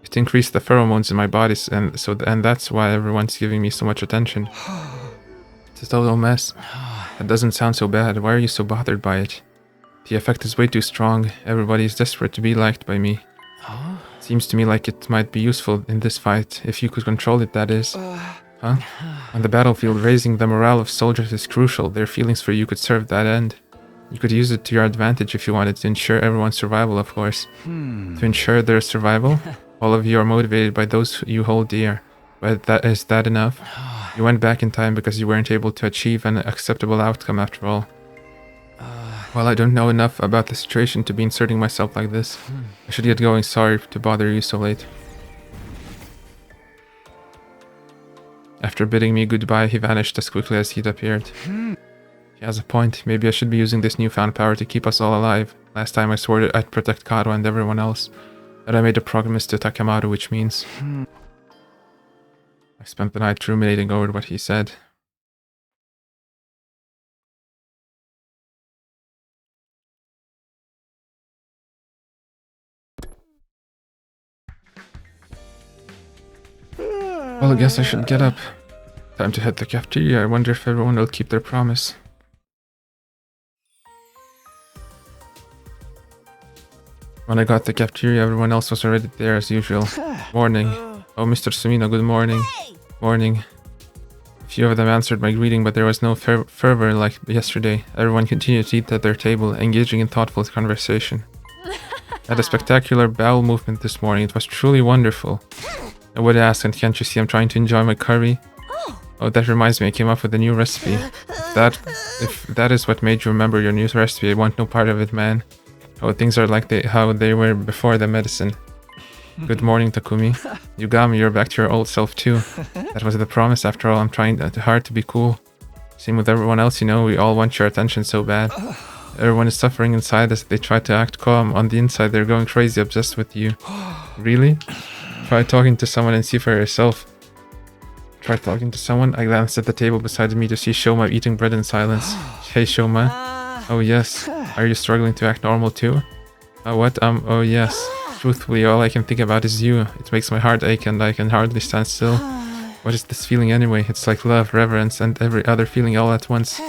It increased the pheromones in my body, and that's why everyone's giving me so much attention. It's a total mess. That doesn't sound so bad. Why are you so bothered by it? The effect is way too strong. Everybody is desperate to be liked by me. Seems to me like it might be useful in this fight, if you could control it, that is. Huh? On the battlefield, raising the morale of soldiers is crucial. Their feelings for you could serve that end. You could use it to your advantage if you wanted to ensure everyone's survival, of course. To ensure their survival, all of you are motivated by those you hold dear. But is that enough? You went back in time because you weren't able to achieve an acceptable outcome after all. Well, I don't know enough about the situation to be inserting myself like this. I should get going. Sorry to bother you so late. After bidding me goodbye, he vanished as quickly as he'd appeared. He has a point. Maybe I should be using this newfound power to keep us all alive. Last time I swore that I'd protect Karo and everyone else. That I made a promise to Takemaru, which means... I spent the night ruminating over what he said. Well, I guess I should get up. Time to head to the cafeteria. I wonder if everyone will keep their promise. When I got to the cafeteria, everyone else was already there as usual. Morning. Oh, Mr. Sumino, good morning. Morning. A few of them answered my greeting, but there was no fervor like yesterday. Everyone continued to eat at their table, engaging in thoughtful conversation. I had a spectacular bowel movement this morning. It was truly wonderful. I would ask, and can't you see I'm trying to enjoy my curry? Oh, that reminds me, I came up with a new recipe. If that is what made you remember your new recipe, I want no part of it, man. Oh, things are like how they were before the medicine. Good morning, Takumi. Yugami, you're back to your old self too. That was the promise after all. I'm trying hard to be cool. Same with everyone else, you know, we all want your attention so bad. Everyone is suffering inside as they try to act calm. On the inside, they're going crazy, obsessed with you. Really? Try talking to someone and see for yourself. Try talking to someone? I glanced at the table beside me to see Shoma eating bread in silence. Hey, Shoma. Oh, yes. Are you struggling to act normal too? What? Oh, yes. Truthfully, all I can think about is you. It makes my heart ache and I can hardly stand still. What is this feeling anyway? It's like love, reverence, and every other feeling all at once.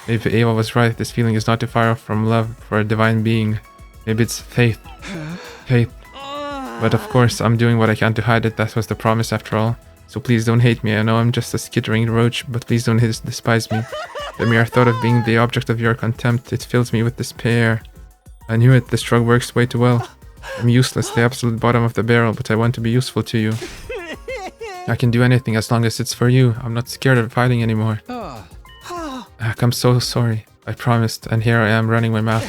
Maybe Eva was right. This feeling is not too far off from love for a divine being. Maybe it's faith. Faith. But of course, I'm doing what I can to hide it. That was the promise after all. So please don't hate me. I know I'm just a skittering roach, but please don't despise me. The mere thought of being the object of your contempt, it fills me with despair. I knew it. This drug works way too well. I'm useless, the absolute bottom of the barrel, but I want to be useful to you. I can do anything as long as it's for you. I'm not scared of fighting anymore. I'm so sorry. I promised, and here I am running my mouth.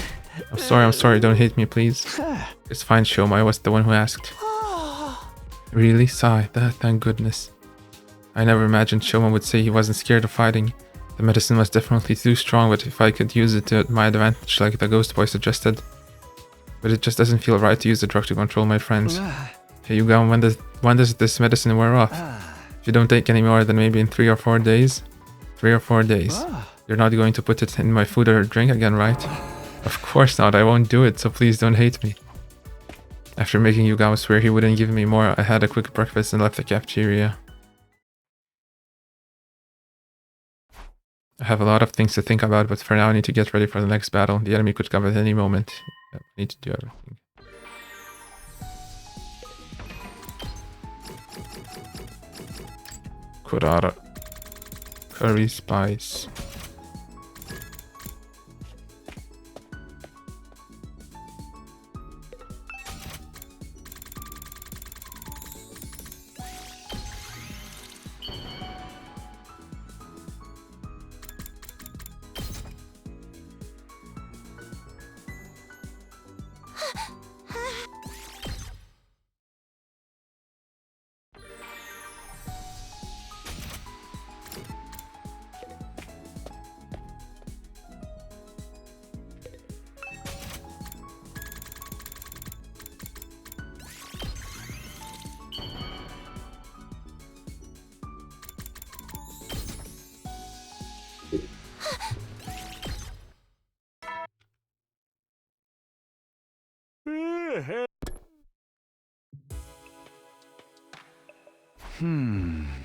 I'm sorry, don't hate me, please. It's fine, Shoma, I was the one who asked. Really? Sigh. Thank goodness. I never imagined Shoma would say he wasn't scared of fighting. The medicine was definitely too strong, but if I could use it to my advantage like the ghost boy suggested. But it just doesn't feel right to use the drug to control my friends. Hey, Yugam, when does this medicine wear off? If you don't take any more, then maybe in 3 or 4 days? 3 or 4 days. You're not going to put it in my food or drink again, right? Of course not, I won't do it, so please don't hate me. After making Yugam swear he wouldn't give me more, I had a quick breakfast and left the cafeteria. I have a lot of things to think about, but for now I need to get ready for the next battle. The enemy could come at any moment. I need to do everything. Kurara. Curry spice.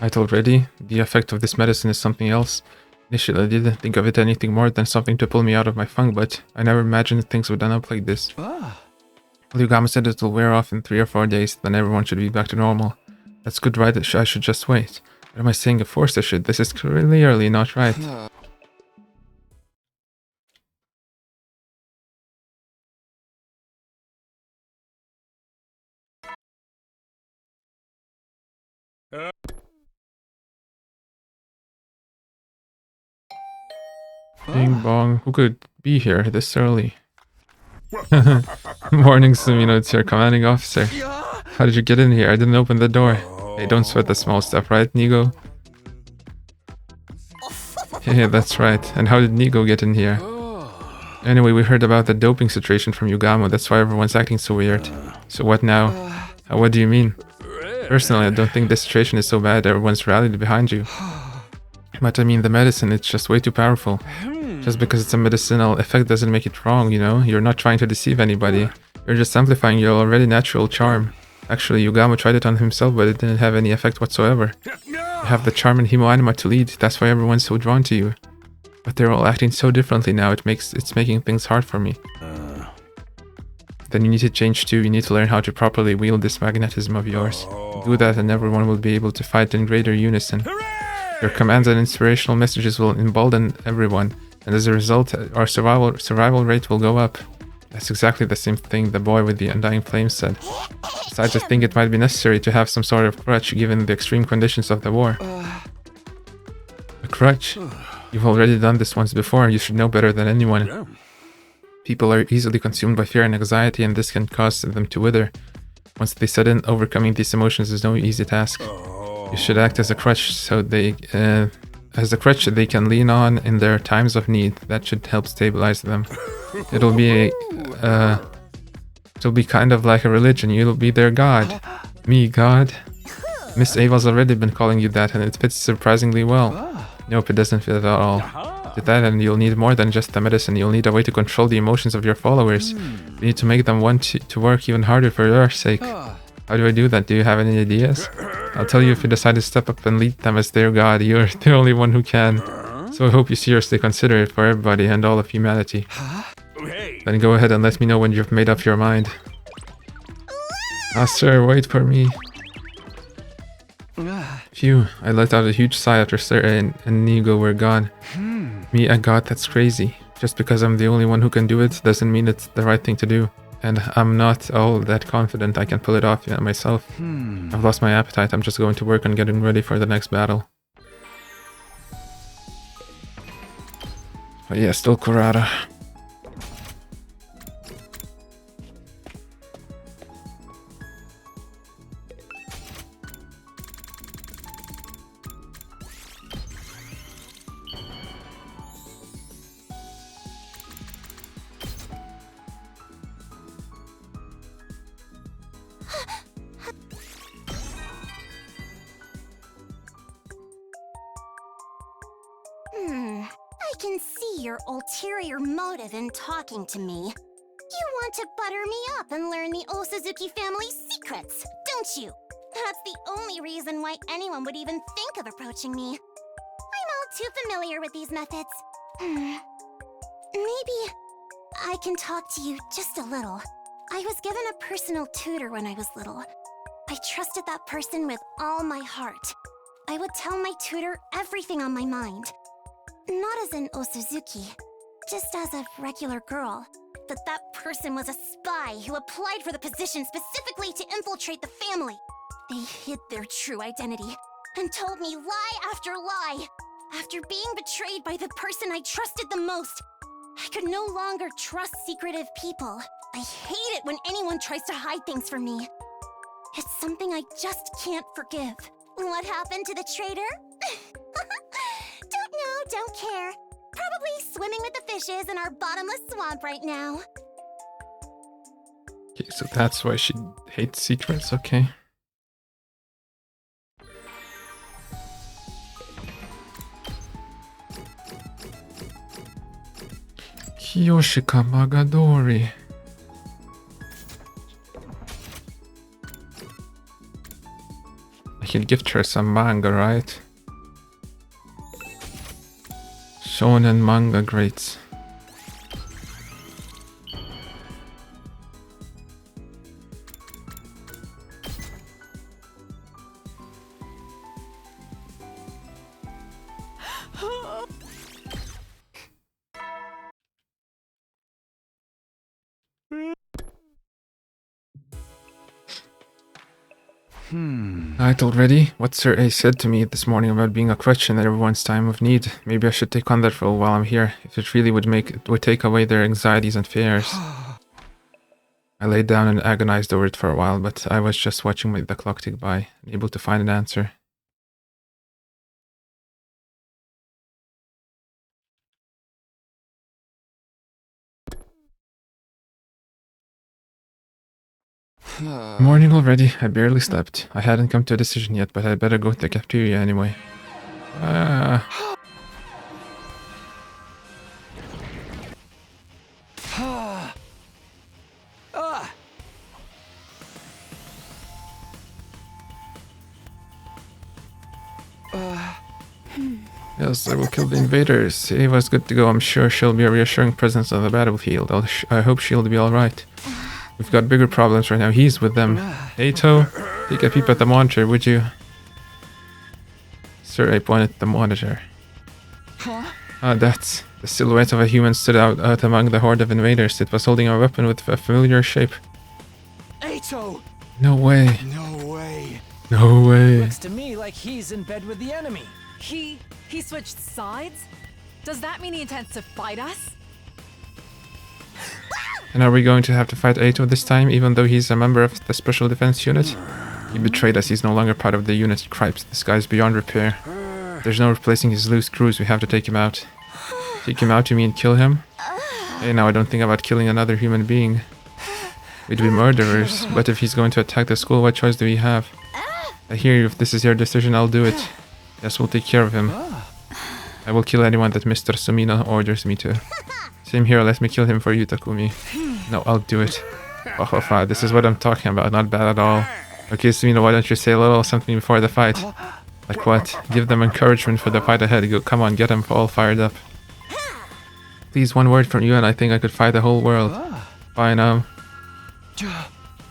Right already? The effect of this medicine is something else. Initially I didn't think of it anything more than something to pull me out of my funk, but I never imagined things would end up like this. Yugama said it will wear off in 3 or 4 days, then everyone should be back to normal. That's good, right? I should just wait. What am I saying? Of course I should. This is clearly not right. Bing bong. Who could be here this early? Morning, Sumino. It's your commanding officer. How did you get in here? I didn't open the door. Hey, don't sweat the small stuff, right, Nigo? Yeah, that's right. And how did Nigo get in here? Anyway, we heard about the doping situation from Yugamo. That's why everyone's acting so weird. So what now? What do you mean? Personally, I don't think this situation is so bad. Everyone's rallied behind you. But I mean, the medicine, it's just way too powerful. Just because it's a medicinal effect doesn't make it wrong, you know? You're not trying to deceive anybody. You're just amplifying your already natural charm. Actually, Yugamo tried it on himself, but it didn't have any effect whatsoever. You have the charm and Hemo-Anima to lead. That's why everyone's so drawn to you. But they're all acting so differently now, it's making things hard for me. Then you need to change too. You need to learn how to properly wield this magnetism of yours. Do that and everyone will be able to fight in greater unison. Your commands and inspirational messages will embolden everyone, and as a result, our survival rate will go up. That's exactly the same thing the boy with the undying flame said. Besides, I think it might be necessary to have some sort of crutch given the extreme conditions of the war. A crutch? You've already done this once before, you should know better than anyone. People are easily consumed by fear and anxiety, and this can cause them to wither. Once they set in, overcoming these emotions is no easy task. You should act as a crutch so they can lean on in their times of need. That should help stabilize them. It'll be kind of like a religion. You'll be their god. Me, god? Miss Ava's already been calling you that, and it fits surprisingly well. Nope, it doesn't fit at all. To that end, you'll need more than just the medicine. You'll need a way to control the emotions of your followers. You need to make them want to work even harder for your sake. How do I do that? Do you have any ideas? I'll tell you if you decide to step up and lead them as their god. You're the only one who can. So I hope you seriously consider it for everybody and all of humanity. Then go ahead and let me know when you've made up your mind. Ah, sir, wait for me. Phew, I let out a huge sigh after Sir and Nigo were gone. Me, a god, that's crazy. Just because I'm the only one who can do it doesn't mean it's the right thing to do. And I'm not all that confident I can pull it off myself. I've lost my appetite. I'm just going to work on getting ready for the next battle. But yeah, still Kurata. I can see your ulterior motive in talking to me. You want to butter me up and learn the Osazuki family's secrets, don't you? That's the only reason why anyone would even think of approaching me. I'm all too familiar with these methods. Maybe I can talk to you just a little. I was given a personal tutor when I was little. I trusted that person with all my heart. I would tell my tutor everything on my mind. Not as an Osazuki, just as a regular girl. But that person was a spy who applied for the position specifically to infiltrate the family. They hid their true identity and told me lie after lie. After being betrayed by the person I trusted the most, I could no longer trust secretive people. I hate it when anyone tries to hide things from me. It's something I just can't forgive. What happened to the traitor? Don't know, don't care. Probably swimming with the fishes in our bottomless swamp right now. Okay, so that's why she hates secrets, okay. Kiyoshika Magadori. I can gift her some manga, right? Shonen manga greats. Night already? What Sir A said to me this morning about being a crutch in everyone's time of need. Maybe I should take on that role while I'm here, if it really would take away their anxieties and fears. I laid down and agonized over it for a while, but I was just watching the clock tick by, unable to find an answer. Morning already. I barely slept. I hadn't come to a decision yet, but I'd better go to the cafeteria anyway. Yes, I will kill the invaders. Ava's good to go. I'm sure she'll be a reassuring presence on the battlefield. I hope she'll be alright. We've got bigger problems right now. He's with them. Ato, take a peep at the monitor, would you? Sir, I pointed at the monitor. That's... The silhouette of a human stood out among the horde of invaders. It was holding a weapon with a familiar shape. Ato! No way. No way. No way. Looks to me like he's in bed with the enemy. He switched sides? Does that mean he intends to fight us? And are we going to have to fight Ato this time, even though he's a member of the Special Defense Unit? He betrayed us. He's no longer part of the unit. Cripes, this guy's beyond repair. There's no replacing his loose screws. We have to take him out. Take him out, you mean kill him? Hey, now I don't think about killing another human being. We'd be murderers, but if he's going to attack the school, what choice do we have? I hear you. If this is your decision, I'll do it. Yes, we'll take care of him. I will kill anyone that Mr. Sumino orders me to. Same here, let me kill him for you, Takumi. No, I'll do it. Oh, this is what I'm talking about, not bad at all. Okay, Sumino, why don't you say a little something before the fight? Like what? Give them encouragement for the fight ahead. Go, come on, get them all fired up. Please, one word from you and I think I could fight the whole world. Fine,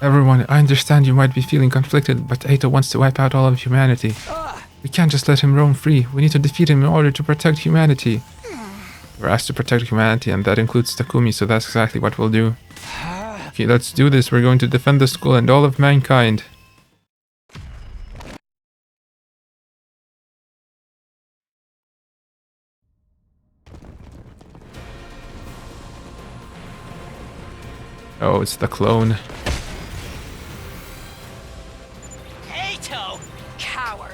everyone, I understand you might be feeling conflicted, but Ato wants to wipe out all of humanity. We can't just let him roam free. We need to defeat him in order to protect humanity. We're asked to protect humanity, and that includes Takumi, so that's exactly what we'll do. Okay, let's do this. We're going to defend the school and all of mankind. Oh, it's the clone. Ato! Coward!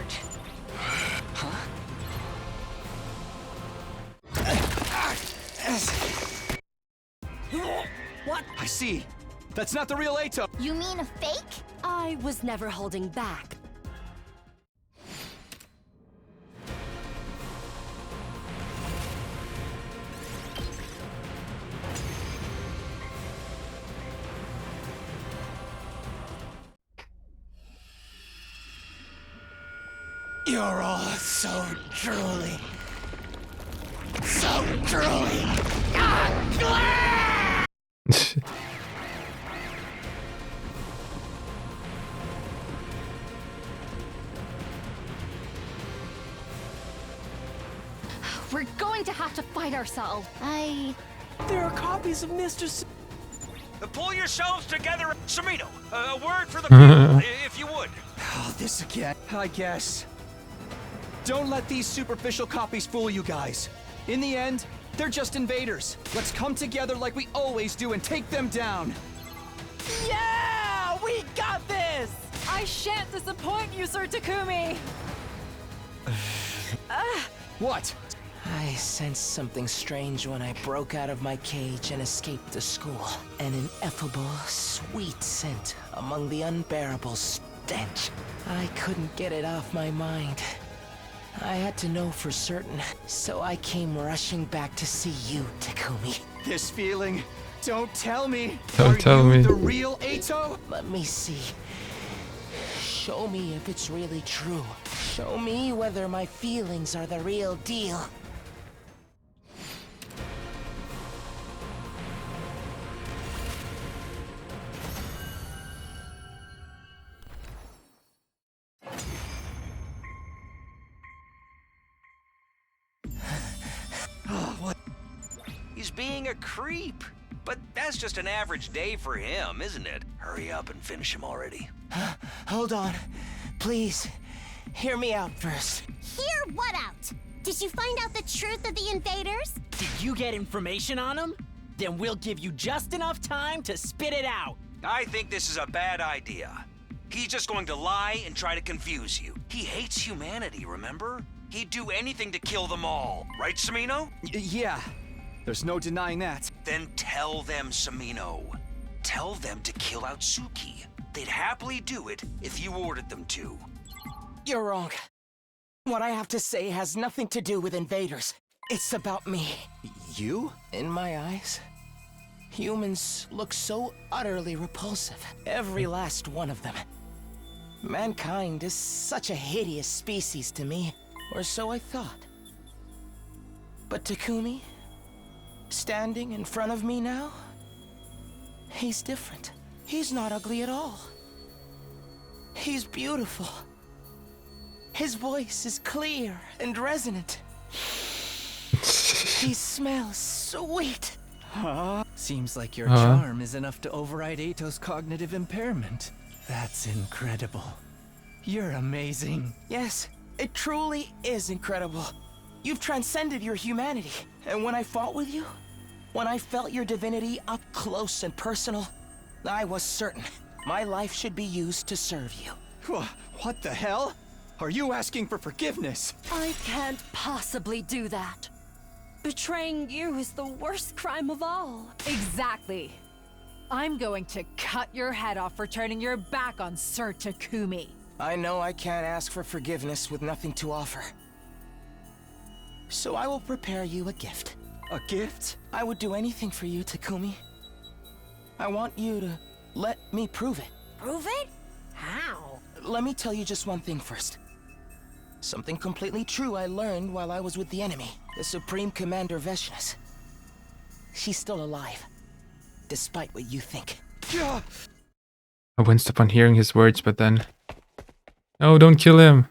What? I see. That's not the real Ato. You mean a fake? I was never holding back. You're all so drooly. So drooly. We're going to have to fight ourselves. There are copies of Mr. Pull yourselves together. Sumino, a word for the people, if you would. Oh, this again, I guess. Don't let these superficial copies fool you guys. In the end, they're just invaders. Let's come together like we always do and take them down. Yeah! We got this! I shan't disappoint you, Sir Takumi! What? I sensed something strange when I broke out of my cage and escaped the school. An ineffable, sweet scent among the unbearable stench. I couldn't get it off my mind. I had to know for certain, so I came rushing back to see you, Takumi. This feeling, don't tell me. Don't tell me. The real Ato? Let me see. Show me if it's really true. Show me whether my feelings are the real deal. He's being a creep. But that's just an average day for him, isn't it? Hurry up and finish him already. Hold on. Please, hear me out first. Hear what out? Did you find out the truth of the invaders? Did you get information on them? Then we'll give you just enough time to spit it out. I think this is a bad idea. He's just going to lie and try to confuse you. He hates humanity, remember? He'd do anything to kill them all. Right, Samino? Yeah. There's no denying that. Then tell them, Samino. Tell them to kill Aotsuki. They'd happily do it if you ordered them to. You're wrong. What I have to say has nothing to do with invaders. It's about me. You? In my eyes, humans look so utterly repulsive. Every last one of them. Mankind is such a hideous species to me, or so I thought. But Takumi, standing in front of me now, he's different. He's not ugly at all. He's beautiful. His voice is clear and resonant. He smells sweet. Seems like your charm is enough to override Eito's cognitive impairment. That's incredible. You're amazing. Yes, it truly is incredible. You've transcended your humanity. And when I fought with you, when I felt your divinity up close and personal, I was certain my life should be used to serve you. What the hell? Are you asking for forgiveness? I can't possibly do that. Betraying you is the worst crime of all. Exactly. I'm going to cut your head off for turning your back on Sir Takumi. I know I can't ask for forgiveness with nothing to offer. So I will prepare you a gift. A gift? I would do anything for you, Takumi. I want you to let me prove it. Prove it? How? Let me tell you just one thing first. Something completely true I learned while I was with the enemy. The Supreme Commander Veshnas. She's still alive, despite what you think. I winced upon hearing his words, but then... No, don't kill him!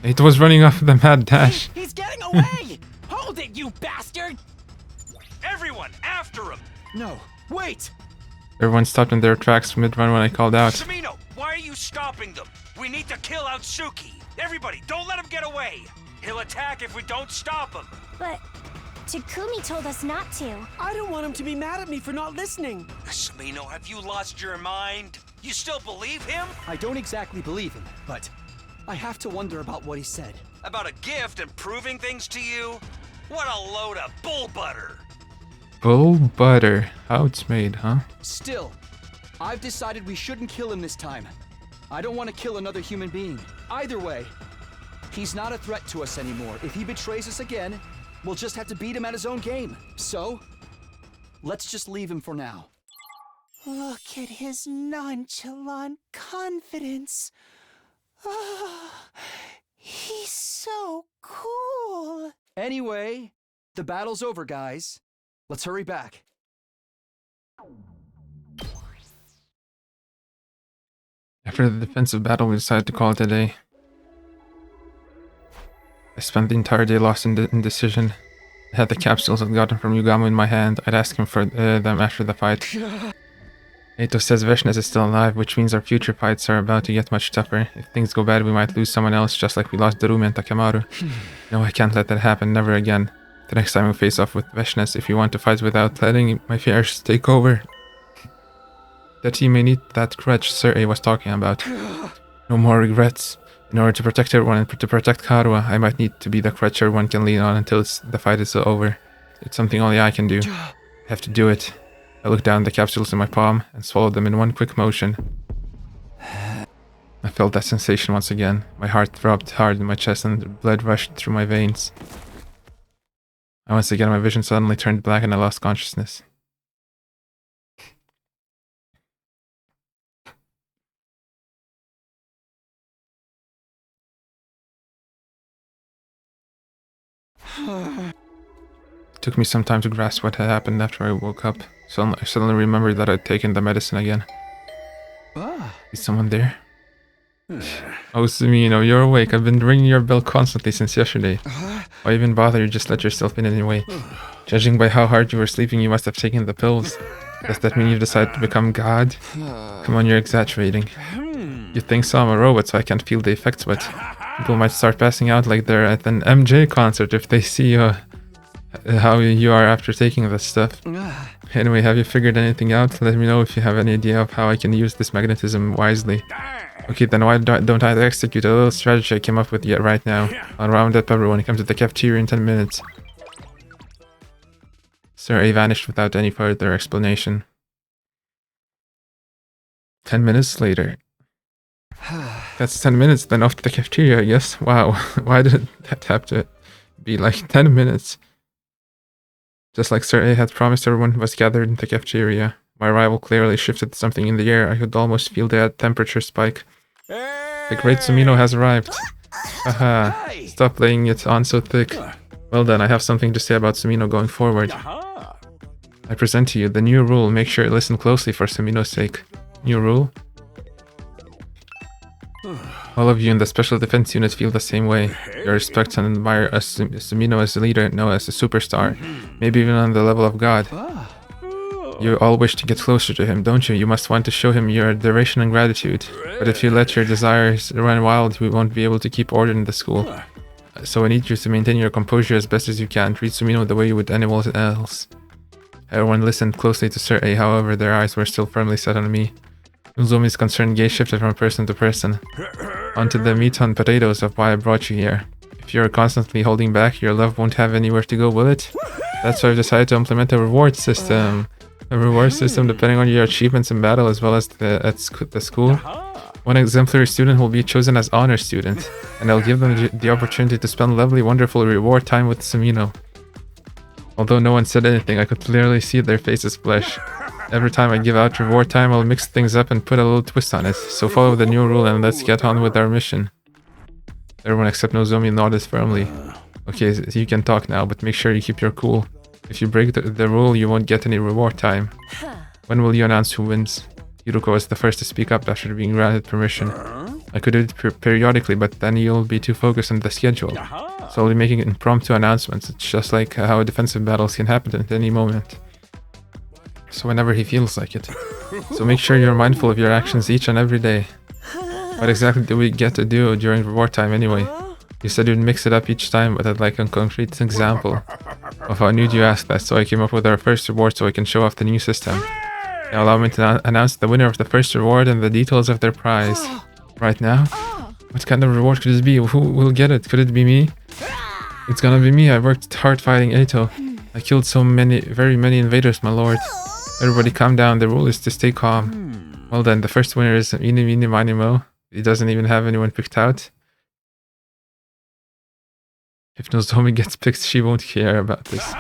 It was running off the mad dash. He's getting away! Hold it, you bastard! Everyone, after him! No, wait! Everyone stopped in their tracks mid-run when I called out. Samino, why are you stopping them? We need to kill Aotsuki. Everybody, don't let him get away. He'll attack if we don't stop him. But Takumi told us not to. I don't want him to be mad at me for not listening. Samino, have you lost your mind? You still believe him? I don't exactly believe him, but I have to wonder about what he said. About a gift and proving things to you? What a load of bull butter. Bull butter. How it's made, huh? Still, I've decided we shouldn't kill him this time. I don't want to kill another human being. Either way, he's not a threat to us anymore. If he betrays us again, we'll just have to beat him at his own game. So, let's just leave him for now. Look at his nonchalant confidence. Oh, he's so cool. Anyway, the battle's over, guys. Let's hurry back. After the defensive battle, we decided to call it a day. I spent the entire day lost in indecision. I had the capsules I'd gotten from Yugamo in my hand. I'd ask him for them after the fight. Eito says Veshnas is still alive, which means our future fights are about to get much tougher. If things go bad, we might lose someone else, just like we lost Darumi and Takemaru. No, I can't let that happen, never again. The next time we face off with Veshnas, if you want to fight without letting my fears take over, that he may need that crutch Sir A was talking about. No more regrets. In order to protect everyone and to protect Karuha, I might need to be the crutch everyone can lean on until the fight is over. It's something only I can do. I have to do it. I looked down at the capsules in my palm and swallowed them in one quick motion. I felt that sensation once again. My heart throbbed hard in my chest and the blood rushed through my veins. And once again my vision suddenly turned black and I lost consciousness. It took me some time to grasp what had happened after I woke up. I suddenly remembered that I'd taken the medicine again. Is someone there? Oh, Samino, you're awake. I've been ringing your bell constantly since yesterday. Why even bother? You just let yourself in anyway. Judging by how hard you were sleeping, you must have taken the pills. Does that mean you've decided to become God? Come on, you're exaggerating. You think so? I'm a robot, so I can't feel the effects, but people might start passing out like they're at an MJ concert if they see how you are after taking this stuff. Anyway, have you figured anything out? Let me know if you have any idea of how I can use this magnetism wisely. Okay, then why don't I execute a little strategy I came up with yet right now? I'll round up everyone. Come to the cafeteria in 10 minutes. Sir A vanished without any further explanation. 10 minutes later. That's 10 minutes, then off to the cafeteria, I guess. Wow, why did that have to be like 10 minutes? Just like Sir A had promised, everyone was gathered in the cafeteria. My arrival clearly shifted something in the air. I could almost feel the temperature spike. The great Sumino has arrived. Haha, stop laying it on so thick. Well then, I have something to say about Sumino going forward. I present to you the new rule. Make sure you listen closely for Sumino's sake. New rule? All of you in the Special Defense Unit feel the same way. You respect and admire Sumino as a leader, no, as a superstar. Maybe even on the level of God. You all wish to get closer to him, don't you? You must want to show him your adoration and gratitude. But if you let your desires run wild, we won't be able to keep order in the school. So I need you to maintain your composure as best as you can. Treat Sumino the way you would anyone else. Everyone listened closely to Sir A, however, their eyes were still firmly set on me. Uzumi's concerned gaze shifted from person to person. Onto the meat and potatoes of why I brought you here. If you're constantly holding back, your love won't have anywhere to go, will it? That's why I've decided to implement a reward system. A reward system depending on your achievements in battle as well as the school. One exemplary student will be chosen as honor student, and I'll give them the opportunity to spend lovely, wonderful reward time with Sumino. Although no one said anything, I could clearly see their faces flush. Every time I give out reward time, I'll mix things up and put a little twist on it. So follow the new rule and let's get on with our mission. Everyone except Nozomi nodded firmly. Okay, so you can talk now, but make sure you keep your cool. If you break the rule, you won't get any reward time. When will you announce who wins? Yuruko was the first to speak up after being granted permission. I could do it periodically, but then you'll be too focused on the schedule. So I'll be making impromptu announcements. It's just like how defensive battles can happen at any moment. So whenever he feels like it. So make sure you're mindful of your actions each and every day. What exactly do we get to do during reward time anyway? You said you'd mix it up each time, but I'd like a concrete example of how new you asked that, so I came up with our first reward so I can show off the new system. Now allow me to announce the winner of the first reward and the details of their prize. Right now? What kind of reward could it be? Who will get it? Could it be me? It's gonna be me. I worked hard fighting Eito. I killed very many invaders, my lord. Everybody calm down. The rule is to stay calm. Well then, the first winner is Eeny, Meeny, Miny, Mo. He doesn't even have anyone picked out. If Nozomi gets picked, she won't care about this.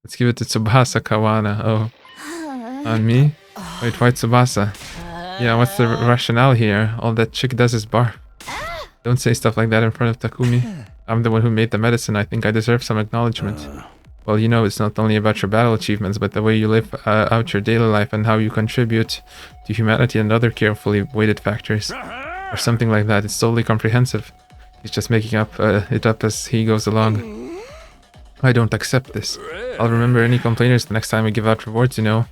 Let's give it to Tsubasa Kawana. Oh. On me? Wait, why Tsubasa? Yeah, what's the rationale here? All that chick does is barf. Don't say stuff like that in front of Takumi. I'm the one who made the medicine. I think I deserve some acknowledgement. Well, you know, it's not only about your battle achievements, but the way you live out your daily life and how you contribute to humanity and other carefully weighted factors. Or something like that. It's totally comprehensive. He's just making it up as he goes along. I don't accept this. I'll remember any complainers the next time we give out rewards, you know.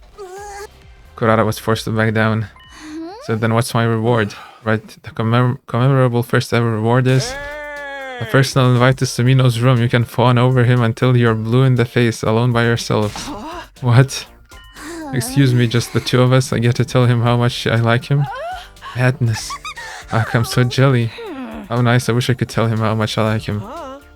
Kurara was forced to back down. So then what's my reward? Right, the commemorable first ever reward is a personal invite to Sumino's room. You can fawn over him until you're blue in the face, alone by yourselves. What? Excuse me, just the two of us? I get to tell him how much I like him? Madness. I'm so jelly. How nice, I wish I could tell him how much I like him.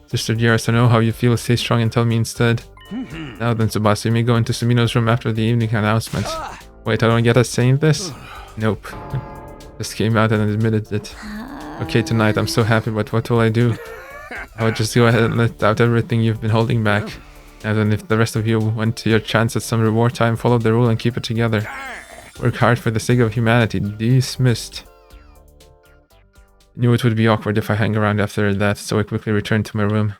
Sister dearest, I know how you feel. Stay strong and tell me instead. Now then, Tsubasa, you may go into Sumino's room after the evening announcement. Wait, I don't get us saying this? Nope. Just came out and admitted it. Okay, tonight, I'm so happy, but what will I do? I would just go ahead and let out everything you've been holding back. And then if the rest of you want to your chance at some reward time, follow the rule and keep it together. Work hard for the sake of humanity. Dismissed. Knew it would be awkward if I hang around after that, so I quickly returned to my room.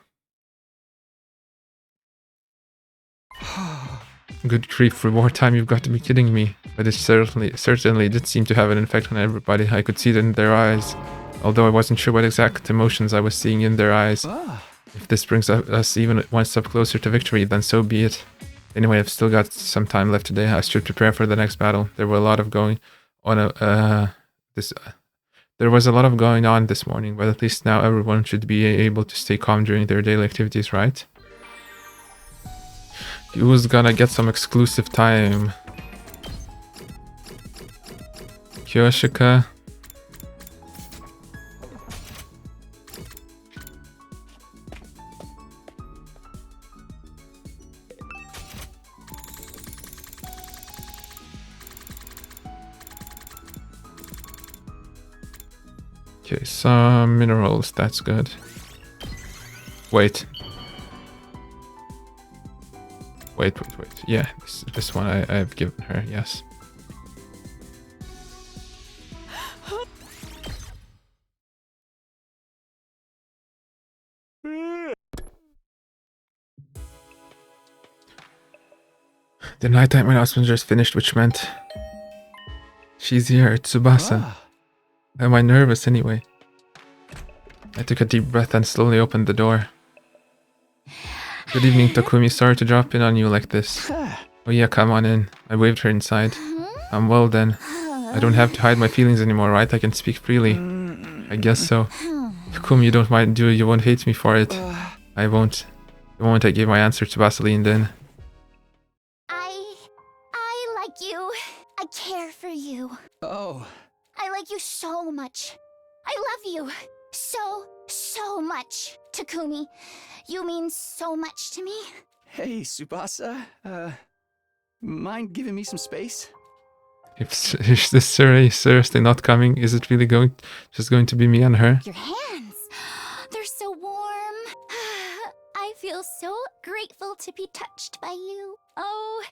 Good grief, reward time, you've got to be kidding me. But it certainly did seem to have an effect on everybody. I could see it in their eyes, although I wasn't sure what exact emotions I was seeing in their eyes. If this brings us even one step closer to victory, then so be it. Anyway, I've still got some time left today. I should prepare for the next battle. There were a lot of going on. There was a lot of going on this morning, but at least now everyone should be able to stay calm during their daily activities, right? Who's gonna get some exclusive time? Kyoshika. Okay, some minerals, that's good. Wait. Wait. Yeah, this one I've given her, yes. The nighttime announcement just finished, which meant she's here, Tsubasa. Am I nervous anyway? I took a deep breath and slowly opened the door. Good evening, Takumi. Sorry to drop in on you like this. Oh yeah, come on in. I waved her inside. Well then. I don't have to hide my feelings anymore, right? I can speak freely. I guess so. Takumi, you don't mind, do you? You won't hate me for it. I won't. The moment I gave my answer, Tsubasa leaned in. I like you. I care for you. Oh. I like you so much. I love you. So much. Takumi, you mean so much to me. Hey, Tsubasa. Mind giving me some space? Is this seriously not coming? Is it really just going to be me and her? Your hands. They're so warm. I feel so grateful to be touched by you. Oh,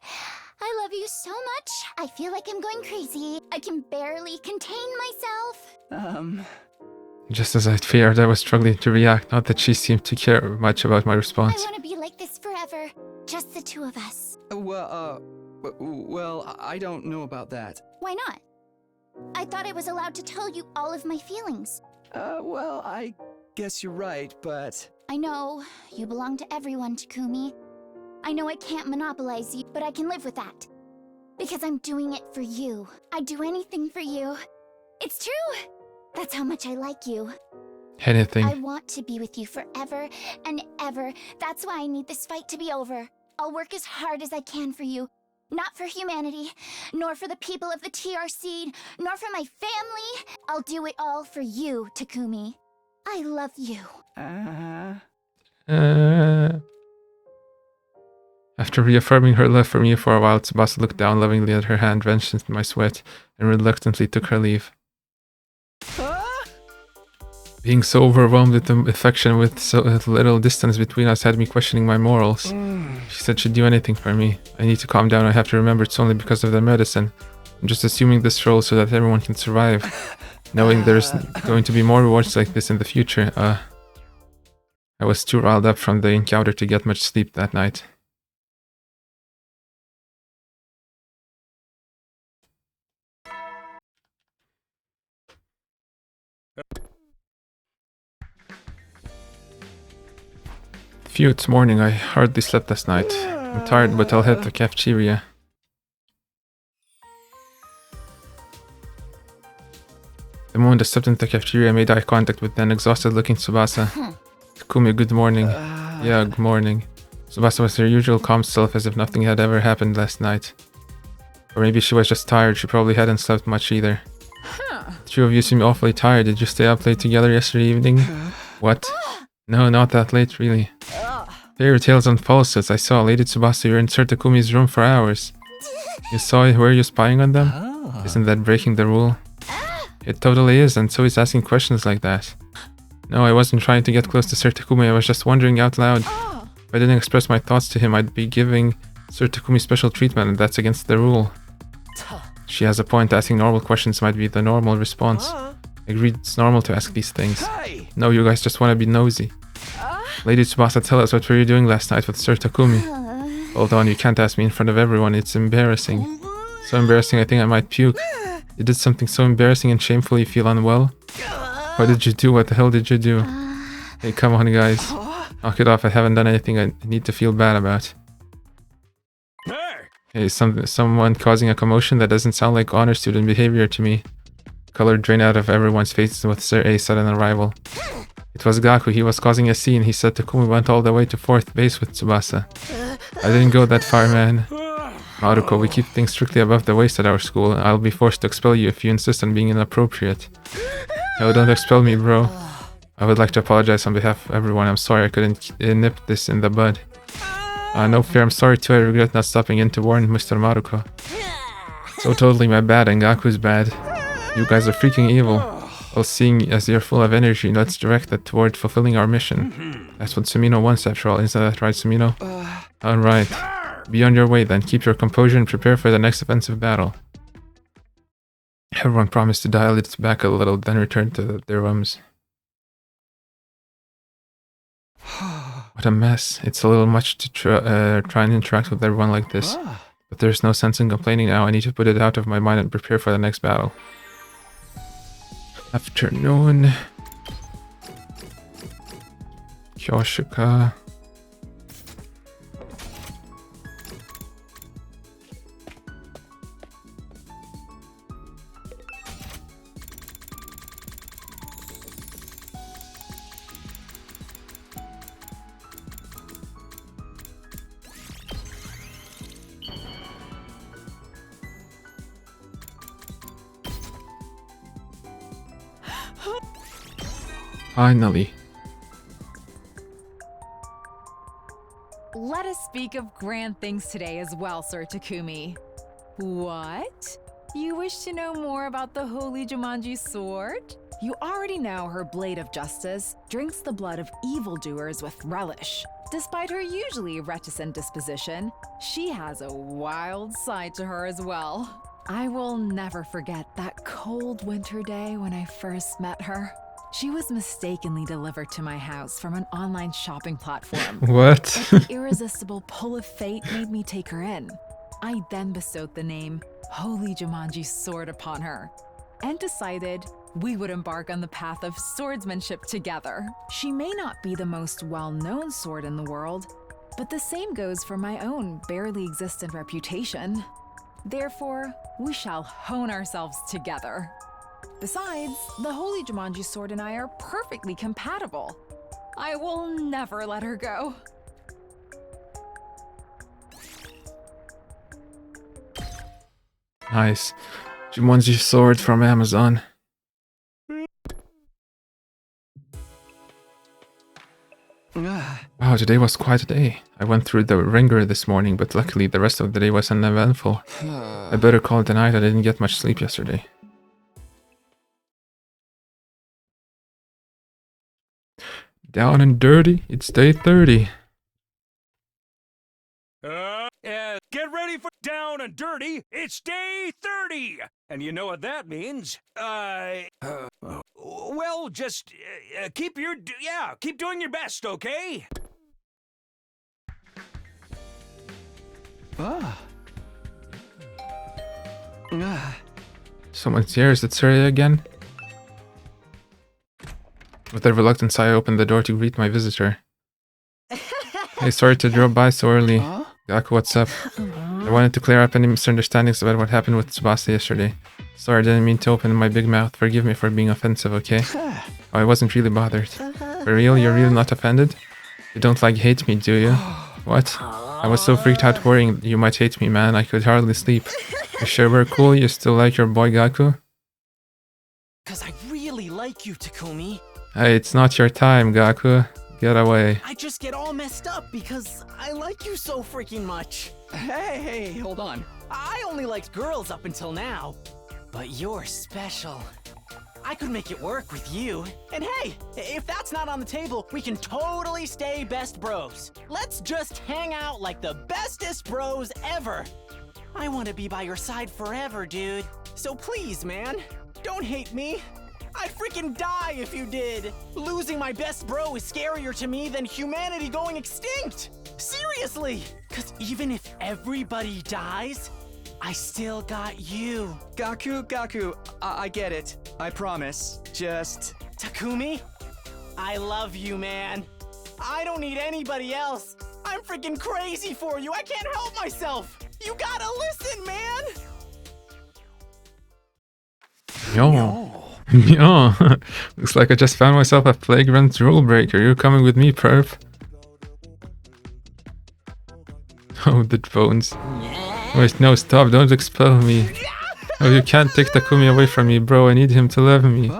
I love you so much. I feel like I'm going crazy. I can barely contain myself. Just as I'd feared, I was struggling to react. Not that she seemed to care much about my response. I want to be like this forever. Just the two of us. Well, I don't know about that. Why not? I thought I was allowed to tell you all of my feelings. Well, I guess you're right, but... I know. You belong to everyone, Takumi. I know I can't monopolize you, but I can live with that. Because I'm doing it for you. I'd do anything for you. It's true! That's how much I like you. Anything. I want to be with you forever and ever. That's why I need this fight to be over. I'll work as hard as I can for you. Not for humanity, nor for the people of the TRC, nor for my family. I'll do it all for you, Takumi. I love you. After reaffirming her love for me for a while, Tsubasa looked down lovingly at her hand, drenched in my sweat, and reluctantly took her leave. Being so overwhelmed with affection with so little distance between us had me questioning my morals. She said she'd do anything for me. I need to calm down. I have to remember it's only because of the medicine. I'm just assuming this role so that everyone can survive. Knowing there's going to be more rewards like this in the future. I was too riled up from the encounter to get much sleep that night. Phew, it's morning. I hardly slept last night. I'm tired, but I'll head to the cafeteria. The moment I stepped into the cafeteria, I made eye contact with an exhausted-looking Tsubasa. Takumi, good morning. Yeah, good morning. Tsubasa was her usual calm self, as if nothing had ever happened last night. Or maybe she was just tired. She probably hadn't slept much either. The two of you seem awfully tired. Did you stay up late together yesterday evening? What? No, not that late, really. Fairy tales and falsehoods. I saw Lady Tsubasa, you're in Sir Takumi's room for hours. You saw it? Were you spying on them? Isn't that breaking the rule? It totally is, and so he's asking questions like that. No, I wasn't trying to get close to Sir Takumi, I was just wondering out loud. If I didn't express my thoughts to him, I'd be giving Sir Takumi special treatment, and that's against the rule. She has a point. Asking normal questions might be the normal response. I agreed it's normal to ask these things. No, you guys just want to be nosy. Lady Tsubasa, tell us, what were you doing last night with Sir Takumi? Hold on, you can't ask me in front of everyone, it's embarrassing. So embarrassing I think I might puke. You did something so embarrassing and shameful you feel unwell? What did you do? What the hell did you do? Hey, come on guys. Knock it off, I haven't done anything I need to feel bad about. Hey, someone causing a commotion? That doesn't sound like honor student behavior to me. Color drained out of everyone's faces with Sir A's sudden arrival. It was Gaku. He was causing a scene. He said Takumi went all the way to 4th base with Tsubasa. I didn't go that far, man. Maruko, we keep things strictly above the waist at our school. I'll be forced to expel you if you insist on being inappropriate. No, don't expel me, bro. I would like to apologize on behalf of everyone. I'm sorry I couldn't nip this in the bud. No fear, I'm sorry too. I regret not stopping in to warn Mr. Maruko. So totally my bad, and Gaku's bad. You guys are freaking evil. Well, seeing as you're full of energy, let's direct that toward fulfilling our mission. That's what Sumino wants after all, isn't that right, Sumino? Alright. Be on your way then. Keep your composure and prepare for the next offensive battle. Everyone promised to dial it back a little, then return to their rooms. What a mess. It's a little much to try and interact with everyone like this. But there's no sense in complaining now. I need to put it out of my mind and prepare for the next battle. Afternoon. Kyoshika. Finally. Let us speak of grand things today as well, Sir Takumi. What? You wish to know more about the Holy Jumanji sword? You already know her blade of justice drinks the blood of evildoers with relish. Despite her usually reticent disposition, she has a wild side to her as well. I will never forget that cold winter day when I first met her. She was mistakenly delivered to my house from an online shopping platform. What? But the irresistible pull of fate made me take her in. I then bestowed the name Holy Jumanji Sword upon her, and decided we would embark on the path of swordsmanship together. She may not be the most well-known sword in the world, but the same goes for my own barely existent reputation. Therefore, we shall hone ourselves together. Besides, the Holy Jumanji sword and I are perfectly compatible. I will never let her go. Nice. Jumanji sword from Amazon. Wow, today was quite a day. I went through the ringer this morning, but luckily the rest of the day was uneventful. I better call it a night. I didn't get much sleep yesterday. Down and dirty, it's day 30. Get ready for down and dirty. It's day 30. And you know what that means? Well, just keep doing your best, okay? Someone's here. Is it Surya again? With a reluctance, I opened the door to greet my visitor. Hey, sorry to drop by so early. Gaku, what's up? I wanted to clear up any misunderstandings about what happened with Tsubasa yesterday. Sorry, I didn't mean to open my big mouth. Forgive me for being offensive, okay? Oh, I wasn't really bothered. For real? You're really not offended? You don't hate me, do you? What? I was so freaked out worrying you might hate me, man. I could hardly sleep. You sure we're cool? You still like your boy Gaku? 'Cause I really like you, Takumi. Hey, it's not your time, Gaku. Get away. I just get all messed up because I like you so freaking much. Hey, hold on. I only liked girls up until now. But you're special. I could make it work with you. And hey, if that's not on the table, we can totally stay best bros. Let's just hang out like the bestest bros ever. I want to be by your side forever, dude. So please, man, don't hate me. I'd freaking die if you did. Losing my best bro is scarier to me than humanity going extinct. Seriously. 'Cause even if everybody dies, I still got you. Gaku, I get it. I promise. Just... Takumi, I love you, man. I don't need anybody else. I'm freaking crazy for you. I can't help myself. You gotta listen, man! Yo. Yo. Looks like I just found myself a flagrant rule breaker. You coming with me, perp? Oh, the bones. Wait, no, stop. Don't expel me. Oh, you can't take Takumi away from me, bro. I need him to love me.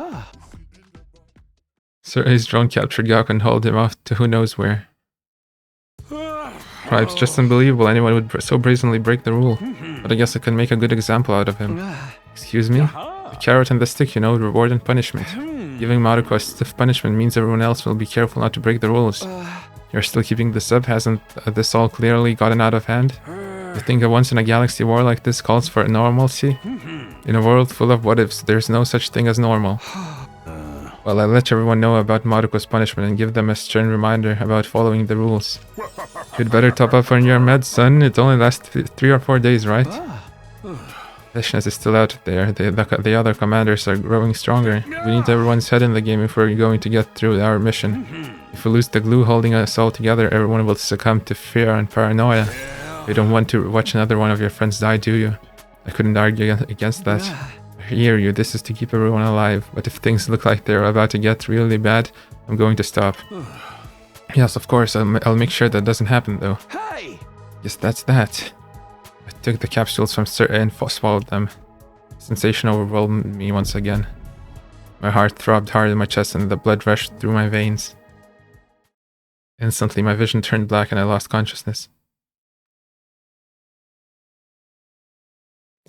Sir, his drone captured Gaku and hauled him off to who knows where. Right, it's just unbelievable anyone would so brazenly break the rule. But I guess I can make a good example out of him. Excuse me? The carrot and the stick, you know, reward and punishment. Giving Maruko a stiff punishment means everyone else will be careful not to break the rules. You're still keeping this up? Hasn't this all clearly gotten out of hand? You think a once-in-a-galaxy war like this calls for normalcy? In a world full of what-ifs, there's no such thing as normal. Well, I'll let everyone know about Maruko's punishment and give them a stern reminder about following the rules. You'd better top up on your meds, son. It only lasts 3 or 4 days, right? Freshness is still out there. The other commanders are growing stronger. We need everyone's head in the game if we're going to get through our mission. If we lose the glue holding us all together, everyone will succumb to fear and paranoia. You don't want to watch another one of your friends die, do you? I couldn't argue against that. I hear you, this is to keep everyone alive, but if things look like they're about to get really bad, I'm going to stop. Yes, of course, I'll make sure that doesn't happen, though. Yes, that's that. I took the capsules from Sir and swallowed them. Sensation overwhelmed me once again. My heart throbbed hard in my chest and the blood rushed through my veins. Instantly, my vision turned black and I lost consciousness.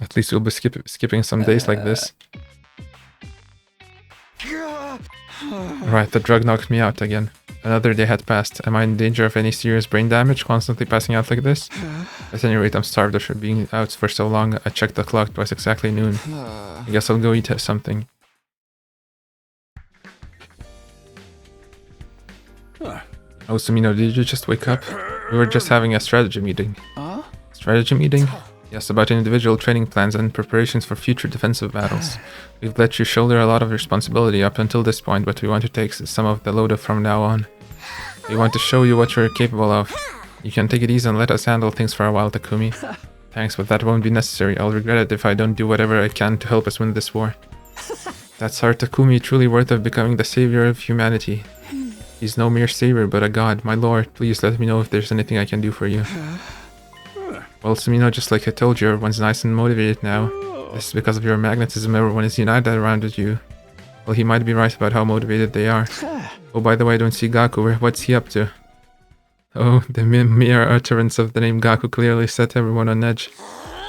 At least we'll be skipping some days like this. Right, the drug knocked me out again. Another day had passed. Am I in danger of any serious brain damage, constantly passing out like this? At any rate, I'm starved after being out for so long. I checked the clock, twice exactly noon. I guess I'll go eat something. Oh, Sumino, did you just wake up? We were just having a strategy meeting. Strategy meeting? Yes, about individual training plans and preparations for future defensive battles. We've let you shoulder a lot of responsibility up until this point, but we want to take some of the load off from now on. We want to show you what you're capable of. You can take it easy and let us handle things for a while, Takumi. Thanks, but that won't be necessary. I'll regret it if I don't do whatever I can to help us win this war. That's our Takumi, truly worthy of becoming the savior of humanity. He's no mere savior, but a god. My lord, please let me know if there's anything I can do for you. Well, Sumino, just like I told you, everyone's nice and motivated now. This is because of your magnetism, everyone is united around you. Well, he might be right about how motivated they are. Oh, by the way, I don't see Gaku. What's he up to? Oh, the mere utterance of the name Gaku clearly set everyone on edge.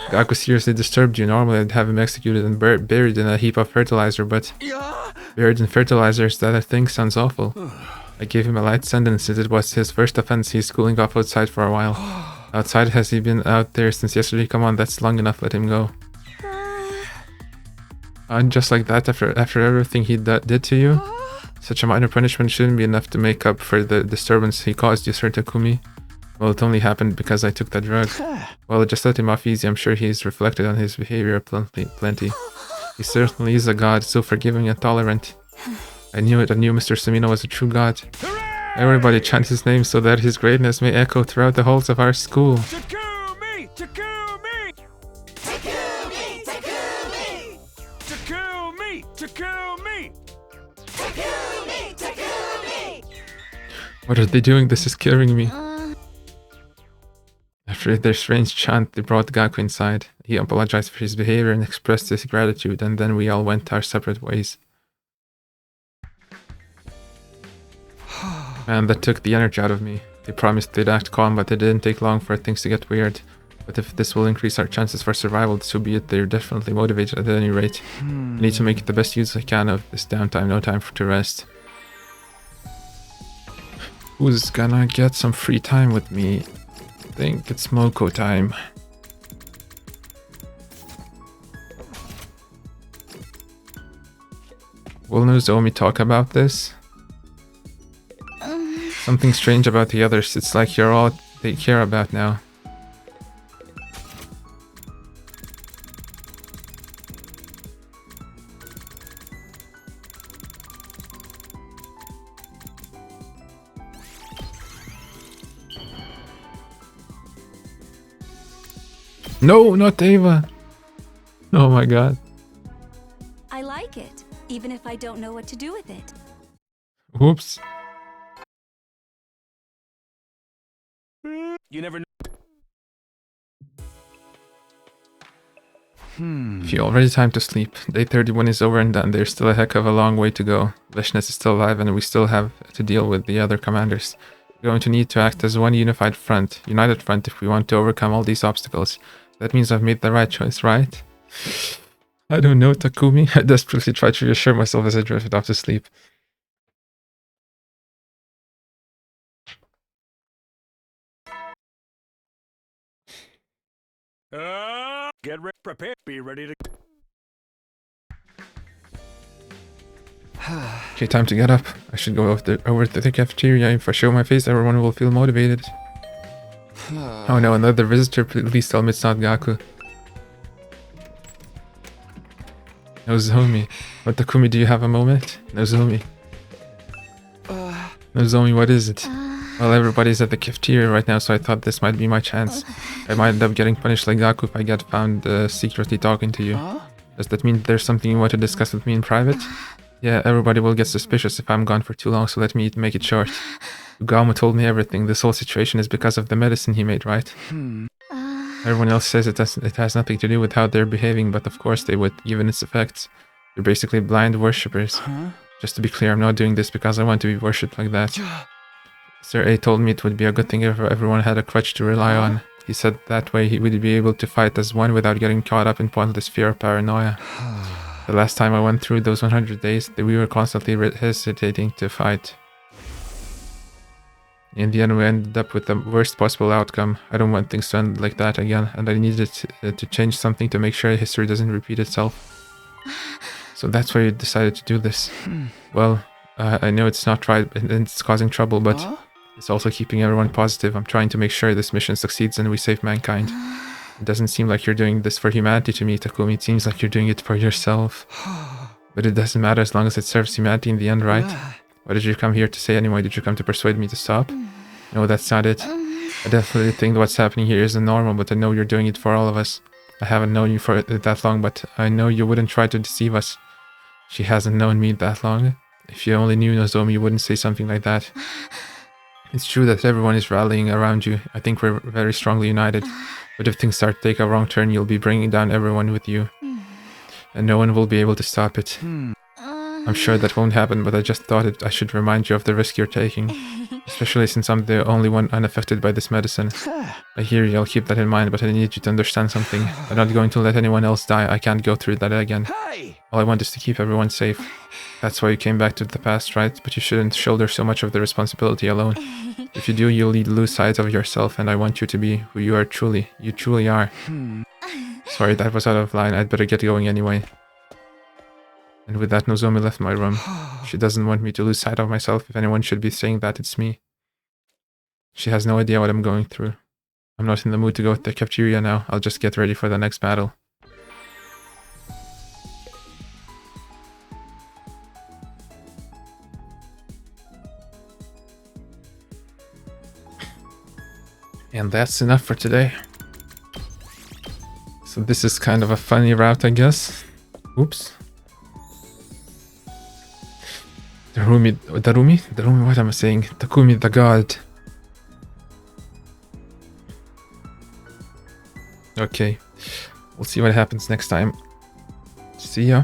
Gaku seriously disturbed you. Normally I'd have him executed and buried in a heap of fertilizer, but... Buried in fertilizer, is that a thing? Sounds awful. I gave him a light sentence since it was his first offense. He's cooling off outside for a while. Outside? Has he been out there since yesterday? Come on, that's long enough, let him go. And just like that, after everything he did to you? Such a minor punishment shouldn't be enough to make up for the disturbance he caused you, Sir Takumi. Well, it only happened because I took that drug. Well, just let him off easy. I'm sure he's reflected on his behavior plenty. He certainly is a god, so forgiving and tolerant. I knew it. I knew Mr. Sumino was a true god. Everybody chant his name so that his greatness may echo throughout the halls of our school. Takumi! Takumi! Takumi! Takumi! Takumi! Takumi! Takumi! Takumi! What are they doing? This is scaring me. After their strange chant, they brought Gaku inside. He apologized for his behavior and expressed his gratitude, and then we all went our separate ways. Man, that took the energy out of me. They promised they'd act calm, but it didn't take long for things to get weird. But if this will increase our chances for survival, so be it. They're definitely motivated at any rate. I need to make the best use I can of this downtime. No time to rest. Who's gonna get some free time with me? I think it's Moko time. Will Nozomi talk about this? Something strange about the others. It's like you're all they care about now. No, not Ava. Oh my god. I like it, even if I don't know what to do with it. Whoops. You never know. If you're already time to sleep, day 31 is over and done. There's still a heck of a long way to go. Vishnes is still alive and we still have to deal with the other commanders. We're going to need to act as one united front if we want to overcome all these obstacles. That means I've made the right choice, right? I don't know, Takumi. I desperately tried to reassure myself as I drifted off to sleep. Get ready, prepare, be ready to... Okay, time to get up. I should go over to the cafeteria. If I show my face, everyone will feel motivated. Oh no, another visitor. Please tell me it's not Gaku. Nozomi. What, Takumi, do you have a moment? Nozomi. Nozomi, what is it? Well, everybody's at the cafeteria right now, so I thought this might be my chance. I might end up getting punished like Gaku if I get found secretly talking to you. Does that mean there's something you want to discuss with me in private? Yeah, everybody will get suspicious if I'm gone for too long, so let me make it short. Ugama told me everything. This whole situation is because of the medicine he made, right? Everyone else says it has nothing to do with how they're behaving, but of course they would, given its effects. They're basically blind worshippers. Just to be clear, I'm not doing this because I want to be worshipped like that. Sir A told me it would be a good thing if everyone had a crutch to rely on. He said that way he would be able to fight as one without getting caught up in pointless fear or paranoia. The last time I went through those 100 days, we were constantly hesitating to fight. In the end, we ended up with the worst possible outcome. I don't want things to end like that again, and I needed to change something to make sure history doesn't repeat itself. So that's why you decided to do this. Well, I know it's not right and it's causing trouble, but it's also keeping everyone positive. I'm trying to make sure this mission succeeds and we save mankind. It doesn't seem like you're doing this for humanity to me, Takumi. It seems like you're doing it for yourself. But it doesn't matter as long as it serves humanity in the end, right? What did you come here to say anyway? Did you come to persuade me to stop? No, that's not it. I definitely think what's happening here isn't normal, but I know you're doing it for all of us. I haven't known you for that long, but I know you wouldn't try to deceive us. She hasn't known me that long. If you only knew Nozomi, you wouldn't say something like that. It's true that everyone is rallying around you. I think we're very strongly united. But if things start to take a wrong turn, you'll be bringing down everyone with you. And no one will be able to stop it. I'm sure that won't happen, but I just thought I should remind you of the risk you're taking. Especially since I'm the only one unaffected by this medicine. I hear you, I'll keep that in mind, but I need you to understand something. I'm not going to let anyone else die. I can't go through that again. All I want is to keep everyone safe. That's why you came back to the past, right? But you shouldn't shoulder so much of the responsibility alone. If you do, you'll lose sight of yourself, and I want you to be who you are truly. You truly are. Sorry, that was out of line. I'd better get going anyway. And with that, Nozomi left my room. She doesn't want me to lose sight of myself. If anyone should be saying that, it's me. She has no idea what I'm going through. I'm not in the mood to go to the cafeteria now. I'll just get ready for the next battle. And that's enough for today. So this is kind of a funny route, I guess. Oops. Darumi, what am I saying? Takumi the god. Okay, we'll see what happens next time. See ya.